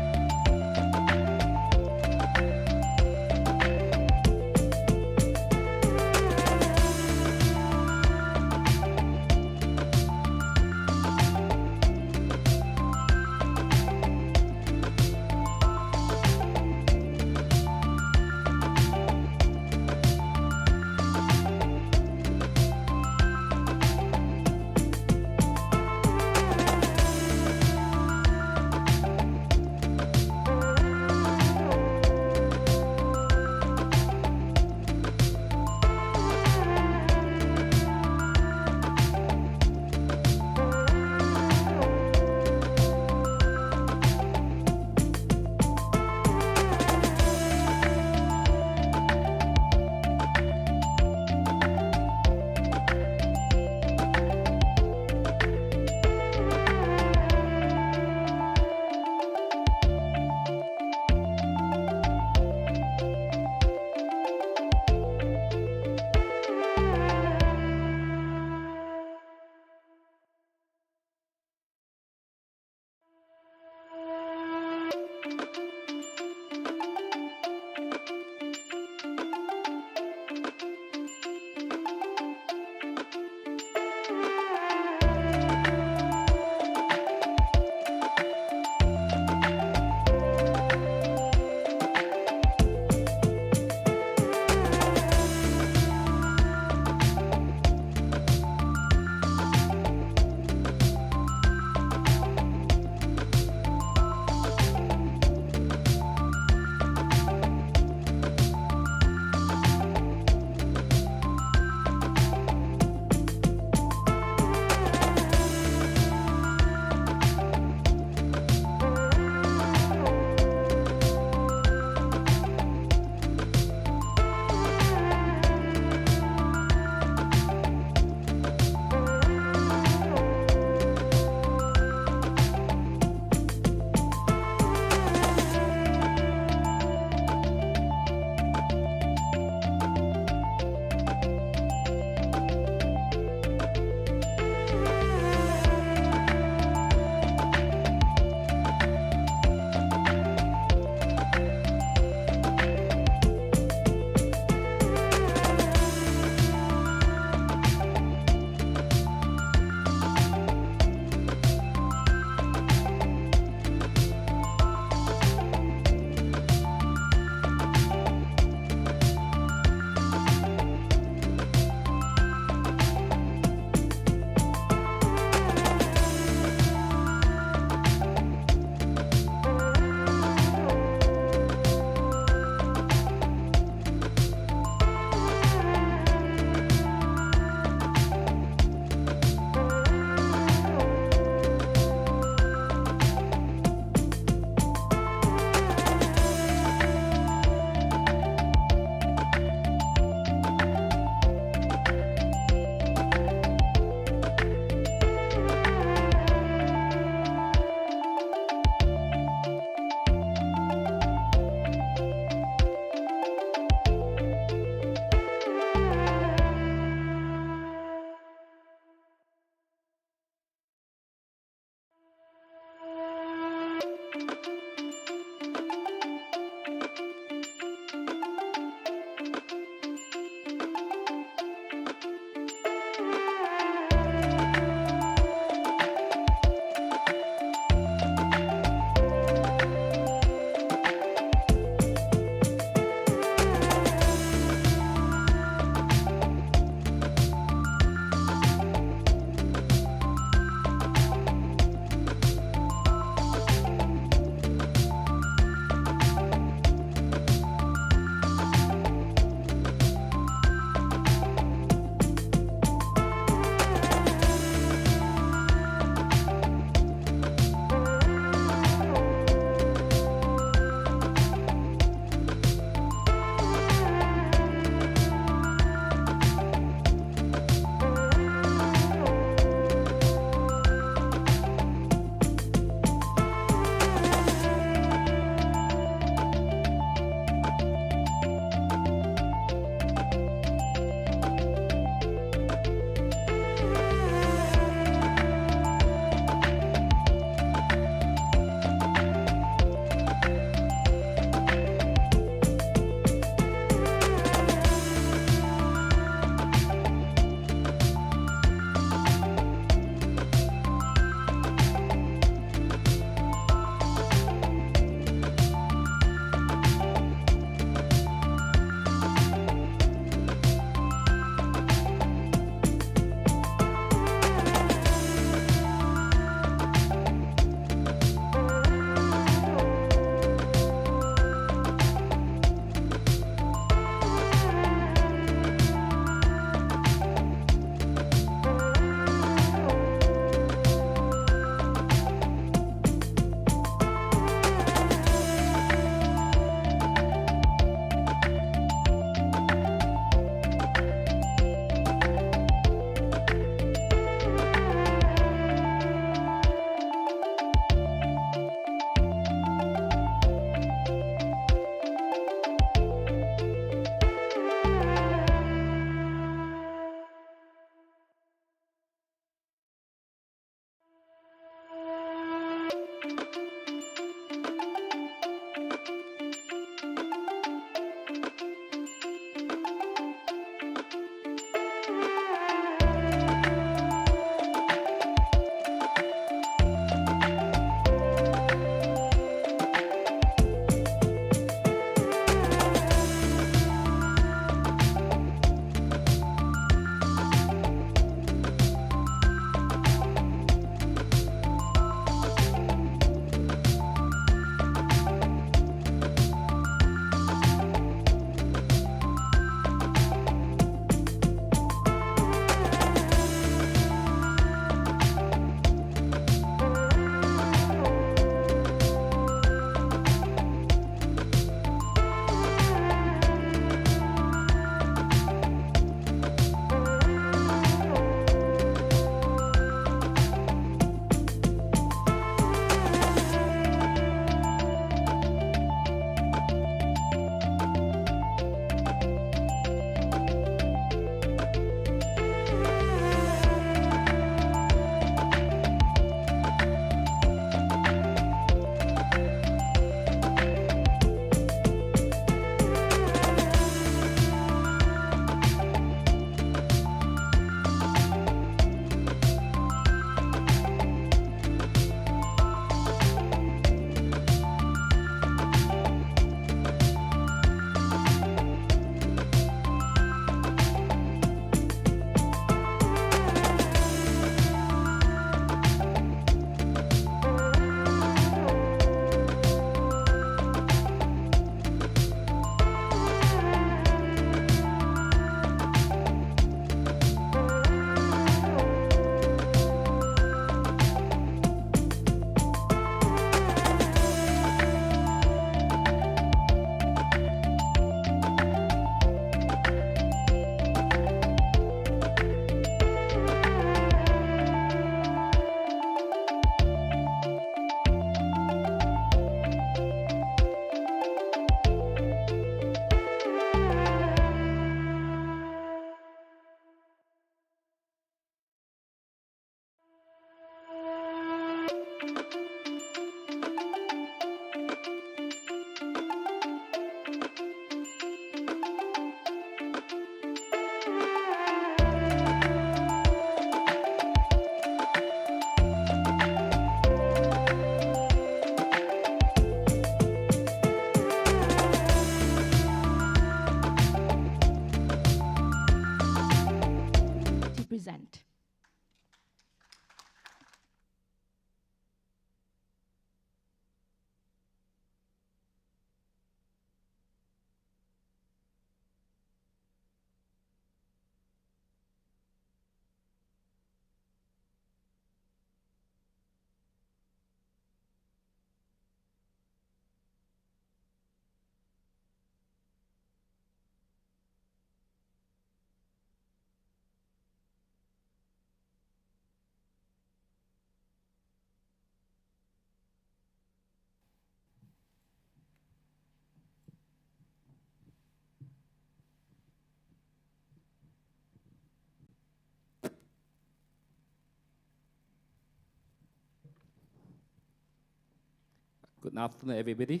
Good afternoon, everybody.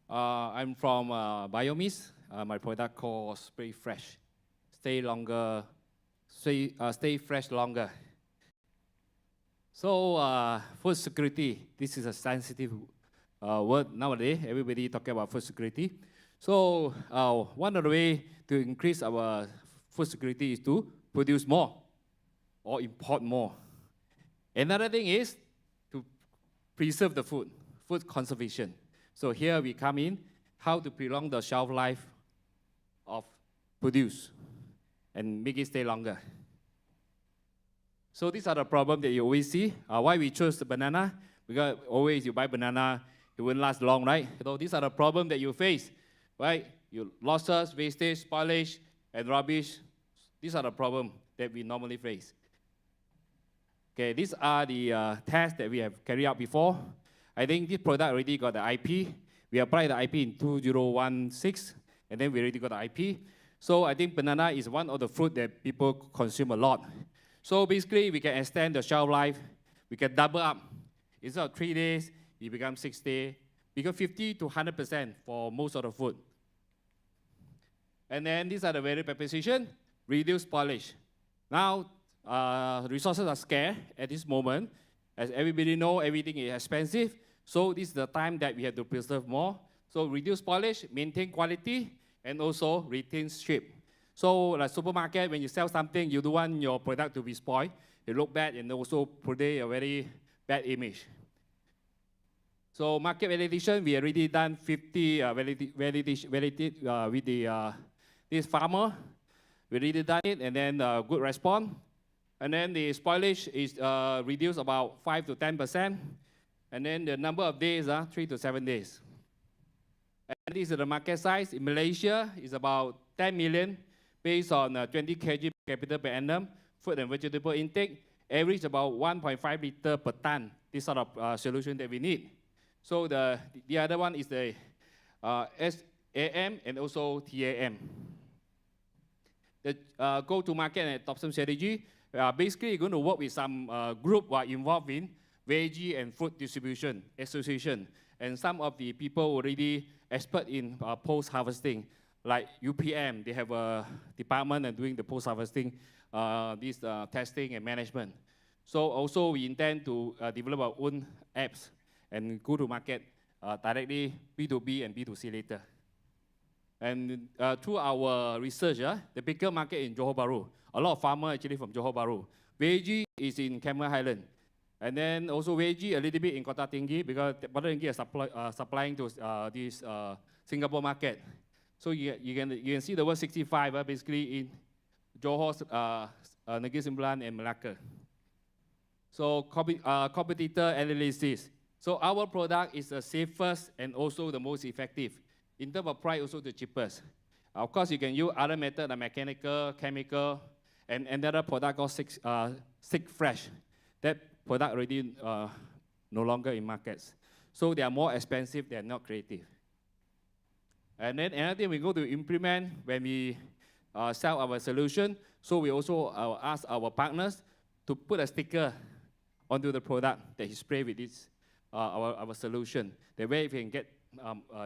I'm from Biomis. My product called Spray Fresh. Stay longer, stay fresh longer. So food security, this is a sensitive word nowadays. Everybody talking about food security. So one of the ways to increase our food security is to produce more or import more. Another thing is to preserve the food conservation. So here we come in, how to prolong the shelf life of produce and make it stay longer. So these are the problems that you always see. Why we chose the banana? Because always you buy banana, it won't last long, right? So these are the problems that you face, right? You losses, wastage, spoilage, and rubbish. These are the problems that we normally face. Okay, these are the tests that we have carried out before. I think this product already got the IP. We applied the IP in 2016, and then we already got the IP. So I think banana is one of the fruit that people consume a lot. So basically, we can extend the shelf life. We can double up. Instead of 3 days, it becomes 6 days. Become 50 to 100% for most of the food. And then these are the value proposition, reduce spoilage. Now, resources are scarce at this moment. As everybody knows, everything is expensive. So this is the time that we have to preserve more. So reduce spoilage, maintain quality, and also retain shape. So like supermarket, when you sell something, you don't want your product to be spoiled. It look bad and also produce a very bad image. So market validation, we already done 50 validation with this farmer. We already done it, and then good response. And then the spoilage is reduced about 5 to 10%. And then the number of days, 3 to 7 days. And this is the market size. In Malaysia, it's about 10 million based on 20 kg per capita per annum. Food and vegetable intake, average about 1.5 liter per ton. This sort of solution that we need. So the other one is the SAM and also TAM. The go-to-market and adoption strategy, basically you're going to work with some group who are involved in veggie and food distribution association. And some of the people already expert in post-harvesting, like UPM, they have a department and doing the post-harvesting, this testing and management. So also we intend to develop our own apps and go to market directly B2B and B2C later. And through our research, the bigger market in Johor Bahru, a lot of farmers actually from Johor Bahru. Veggie is in Cameron Highland. And then also veggie a little bit in Kota Tinggi because Kota Tinggi is supplying to this Singapore market. So you can see the word 65 basically in Johor, Negeri Sembilan, and Malacca. So competitor analysis. So our product is the safest and also the most effective. In terms of price, also the cheapest. Of course, you can use other methods like mechanical, chemical, and another product called Stick Fresh. That product already no longer in markets. So they are more expensive, they are not creative. And then another thing we go to implement when we sell our solution, so we also ask our partners to put a sticker onto the product that he spray with this, our solution. That way we can get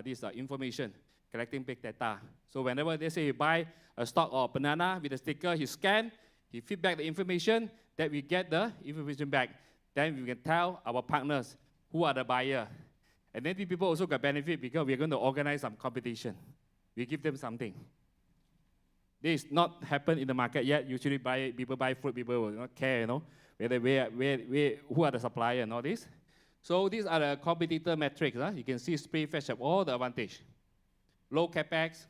this information, collecting big data. So whenever they say you buy a stock of banana with a sticker, he scan, he feedback the information, that we get the information back. Then we can tell our partners who are the buyer. And then the people also get benefit because we're going to organize some competition. We give them something. This not happened in the market yet. Usually people buy fruit, people will not care, who are the supplier and all this. So these are the competitor metrics. You can see Spray Fresh have all the advantage. Low capex,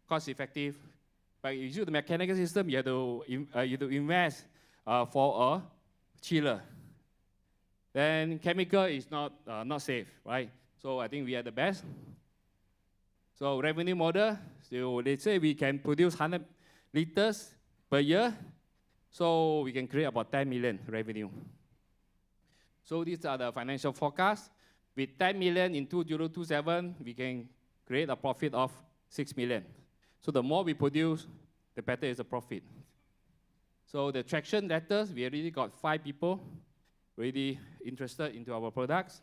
cost effective. But if you use the mechanical system, you have to invest for a chiller. Then chemical is not safe, right? So I think we are the best. So revenue model, so they say we can produce 100 liters per year. So we can create about 10 million revenue. So these are the financial forecasts. With 10 million in 2027, we can create a profit of 6 million. So the more we produce, the better is the profit. So the traction letters, we already got 5 people really interested into our products.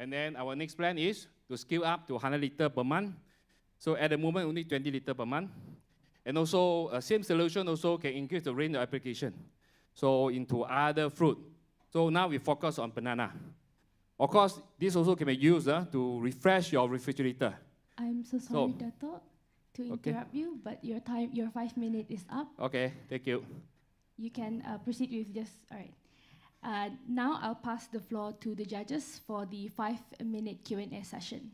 And then our next plan is to scale up to 100 liter per month. So at the moment, only 20 liter per month. And also, same solution also can increase the range of application. So into other fruit. So now we focus on banana. Of course, this also can be used to refresh your refrigerator. I'm so sorry, Dato, to interrupt you, but your 5 minutes is up. Okay, thank you. You can proceed with just, all right. Now I'll pass the floor to the judges for the 5-minute Q&A session.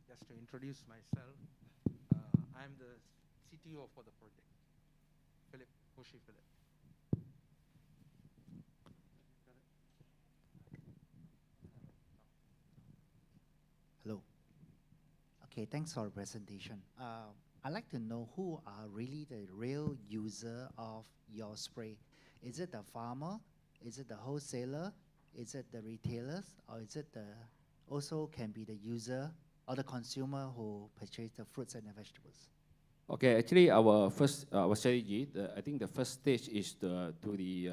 Just to introduce myself, I'm the CTO for the project, Koshi Philip. Hello. Okay, thanks for the presentation. I'd like to know who are really the real user of your spray. Is it the farmer? Is it the wholesaler? Is it the retailers? Or is it also can be the user or the consumer who purchase the fruits and the vegetables? Okay, actually our strategy, I think the first stage is to the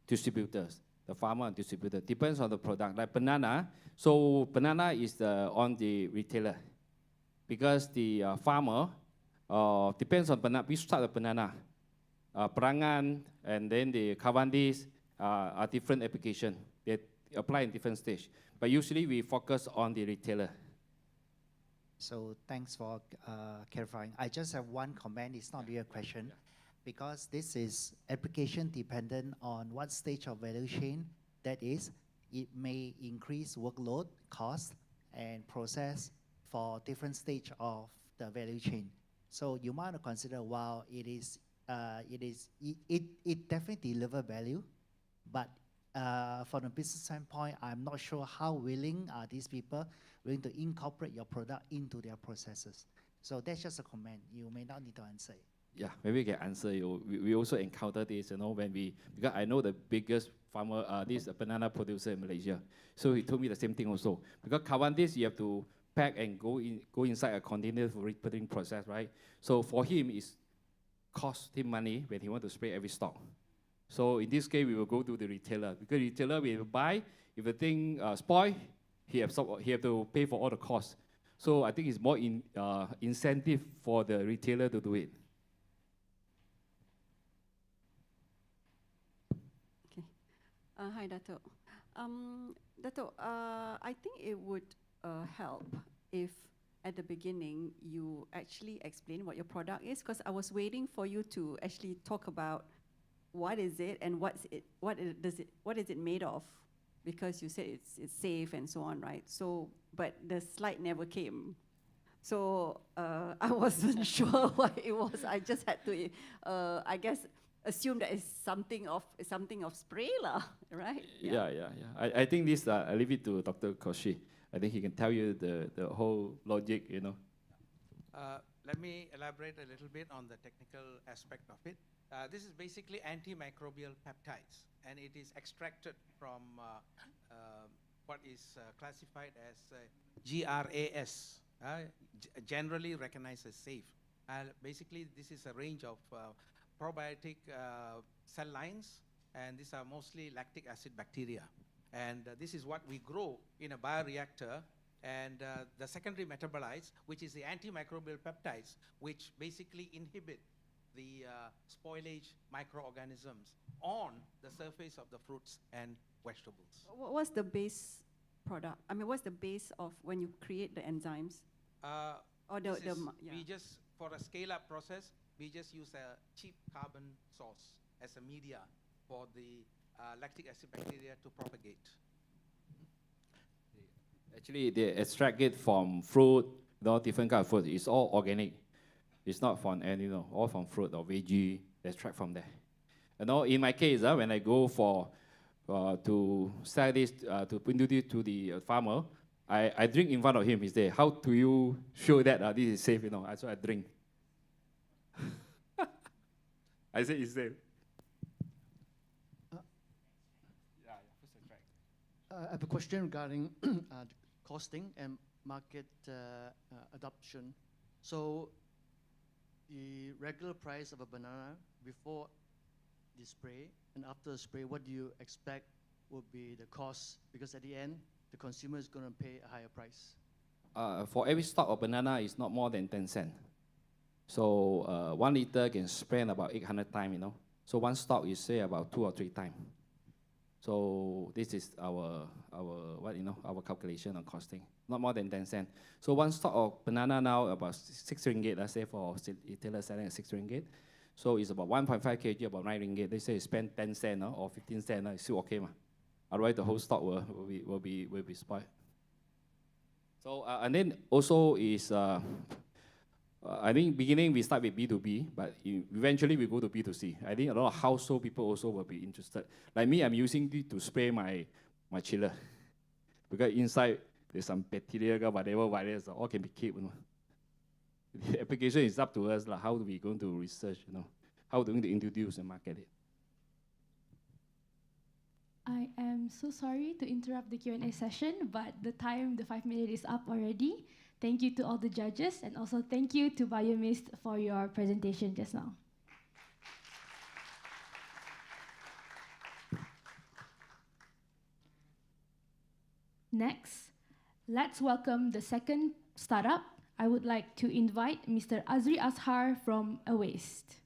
distributors, the farmer and distributor. Depends on the product. Like banana, so banana is on the retailer, because the farmer depends on banana. We start the banana, Perangan, and then the Cavendish are different application. They apply in different stage. But usually we focus on the retailer. So thanks for clarifying. I just have one comment. It's not really a question, because this is application dependent on what stage of value chain that is. It may increase workload, cost, and process for different stage of the value chain. So you might consider, while it definitely deliver value, but from a business standpoint, I'm not sure how willing are these people willing to incorporate your product into their processes. So that's just a comment. You may not need to answer it. Yeah, maybe we can answer you. We also encounter this, because I know the biggest farmer, this banana producer in Malaysia. So he told me the same thing also. Because Cavendish, you have to pack and go inside a container for reputting process, right? So for him, it cost him money when he want to spray every stock. So in this case, we will go to the retailer, because retailer will buy. If the thing spoil, he have to pay for all the costs. So I think it's more incentive for the retailer to do it. Okay. Hi, Dato. Dato, I think it would help if at the beginning you actually explain what your product is, because I was waiting for you to actually talk about what is it and what is it made of, because you said it's safe and so on, right? So, but the slide never came. So I wasn't sure what it was. I just had to, I guess, assume that it's something of spray lah, right? Yeah. I think this, I leave it to Dr. Koshi. I think he can tell you the whole logic, Let me elaborate a little bit on the technical aspect of it. This is basically antimicrobial peptides, and it is extracted from what is classified as GRAS, generally recognized as safe. Basically, this is a range of probiotic cell lines, and these are mostly lactic acid bacteria. And this is what we grow in a bioreactor. And the secondary metabolites, which is the antimicrobial peptides, which basically inhibit the spoilage microorganisms on the surface of the fruits and vegetables. What's the base product? I mean, what's the base of when you create the enzymes? We just, for a scale-up process, we just use a cheap carbon source as a media for the lactic acid bacteria to propagate. Actually, they extract it from fruit, different kind of fruit. It's all organic. It's not from animal, all from fruit or veggie. They extract from there. In my case, when I go to sell this, to introduce to the farmer, I drink in front of him. He say, "How do you show that this is safe?" So I drink. I say it's safe. I have a question regarding the costing and market adoption. So the regular price of a banana before the spray and after the spray, what do you expect would be the cost? Because at the end, the consumer is going to pay a higher price. For every stalk of banana, it's not more than 10 cents. So 1 liter can spend about 800 times, you know. So one stalk is say about 2 or 3 times. So this is our our calculation on costing, not more than 10 cents. So one stalk of banana now about 6 ringgit, let's say for retailer selling at 6 ringgit. So it's about 1.5 kg, about 9 ringgit. They say spend 10 cents or 15 cents, it's still okay. Otherwise the whole stock will be spoiled. So and then also is I think beginning we start with B2B, but eventually we go to B2C. I think a lot of household people also will be interested. Like me, I'm using it to spray my chiller. Because inside there's some bacteria, whatever virus, all can be kept. You know. The application is up to us, like how are we going to research, you know, how are we going to introduce and market it. I am so sorry to interrupt the Q&A session, but the 5 minutes is up already. Thank you to all the judges, and also thank you to Biomist for your presentation just now. Next, let's welcome the second startup. I would like to invite Mr. Azri Azhar from Awaste.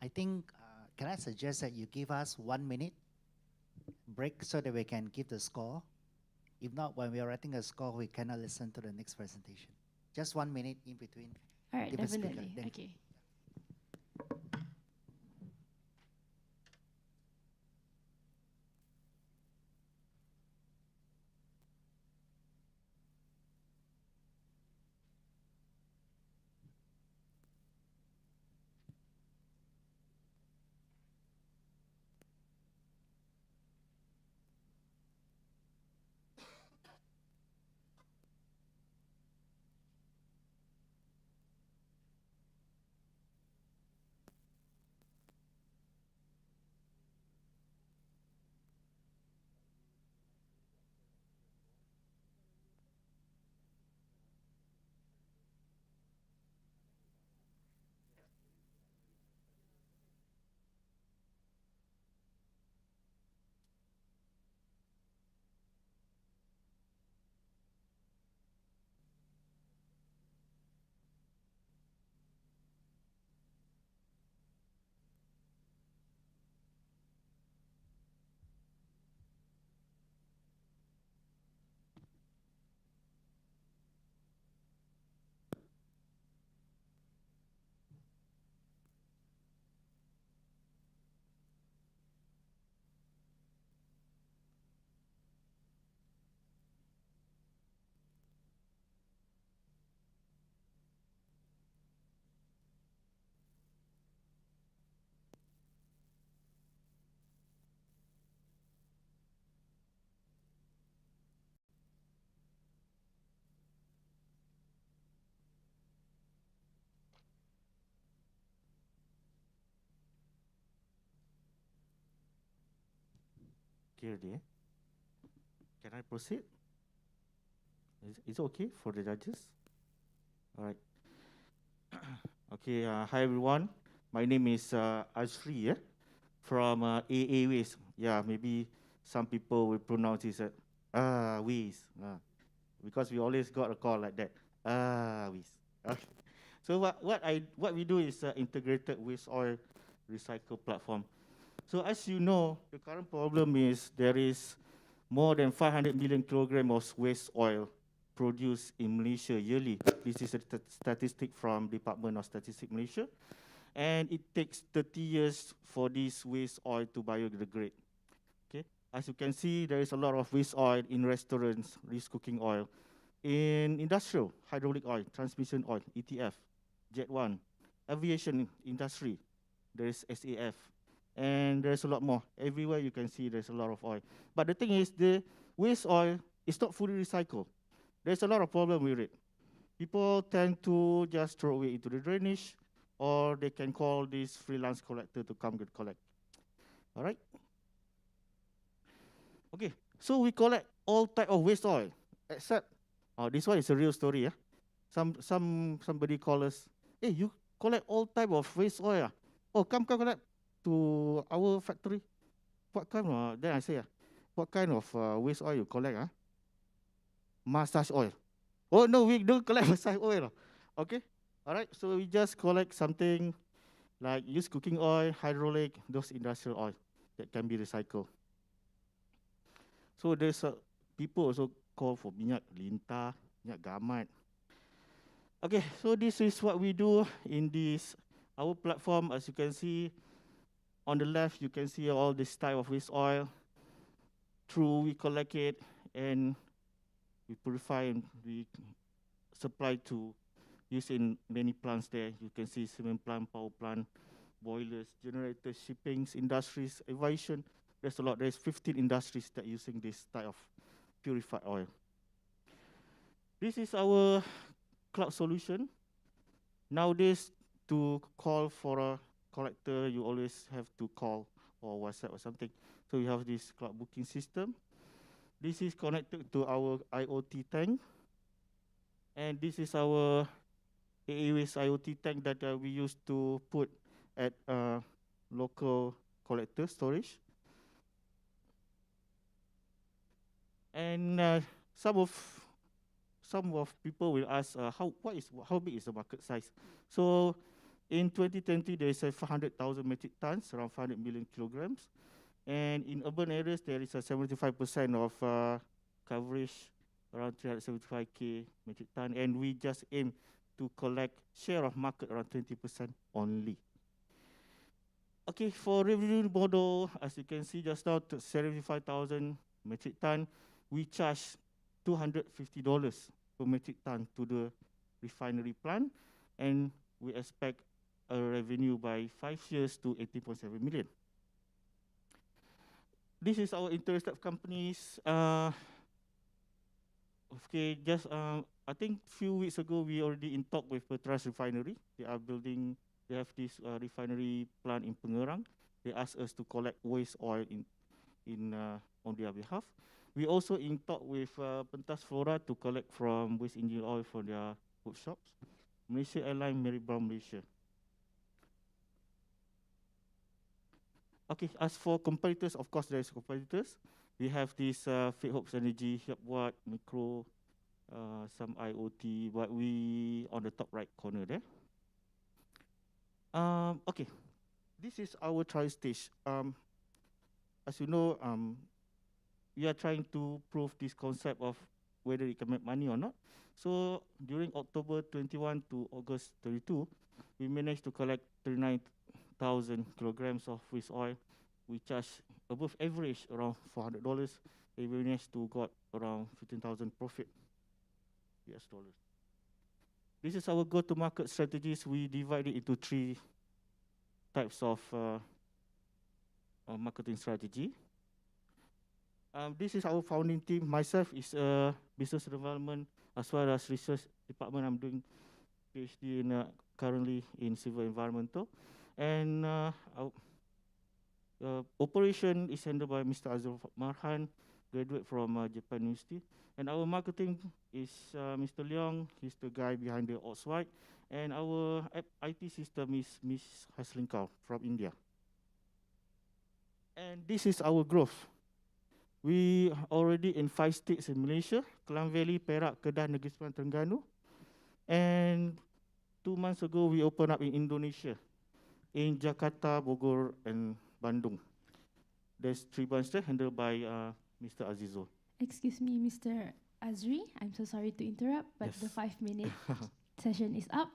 I think, can I suggest that you give us 1 minute break so that we can give the score? If not, when we are writing a score, we cannot listen to the next presentation. Just 1 minute in between. All right, different definitely. speaker. Thank you. Okay. Clearly, can I proceed? Is it okay for the judges? All right. Okay, hi everyone. My name is Azri, from AA Waste. Yeah, maybe some people will pronounce it Waste, because we always got a call like that. Waste. Okay. So what we do is integrated waste oil recycle platform. So as you know, the current problem is there is more than 500 million kilograms of waste oil produced in Malaysia yearly. This is a statistic from Department of Statistics Malaysia. And it takes 30 years for this waste oil to biodegrade. Okay. As you can see, there is a lot of waste oil in restaurants, rice cooking oil, in industrial, hydraulic oil, transmission oil, ETF, Jet 1, aviation industry, there is SAF, and there's a lot more. Everywhere you can see there's a lot of oil. But the thing is, the waste oil is not fully recycled. There's a lot of problem with it. people tend to just throw away into the drainage, or they can call this freelance collector to come and collect. All right? Okay, so we collect all type of waste oil, except, this one is a real story. Somebody call us, hey, you collect all type of waste oil. Oh, come collect to our factory. What kind of, then I say, what kind of waste oil you collect? Massage oil. Oh, no, we don't collect massage oil. Okay, all right, so we just collect something like used cooking oil, hydraulic, those industrial oil that can be recycled. So there's people also call for minyak lintah, minyak gamat. Okay, so this is what we do in this our platform. As you can see, on the left, you can see all this type of waste oil. Through we collect it and we purify and we supply to use in many plants there. You can see cement plant, power plant, boilers, generators, shippings, industries, aviation. There's a lot. There's 15 industries that are using this type of purified oil. This is our cloud solution. Nowadays, to call for a collector, you always have to call or WhatsApp or something. So we have this cloud booking system. This is connected to our IoT tank. And this is our AAWS IoT tank that we used to put at local collector storage. And some of people will ask, how big is the market size? So in 2020, there is 500,000 metric tons, around 500 million kilograms. And in urban areas, there is a 75% of coverage, around 375K metric ton. And we just aim to collect share of market around 20% only. Okay, for revenue model, as you can see just now, 75,000 metric ton, we charge $250 per metric ton to the refinery plant, and we expect a revenue by 5 years to 18.7 million. This is our interested companies. Okay, just I think few weeks ago we already in talk with Petras Refinery. They have this refinery plant in Pengerang. They asked us to collect waste oil on their behalf. We also in talk with Pentas Flora to collect from waste engine oil for their workshops. Malaysia Airlines, Mary Brown Malaysia. Okay, as for competitors, of course there is competitors. We have this Fate Hopes Energy, Hyapwatt, Micro, some IoT, but we on the top right corner there. Okay, this is our trial stage. As you know, we are trying to prove this concept of whether it can make money or not. So during October 21 to August 22, we managed to collect 39,000 kilograms of waste oil. We charge above average around $400. We managed to got around 15,000 profit US dollars. This is our go-to-market strategies. We divide it into 3 types of marketing strategy. This is our founding team. Myself is a business development as well as research department. I'm doing PhD in currently in civil environmental, and operation is handled by Mr. Azrul Marhan, graduate from Japan University, and our marketing is Mr. Leong. He's the guy behind the Oxwhite, and our IT system is Miss Haslinkau from India. And this is our growth. We already in 5 states in Malaysia: Klang Valley, Perak, Kedah, Negeri Sembilan, Terengganu. And 2 months ago, we opened up in Indonesia, in Jakarta, Bogor, and Bandung. There's 3 branches handled by Mr. Azizul. Excuse me, Mr. Azri, I'm so sorry to interrupt, but Yes. the 5-minute session is up.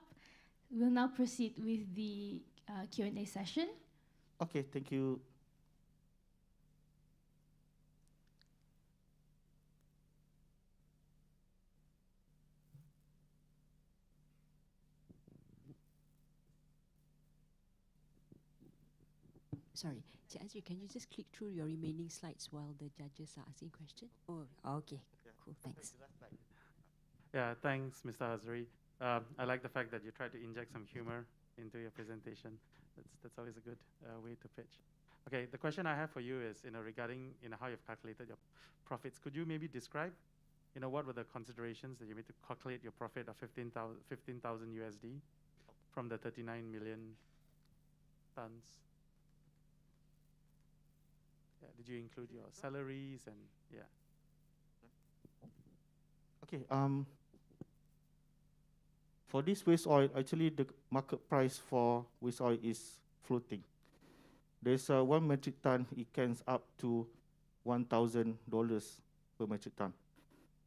We'll now proceed with the Q&A session. Okay, thank you. Sorry, Cik Azri, can you just click through your remaining slides while the judges are asking questions? Oh, okay, cool, thanks. Yeah, thanks, Mr. Hazari. I like the fact that you tried to inject some humor into your presentation. That's always a good way to pitch. Okay, the question I have for you is, regarding how you've calculated your profits. Could you maybe describe, what were the considerations that you made to calculate your profit of 15,000 USD from the 39 million tons? Yeah, did you include your salaries and yeah? Okay. For this waste oil, actually the market price for waste oil is floating. There's 1 metric ton, it can up to $1,000 per metric ton.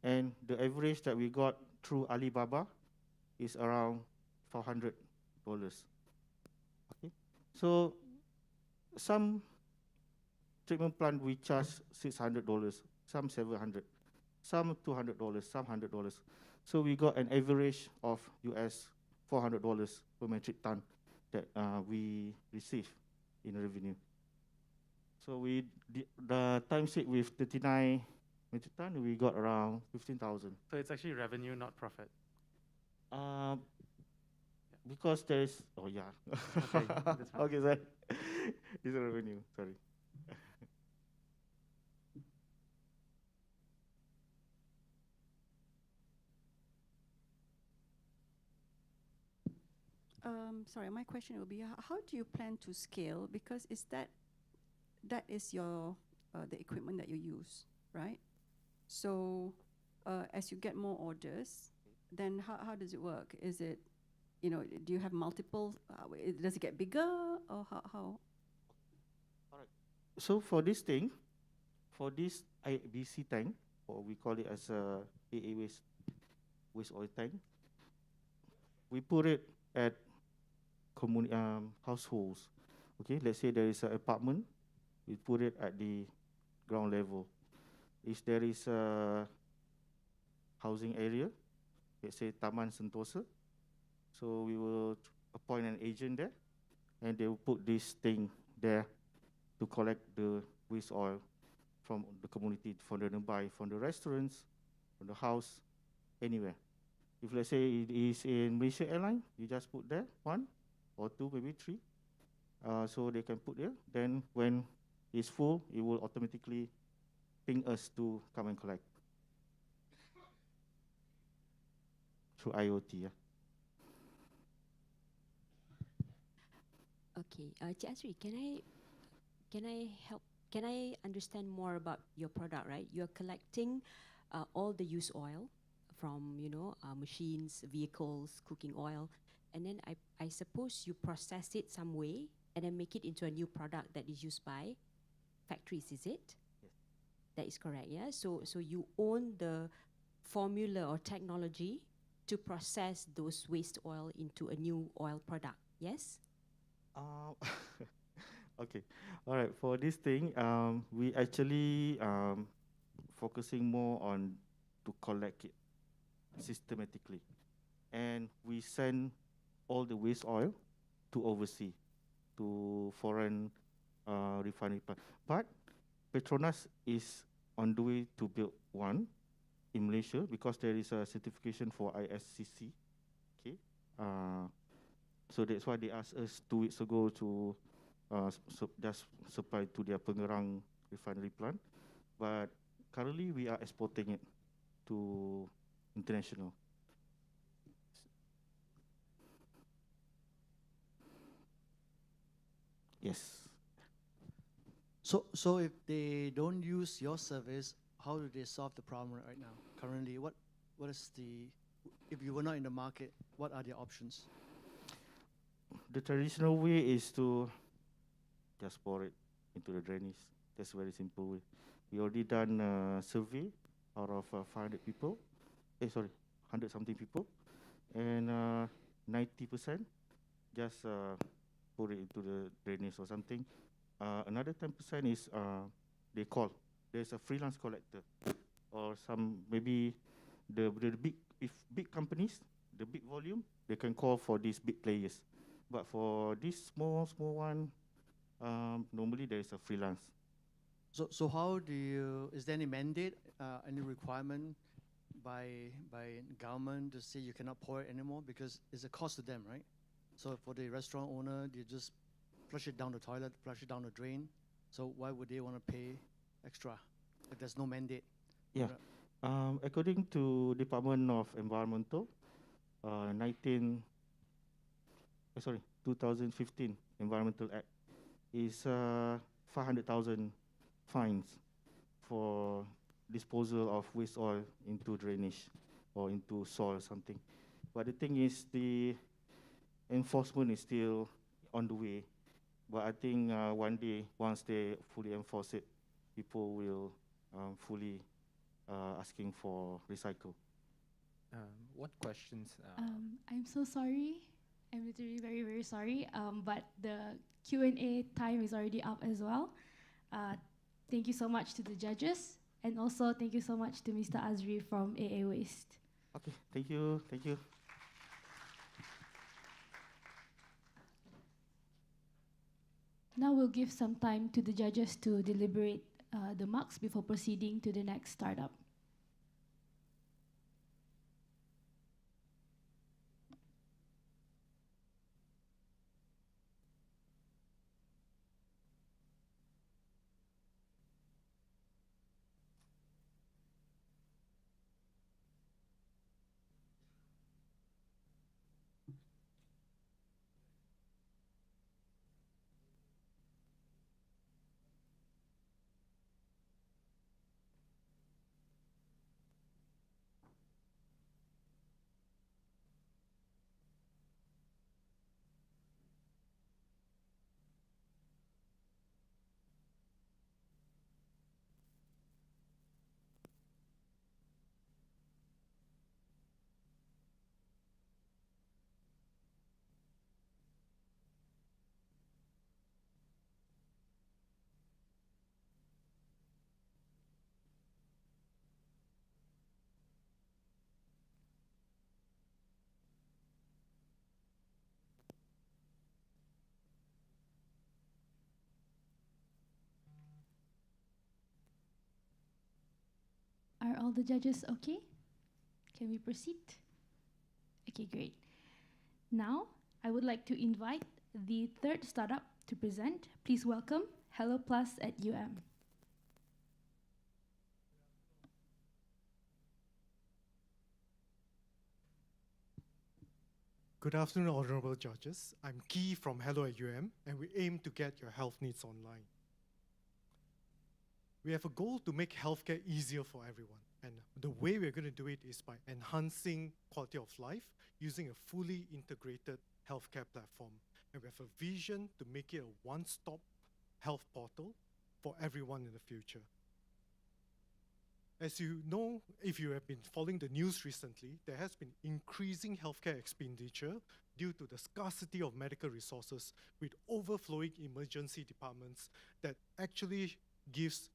And the average that we got through Alibaba is around $400. Okay. So some treatment plant we charge $600, some $700, some $200, some $100. So we got an average of US $400 per metric ton that we receive in revenue. So we the times it with 39 metric ton, we got around 15,000. So it's actually revenue, not profit. Because there is Okay, that's fine. okay, sorry. It's a revenue. Sorry. Sorry, my question will be, how do you plan to scale? Because that is your the equipment that you use, right? So as you get more orders, then how does it work? Is it, do you have multiple? Does it get bigger or how? So for this thing, for this IBC tank, or we call it as a AA waste oil tank, we put it at households. Okay, let's say there is an apartment, we put it at the ground level. If there is a housing area, let's say Taman Sentosa, so we will appoint an agent there, and they will put this thing there to collect the waste oil from the community, from the nearby, from the restaurants, from the house, anywhere. If let's say it is in Malaysia Airlines, you just put there 1 or 2, maybe 3, so they can put there. Then when it's full, it will automatically ping us to come and collect through IoT. Yeah. Okay, Cik Azri, can I understand more about your product, right? You're collecting all the used oil from, machines, vehicles, cooking oil, and then I suppose you process it some way and then make it into a new product that is used by factories, is it? Yes. That is correct, yeah? So you own the formula or technology to process those waste oil into a new oil product, yes? Okay, all right. For this thing, we actually focusing more on to collect it systematically, and we send all the waste oil to overseas, to foreign refinery plant. But Petronas is on the way to build one in Malaysia because there is a certification for ISCC. Okay, so that's why they asked us 2 weeks ago to just supply to their Pengerang refinery plant. But currently we are exporting it to international. Yes. So if they don't use your service, how do they solve the problem right now? Currently, what is if you were not in the market, what are the options? The traditional way is to just pour it into the drainage. That's a very simple way. We already done a survey out of 500 people. 100 something people, and 90% just put it into the drainage or something. Another 10% is they call. There's a freelance collector, or some maybe the big companies, the big volume, they can call for these big players. But for this small one, normally there is a freelance. So how do you? Is there any mandate, any requirement by government to say you cannot pour it anymore because it's a cost to them, right? So for the restaurant owner, they just flush it down the toilet, flush it down the drain. So why would they want to pay extra? Like there's no mandate. Yeah. According to Department of Environmental, 2015 Environmental Act is 500,000 fines for disposal of waste oil into drainage or into soil or something. But the thing is, the enforcement is still on the way. But I think one day, once they fully enforce it, people will fully asking for recycle. What questions? I'm so sorry. I'm literally very, very sorry. But the Q&A time is already up as well. Thank you so much to the judges. And also thank you so much to Mr. Azri from AA Waste. Okay, thank you, thank you. Now we'll give some time to the judges to deliberate the marks before proceeding to the next startup. Are all the judges okay? Can we proceed? Okay, great. Now, I would like to invite the third startup to present. Please welcome Hello Plus at UM. Good afternoon, honorable judges. I'm Key from Hello at UM, and we aim to get your health needs online. We have a goal to make healthcare easier for everyone. And the way we're going to do it is by enhancing quality of life using a fully integrated healthcare platform. And we have a vision to make it a one-stop health portal for everyone in the future. As you know, if you have been following the news recently, there has been increasing healthcare expenditure due to the scarcity of medical resources with overflowing emergency departments that actually gives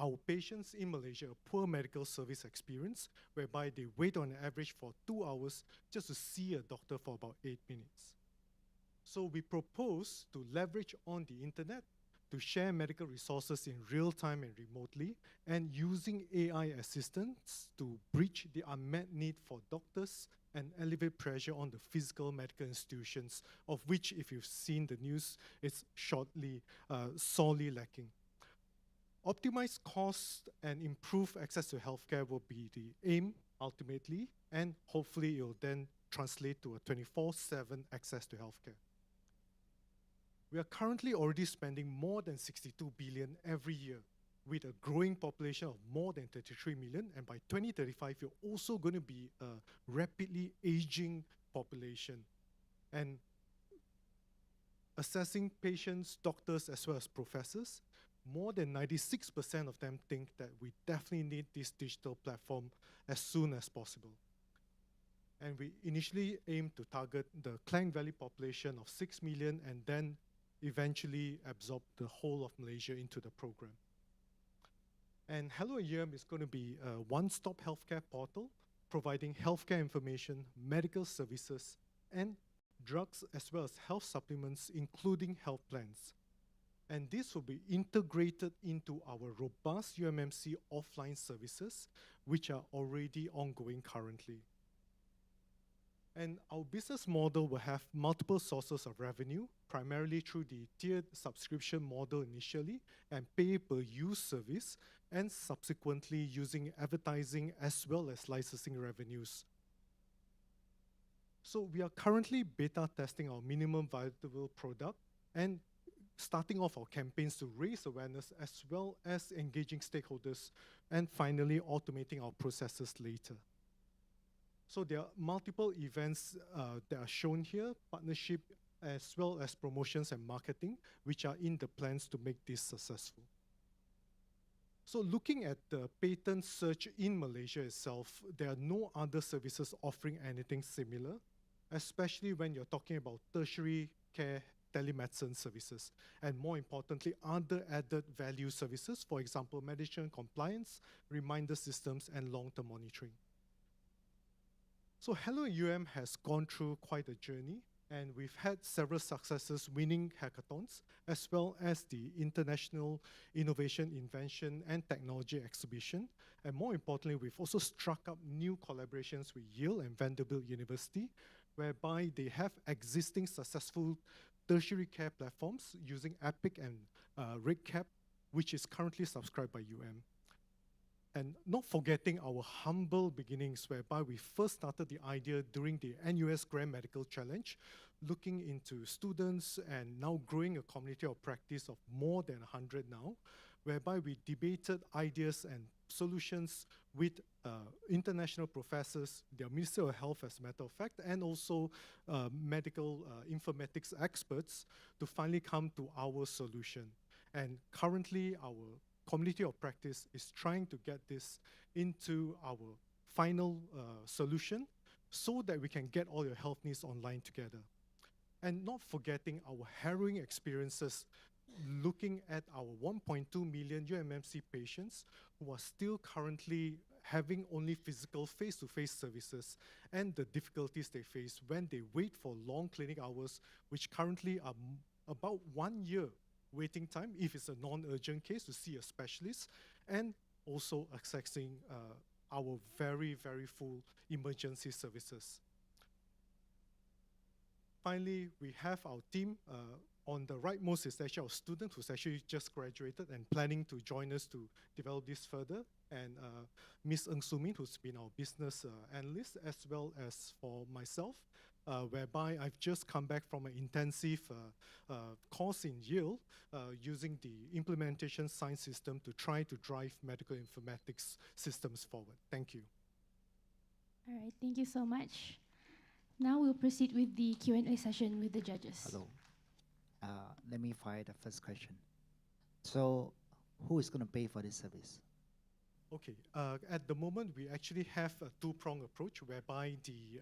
our patients in Malaysia a poor medical service experience, whereby they wait on average for 2 hours just to see a doctor for about 8 minutes. So we propose to leverage on the internet to share medical resources in real time and remotely, and using AI assistance to bridge the unmet need for doctors and elevate pressure on the physical medical institutions, of which, if you've seen the news, it's sorely lacking. Optimize costs and improve access to healthcare will be the aim ultimately, and hopefully it will then translate to a 24/7 access to healthcare. We are currently already spending more than 62 billion every year, with a growing population of more than 33 million, and by 2035, you're also going to be a rapidly aging population. And assessing patients, doctors, as well as professors, more than 96% of them think that we definitely need this digital platform as soon as possible. And we initially aimed to target the Klang Valley population of 6 million and then eventually absorb the whole of Malaysia into the program. And Hello UM is going to be a one-stop healthcare portal, providing healthcare information, medical services, and drugs, as well as health supplements, including health plans. And this will be integrated into our robust UMMC offline services, which are already ongoing currently. And our business model will have multiple sources of revenue, primarily through the tiered subscription model initially, and pay-per-use service, and subsequently using advertising as well as licensing revenues. So we are currently beta testing our minimum viable product and starting off our campaigns to raise awareness as well as engaging stakeholders, and finally automating our processes later. So there are multiple events that are shown here, partnership as well as promotions and marketing, which are in the plans to make this successful. So looking at the patent search in Malaysia itself, there are no other services offering anything similar, especially when you're talking about tertiary care telemedicine services, and more importantly, other added value services, for example, medication compliance, reminder systems, and long-term monitoring. So Hello has gone through quite a journey, and we've had several successes winning hackathons, as well as the International Innovation, Invention, and Technology Exhibition. And more importantly, we've also struck up new collaborations with Yale and Vanderbilt University, whereby they have existing successful tertiary care platforms using Epic and RegCap, which is currently subscribed by And not forgetting our humble beginnings, whereby we first started the idea during the NUS Grand Medical Challenge, looking into students and now growing a community of practice of more than 100 now, whereby we debated ideas and solutions with international professors, their Ministry of Health as a matter of fact, and also medical informatics experts to finally come to our solution. And currently our community of practice is trying to get this into our final solution so that we can get all your health needs online together. And not forgetting our harrowing experiences looking at our 1.2 million UMMC patients who are still currently having only physical face-to-face services and the difficulties they face when they wait for long clinic hours, which currently are about 1 year waiting time if it's a non-urgent case to see a specialist, and also accessing our very, very full emergency services. Finally, we have our team. On the rightmost is actually our student who's actually just graduated and planning to join us to develop this further, and Ms. Ng Su Min, who's been our business analyst, as well as for myself, whereby I've just come back from an intensive course in Yale using the implementation science system to try to drive medical informatics systems forward. Thank you. All right, thank you so much. Now we'll proceed with the Q&A session with the judges. Hello. Let me fire the first question. So, who is going to pay for this service? Okay, at the moment, we actually have a two-pronged approach whereby the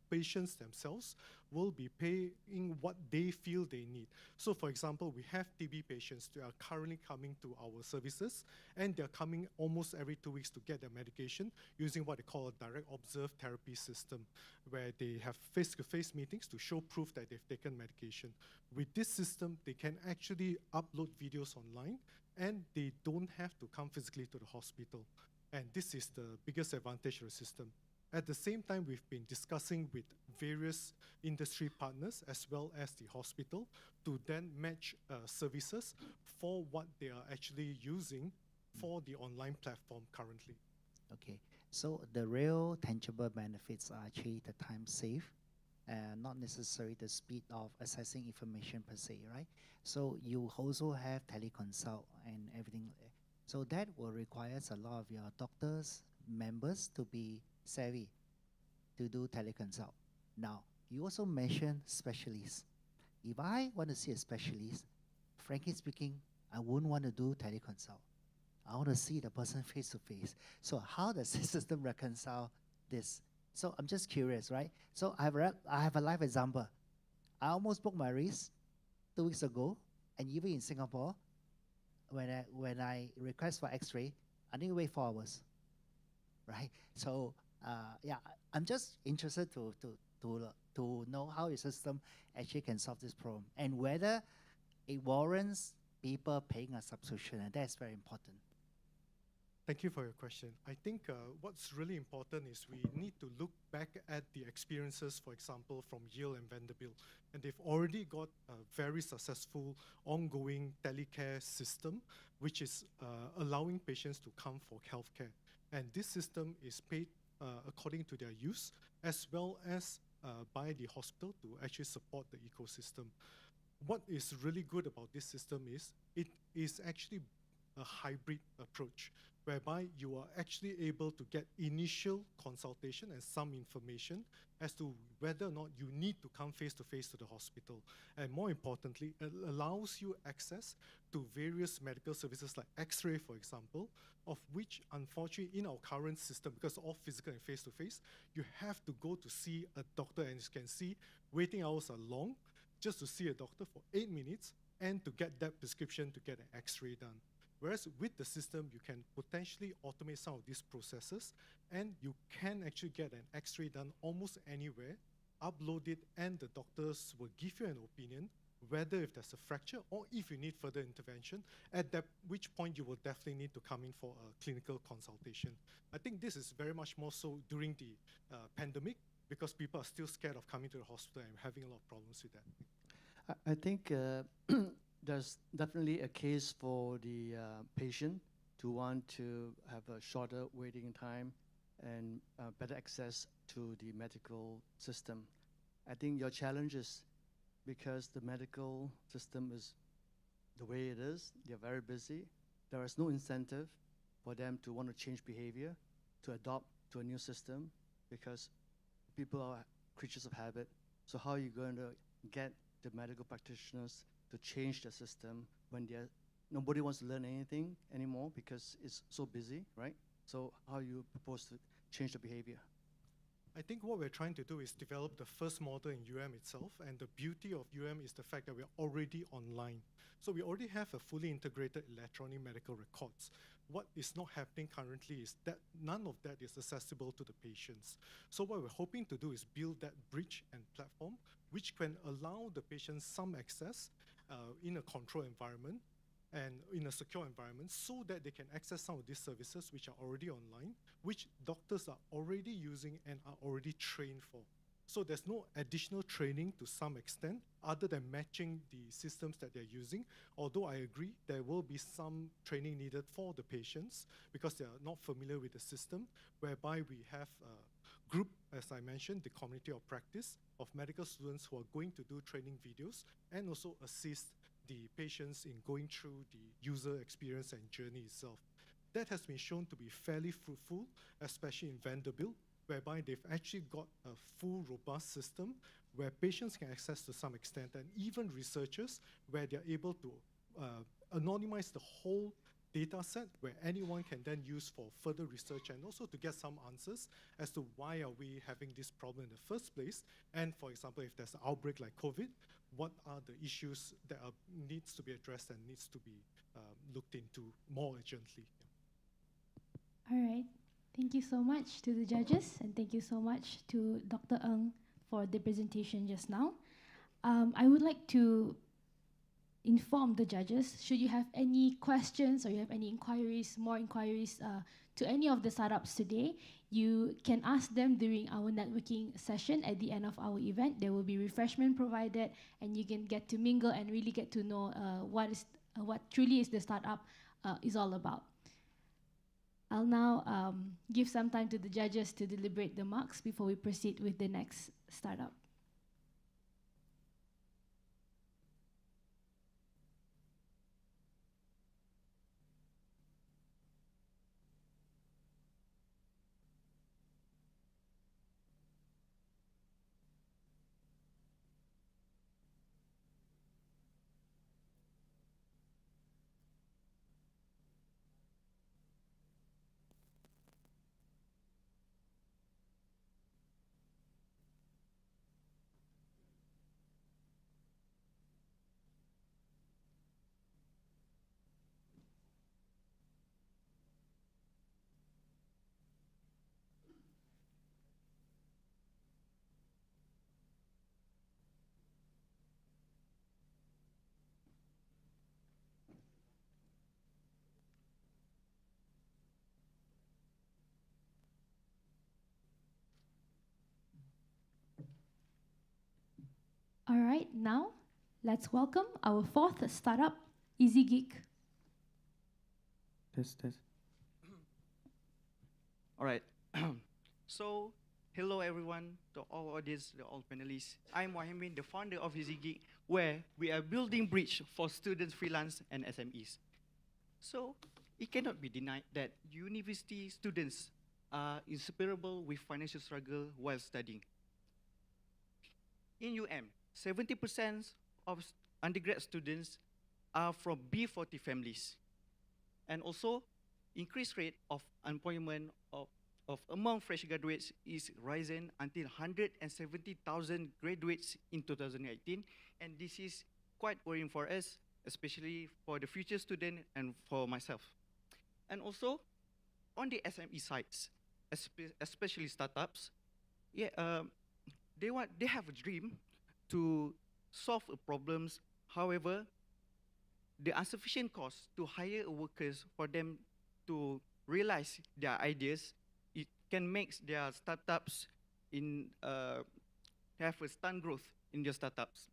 patients themselves will be paying what they feel they need. So for example, we have TB patients that are currently coming to our services, and they're coming almost every 2 weeks to get their medication using what they call a direct observed therapy system, where they have face-to-face meetings to show proof that they've taken medication. With this system, they can actually upload videos online, and they don't have to come physically to the hospital. And this is the biggest advantage of the system. At the same time, we've been discussing with various industry partners as well as the hospital to then match services for what they are actually using for the online platform currently. Okay, so the real tangible benefits are actually the time saved, not necessarily the speed of accessing information per se, right? So you also have teleconsult and everything. So that will require a lot of your doctors, members to be savvy to do teleconsult. Now, you also mentioned specialists. If I want to see a specialist, frankly speaking, I wouldn't want to do teleconsult. I want to see the person face to face. So how does the system reconcile this? So I'm just curious, right? So I have a live example. I almost broke my wrist 2 weeks ago, and even in Singapore, when I request for X-ray, I need to wait 4 hours, right? So yeah, I'm just interested to know how your system actually can solve this problem, and whether it warrants people paying a subscription, and that's very important. Thank you for your question. I think what's really important is we need to look back at the experiences, for example, from Yale and Vanderbilt. And they've already got a very successful ongoing telecare system, which is allowing patients to come for healthcare. And this system is paid according to their use, as well as by the hospital to actually support the ecosystem. What is really good about this system is it is actually a hybrid approach, whereby you are actually able to get initial consultation and some information as to whether or not you need to come face-to-face to the hospital. And more importantly, it allows you access to various medical services like X-ray, for example, of which, unfortunately, in our current system, because all physical and face-to-face, you have to go to see a doctor, and you can see waiting hours are long, just to see a doctor for 8 minutes and to get that prescription to get an X-ray done. Whereas with the system, you can potentially automate some of these processes, and you can actually get an X-ray done almost anywhere, upload it, and the doctors will give you an opinion whether if there's a fracture or if you need further intervention, at that which point you will definitely need to come in for a clinical consultation. I think this is very much more so during the pandemic, because people are still scared of coming to the hospital and having a lot of problems with that. I think there's definitely a case for the patient to want to have a shorter waiting time and better access to the medical system. I think your challenge is because the medical system is the way it is, they're very busy. There is no incentive for them to want to change behavior, to adopt to a new system, because people are creatures of habit. So how are you going to get the medical practitioners to change the system when nobody wants to learn anything anymore because it's so busy, right? So how you propose to change the behavior? I think what we're trying to do is develop the first model in itself, and the beauty of is the fact that we're already online. So we already have a fully integrated electronic medical records. What is not happening currently is that none of that is accessible to the patients. So what we're hoping to do is build that bridge and platform, which can allow the patients some access in a controlled environment and in a secure environment, so that they can access some of these services which are already online, which doctors are already using and are already trained for. So there's no additional training to some extent other than matching the systems that they're using. Although I agree there will be some training needed for the patients because they are not familiar with the system, whereby we have a group, as I mentioned, the community of practice of medical students who are going to do training videos and also assist the patients in going through the user experience and journey itself. That has been shown to be fairly fruitful, especially in Vanderbilt, whereby they've actually got a full, robust system where patients can access to some extent, and even researchers where they're able to anonymize the whole data set where anyone can then use for further research and also to get some answers as to why are we having this problem in the first place. And for example, if there's an outbreak like COVID, what are the issues that needs to be addressed and needs to be looked into more urgently. All right. Thank you so much to the judges, and thank you so much to Dr. Ng for the presentation just now. I would like to inform the judges, should you have any questions or you have any inquiries, more inquiries to any of the startups today, you can ask them during our networking session at the end of our event. There will be refreshment provided, and you can get to mingle and really get to know what truly is the startup is all about. I'll now give some time to the judges to deliberate the marks before we proceed with the next startup. right, now let's welcome our fourth startup, EasyGeek. Test. All right. So, hello everyone, to all audience, to all panelists. I'm Wahimin, the founder of EasyGeek, where we are building bridge for students, freelance, and SMEs. So, it cannot be denied that university students are inseparable with financial struggle while studying. In UM, 70% of undergrad students are from B40 families. And also, increased rate of unemployment of among fresh graduates is rising until 170,000 graduates in 2018. And this is quite worrying for us, especially for the future student and for myself. And also, on the SME sides, especially startups, they have a dream to solve problems. However, the insufficient cost to hire workers for them to realize their ideas, it can make their startups have a stunt growth in their startups.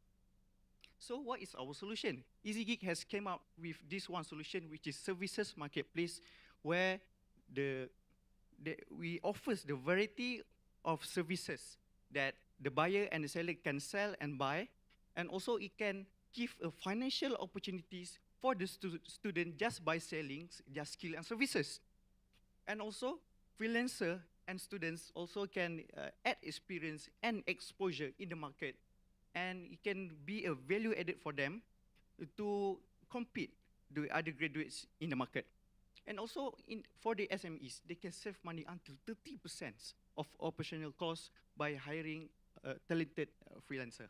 So what is our solution? EasyGeek has came up with this one solution, which is services marketplace, where we offers the variety of services that the buyer and the seller can sell and buy, and also it can give a financial opportunities for the student just by selling their skill and services. And also, freelancer and students also can add experience and exposure in the market, and it can be a value added for them to compete the other graduates in the market. And also, for the SMEs, they can save money until 30% of operational costs by hiring a talented freelancer.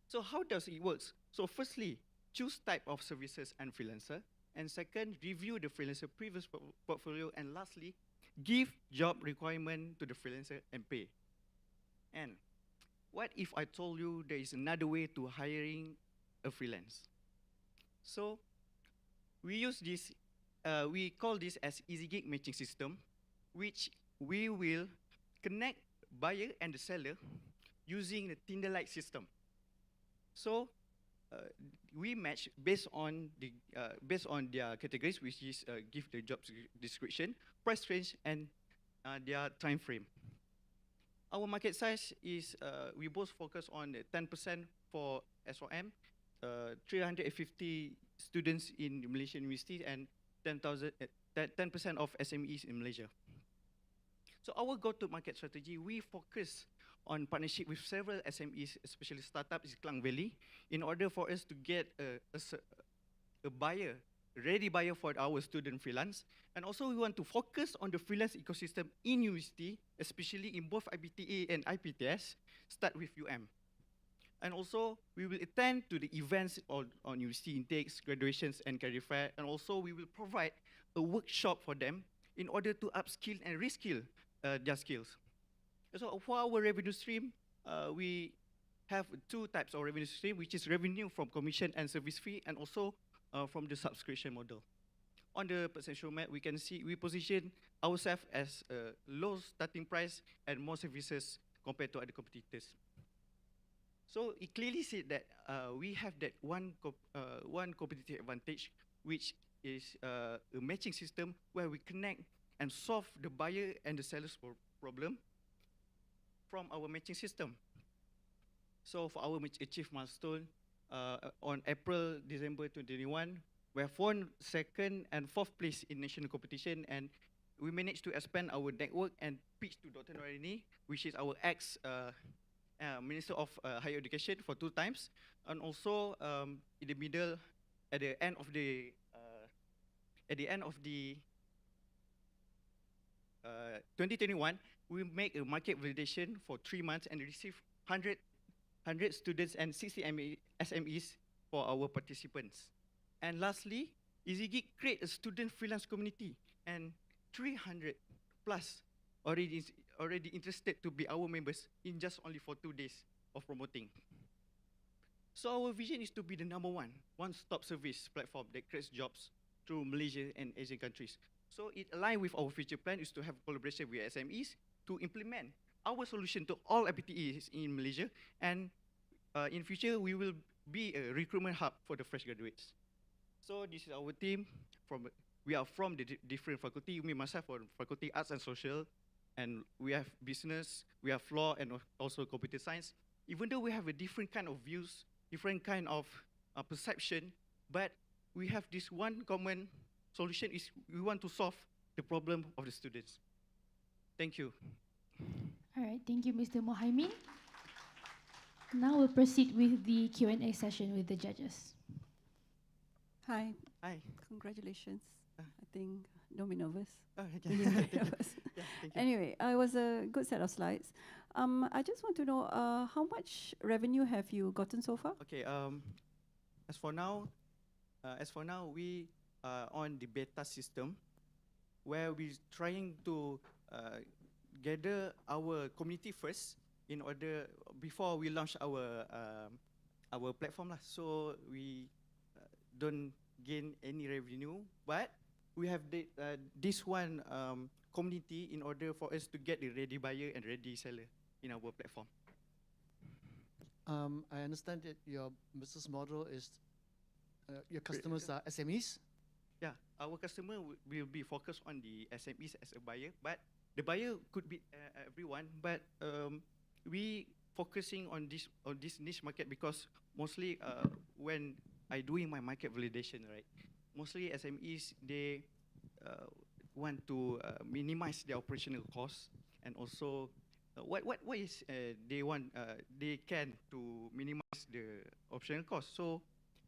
So how does it work? So firstly, choose type of services and freelancer. And second, review the freelancer previous portfolio. And lastly, give job requirement to the freelancer and pay. And what if I told you there is another way to hiring a freelance? So we use this, we call this as EasyGeek matching system, which we will connect buyer and the seller using the Tinder-like system. So we match based on their categories, which is give the job description, price range, and their time frame. Our market size is we both focus on 10% for SOM, 350 students in Malaysian universities, and 10% of SMEs in Malaysia. So our go-to-market strategy, we focus on partnership with several SMEs, especially startups in Klang Valley, in order for us to get a buyer, ready buyer for our student freelance. And also we want to focus on the freelance ecosystem in university, especially in both IPTA and IPTS, start with UM. And also we will attend to the events on university intakes, graduations, and career fair. And also we will provide a workshop for them in order to upskill and reskill their skills. So for our revenue stream, we have two types of revenue stream, which is revenue from commission and service fee, and also from the subscription model. On the percentage map, we can see we position ourselves as a low starting price and more services compared to other competitors. So it clearly said that we have that one competitive advantage, which is a matching system where we connect and solve the buyer and the seller's problem from our matching system. So for our achieved milestone, on December 2021, we have won second and fourth place in national competition, and we managed to expand our network and pitch to Dr. Norini, which is our Minister of Higher Education for 2 times, and also in the middle, at the end of the 2021, we make a market validation for 3 months and receive 100 students and 60 SMEs for our participants. And lastly, EasyGeek create a student freelance community, and 300 plus already interested to be our members in just only for 2 days of promoting. So our vision is to be the number one-stop service platform that creates jobs through Malaysia and Asian countries. So it aligns with our future plan is to have collaboration with SMEs to implement our solution to all IPTEs in Malaysia, and in future, we will be a recruitment hub for the fresh graduates. So this is our team. We are from the different faculty. Me, myself, from Faculty Arts and Social, and we have business, we have law, and also computer science. Even though we have a different kind of views, different kind of perception, but we have this one common solution is we want to solve the problem of the students. Thank you. All right, thank you, Mr. Mohaimin. Now we'll proceed with the Q&A session with the judges. Hi. Hi. Congratulations. I think don't be nervous. Okay. Really not Thank you. nervous. Yeah, thank you. Anyway, it was a good set of slides. I just want to know how much revenue have you gotten so far? Okay. As for now, we are on the beta system, where we're trying to gather our community first in order before we launch our platform lah. So we don't gain any revenue, but we have this one community in order for us to get the ready buyer and ready seller in our platform. I understand that your business model is your customers are SMEs. Yeah, our customer will be focused on the SMEs as a buyer, but the buyer could be everyone. But we focusing on this niche market because mostly when I doing my market validation, right? Mostly SMEs they want to minimize their operational costs, and also what is they want they can to minimize the operational costs. So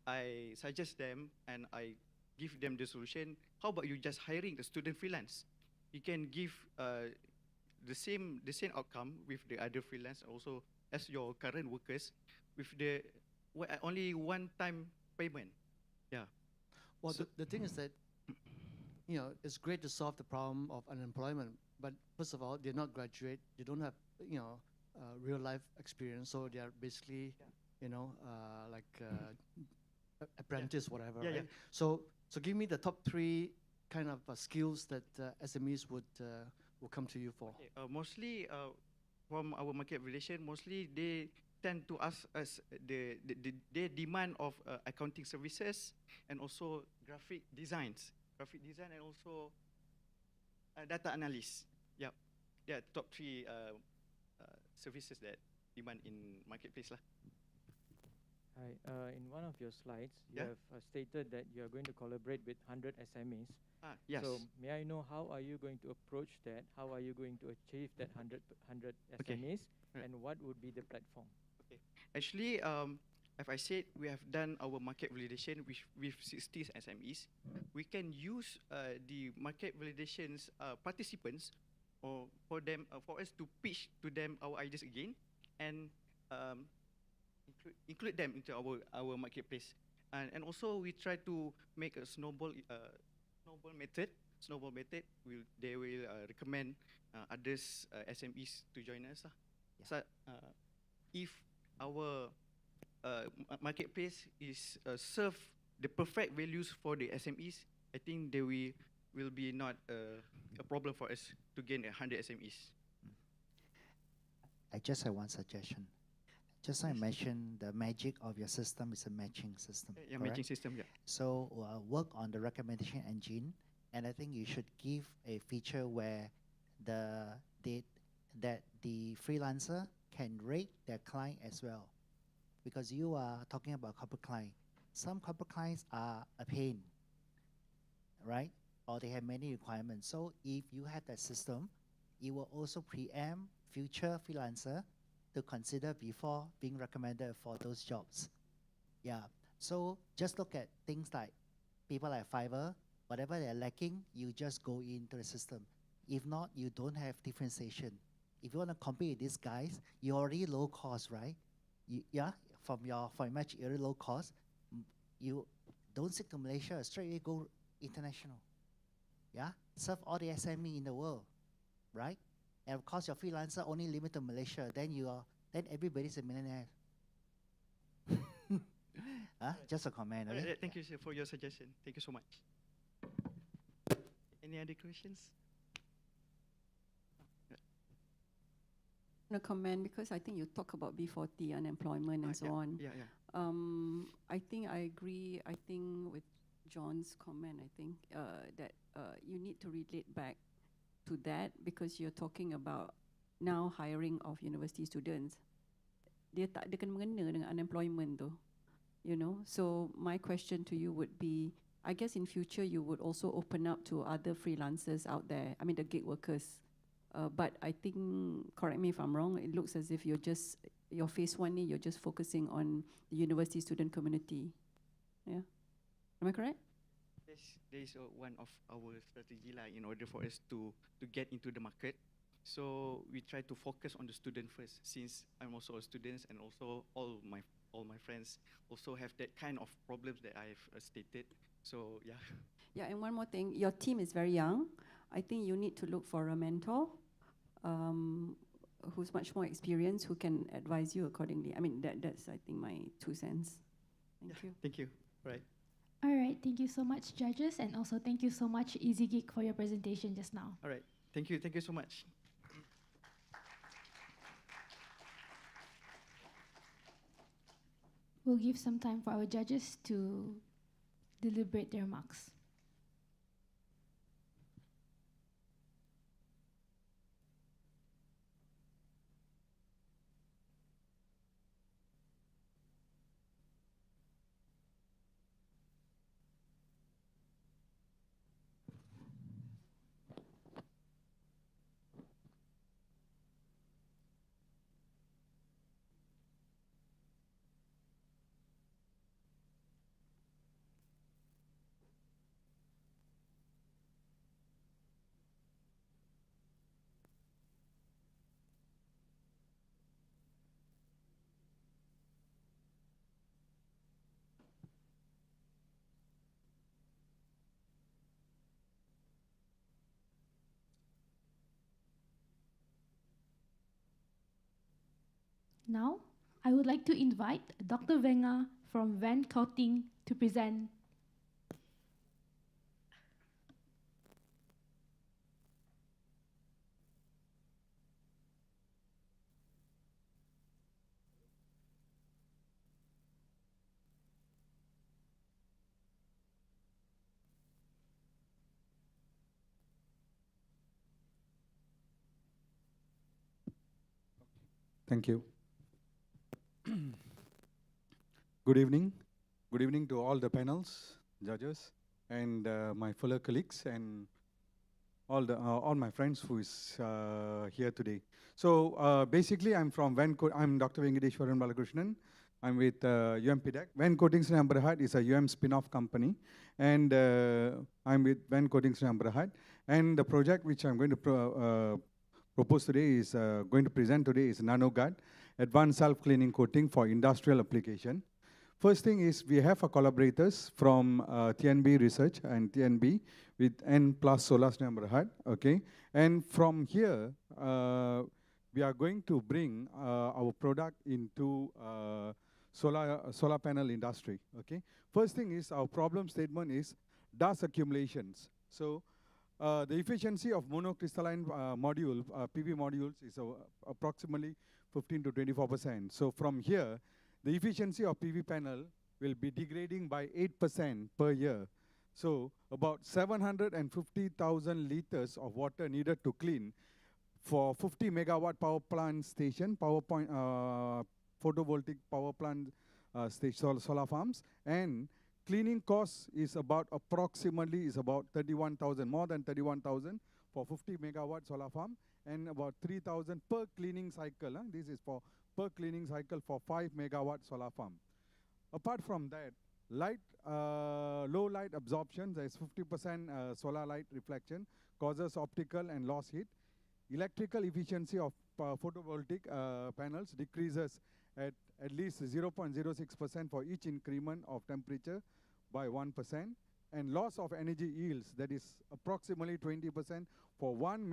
I suggest them and I give them the solution. How about you just hiring the student freelance? You can give the same outcome with the other freelance also as your current workers with the only one-time payment. Yeah. Well, So- the thing is that, it's great to solve the problem of unemployment, but first of all, they're not graduate. They don't have, real life experience. So they are basically, like apprentice, whatever. Yeah, right? yeah. So give me the top 3 kind of skills that SMEs would come to you for. Okay, mostly from our market relation, mostly they tend to ask us their demand of accounting services and also graphic design and also data analyst. Yep, they are top 3 services that demand in marketplace lah. Hi, in one of your slides, you Yeah. have stated that you are going to collaborate with 100 SMEs. Yes. So may I know how are you going to approach that? How are you going to achieve that 100 Okay. SMEs? Right. And what would be the platform? Okay. Actually, as I said, we have done our market validation with 60 SMEs. We can use the market validations participants or for us to pitch to them our ideas again and include them into our marketplace. And also we try to make a snowball method. Snowball method they will recommend others SMEs to join us. So if our marketplace is serve the perfect values for the SMEs, I think there will be not a problem for us to gain 100 SMEs. I just have one suggestion. Just like I mentioned, the magic of your system is a matching system. Yeah, matching correct? system, yeah. So work on the recommendation engine, and I think you should give a feature where that the freelancer can rate their client as well, because you are talking about corporate client. Some corporate clients are a pain, right? Or they have many requirements. So if you have that system, it will also preempt future freelancer to consider before being recommended for those jobs. Yeah. So just look at things like people like Fiverr, whatever they're lacking, you just go into the system. If not, you don't have differentiation. If you want to compete with these guys, you're already low cost, right? From your much already low cost, you don't stick to Malaysia, straight away go international. Yeah, serve all the SME in the world, right? And of course, your freelancer only limited to Malaysia. Then everybody's a millionaire. Just a comment. Okay? Thank you, sir, for your suggestion. Thank you so much. Any other questions? No comment because I think you talk about B40 unemployment and so yeah, on. yeah, yeah. I think I agree. I think with John's comment, I think that you need to relate back to that because you're talking about now hiring of university students. Dia tak ada kena mengena dengan unemployment tu, you know. So my question to you would be, I guess in future you would also open up to other freelancers out there. I mean the gig workers. But I think, correct me if I'm wrong, it looks as if you're just, your phase one, you're just focusing on the university student community. Yeah, am I correct? Yes, there is one of our strategy in order for us to get into the market. So we try to focus on the student first, since I'm also a student and also all my friends also have that kind of problems that I've stated. So yeah. Yeah, and one more thing, your team is very young. I think you need to look for a mentor who's much more experienced, who can advise you accordingly. I mean, that's, I think, my 2 cents. Thank you. Thank you. Right. All right, thank you so much, judges, and also thank you so much, Easy Geek, for your presentation just now. All right. Thank you. Thank you so much. We'll give some time for our judges to deliberate their remarks. Now, I would like to invite Dr. Venga from Van Coating to present. Thank you. Good evening. Good evening to all the panels, judges, and my fellow colleagues, and all my friends who is here today. So basically, I'm Dr. Venkateshwaran Balakrishnan. I'm with UMPDAC. Van Coatings and Berhad is a spin-off company, and I'm with Van Coatings and Berhad. And the project which I'm going to propose today is going to present today is NanoGuard, advanced self-cleaning coating for industrial application. First thing is we have a collaborators from TNB Research and TNB with N plus Solar Berhad, okay? And from here, we are going to bring our product into solar panel industry, okay? First thing is our problem statement is dust accumulations. So the efficiency of monocrystalline module, PV modules is approximately 15 to 24%. So from here, the efficiency of PV panel will be degrading by 8% per year. So about 750,000 liters of water needed to clean for 50 megawatt power plant station, photovoltaic power plant station, solar farms, and cleaning cost is about approximately 31,000, more than 31,000 for 50 megawatt solar farm, and about 3,000 per cleaning cycle. This is for per cleaning cycle for 5 megawatt solar farm. Apart from that, low light absorption, there is 50% solar light reflection, causes optical and loss heat. Electrical efficiency of photovoltaic panels decreases at least 0.06% for each increment of temperature by 1%, and loss of energy yields, that is approximately 20% for 1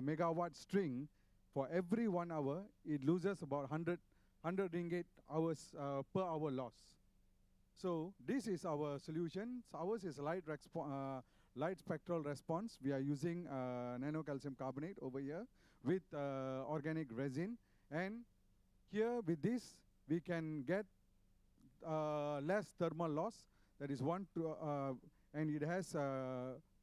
megawatt string. For every 1 hour, it loses about 100 ringgit hours per hour loss. So this is our solution. So ours is light spectral response. We are using nano calcium carbonate over here, with organic resin. And here with this, we can get less thermal loss. That is and it has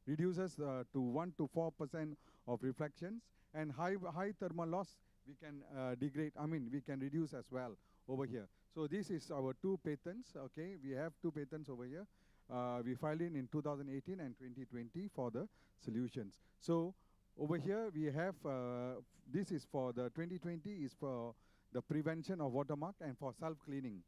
reduces to 1 to 4% of reflections. And high thermal loss, we can degrade. We can reduce as well over here. So this is our 2 patents. Okay, we have 2 patents over here. We filed in 2018 and 2020 for the solutions. So over here we have, this is for the 2020 is for the prevention of watermark and for self-cleaning.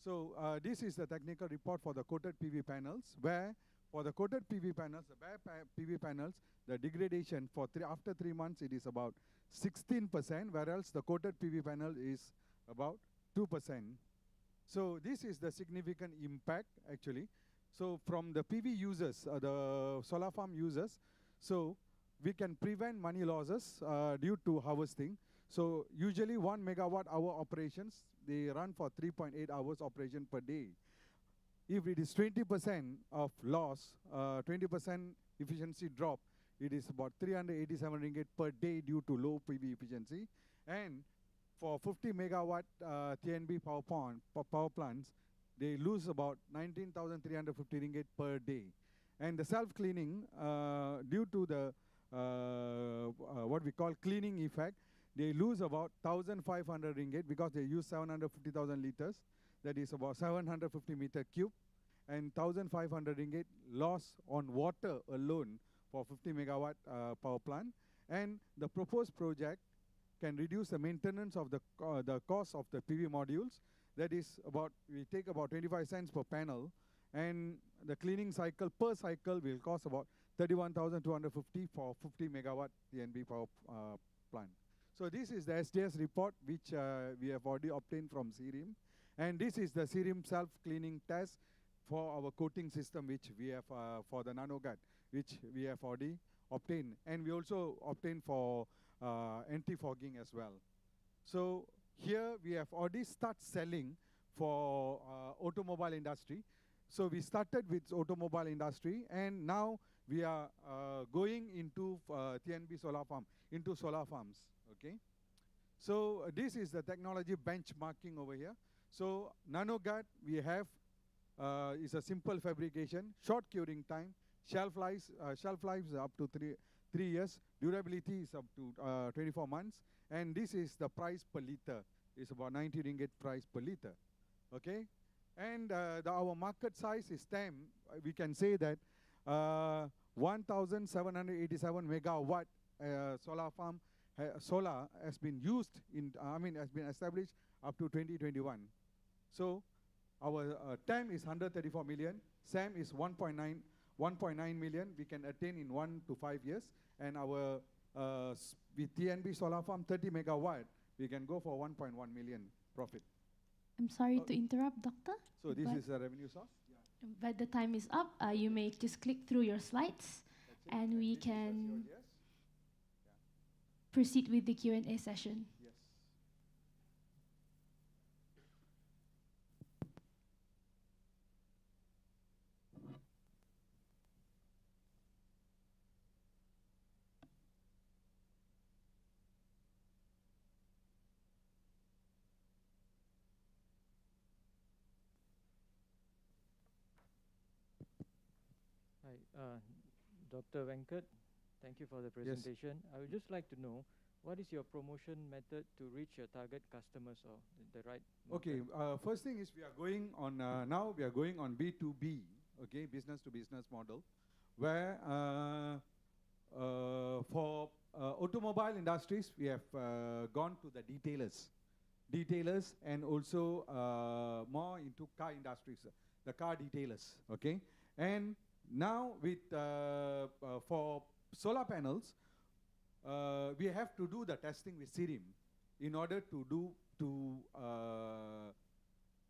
So this is the technical report for the coated PV panels, where for the coated PV panels, the bare PV panels, the degradation for after 3 months it is about 16%, whereas the coated PV panel is about 2%. So this is the significant impact actually. So from the PV users, the solar farm users, so we can prevent money losses due to harvesting. So usually 1 megawatt hour operations, they run for 3.8 hours operation per day. If it is 20% of loss, 20% efficiency drop, it is about 387 ringgit per day due to low PV efficiency. And for 50 megawatt TNB power plants, they lose about 19,350 ringgit per day. And the self-cleaning, due to the what we call cleaning effect, they lose about 1,500 ringgit because they use 750,000 liters. That is about 750 meter cube. And 1,500 ringgit loss on water alone for 50 megawatt power plant. And the proposed project can reduce the maintenance of the cost of the PV modules. That is about, we take about 25 cents per panel, and the cleaning cycle per cycle will cost about 31,250 for 50 megawatt TNB power plant. So this is the SDS report which we have already obtained from CRIM, and this is the CRIM self-cleaning test for our coating system which we have for the NanoGuard, which we have already obtained, and we also obtained for anti-fogging as well. So here we have already started selling for automobile industry. So we started with automobile industry, and now we are going into TNB solar farm, into solar farms, okay? So this is the technology benchmarking over here. So NanoGuard we have is a simple fabrication, short curing time, shelf life is up to 3 years, durability is up to 24 months, and this is the price per liter. It's about 90 ringgit price per liter, okay? And our market size is TAM. We can say that 1,787 megawatt solar farm solar has been used in, has been established up to 2021. So our TAM is 134 million, SAM is 1.9 million. We can attain in 1 to 5 years, and our with TNB solar farm 30 megawatt, we can go for 1.1 million profit. I'm sorry to interrupt, Doctor. So this is a revenue source? Yeah. But the time is up. You may just click through your slides, and we can proceed with the Q&A session. Yes. Hi, Dr. Venkat, thank you for the presentation. I would just like to know, what is your promotion method to reach your target customers or the right Okay, first thing is we are going on, now we are going on B2B, okay, business to business model, where for automobile industries, we have gone to the detailers and also more into car industries, the car detailers, okay? And now with for solar panels, we have to do the testing with CRIM in order to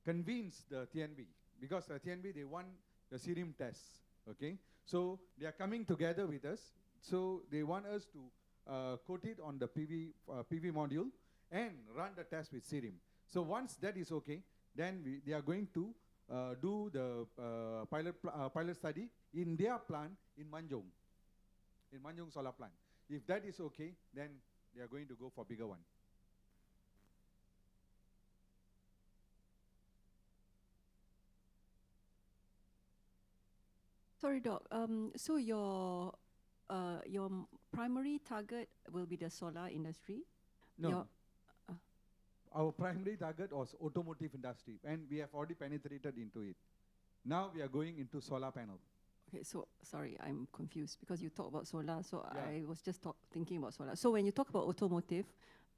convince the TNB, because the TNB, they want the CRIM tests, okay? So they are coming together with us. So they want us to coat it on the PV module and run the test with CRIM. So once that is okay, then they are going to do the pilot study in their plant in Manjung solar plant. If that is okay, then they are going to go for bigger one. Sorry, Doc. So your primary target will be the solar industry? No. Your- Our primary target was automotive industry, and we have already penetrated into it. Now we are going into solar panel. Okay, so sorry, I'm confused because you talk about solar, so Yeah. I was just thinking about solar. So when you talk about automotive,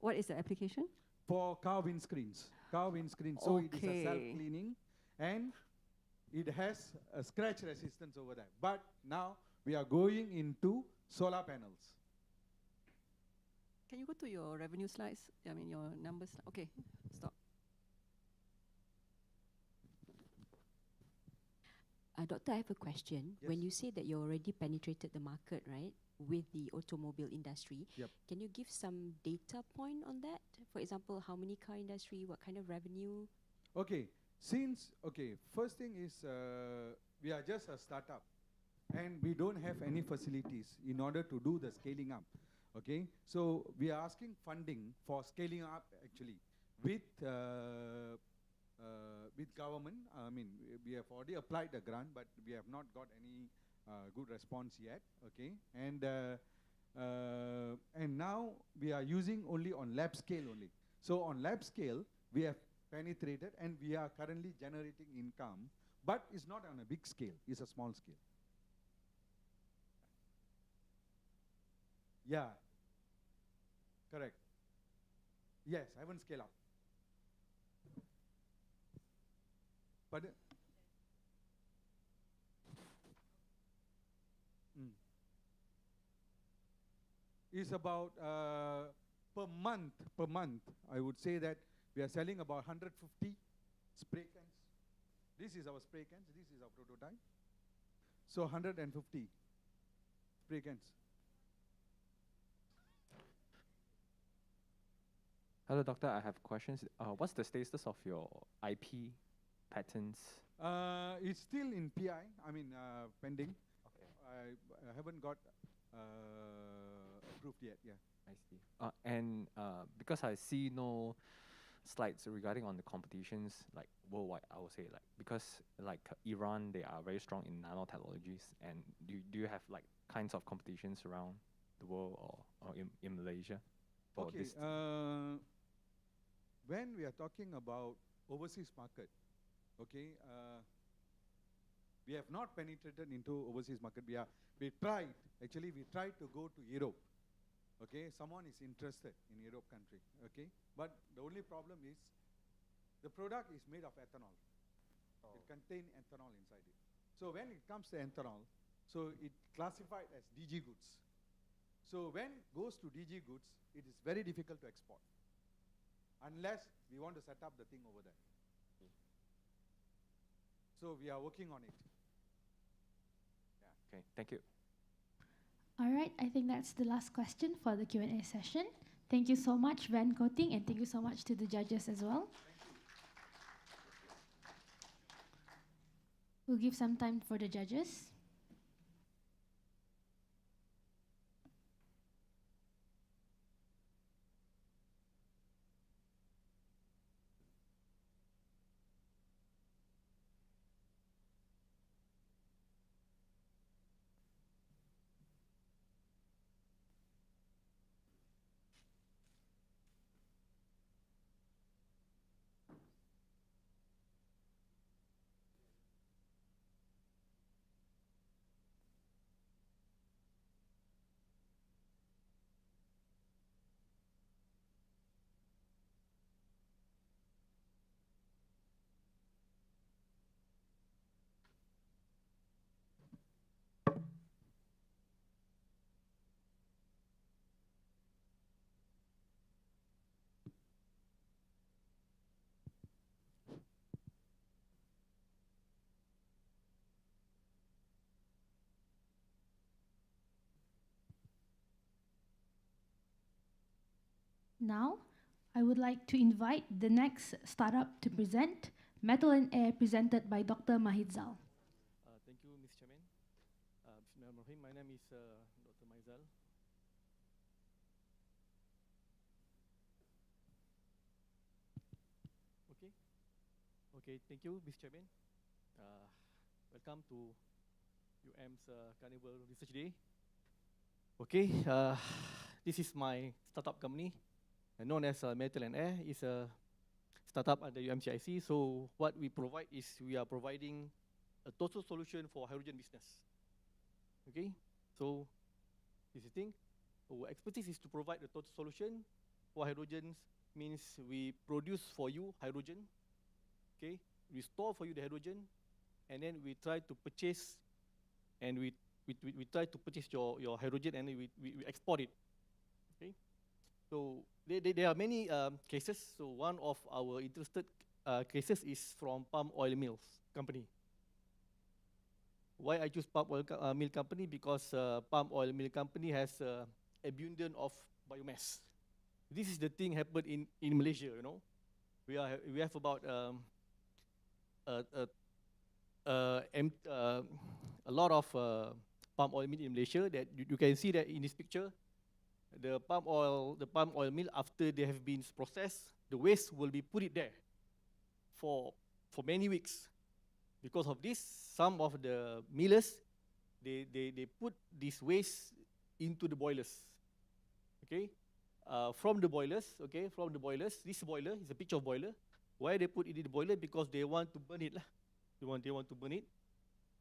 what is the application? For car windscreens. Car windscreens. So it is a Okay. self-cleaning, and it has a scratch resistance over there. But now we are going into solar panels. Can you go to your revenue slides? I mean, your numbers. Okay, stop. Doctor, I have a question. Yes. When you say that you already penetrated the market, right, with the automobile industry, Yep. can you give some data point on that? For example, how many car industry, what kind of revenue? Okay, first thing is we are just a startup, and we don't have any facilities in order to do the scaling up. Okay, so we are asking funding for scaling up actually with government. I mean, we have already applied the grant, but we have not got any good response yet. Okay, and now we are using only on lab scale only. So on lab scale, we have penetrated, and we are currently generating income, but it's not on a big scale, it's a small scale. Yeah, correct. Yes, I haven't scaled up. But it's about per month, I would say that we are selling about 150 spray cans. This is our spray cans, this is our prototype. So 150 spray cans. Hello, doctor. I have questions. What's the status of your IP patents? It's still in PI, I mean pending. Okay. I haven't got approved yet, yeah. I see. And because I see no slides regarding on the competitions like worldwide, I would say like because like Iran, they are very strong in nanotechnologies. And do you have like kinds of competitions around the world or in Malaysia for Okay, this? when we are talking about overseas market, okay, we have not penetrated into overseas market. We tried to go to Europe. Okay, someone is interested in Europe country. Okay, but the only problem is the product is made of ethanol. It contains ethanol inside it. So when it comes to ethanol, so it classified as DG goods. So when it goes to DG goods, it is very difficult to export unless we want to set up the thing over there. So we are working on it. Yeah. Okay, thank you. All right, I think that's the last question for the Q&A session. Thank you so much, Van Koting, and thank you so much to the judges as well. We'll give some time for the judges. Now, I would like to invite the next startup to present, Metal and Air, presented by Dr. Mahidzal. Thank you, Ms. Chairman. Bismillahirrahmanirrahim. My name is Dr. Mahidzal. Okay, thank you, Mr. Chairman. Welcome to UM's Carnival Research Day. Okay, this is my startup company, known as Metal and Air. It's a startup under UMCIC. So what we provide is we are providing a total solution for hydrogen business. Okay, so this is the thing. Our expertise is to provide a total solution for hydrogen. Means we produce for you hydrogen. Okay, we store for you the hydrogen, and then we try to purchase, and we try to purchase your hydrogen, and then we export it. Okay, so there are many cases. So one of our interested cases is from palm oil mills company. Why I choose palm oil mill company? Because palm oil mill company has abundance of biomass. This is the thing happened in Malaysia. You know, we have about a lot of palm oil mill in Malaysia. That you can see that in this picture, the palm oil mill, after they have been processed, the waste will be put it there for many weeks. Because of this, some of the millers they put this waste into the boilers. Okay, from the boilers. Okay, from the boilers. This boiler is a picture of boiler. Why they put it in the boiler? Because they want to burn it lah. They want to burn it.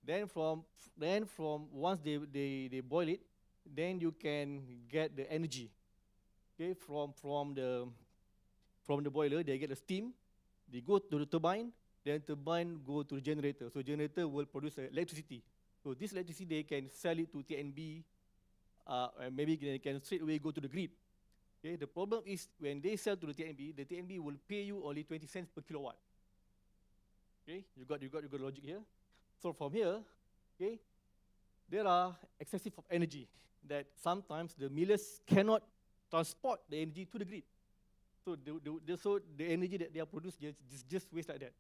Then from once they boil it, then you can get the energy. Okay, from the boiler they get the steam. They go to the turbine. Then turbine go to the generator. So generator will produce electricity. So this electricity they can sell it to TNB, and maybe they can straight away go to the grid. Okay, the problem is when they sell to the TNB will pay you only 20 cents per kilowatt. Okay, you got the logic here. So from here, okay, there are excessive of energy that sometimes the millers cannot transport the energy to the grid. So the energy that they are produced just waste like that.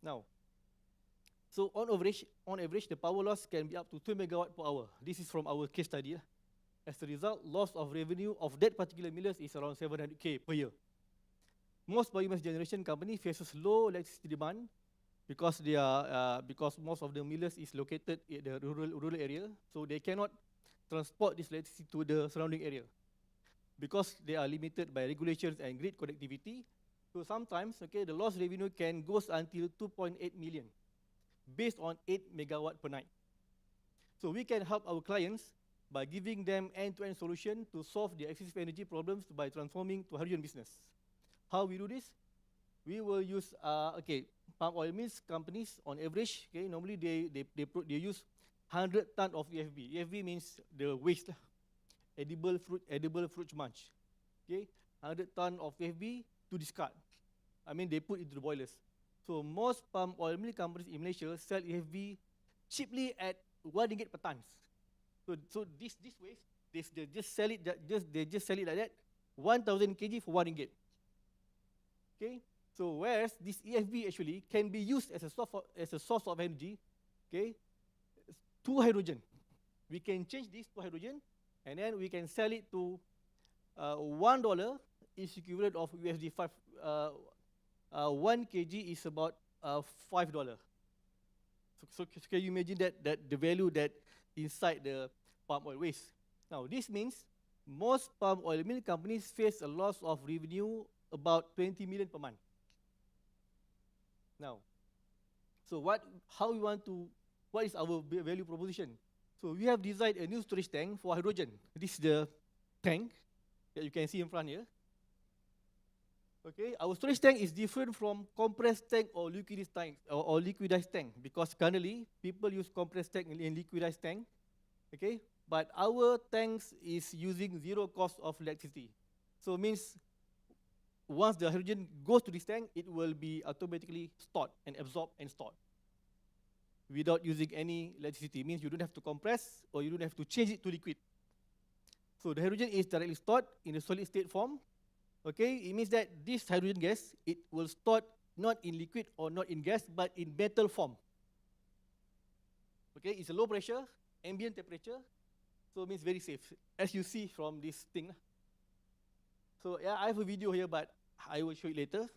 Now, so on average, the power loss can be up to 2 megawatt per hour. This is from our case study. As a result, loss of revenue of that particular millers is around 700K per year. Most biomass generation company faces low electricity demand because because most of the millers is located in the rural area, so they cannot transport this electricity to the surrounding area because they are limited by regulations and grid connectivity. So sometimes, okay, the lost revenue can go until 2.8 million based on 8 megawatt per night. So we can help our clients by giving them end-to-end solution to solve their excessive energy problems by transforming to hydrogen business. How we do this? We will use palm oil mills companies on average. Okay, normally they use 100 ton of EFB. EFB means the waste, edible fruit mulch. Okay, 100 ton of EFB to discard. I mean, they put into the boilers. So most palm oil mill companies in Malaysia sell EFB cheaply at 1 ringgit per ton. So this waste, they just sell it like that, 1,000 kg for 1 ringgit. Okay, so whereas this EFB actually can be used as a source of energy, okay, to hydrogen. We can change this to hydrogen, and then we can sell it to $1 is equivalent of USD 5. 1 kg is about $5. So can you imagine that the value that inside the palm oil waste? Now this means most palm oil mill companies face a loss of revenue about 20 million per month. Now, so what is our value proposition? So we have designed a new storage tank for hydrogen. This is the tank that you can see in front here. Okay, our storage tank is different from compressed tank or liquidized tank because currently people use compressed tank and liquidized tank. Okay, but our tanks is using zero cost of electricity. So it means once the hydrogen goes to this tank, it will be automatically stored and absorbed and stored without using any electricity. It means you don't have to compress or you don't have to change it to liquid. So the hydrogen is directly stored in a solid state form. Okay, it means that this hydrogen gas, it will stored not in liquid or not in gas, but in metal form. Okay, it's a low pressure, ambient temperature, so it means very safe, as you see from this thing. So yeah, I have a video here, but I will show it later.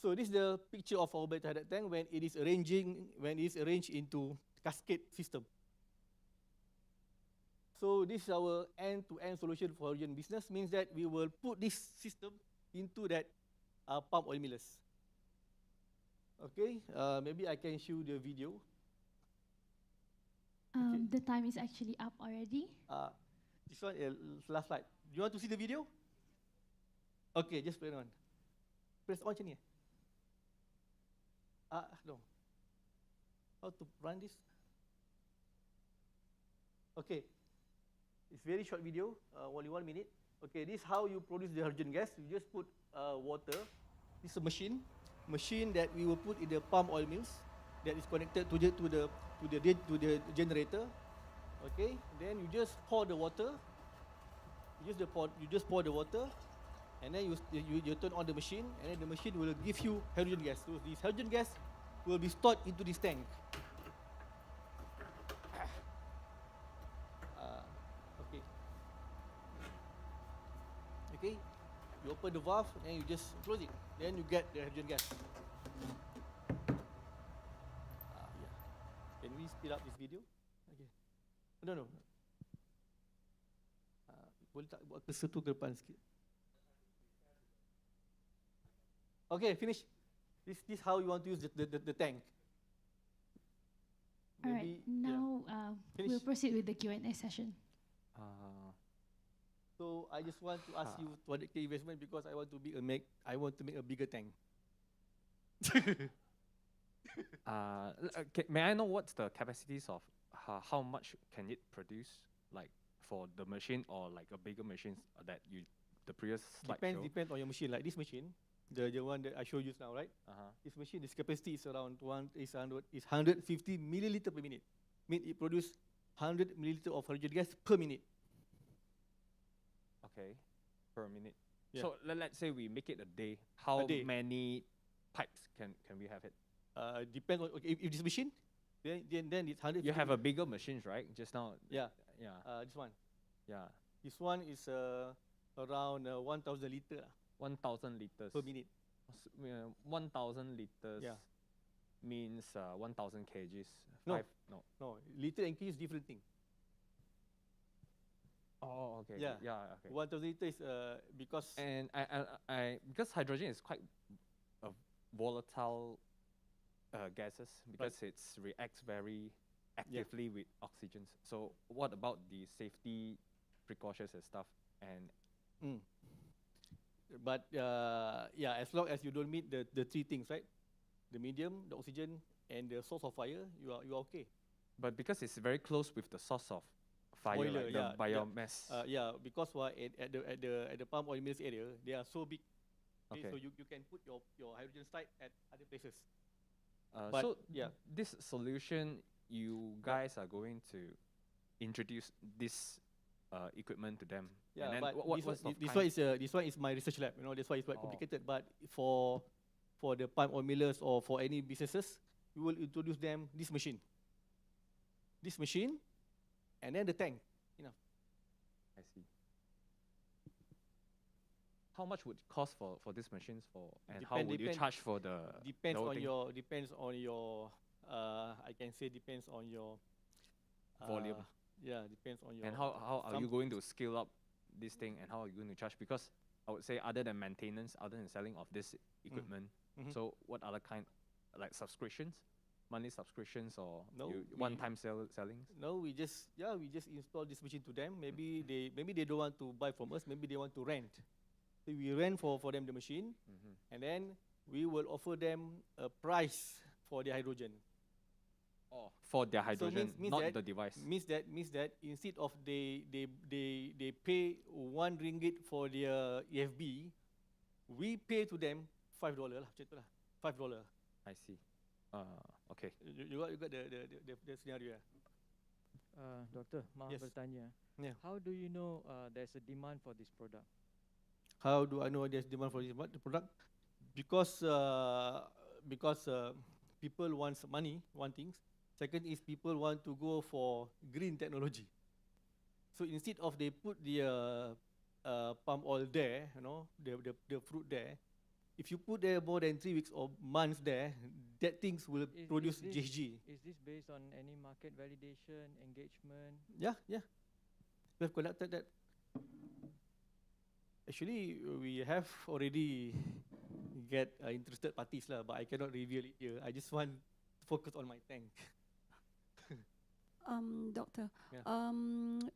So this is the picture of our battery tank when it is arranged into cascade system. So this is our end-to-end solution for hydrogen business, means that we will put this system into that palm oil millers. Okay, maybe I can show the video. The time is actually up already. This one, last slide. Do you want to see the video? Okay, just press on. Press on macam ni. No. How to run this? Okay. It's very short video, only 1 minute. Okay, this is how you produce the hydrogen gas. You just put water. This is a machine that we will put in the palm oil mills that is connected to the generator. Okay, then you just pour the water. You just pour the water, and then you turn on the machine, and then the machine will give you hydrogen gas. So this hydrogen gas will be stored into this tank. Okay. Okay, you open the valve and you just close it. Then you get the hydrogen gas. Yeah. Can we speed up this video? Okay. No. Boleh tak buat cursor tu ke depan sikit? Okay, finish. This how you want to use the tank. All right, now we'll proceed with the Q&A session. So I just want to ask you 200K investment because I want to make a bigger tank. May I know what's the capacities of how much can it produce, like for the machine or like a bigger machines that the previous slide showed? Depends on your machine. Like this machine, the one that I showed you now, right? This machine, this capacity is around 150 milliliter per minute. Mean it produces 100 milliliter of hydrogen gas per minute. Okay, per minute. Yeah. So let's say we make it a day. How many pipes can we have it? Depends on if this machine, then it's 100. You have a bigger machines, right? Just now. Yeah. Yeah. This one. Yeah. This one is around 1,000 liter. 1,000 liters per minute. 1,000 liters. Yeah. Means 1,000 kgs. No. Liter and kg is different thing. Oh, okay. Yeah. Yeah. Okay. 1,000 liters is because because hydrogen is quite a volatile gases because it reacts very actively with oxygen. So what about the safety precautions and stuff? And but as long as you don't meet the three things, right? The medium, the oxygen, and the source of fire, you are okay. But because it's very close with the source of fire, Boiler, like the biomass. Because at the palm oil mills area, they are so big. Okay. So you can put your hydrogen site at other places. This solution, you guys are going to introduce this equipment to them. Yeah, and then but this one is my research lab. That's why it's quite complicated. But for the palm oil millers or for any businesses, we will introduce them this machine, and then the tank. I see. How much would it cost for these machines and how would you charge for the depends on thing? your I can say depends on your volume. Yeah, depends on your. And how are you going to scale up this thing and how are you going to charge? Because I would say other than maintenance, other than selling of this equipment, so what other kind, like subscriptions, monthly subscriptions or one-time selling? No, we just install this machine to them. Maybe they don't want to buy from us. Maybe they want to rent. So we rent for them the machine, and then we will offer them a price for their hydrogen. Oh, for their hydrogen, means not that, the device. Means that instead of they pay RM1 for their EFB, we pay to them $5 lah, macam tu lah, $5. I see. Okay. You got the scenario. Doctor, maaf bertanya. Yeah. How do you know there's a demand for this product? How do I know there's demand for this product? Because people want money, one thing. Second is people want to go for green technology. So instead of they put the palm oil there, the fruit there, If you put there more than 3 weeks or months there, that things will produce GHG. Is this based on any market validation, engagement? Yeah, yeah. We have conducted that. Actually, we have already get interested parties lah, but I cannot reveal it here. I just want to focus on my tank. Doctor, Yeah.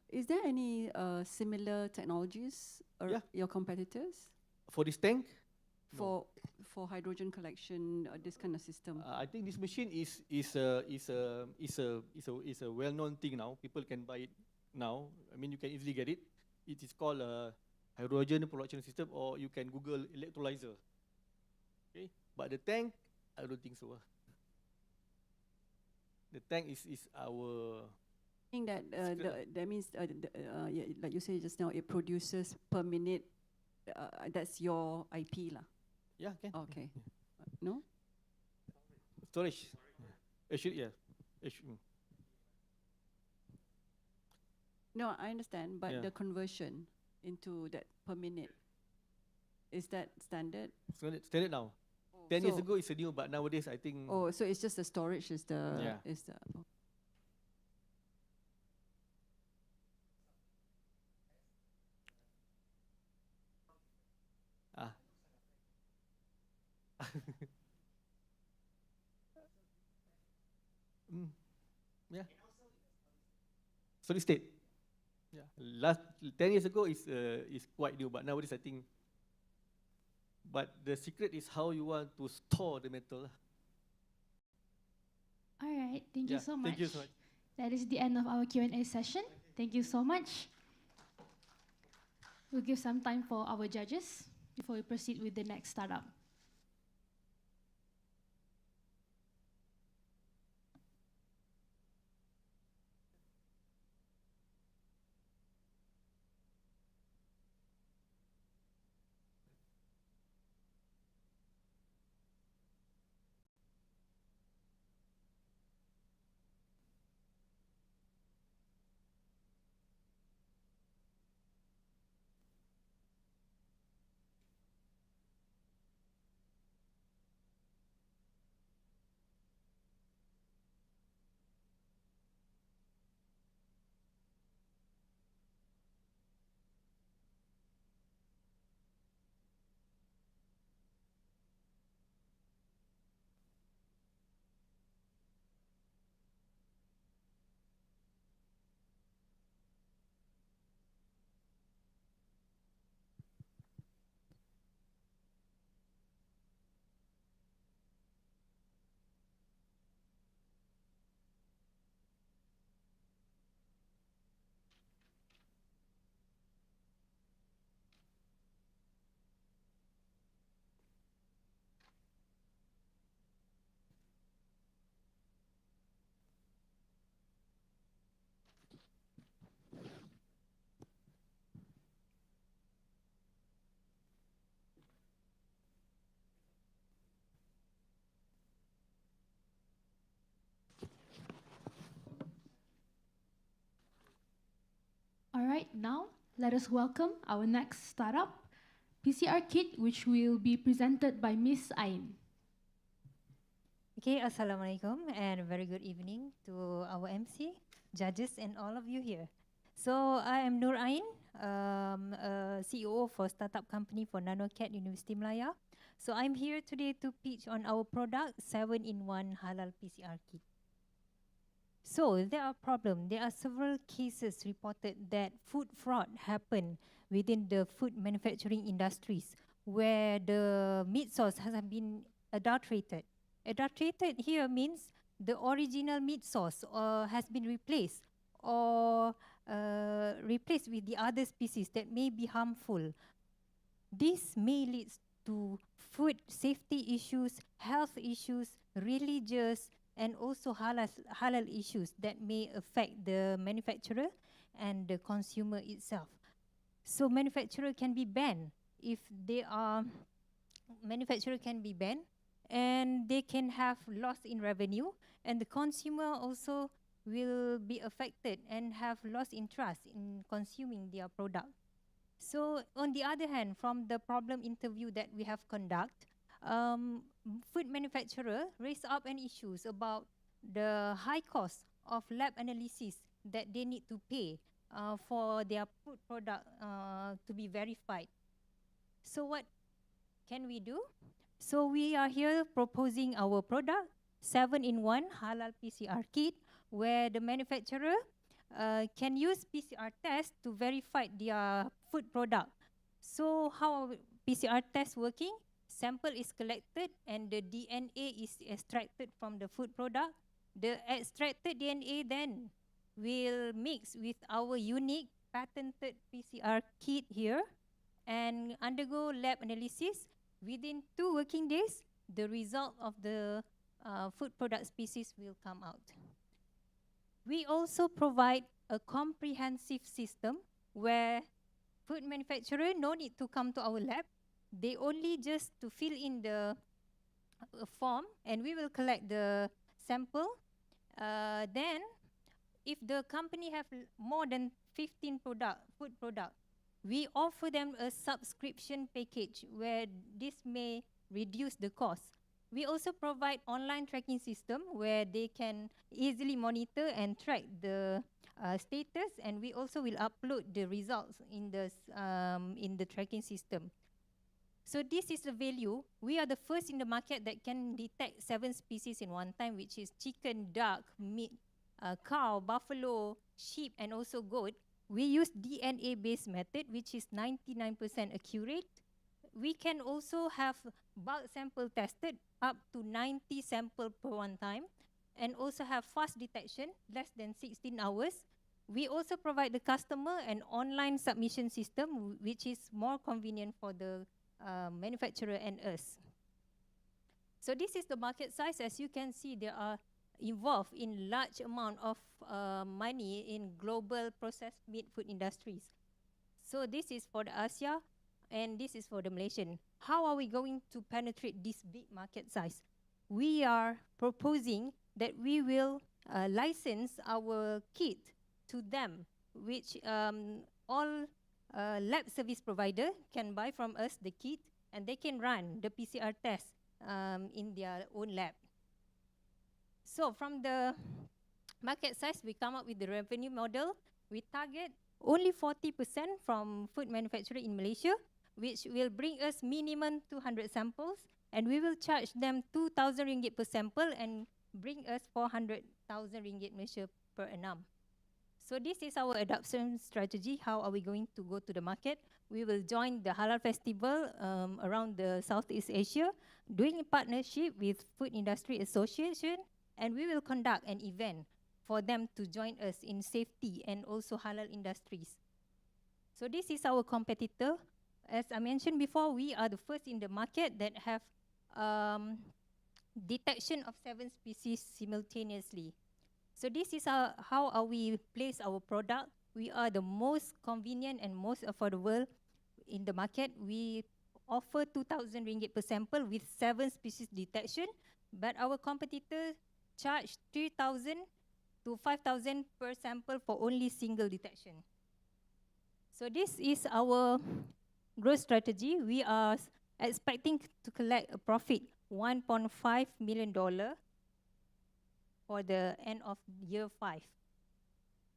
is there any similar technologies or Yeah. your competitors For this tank, for hydrogen collection, this kind of system? I think this machine is a well-known thing now. People can buy it now. I mean, you can easily get it. It is called a hydrogen production system, or you can Google electrolyzer. Okay, but the tank, I don't think so. The tank is our. I think that that means yeah, like you say just now, it produces per minute. That's your IP lah. Yeah, can. Okay. No? Storage. Actually, yeah. Actually, No, I understand, but Yeah. the conversion into that per minute, is that standard? standard now. 10 years so- ago, it's a new, but nowadays, I think. Oh, so it's just the storage is the Yeah. is the. Ah. Yeah. Solid state. Yeah. Last 10 years ago is quite new, but nowadays I think. But the secret is how you want to store the metal. All right, thank you Yeah, so much. thank you so much. That is the end of our Q&A session. Thank you so much. We'll give some time for our judges before we proceed with the next startup. All right, now let us welcome our next startup, PCR Kit, which will be presented by Miss Ain. Okay, Assalamualaikum and a very good evening to our MC, judges and all of you here. So I am Nur Ain, CEO for startup company for NanoCat Universiti Malaya. So I'm here today to pitch on our product 7-in-1 Halal PCR Kit. So there are problems. There are several cases reported that food fraud happen within the food manufacturing industries where the meat source has been adulterated. Adulterated here means the original meat source has been replaced or replaced with the other species that may be harmful. This may lead to food safety issues, health issues, religious, and also halal issues that may affect the manufacturer and the consumer itself. So manufacturer can be banned if they are manufacturer can be banned, and they can have loss in revenue, and the consumer also will be affected and have loss in trust in consuming their product. So on the other hand, from the problem interview that we have conducted, food manufacturer raised up an issues about the high cost of lab analysis that they need to pay for their food product to be verified. So what can we do? So we are here proposing our product, 7-in-1 halal PCR kit, where the manufacturer can use PCR test to verify their food product. So how are PCR test working? Sample is collected and the DNA is extracted from the food product. The extracted DNA then will mix with our unique patented PCR kit here and undergo lab analysis. Within 2 working days, the result of the food product species will come out. We also provide a comprehensive system where food manufacturer no need to come to our lab. They only just to fill in the form and we will collect the sample. Then, if the company have more than 15 food product, we offer them a subscription package where this may reduce the cost. We also provide online tracking system where they can easily monitor and track the status, and we also will upload the results in the tracking system. So this is the value. We are the first in the market that can detect 7 species in one time, which is chicken, duck, meat, cow, buffalo, sheep, and also goat. We use DNA-based method, which is 99% accurate. We can also have bulk sample tested up to 90 samples per one time, and also have fast detection, less than 16 hours. We also provide the customer an online submission system, which is more convenient for the manufacturer and us. So this is the market size. As you can see, there are involved in large amount of money in global processed meat food industries. So this is for the Asia and this is for the Malaysian. How are we going to penetrate this big market size? We are proposing that we will license our kit to them, which all lab service provider can buy from us the kit and they can run the PCR test in their own lab. So from the market size, we come up with the revenue model. We target only 40% from food manufacturer in Malaysia, which will bring us minimum 200 samples, and we will charge them 2,000 ringgit per sample and bring us 400,000 ringgit Malaysia per annum. So this is our adoption strategy. How are we going to go to the market? We will join the Halal Festival around the Southeast Asia, doing a partnership with Food Industry Association, and we will conduct an event for them to join us in safety and also halal industries. So this is our competitor. As I mentioned before, we are the first in the market that have detection of 7 species simultaneously. So this is how we place our product. We are the most convenient and most affordable in the market. We offer 2,000 ringgit per sample with 7 species detection, but our competitor charge 3,000 to 5,000 per sample for only single detection. So this is our growth strategy. We are expecting to collect a profit $1.5 million for the end of year 5.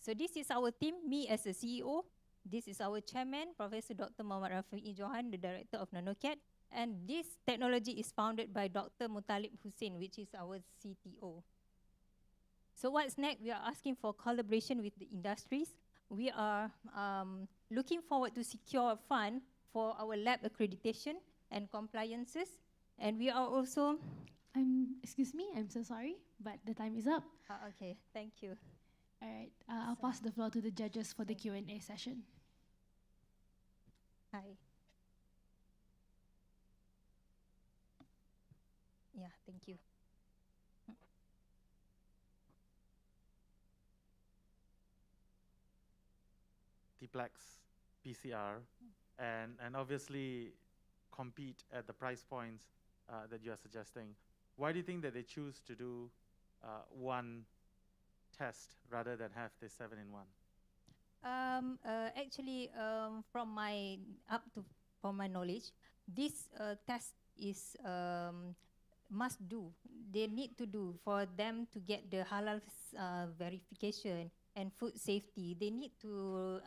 So this is our team, me as a CEO. This is our chairman, Professor Dr. Muhammad Rafi'i Johan, the director of NanoCat. And this technology is founded by Dr. Mutalib Hussein, which is our CTO. So what's next? We are asking for collaboration with the industries. We are looking forward to secure a fund for our lab accreditation and compliances. And we are also... Excuse me, I'm so sorry, but the time is up. Okay, thank you. All right, I'll pass the floor to the judges for the Q&A session. Hi. Yeah, thank you. Multiplex PCR and obviously compete at the price points that you are suggesting. Why do you think that they choose to do one test rather than have this 7-in-1? Actually, from my knowledge, this test is must do. They need to do for them to get the halal verification and food safety. They need to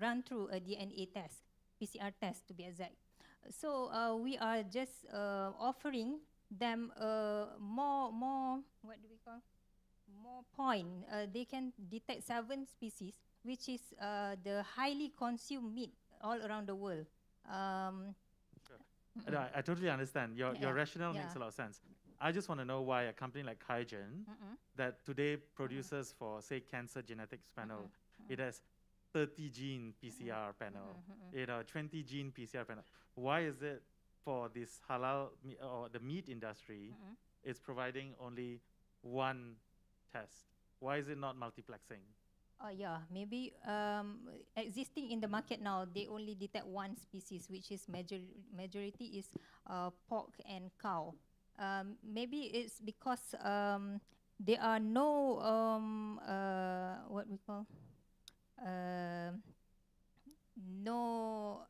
run through a DNA test, PCR test to be exact. So we are just offering them more what do we call more point. They can detect 7 species, which is the highly consumed meat all around the world. No, I totally understand. Your Yeah, rationale yeah. makes a lot of sense. I just want to know why a company like Kaigen, that today produces for, say, cancer genetics panel, it has 30 gene PCR panel, 20 gene PCR panel. Why is it for this halal or the meat industry, it's providing only one test? Why is it not multiplexing? Yeah, maybe existing in the market now, they only detect one species, which is majority is pork and cow. Maybe it's because there are no what we call no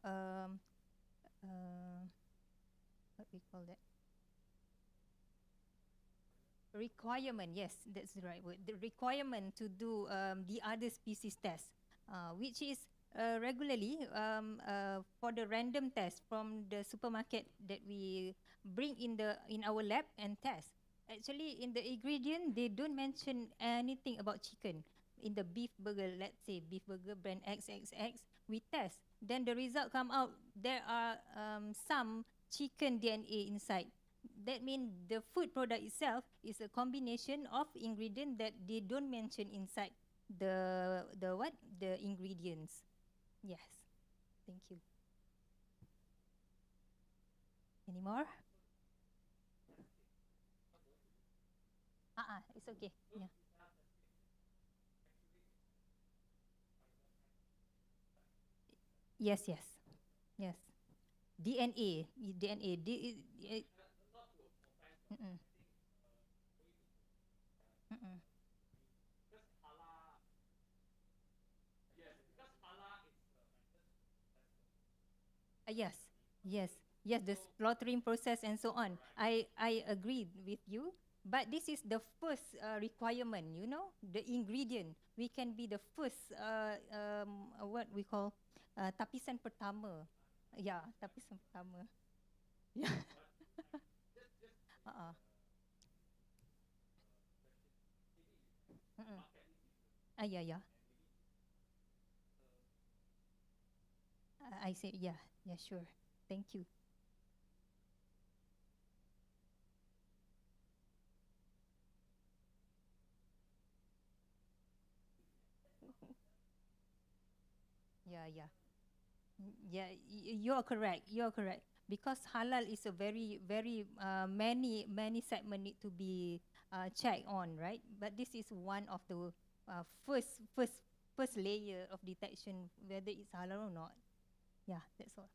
what we call that requirement. Yes, that's the right word. The requirement to do the other species test, which is regularly for the random test from the supermarket that we bring in our lab and test. Actually, in the ingredient, they don't mention anything about chicken. In the beef burger, let's say beef burger brand XXX, we test. Then the result come out. There are some chicken DNA inside. That means the food product itself is a combination of ingredient that they don't mention inside the ingredients. Yes. Thank you. Any more? It's okay. Yeah. Yes, yes. Yes. DNA, DNA. Mm-mm. Mm-mm. Yes, yes, yes, the slaughtering process and so on. I agree with you, but this is the first requirement, you know, the ingredient. We can be the first, what we call, tapisan pertama. Yeah, tapisan pertama. Yeah. uh-uh. Mm-mm. Yeah, yeah. I say, yeah, yeah, sure. Thank you. Yeah, yeah. Yeah, you're correct. You're correct. Because halal is a very many segment need to be checked on, right? But this is one of the first layer of detection whether it's halal or not. Yeah, that's all.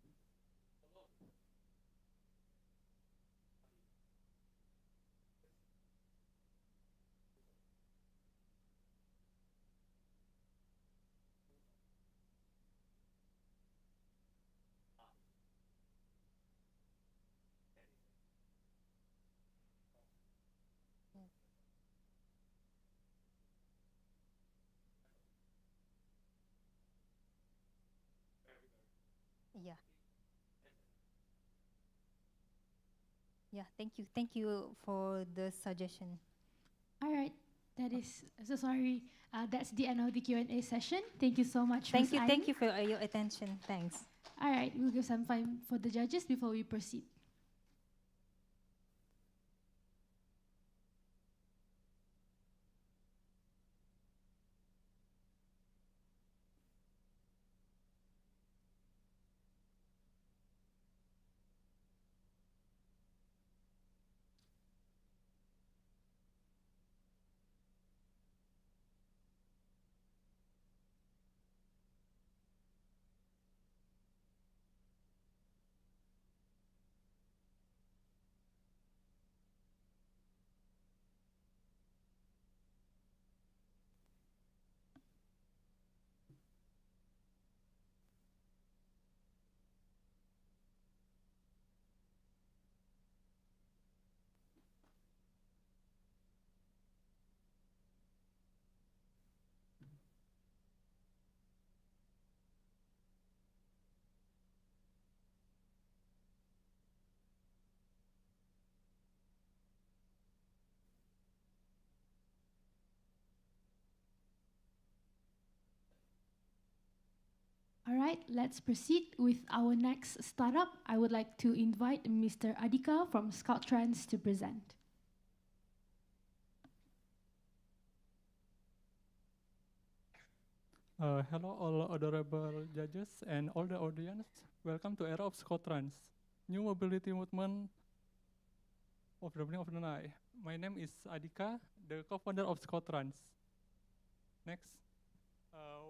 Yeah. Yeah, thank you. Thank you for the suggestion. All right. That is so sorry. That's the end of the Q&A session. Thank you so much, Thank Ms. you. Ain. Thank you for your attention. Thanks. All right. We'll give some time for the judges before we proceed. right, let's proceed with our next startup. I would like to invite Mr. Adika from Scouttrans to present. Hello, all honorable judges and all the audience. Welcome to Era of Scouttrans, new mobility movement of the beginning of the night. My name is Adika, the co-founder of Scouttrans. Next,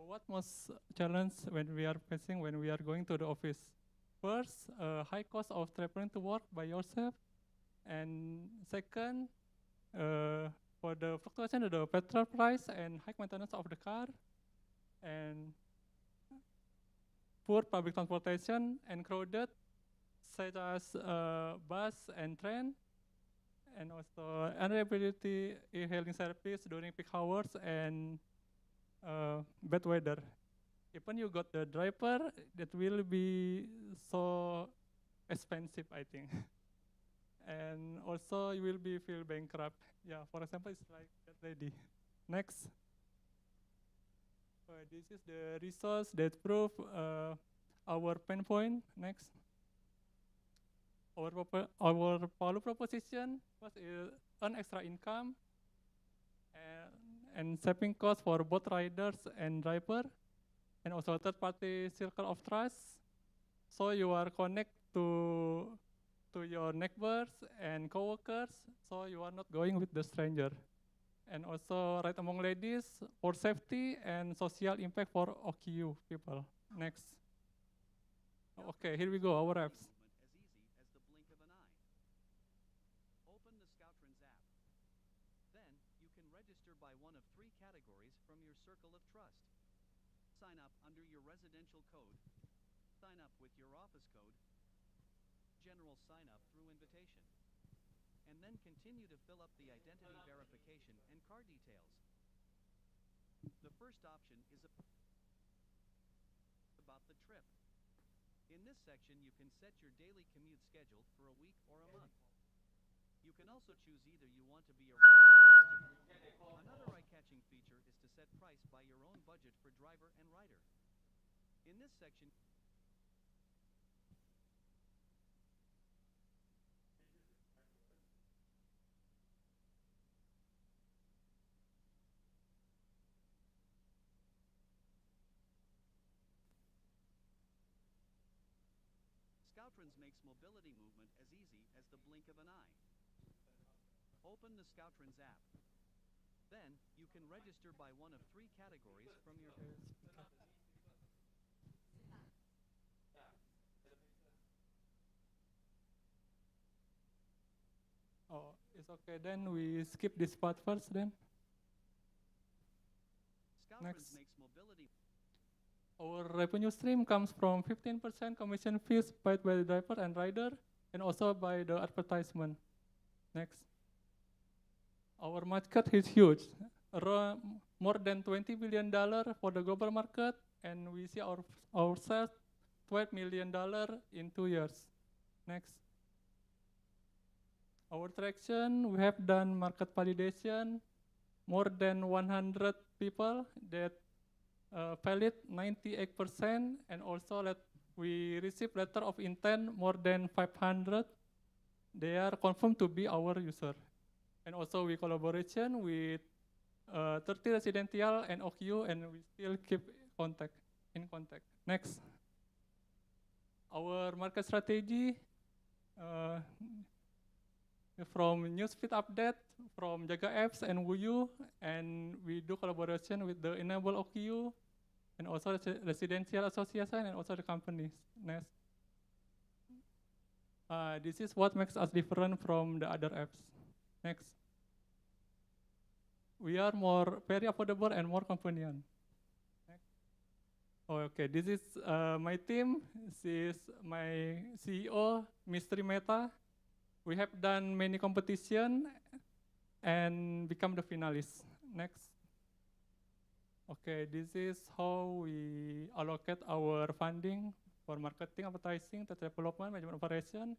what most challenge when we are facing when we are going to the office? First, high cost of traveling to work by yourself, and second, for the fluctuation of the petrol price and high maintenance of the car, and poor public transportation and crowded, such as bus and train, and also unreliability e-hailing service during peak hours and bad weather. Even you got the driver, that will be so expensive, I think. And also you will be feel bankrupt. Yeah, for example, it's like that lady. Next. This is the resource that prove our pain point. Next. Our value proposition was earn extra income and saving costs for both riders and driver, and also third-party circle of trust. So you are connect to your neighbors and coworkers, so you are not going with the stranger. And also right among ladies for safety and social impact for OQU people. Next. Okay, here we go, our apps. Open the Scouttrans app. Then you can register by one of 3 categories from your circle of trust. Sign up under your residential code. Sign up with your office code. General sign up through invitation. And then continue to fill up the identity verification and card details. The first option is about the trip. In this section, you can set your daily commute schedule for a week or a month. You can also choose either you want to be a rider or driver. Another eye-catching feature is to set price by your own budget for driver and rider. In this section, Scouttrans makes mobility movement as easy as the blink of an eye. Open the Scouttrans app. Then, you can register by one of 3 categories from your... Oh, it's okay, then we skip this part first then. Scouttrans makes mobility... Our revenue stream comes from 15% commission fees paid by the driver and rider, and also by the advertisement. Next. Our market is huge, around more than $20 billion for the global market, and we see ourselves $12 million in 2 years. Next. Our traction, we have done market validation, more than 100 people that valid 98%, and also we receive letter of intent more than 500. They are confirmed to be our user. And also we collaboration with 30 residential and OQ, and we still keep in contact. Next. Our market strategy, from newsfeed update, from Jaga Apps and Wuyu, and we do collaboration with the Enable OQ, and also the residential association, and also the companies. Next. This is what makes us different from the other apps. Next. We are very affordable and more convenient. Next. Okay, this is my team. This is my CEO, Mr. Mehta. We have done many competition and become the finalists. Next. Okay, this is how we allocate our funding for marketing, advertising, tech development, management operation.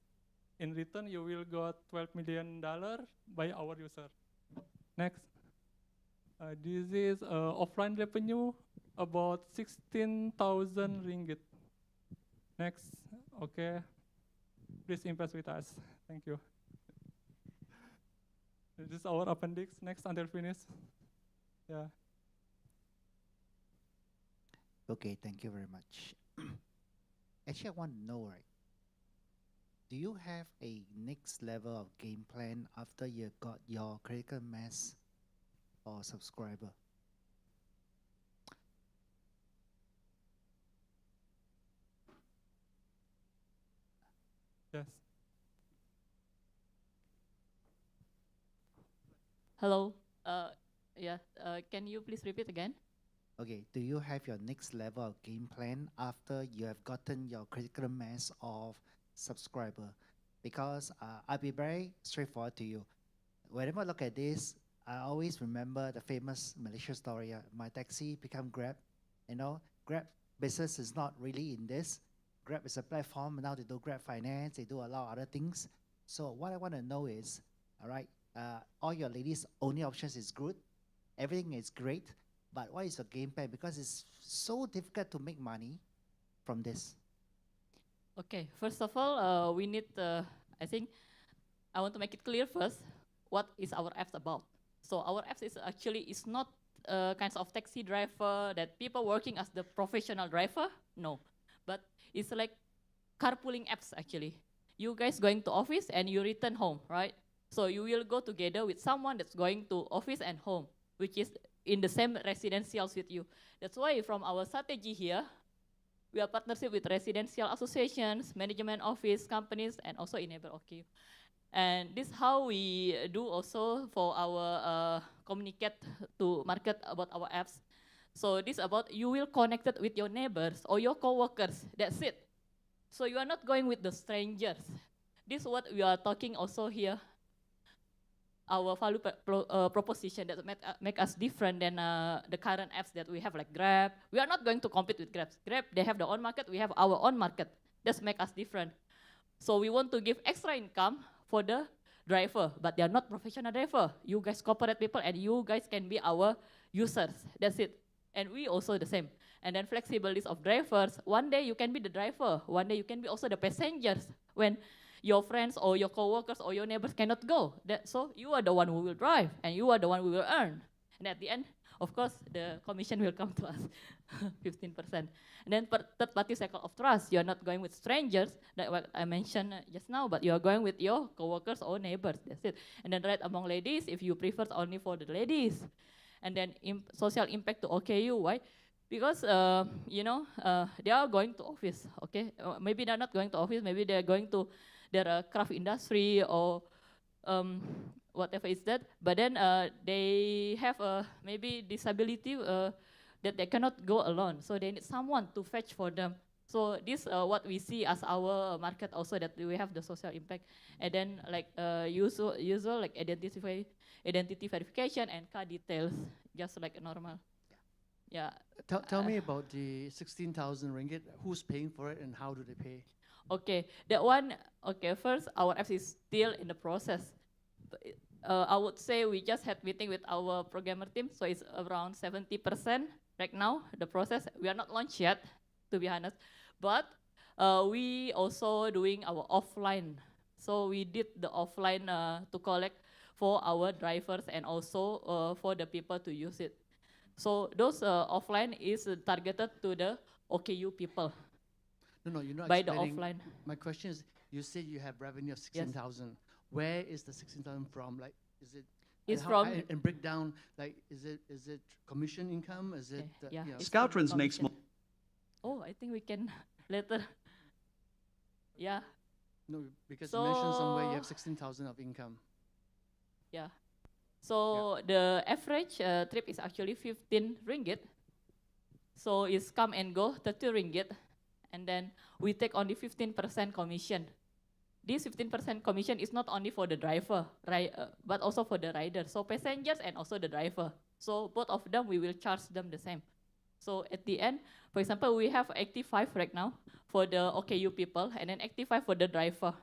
In return, you will get $12 million by our user. Next. This is offline revenue, about 16,000 ringgit. Next, okay. Please invest with us. Thank you. This is our appendix. Next, until finish. Yeah. Okay, thank you very much. Actually, I want to know, right? Do you have a next level of game plan after you got your critical mass or subscriber? Yes. Hello. Yeah. Can you please repeat again? Okay, do you have your next level of game plan after you have gotten your critical mass of subscriber? Because I'll be very straightforward to you. Whenever I look at this, I always remember the famous Malaysia story. My taxi become Grab. You know, Grab business is not really in this. Grab is a platform. Now they do Grab Finance. They do a lot of other things. So what I want to know is, all right, all your ladies' only options is good. Everything is great. But what is your game plan? Because it's so difficult to make money from this. Okay. First of all, we need. I think I want to make it clear first. What is our apps about? So our apps is actually not kinds of taxi driver that people working as the professional driver. No, but it's like carpooling apps actually. You guys going to office and you return home, right? So you will go together with someone that's going to office and home, which is in the same residentials with you. That's why from our strategy here, we are partnership with residential associations, management office, companies, and also enable OKU. And this how we do also for our communicate to market about our apps. So this about you will connect it with your neighbors or your coworkers. That's it. So you are not going with the strangers. This is what we are talking also here. Our value proposition that make us different than the current apps that we have like Grab. We are not going to compete with Grab. Grab, they have their own market, we have our own market. That's make us different. So we want to give extra income for the driver, but they are not professional driver. You guys corporate people and you guys can be our users. That's it. And we also the same. And then flexible list of drivers. One day you can be the driver. One day you can be also the passengers. When your friends or your coworkers or your neighbors cannot go. So you are the one who will drive and you are the one who will earn. And at the end, of course, the commission will come to us, 15%. And then third party cycle of trust, you are not going with strangers, like what I mentioned just now, but you are going with your coworkers or neighbors, that's it. And then right among ladies, if you prefer only for the ladies. And then social impact to OKU, why? Because, they are going to office, okay? Maybe they're not going to office, maybe they're going to their craft industry or whatever is that. But then they have maybe disability that they cannot go alone. So they need someone to fetch for them. So this what we see as our market also, that we have the social impact. And then like usual like identity verification and car details, just like normal. Yeah. Tell me about the 16,000 ringgit. Who's paying for it and how do they pay? Okay, that one, okay, first, our apps is still in the process. I would say we just had meeting with our programmer team, so it's around 70% right now, the process. We are not launched yet, to be honest, but we also doing our offline. So we did the offline to collect for our drivers and also for the people to use it. So those offline is targeted to the OKU people. No, you're not by the explaining. offline. My question is, you said you have revenue of 16,000. Where is the 16,000 from? Like, is it? It's and how- from- and break down. Like, is it commission income? Is it? Yeah. You know, It's from the commission. Oh, I think we can later. Yeah. No, because you mentioned somewhere you have So- 16,000 of income. Yeah. So the average trip is actually 15 ringgit. So it's come and go, 30 ringgit. And then we take only 15% commission. This 15% commission is not only for the driver, but also for the rider. So passengers and also the driver. So both of them, we will charge them the same. So at the end, for example, we have 85 right now for the OKU people, and then 85 for the driver.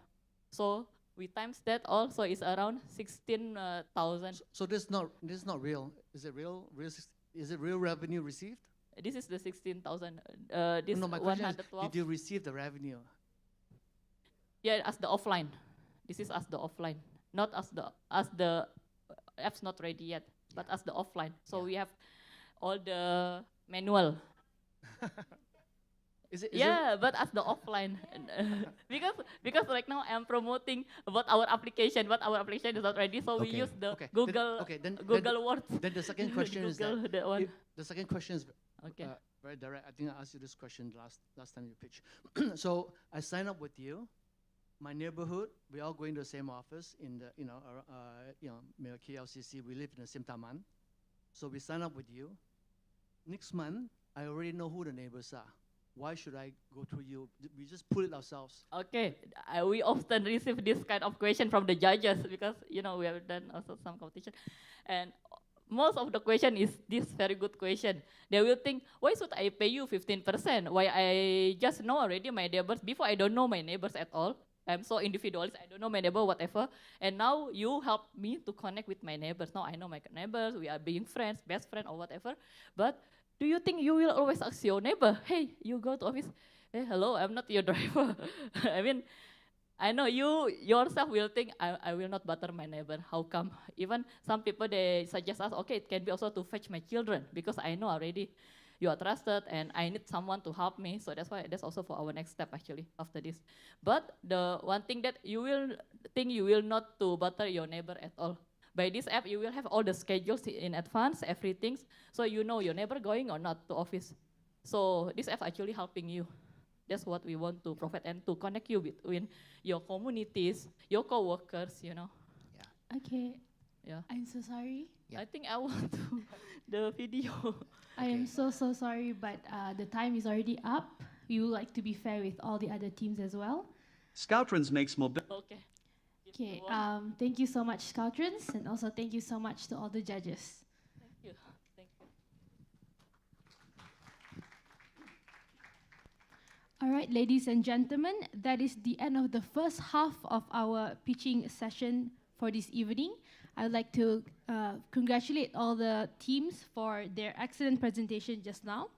So We times that also is around 16,000. So this is not real. Is it real? Is it real revenue received? This is the 16,000. This No, my question is, 112. did you receive the revenue? Yeah, as the offline. This is as the offline, not as the app's not ready yet, but as the offline. So we have all the manual. Is it? But as the offline, because right now I'm promoting about our application, but our application is not ready, so we use the Google Google Words. Then the second question is Google that one. The second question is Okay. very direct. I think I asked you this question last time you pitched. So I signed up with you. My neighborhood, we all going to the same office in the KLCC. We live in the same taman, so we sign up with you. Next month, I already know who the neighbors are. Why should I go through you? We just pull it ourselves. Okay, we often receive this kind of question from the judges because we have done also some competition, and most of the question is this very good question. They will think, why should I pay you 15%? Why I just know already my neighbors before I don't know my neighbors at all. I'm so individualist, I don't know my neighbor, whatever. And now you help me to connect with my neighbors. Now I know my neighbors, we are being friends, best friend or whatever. But do you think you will always ask your neighbor, hey, you go to office, hey, hello, I'm not your driver. I mean, I know you yourself will think, I will not bother my neighbor. How come? Even some people, they suggest us, okay, it can be also to fetch my children because I know already you are trusted and I need someone to help me. So that's why that's also for our next step actually after this. But the one thing that you will think you will not to bother your neighbor at all. By this app, you will have all the schedules in advance, everything. So you know your neighbor going or not to office. So this app actually helping you. That's what we want to provide and to connect you between your communities, your co-workers, Okay. Yeah. I'm so sorry. I think I want to the video. I am so sorry, but the time is already up. We would like to be fair with all the other teams as well. Scouttrans makes mobility. Okay. Okay. Thank you so much, Scouttrans, and also thank you so much to all the judges. Thank you. Thank you. All right, ladies and gentlemen, that is the end of the first half of our pitching session for this evening. I would like to congratulate all the teams for their excellent presentation just now.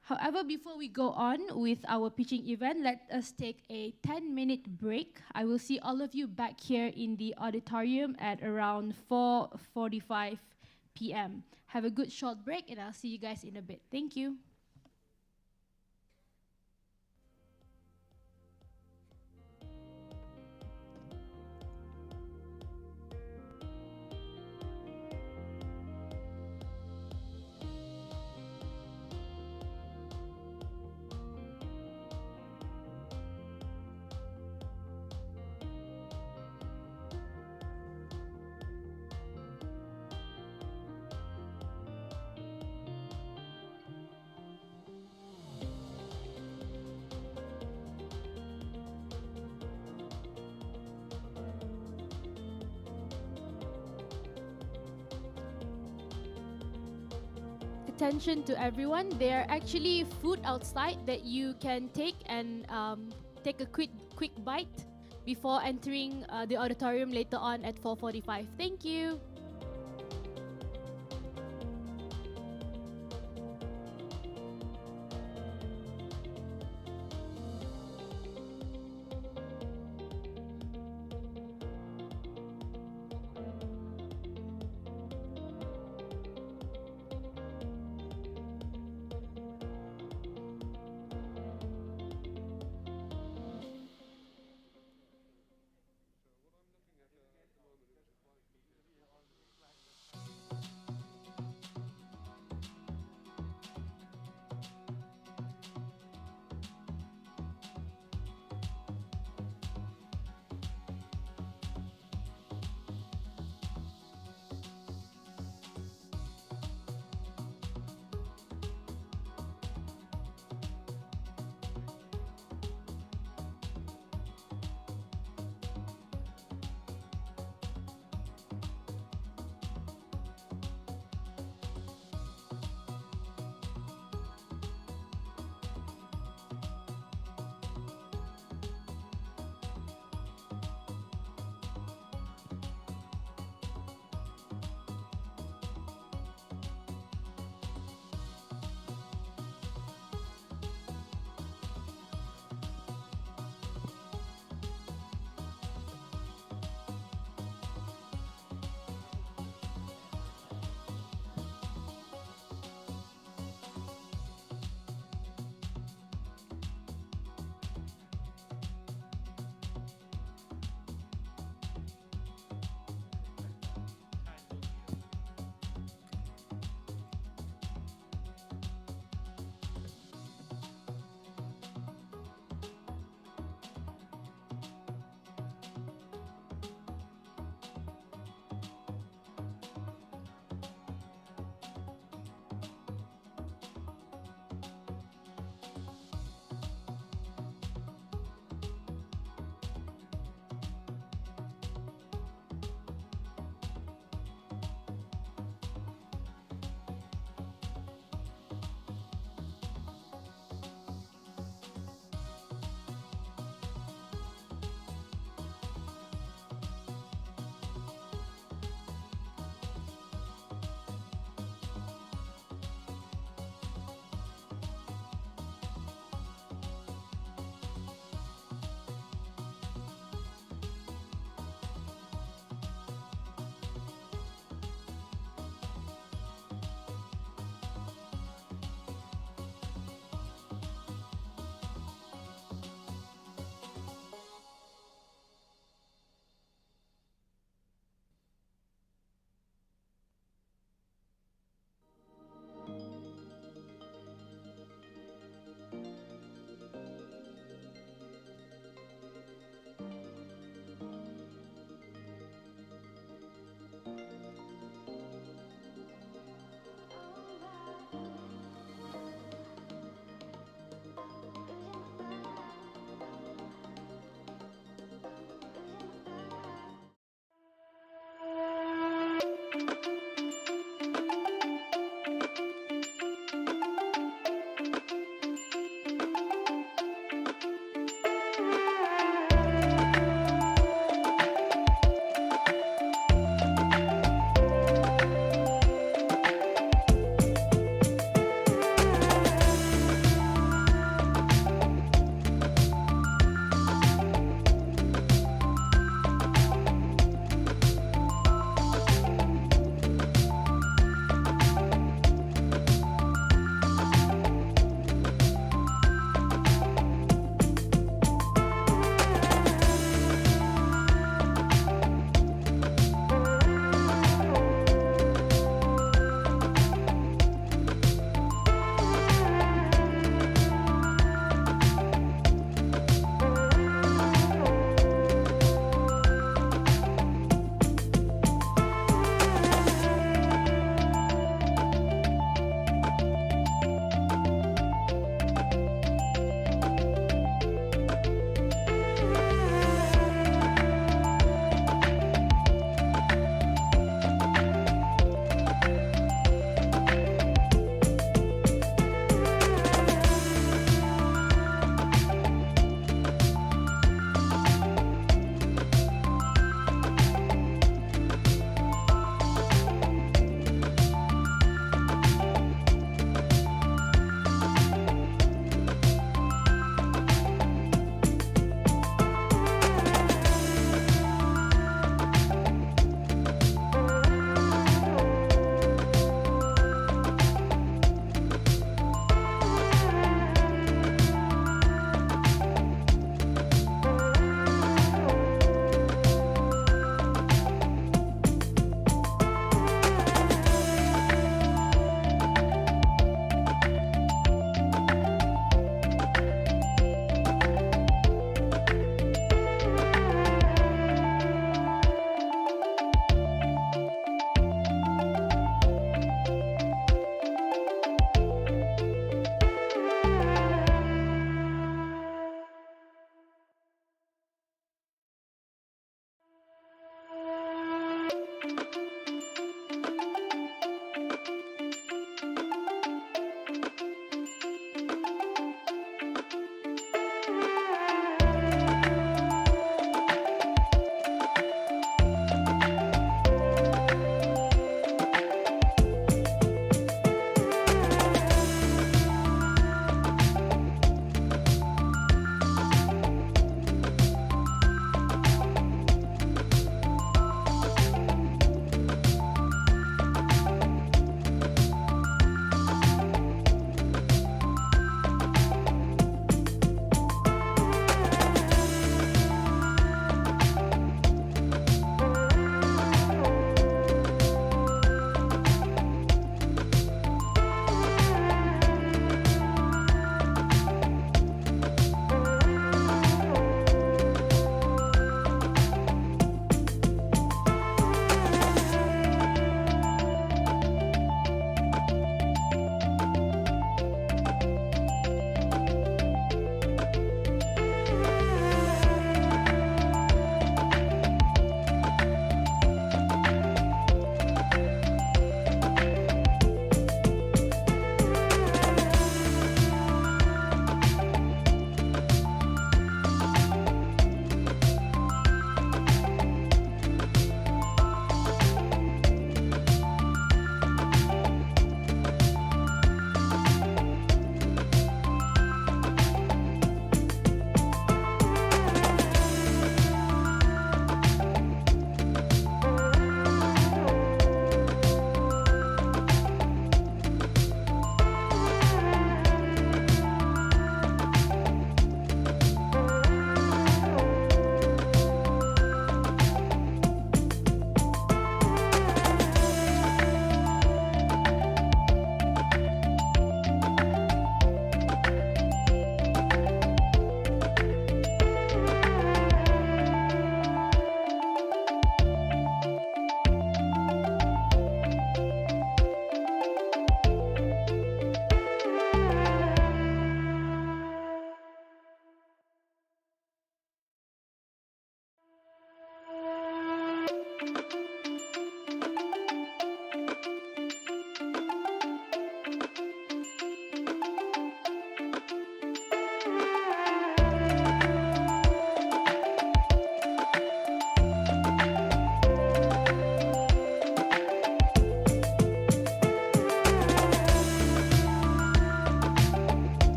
However, before we go on with our pitching event, let us take a 10-minute break. I will see all of you back here in the auditorium at around 4:45 p.m. Have a good short break, and I'll see you guys in a bit. Thank you. Attention to everyone, there are actually food outside that you can take and take a quick bite before entering the auditorium later on at 4:45. Thank you.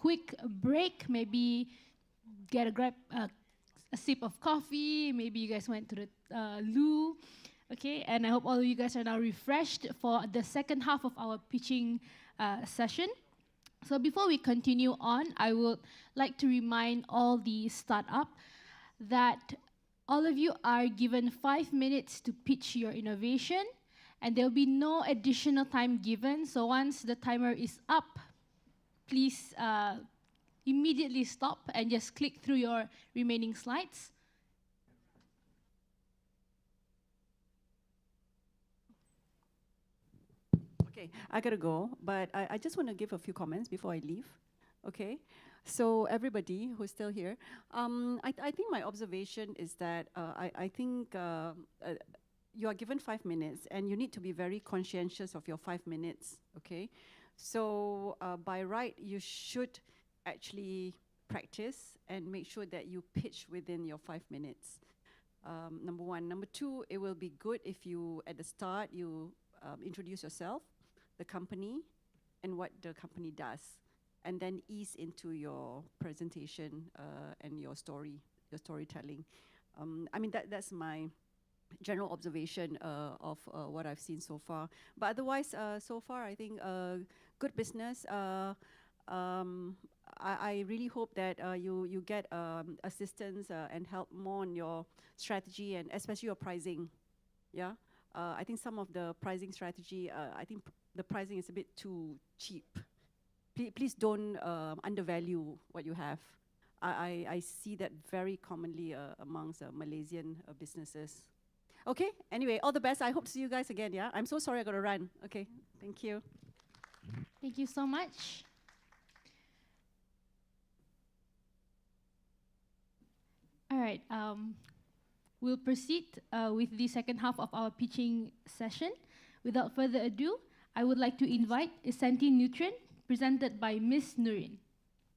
quick break, maybe grab a sip of coffee, maybe you guys went to the loo, okay? And I hope all of you guys are now refreshed for the second half of our pitching session. So before we continue on, I would like to remind all the startup that all of you are given 5 minutes to pitch your innovation, and there will be no additional time given. So once the timer is up, please immediately stop and just click through your remaining slides. Okay, I gotta go, but I just want to give a few comments before I leave. Okay, so everybody who's still here, I think my observation is that I think you are given 5 minutes and you need to be very conscientious of your 5 minutes, okay? So by right, you should actually practice and make sure that you pitch within your 5 minutes. Number one. Number two, it will be good if you, at the start, you introduce yourself, the company, and what the company does, and then ease into your presentation and your storytelling. I mean, that's my general observation of what I've seen so far. But otherwise, so far, I think good business. I really hope that you get assistance and help more on your strategy and especially your pricing. Yeah, I think some of the pricing strategy, I think the pricing is a bit too cheap. Please don't undervalue what you have. I see that very commonly amongst Malaysian businesses. Okay, anyway, all the best. I hope to see you guys again, yeah? I'm so sorry I got to run. Okay, thank you. Thank you so much. All right, we'll proceed with the second half of our pitching session. Without further ado, I would like to invite Isanti Nutrient, presented by Miss Nurin.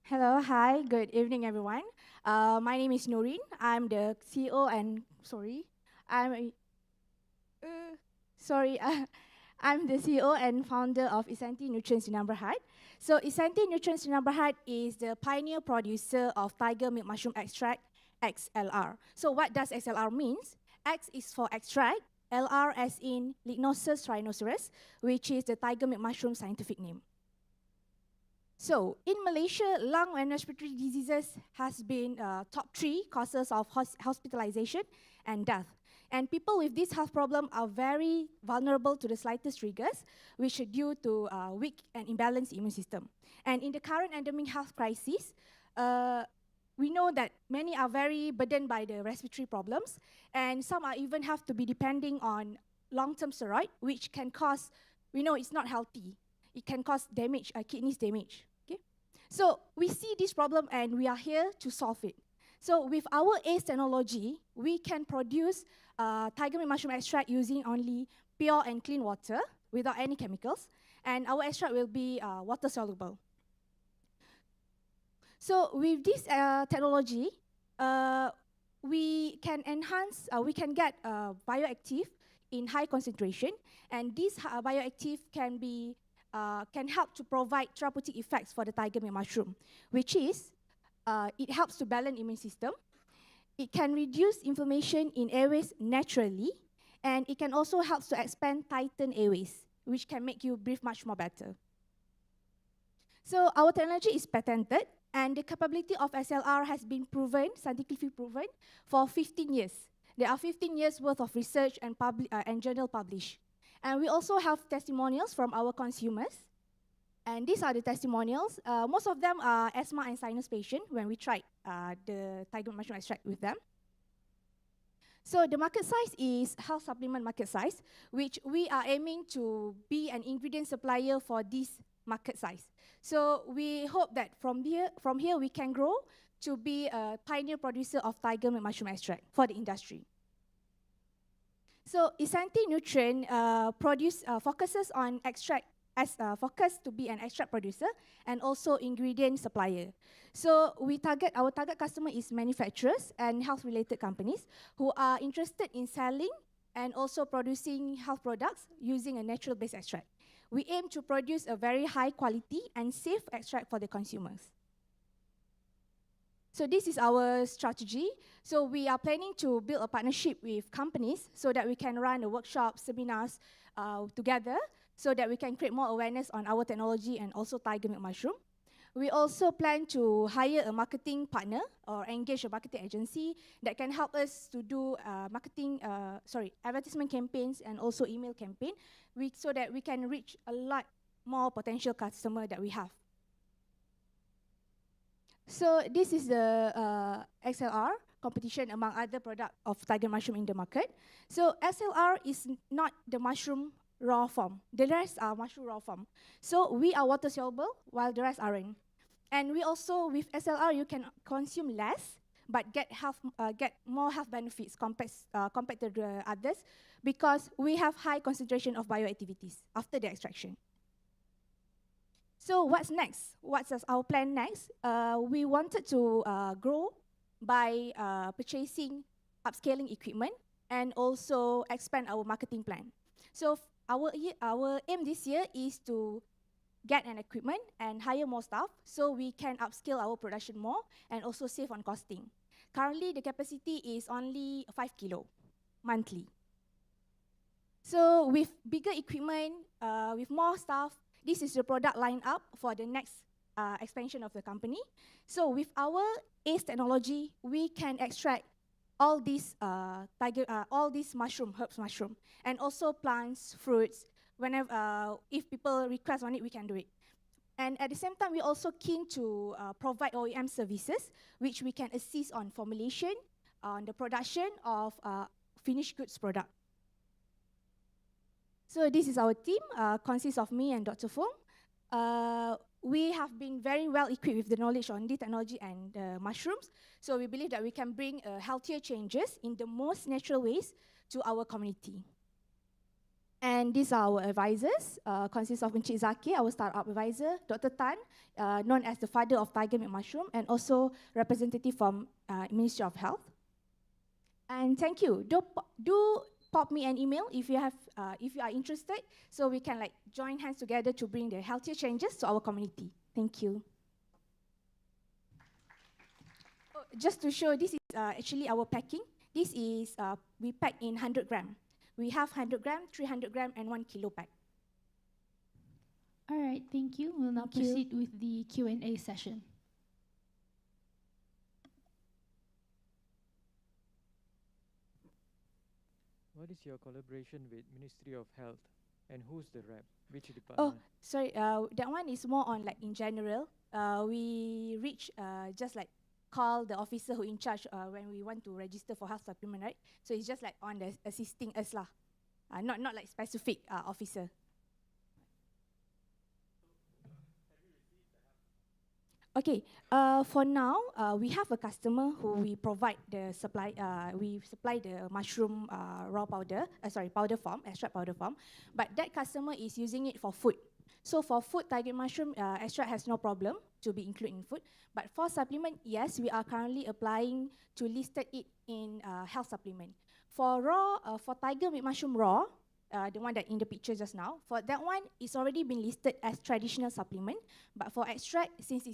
Hello, hi, good evening, everyone. My name is Nurin. I'm the CEO and I'm the CEO and founder of Isanti Nutrients Sinamberhad. So Isanti Nutrients Sinamberhad is the pioneer producer of tiger milk mushroom extract, XLR. So what does XLR means? X is for extract, LR as in Lignosus rhinoceros, which is the tiger milk mushroom scientific name. So in Malaysia, lung and respiratory diseases has been top 3 causes of hospitalization and death. And people with this health problem are very vulnerable to the slightest triggers, which are due to weak and imbalanced immune system. And in the current endemic health crisis, we know that many are very burdened by the respiratory problems, and some are even have to be depending on long-term steroid, which can cause, we know it's not healthy. It can cause damage, kidneys damage. Okay, so we see this problem and we are here to solve it. So with our ACE technology, we can produce tiger milk mushroom extract using only pure and clean water without any chemicals, and our extract will be water soluble. So with this technology, we can enhance, we can get bioactive in high concentration, and this bioactive can help to provide therapeutic effects for the tiger milk mushroom, which is it helps to balance immune system. It can reduce inflammation in airways naturally, and it can also help to expand, tighten airways, which can make you breathe much more better. So our technology is patented, and the capability of SLR has been proven, scientifically proven, for 15 years. There are 15 years worth of research and journal published. And we also have testimonials from our consumers. And these are the testimonials. Most of them are asthma and sinus patients when we tried the tiger mushroom extract with them. So the market size is health supplement market size, which we are aiming to be an ingredient supplier for this market size. So we hope that from here we can grow to be a pioneer producer of tiger milk mushroom extract for the industry. So Isanti Nutrient focuses on extract focus to be an extract producer and also ingredient supplier. So our target customer is manufacturers and health-related companies who are interested in selling and also producing health products using a natural-based extract. We aim to produce a very high quality and safe extract for the consumers. So this is our strategy. So we are planning to build a partnership with companies so that we can run a workshop, seminars together so that we can create more awareness on our technology and also tiger milk mushroom. We also plan to hire a marketing partner or engage a marketing agency that can help us to do advertisement campaigns and also email campaign so that we can reach a lot more potential customer that we have. So this is the XLR competition among other product of tiger mushroom in the market. So XLR is not the mushroom raw form. The rest are mushroom raw form. So we are water soluble while the rest aren't. And we also, with SLR, you can consume less, but get more health benefits compared to the others because we have high concentration of bioactivities after the extraction. So what's next? What's our plan next? We wanted to grow by purchasing upscaling equipment and also expand our marketing plan. So our aim this year is to get an equipment and hire more staff so we can upscale our production more and also save on costing. Currently, the capacity is only 5 kilo monthly. So with bigger equipment, with more staff, this is the product lineup for the next expansion of the company. So with our ACE technology, we can extract all these mushroom, herbs mushroom, and also plants, fruits. Whenever, if people request on it, we can do it. And at the same time, we're also keen to provide OEM services, which we can assist on formulation, on the production of finished goods product. So this is our team, consists of me and Dr. Fong. We have been very well equipped with the knowledge on the technology and mushrooms. So we believe that we can bring healthier changes in the most natural ways to our community. And these are our advisors, consists of Encik Zaki, our startup advisor, Dr. Tan, known as the father of tiger milk mushroom, and also representative from Ministry of Health. And thank you. Do pop me an email if you are interested, so we can join hands together to bring the healthier changes to our community. Thank you. Oh, just to show, this is actually our packing. This is we pack in 100 gram. We have 100 gram, 300 gram, and 1 kilo pack. All right, thank you. We'll now proceed with the Q&A session. What is your collaboration with Ministry of Health, and who's the rep? Which Oh, department? sorry. That one is more on in general. We reach just call the officer who in charge when we want to register for health supplement, right? So it's just on the assisting us lah, not specific officer. Okay, for now, we have a customer who we provide the supply, we supply the mushroom raw powder, powder form, extract powder form, but that customer is using it for food. So for food, tiger mushroom extract has no problem to be included in food, but for supplement, yes, we are currently applying to list it in health supplement. For raw, for tiger milk mushroom raw, the one that in the picture just now, for that one, it's already been listed as traditional supplement. But for extract, since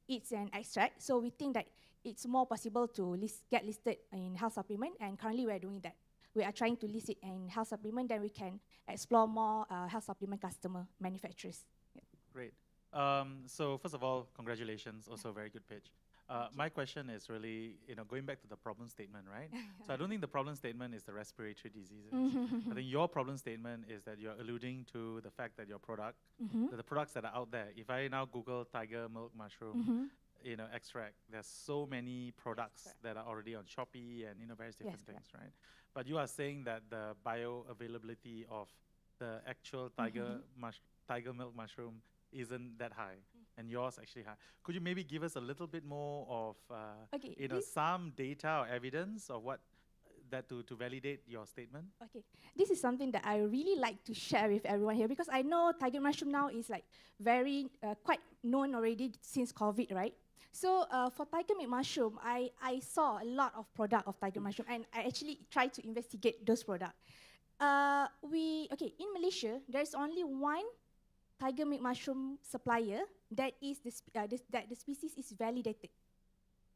it's an extract, so we think that it's more possible to get listed in health supplement, and currently we are doing that. We are trying to list it in health supplement, then we can explore more health supplement customer manufacturers. Yeah. Great. So first of all, congratulations. Also, very good pitch. My question is really, going back to the problem statement, right? So I don't think the problem statement is the respiratory diseases. I think your problem statement is that you're alluding to the fact that your product, that the products that are out there, if I now Google tiger milk mushroom, extract, there's so many products that are already on Shopee and various different things, right? But you are saying that the bioavailability of the actual tiger milk mushroom isn't that high, and yours actually high. Could you maybe give us a little bit more of some data or evidence of what that to validate your statement? Okay, this is something that I really like to share with everyone here, because I know tiger mushroom now is very quite known already since COVID, right? So for tiger milk mushroom, I saw a lot of product of tiger mushroom, and I actually tried to investigate those products. In Malaysia, there's only one tiger milk mushroom supplier that is that the species is validated.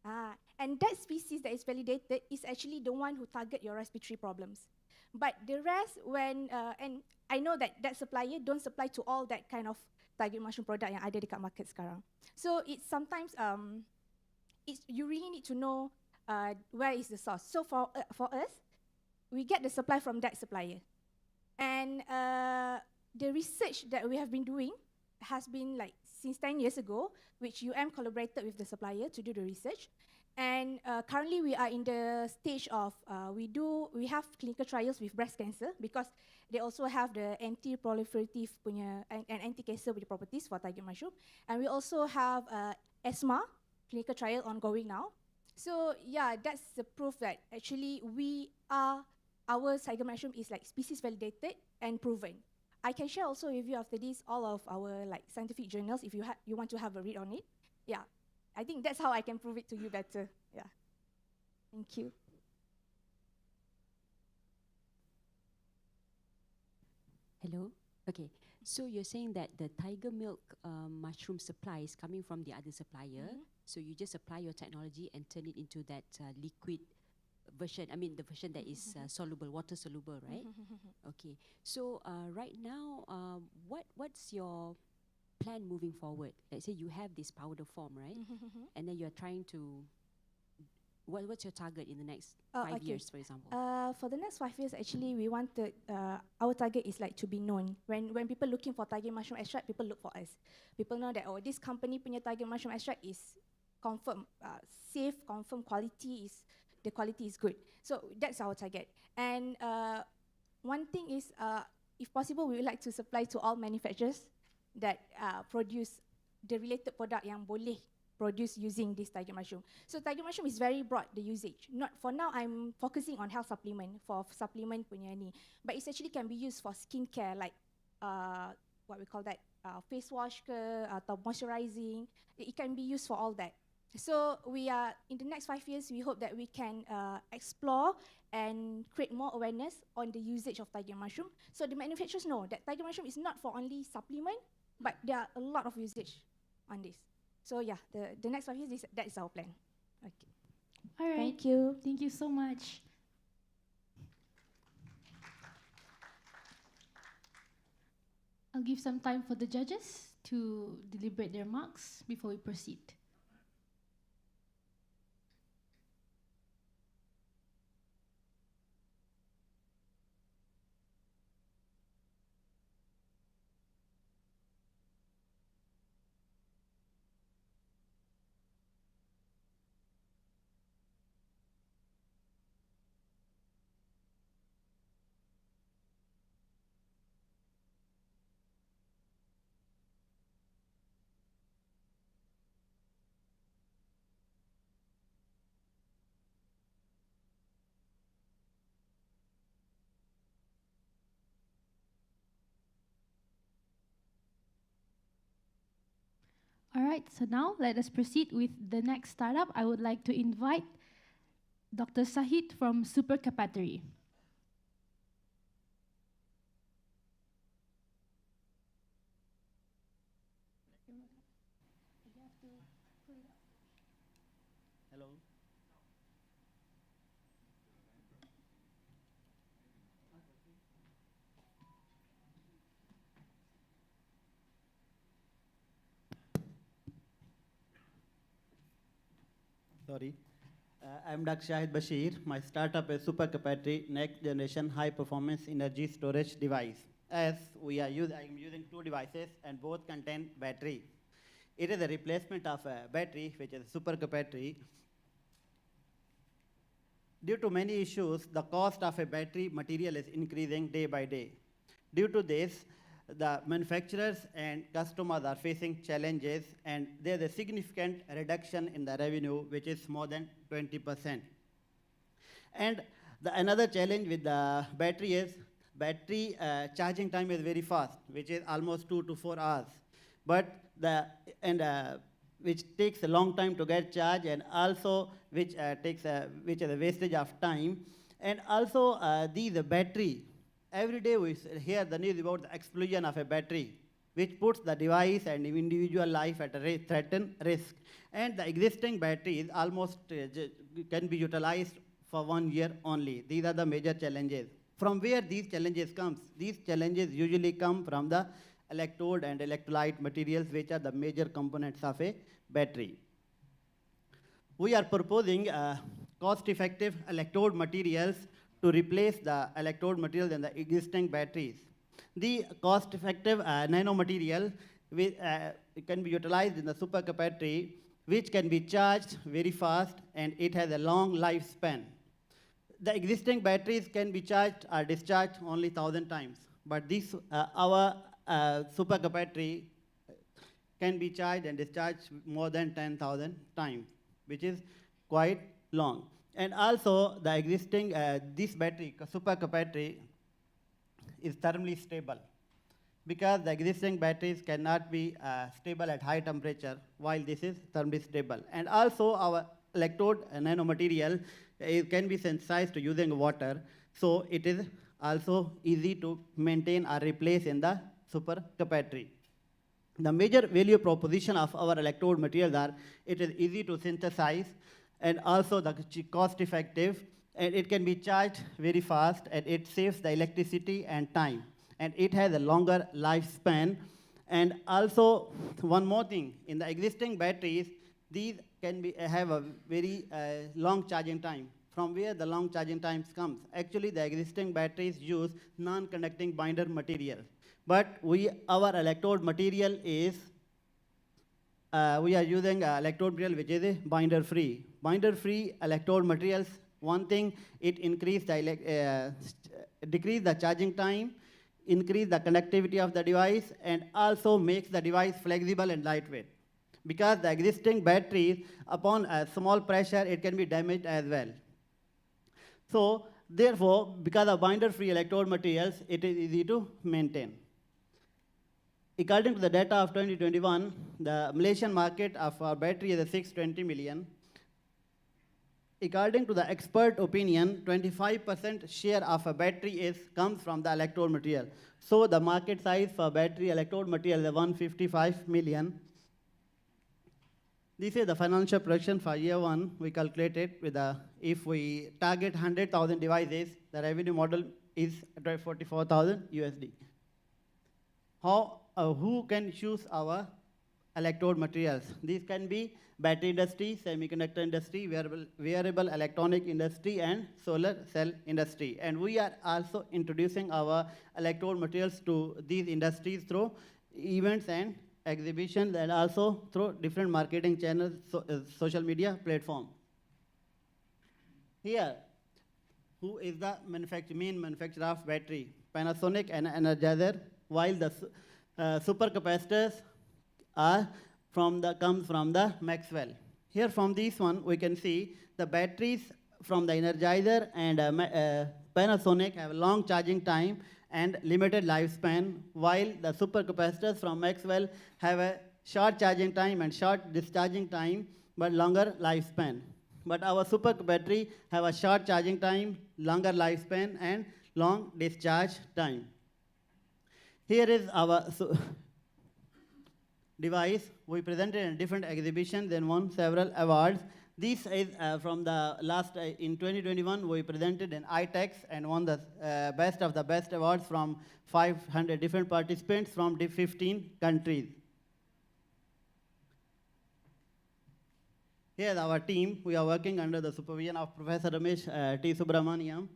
And that species that is validated is actually the one who target your respiratory problems. But the rest, and I know that that supplier don't supply to all that kind of target mushroom product yang ada dekat market sekarang. So it's sometimes you really need to know where is the source. So for us, we get the supply from that supplier. And the research that we have been doing has been like since 10 years ago, which collaborated with the supplier to do the research. And currently we are in the stage of, we have clinical trials with breast cancer because they also have the anti-proliferative punya and anti-cancer punya properties for tiger mushroom. And we also have asthma clinical trial ongoing now. So yeah, that's the proof that actually our tiger mushroom is like species validated and proven. I can share also with you after this all of our like scientific journals if you want to have a read on it. Yeah. I think that's how I can prove it to you better. Yeah. Thank you. Hello? Okay. So you're saying that the tiger milk mushroom supply is coming from the other supplier. So you just apply your technology and turn it into that liquid version. I mean, the version that is soluble, water soluble, right? Okay. So right now, what's your plan moving forward? Let's say you have this powder form, right? And then you're trying to, what's your target in the next 5 years, for example? For the next 5 years, actually, we wanted, our target is like to be known. When people looking for tiger mushroom extract, people look for us. People know that, oh, this company punya tiger mushroom extract is confirm, safe, confirm quality is, the quality is good. So that's our target. And one thing is, if possible, we would like to supply to all manufacturers that produce the related product yang boleh produce using this tiger mushroom. So tiger mushroom is very broad, the usage. Not for now, I'm focusing on health supplement, for supplement punya ni. But it actually can be used for skincare, like what we call that, face wash ke, atau moisturizing. It can be used for all that. So we are, in the next 5 years, we hope that we can explore and create more awareness on the usage of tiger mushroom. So the manufacturers know that tiger mushroom is not for only supplement, but there are a lot of usage on this. So yeah, the next 5 years, that is our plan. Okay. All right. Thank you. Thank you so much. I'll give some time for the judges to deliberate their marks before we proceed. All right, so now let us proceed with the next startup. I would like to invite Dr. Sahid from Super Capatory. Hello. Sorry. I'm Dr. Shahid Bashir. My startup is Super Capatory Next Generation High Performance Energy Storage Device. As I'm using two devices and both contain battery. It is a replacement of a battery, which is Super Capatory. Due to many issues, the cost of a battery material is increasing day by day. Due to this, the manufacturers and customers are facing challenges, and there's a significant reduction in the revenue, which is more than 20%. And another challenge with the battery is charging time is very fast, which is almost 2 to 4 hours. But which takes a long time to get charged, and also which is a wastage of time. And also the battery. Every day we hear the news about the explosion of a battery. which puts the device and individual life at a threatened risk. And the existing batteries almost can be utilized for 1 year only. These are the major challenges. From where these challenges come? These challenges usually come from the electrode and electrolyte materials, which are the major components of a battery. We are proposing cost-effective electrode materials to replace the electrode materials in the existing batteries. The cost-effective nanomaterial can be utilized in the supercapacitor, which can be charged very fast, and it has a long lifespan. The existing batteries can be charged or discharged only 1,000 times, but this our supercapacitor can be charged and discharged more than 10,000 times, which is quite long. And also, the existing this battery supercapacitor is thermally stable, because the existing batteries cannot be stable at high temperature, while this is thermally stable. And also, our electrode nanomaterial can be sensitized to using water, so it is also easy to maintain or replace in the supercapacitor. The major value proposition of our electrode materials are it is easy to synthesize, and also the cost effective, and it can be charged very fast, and it saves the electricity and time, and it has a longer lifespan. And also, one more thing, in the existing batteries, these can have a very long charging time. From where the long charging times comes? Actually, the existing batteries use non-conducting binder material, but our electrode material is we are using electrode material which is binder-free. Binder-free electrode materials, one thing, it decrease the charging time, increase the conductivity of the device, and also makes the device flexible and lightweight. Because the existing batteries, upon a small pressure, it can be damaged as well. So, therefore, because of binder-free electrode materials, it is easy to maintain. According to the data of 2021, the Malaysian market of our battery is 620 million. According to the expert opinion, 25% share of a battery comes from the electrode material. So the market size for battery electrode material is 155 million. This is the financial projection for year 1. We calculated with if we target 100,000 devices, the revenue model is 44,000 USD. Who can choose our electrode materials? These can be battery industry, semiconductor industry, wearable electronic industry, and solar cell industry. And we are also introducing our electrode materials to these industries through events and exhibitions, and also through different marketing channels, social media platform. Here, who is the main manufacturer of battery? Panasonic and Energizer, while the supercapacitors comes from the Maxwell. Here from this one, we can see the batteries from the Energizer and Panasonic have a long charging time and limited lifespan, while the supercapacitors from Maxwell have a short charging time and short discharging time, but longer lifespan. But our supercapacitor have a short charging time, longer lifespan, and long discharge time. Here is our device. We presented in different exhibitions and won several awards. This is from the last, in 2021, we presented in ITEX and won the best of the best awards from 500 different participants from 15 countries. Here is our team. We are working under the supervision of Professor Ramesh T. Subramaniam.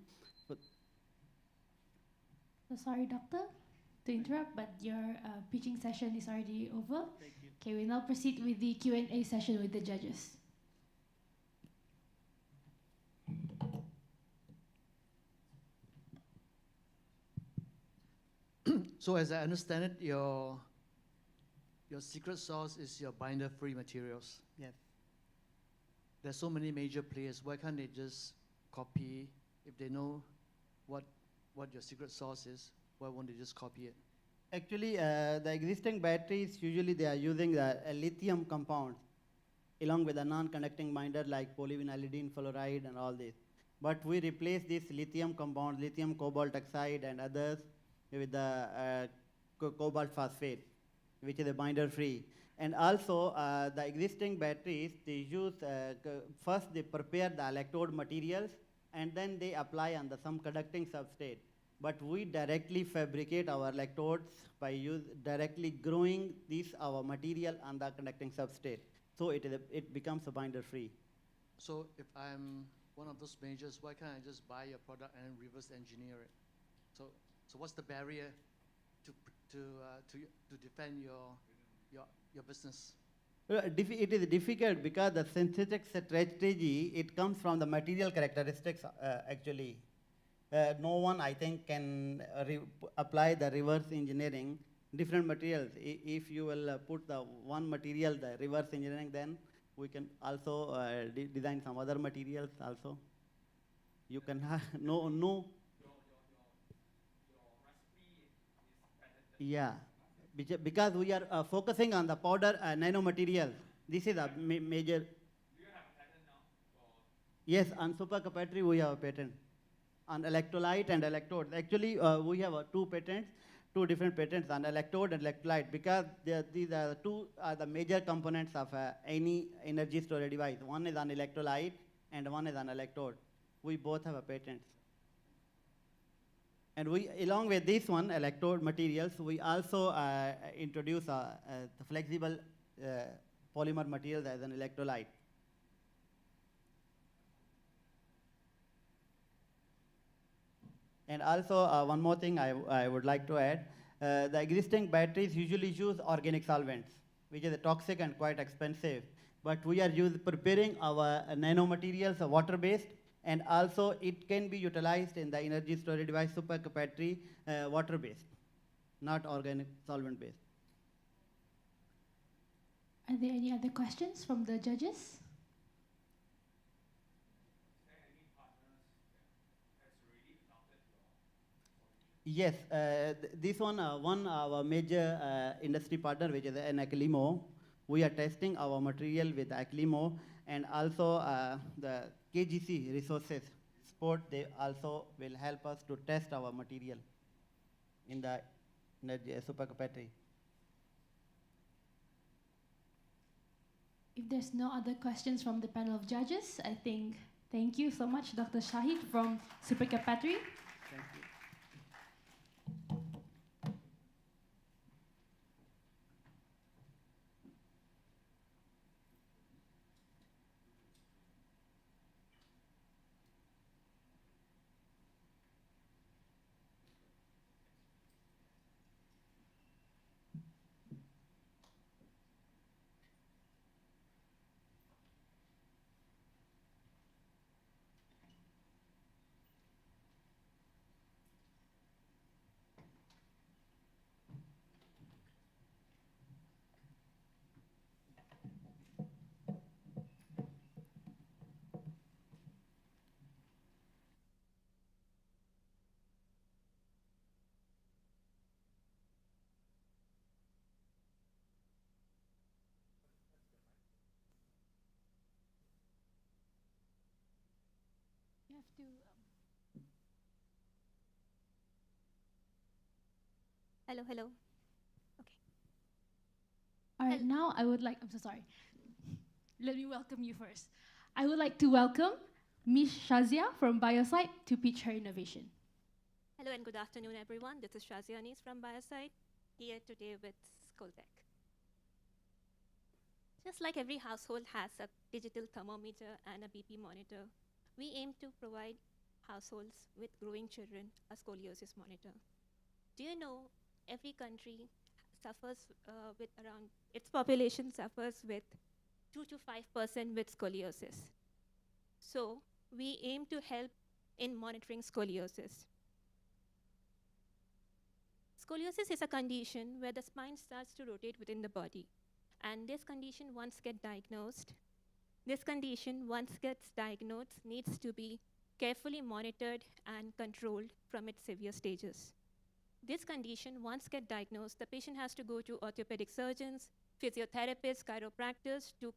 So sorry, Doctor, to interrupt, but your pitching session is already over. Thank you. Okay, we now proceed with the Q&A session with the judges. So as I understand it, your secret sauce is your binder-free materials. Yes. There's so many major players. Why can't they just copy? If they know what your secret sauce is, why won't they just copy it? Actually, the existing batteries, usually they are using a lithium compound along with a non-conducting binder like polyvinylidene fluoride and all this. But we replace this lithium compound, lithium cobalt oxide and others with the cobalt phosphate. which is a binder free. And also the existing batteries, they use, first they prepare the electrode materials and then they apply on the some conducting substrate. But we directly fabricate our electrodes by directly growing our material on the conducting substrate. So it becomes a binder free. So if I'm one of those majors, why can't I just buy your product and reverse engineer it? So what's the barrier to defend your business? It is difficult because the synthetic strategy, it comes from the material characteristics actually. No one, I think, can apply the reverse engineering different materials. If you will put the one material, the reverse engineering, then we can also design some other materials also. You can have no. Yeah, because we are focusing on the powder nanomaterial. This is a major. Do you have a patent now? Yes, on supercapacitor we have a patent. On electrolyte and electrode. Actually, we have two different patents on electrode and electrolyte, because these are the major components of any energy storage device. One is on electrolyte and one is on electrode. We both have a patent. And we, along with this one, electrode materials, we also introduce the flexible polymer materials as an electrolyte. And also, one more thing I would like to add. The existing batteries usually use organic solvents, which is toxic and quite expensive. But we are preparing our nanomaterials water-based, and also it can be utilized in the energy storage device supercapacitor water-based, not organic solvent-based. Are there any other questions from the judges? Yes, this one our major industry partner, which is an Aclimo. We are testing our material with Aclimo, and also the KGC resources support. They also will help us to test our material in the supercapacitor. If there's no other questions from the panel of judges, I think thank you so much, Dr. Shahid from Supercapacitor. Thank you. You have to. Hello, hello. Okay. All right, now I would like, I'm so sorry. Let me welcome you first. I would like to welcome Ms. Shazia from Biosite to pitch her innovation. Hello and good afternoon, everyone. This is Shazia Anis from Biosite, here today with Skoltech. Just like every household has a digital thermometer and a BP monitor, we aim to provide households with growing children a scoliosis monitor. Do you know every country suffers with around, its population suffers with 2 to 5% with scoliosis. So we aim to help in monitoring scoliosis. Scoliosis is a condition where the spine starts to rotate within the body. And this condition, once gets diagnosed, needs to be carefully monitored and controlled from its severe stages. This condition, once gets diagnosed, the patient has to go to orthopedic surgeons, physiotherapists, chiropractors to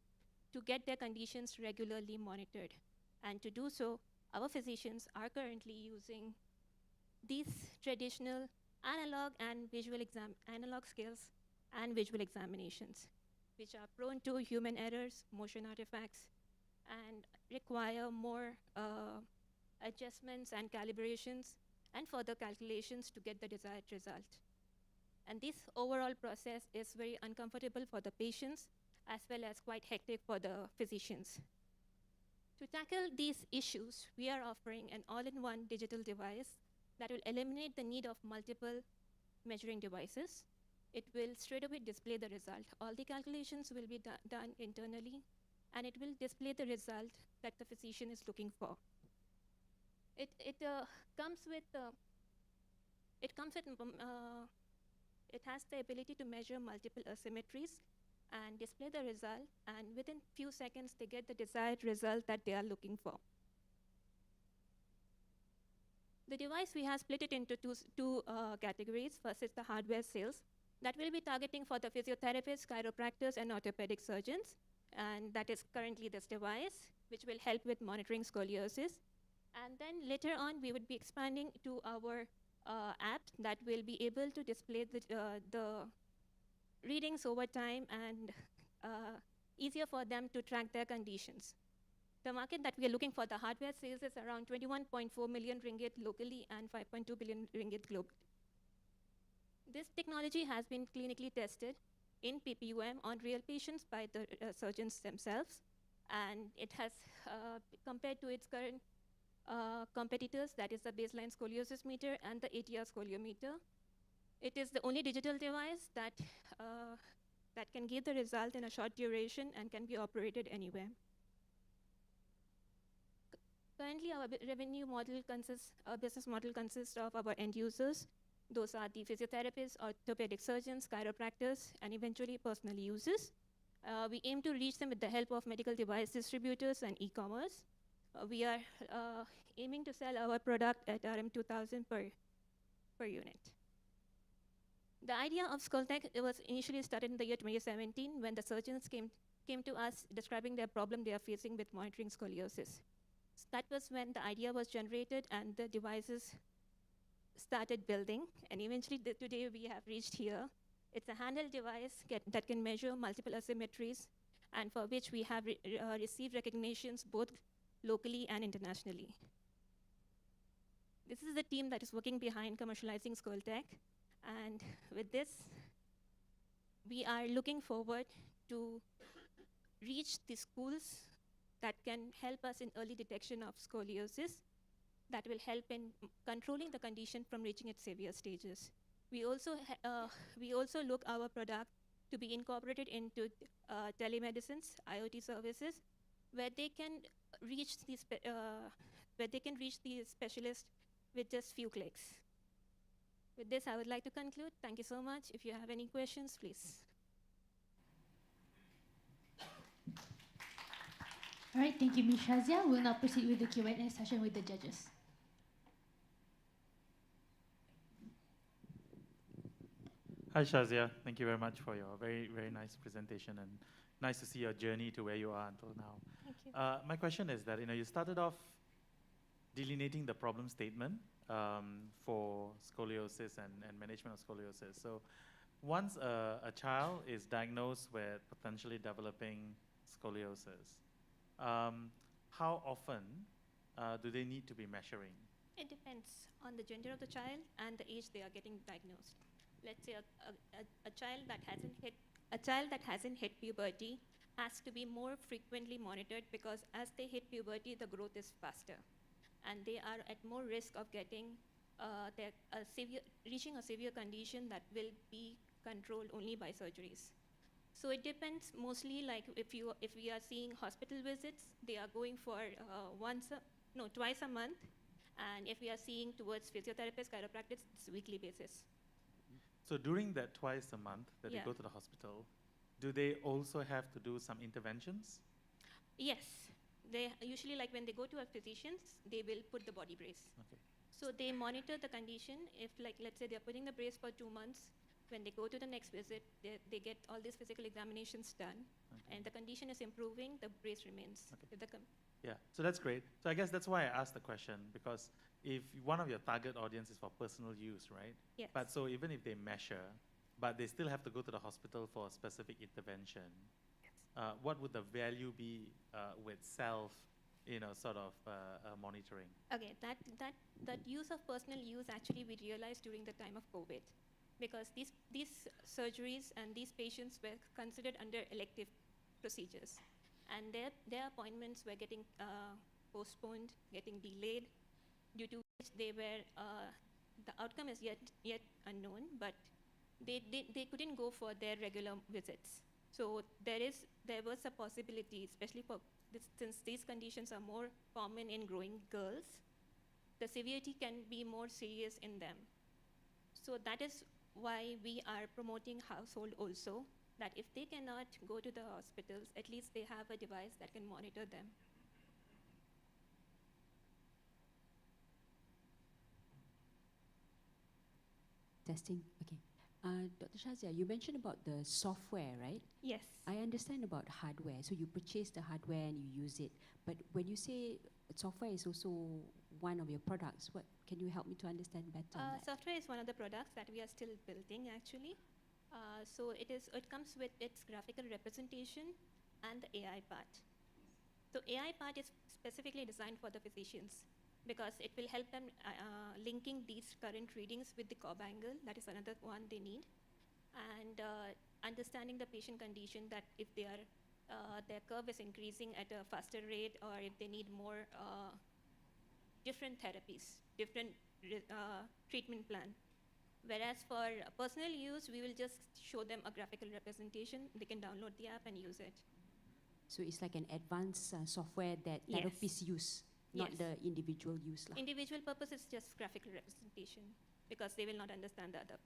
get their conditions regularly monitored. And to do so, our physicians are currently using these traditional analog and visual analog scales and visual examinations, which are prone to human errors, motion artifacts, and require more adjustments and calibrations and further calculations to get the desired result. And this overall process is very uncomfortable for the patients as well as quite hectic for the physicians. To tackle these issues, we are offering an all-in-one digital device that will eliminate the need of multiple measuring devices. It will straight away display the result. All the calculations will be done internally, and it will display the result that the physician is looking for. It has the ability to measure multiple asymmetries and display the result, and within few seconds they get the desired result that they are looking for. The device, we have split it into two categories. First is the hardware sales that will be targeting for the physiotherapists, chiropractors, and orthopedic surgeons, and that is currently this device, which will help with monitoring scoliosis. And then later on, we would be expanding to our app that will be able to display the readings over time and easier for them to track their conditions. The market that we are looking for the hardware sales is around 21.4 million ringgit locally and 5.2 billion ringgit globally. This technology has been clinically tested in PPUM on real patients by the surgeons themselves, and it has, compared to its current competitors, that is the baseline scoliosis meter and the ATR scoliometer, it is the only digital device that can give the result in a short duration and can be operated anywhere. Currently, our revenue model consists, our business model consists of our end users. Those are the physiotherapists, orthopedic surgeons, chiropractors, and eventually personal users. We aim to reach them with the help of medical device distributors and e-commerce. We are aiming to sell our product at RM2,000 per unit. The idea of Skulltech, it was initially started in the year 2017 when the surgeons came to us describing their problem they are facing with monitoring scoliosis. So that was when the idea was generated and the devices started building, and eventually today we have reached here. It's a handheld device that can measure multiple asymmetries, and for which we have received recognitions both locally and internationally. This is the team that is working behind commercializing Skulltech, and with this, we are looking forward to reach the schools that can help us in early detection of scoliosis, that will help in controlling the condition from reaching its severe stages. We also look our product to be incorporated into telemedicines, IoT services, where they can reach the specialist with just few clicks. With this, I would like to conclude. Thank you so much. If you have any questions, please. All right, thank you, Ms. Shazia. We'll now proceed with the Q&A session with the judges. Hi, Shazia. Thank you very much for your very, very nice presentation, and nice to see your journey to where you are until now. Thank you. My question is that you started off delineating the problem statement for scoliosis and management of scoliosis. So once a child is diagnosed with potentially developing scoliosis, how often do they need to be measuring? It depends on the gender of the child and the age they are getting diagnosed. Let's say a child that hasn't hit puberty has to be more frequently monitored, because as they hit puberty, the growth is faster, and they are at more risk of getting reaching a severe condition that will be controlled only by surgeries. So it depends mostly, like if we are seeing hospital visits, they are going for twice a month, and if we are seeing towards physiotherapists, chiropractors, it's weekly basis. So during that twice a month that Yeah. they go to the hospital, do they also have to do some interventions? Yes, they usually, like when they go to a physicians, they will put the body brace. Okay. So they monitor the condition. If, like, let's say they're putting the brace for 2 months, when they go to the next visit, they get all these physical examinations done, and the condition is improving, the brace remains. With the Yeah, so that's great. So I guess that's why I asked the question, because if one of your target audience is for personal use, right? Yes. But so even if they measure, but they still have to go to the hospital for a specific intervention. What would the value be with self, sort of monitoring? Okay, that use of personal use actually we realized during the time of COVID, because these surgeries and these patients were considered under elective procedures, and their appointments were getting postponed, getting delayed, due to which they were the outcome is yet unknown, but they couldn't go for their regular visits. So there was a possibility, especially for since these conditions are more common in growing girls, the severity can be more serious in them. So that is why we are promoting household also, that if they cannot go to the hospitals, at least they have a device that can monitor them. Testing, okay. Dr. Shazia, you mentioned about the software, right? Yes. I understand about hardware. So you purchase the hardware and you use it. But when you say software is also one of your products, what can you help me to understand better? on that? Software is one of the products that we are still building actually. So it comes with its graphical representation and the AI part. So AI part is specifically designed for the physicians, because it will help them linking these current readings with the curve angle. That is another one they need. And understanding the patient condition, that if their curve is increasing at a faster rate, or if they need more different therapies, different treatment plan. Whereas for personal use, we will just show them a graphical representation. They can download the app and use it. So it's like an advanced software that Yes. therapists use, not Yes. the individual use. lah. Individual purpose is just graphical representation, because they will not understand the other.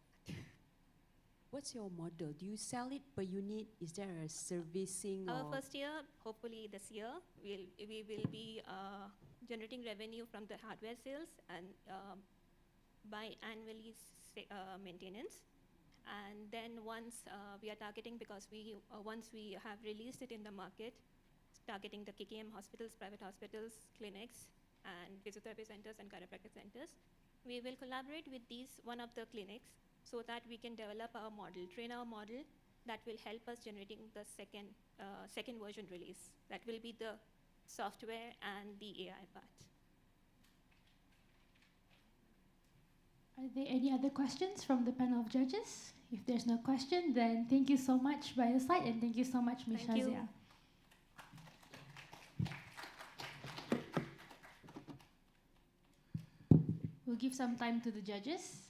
What's your model? Do you sell it per unit? Is there a servicing? Our or first year, hopefully this year, we will be generating revenue from the hardware sales and biannually maintenance. And then once we are targeting, because once we have released it in the market, targeting the KKM hospitals, private hospitals, clinics, and physiotherapy centers and chiropractic centers, we will collaborate with one of the clinics, so that we can develop our model, train our model that will help us generating the second version release. That will be the software and the AI part. Are there any other questions from the panel of judges? If there's no question, then thank you so much by your side, and thank you so much, Ms. Thank you. Shazia. We'll give some time to the judges.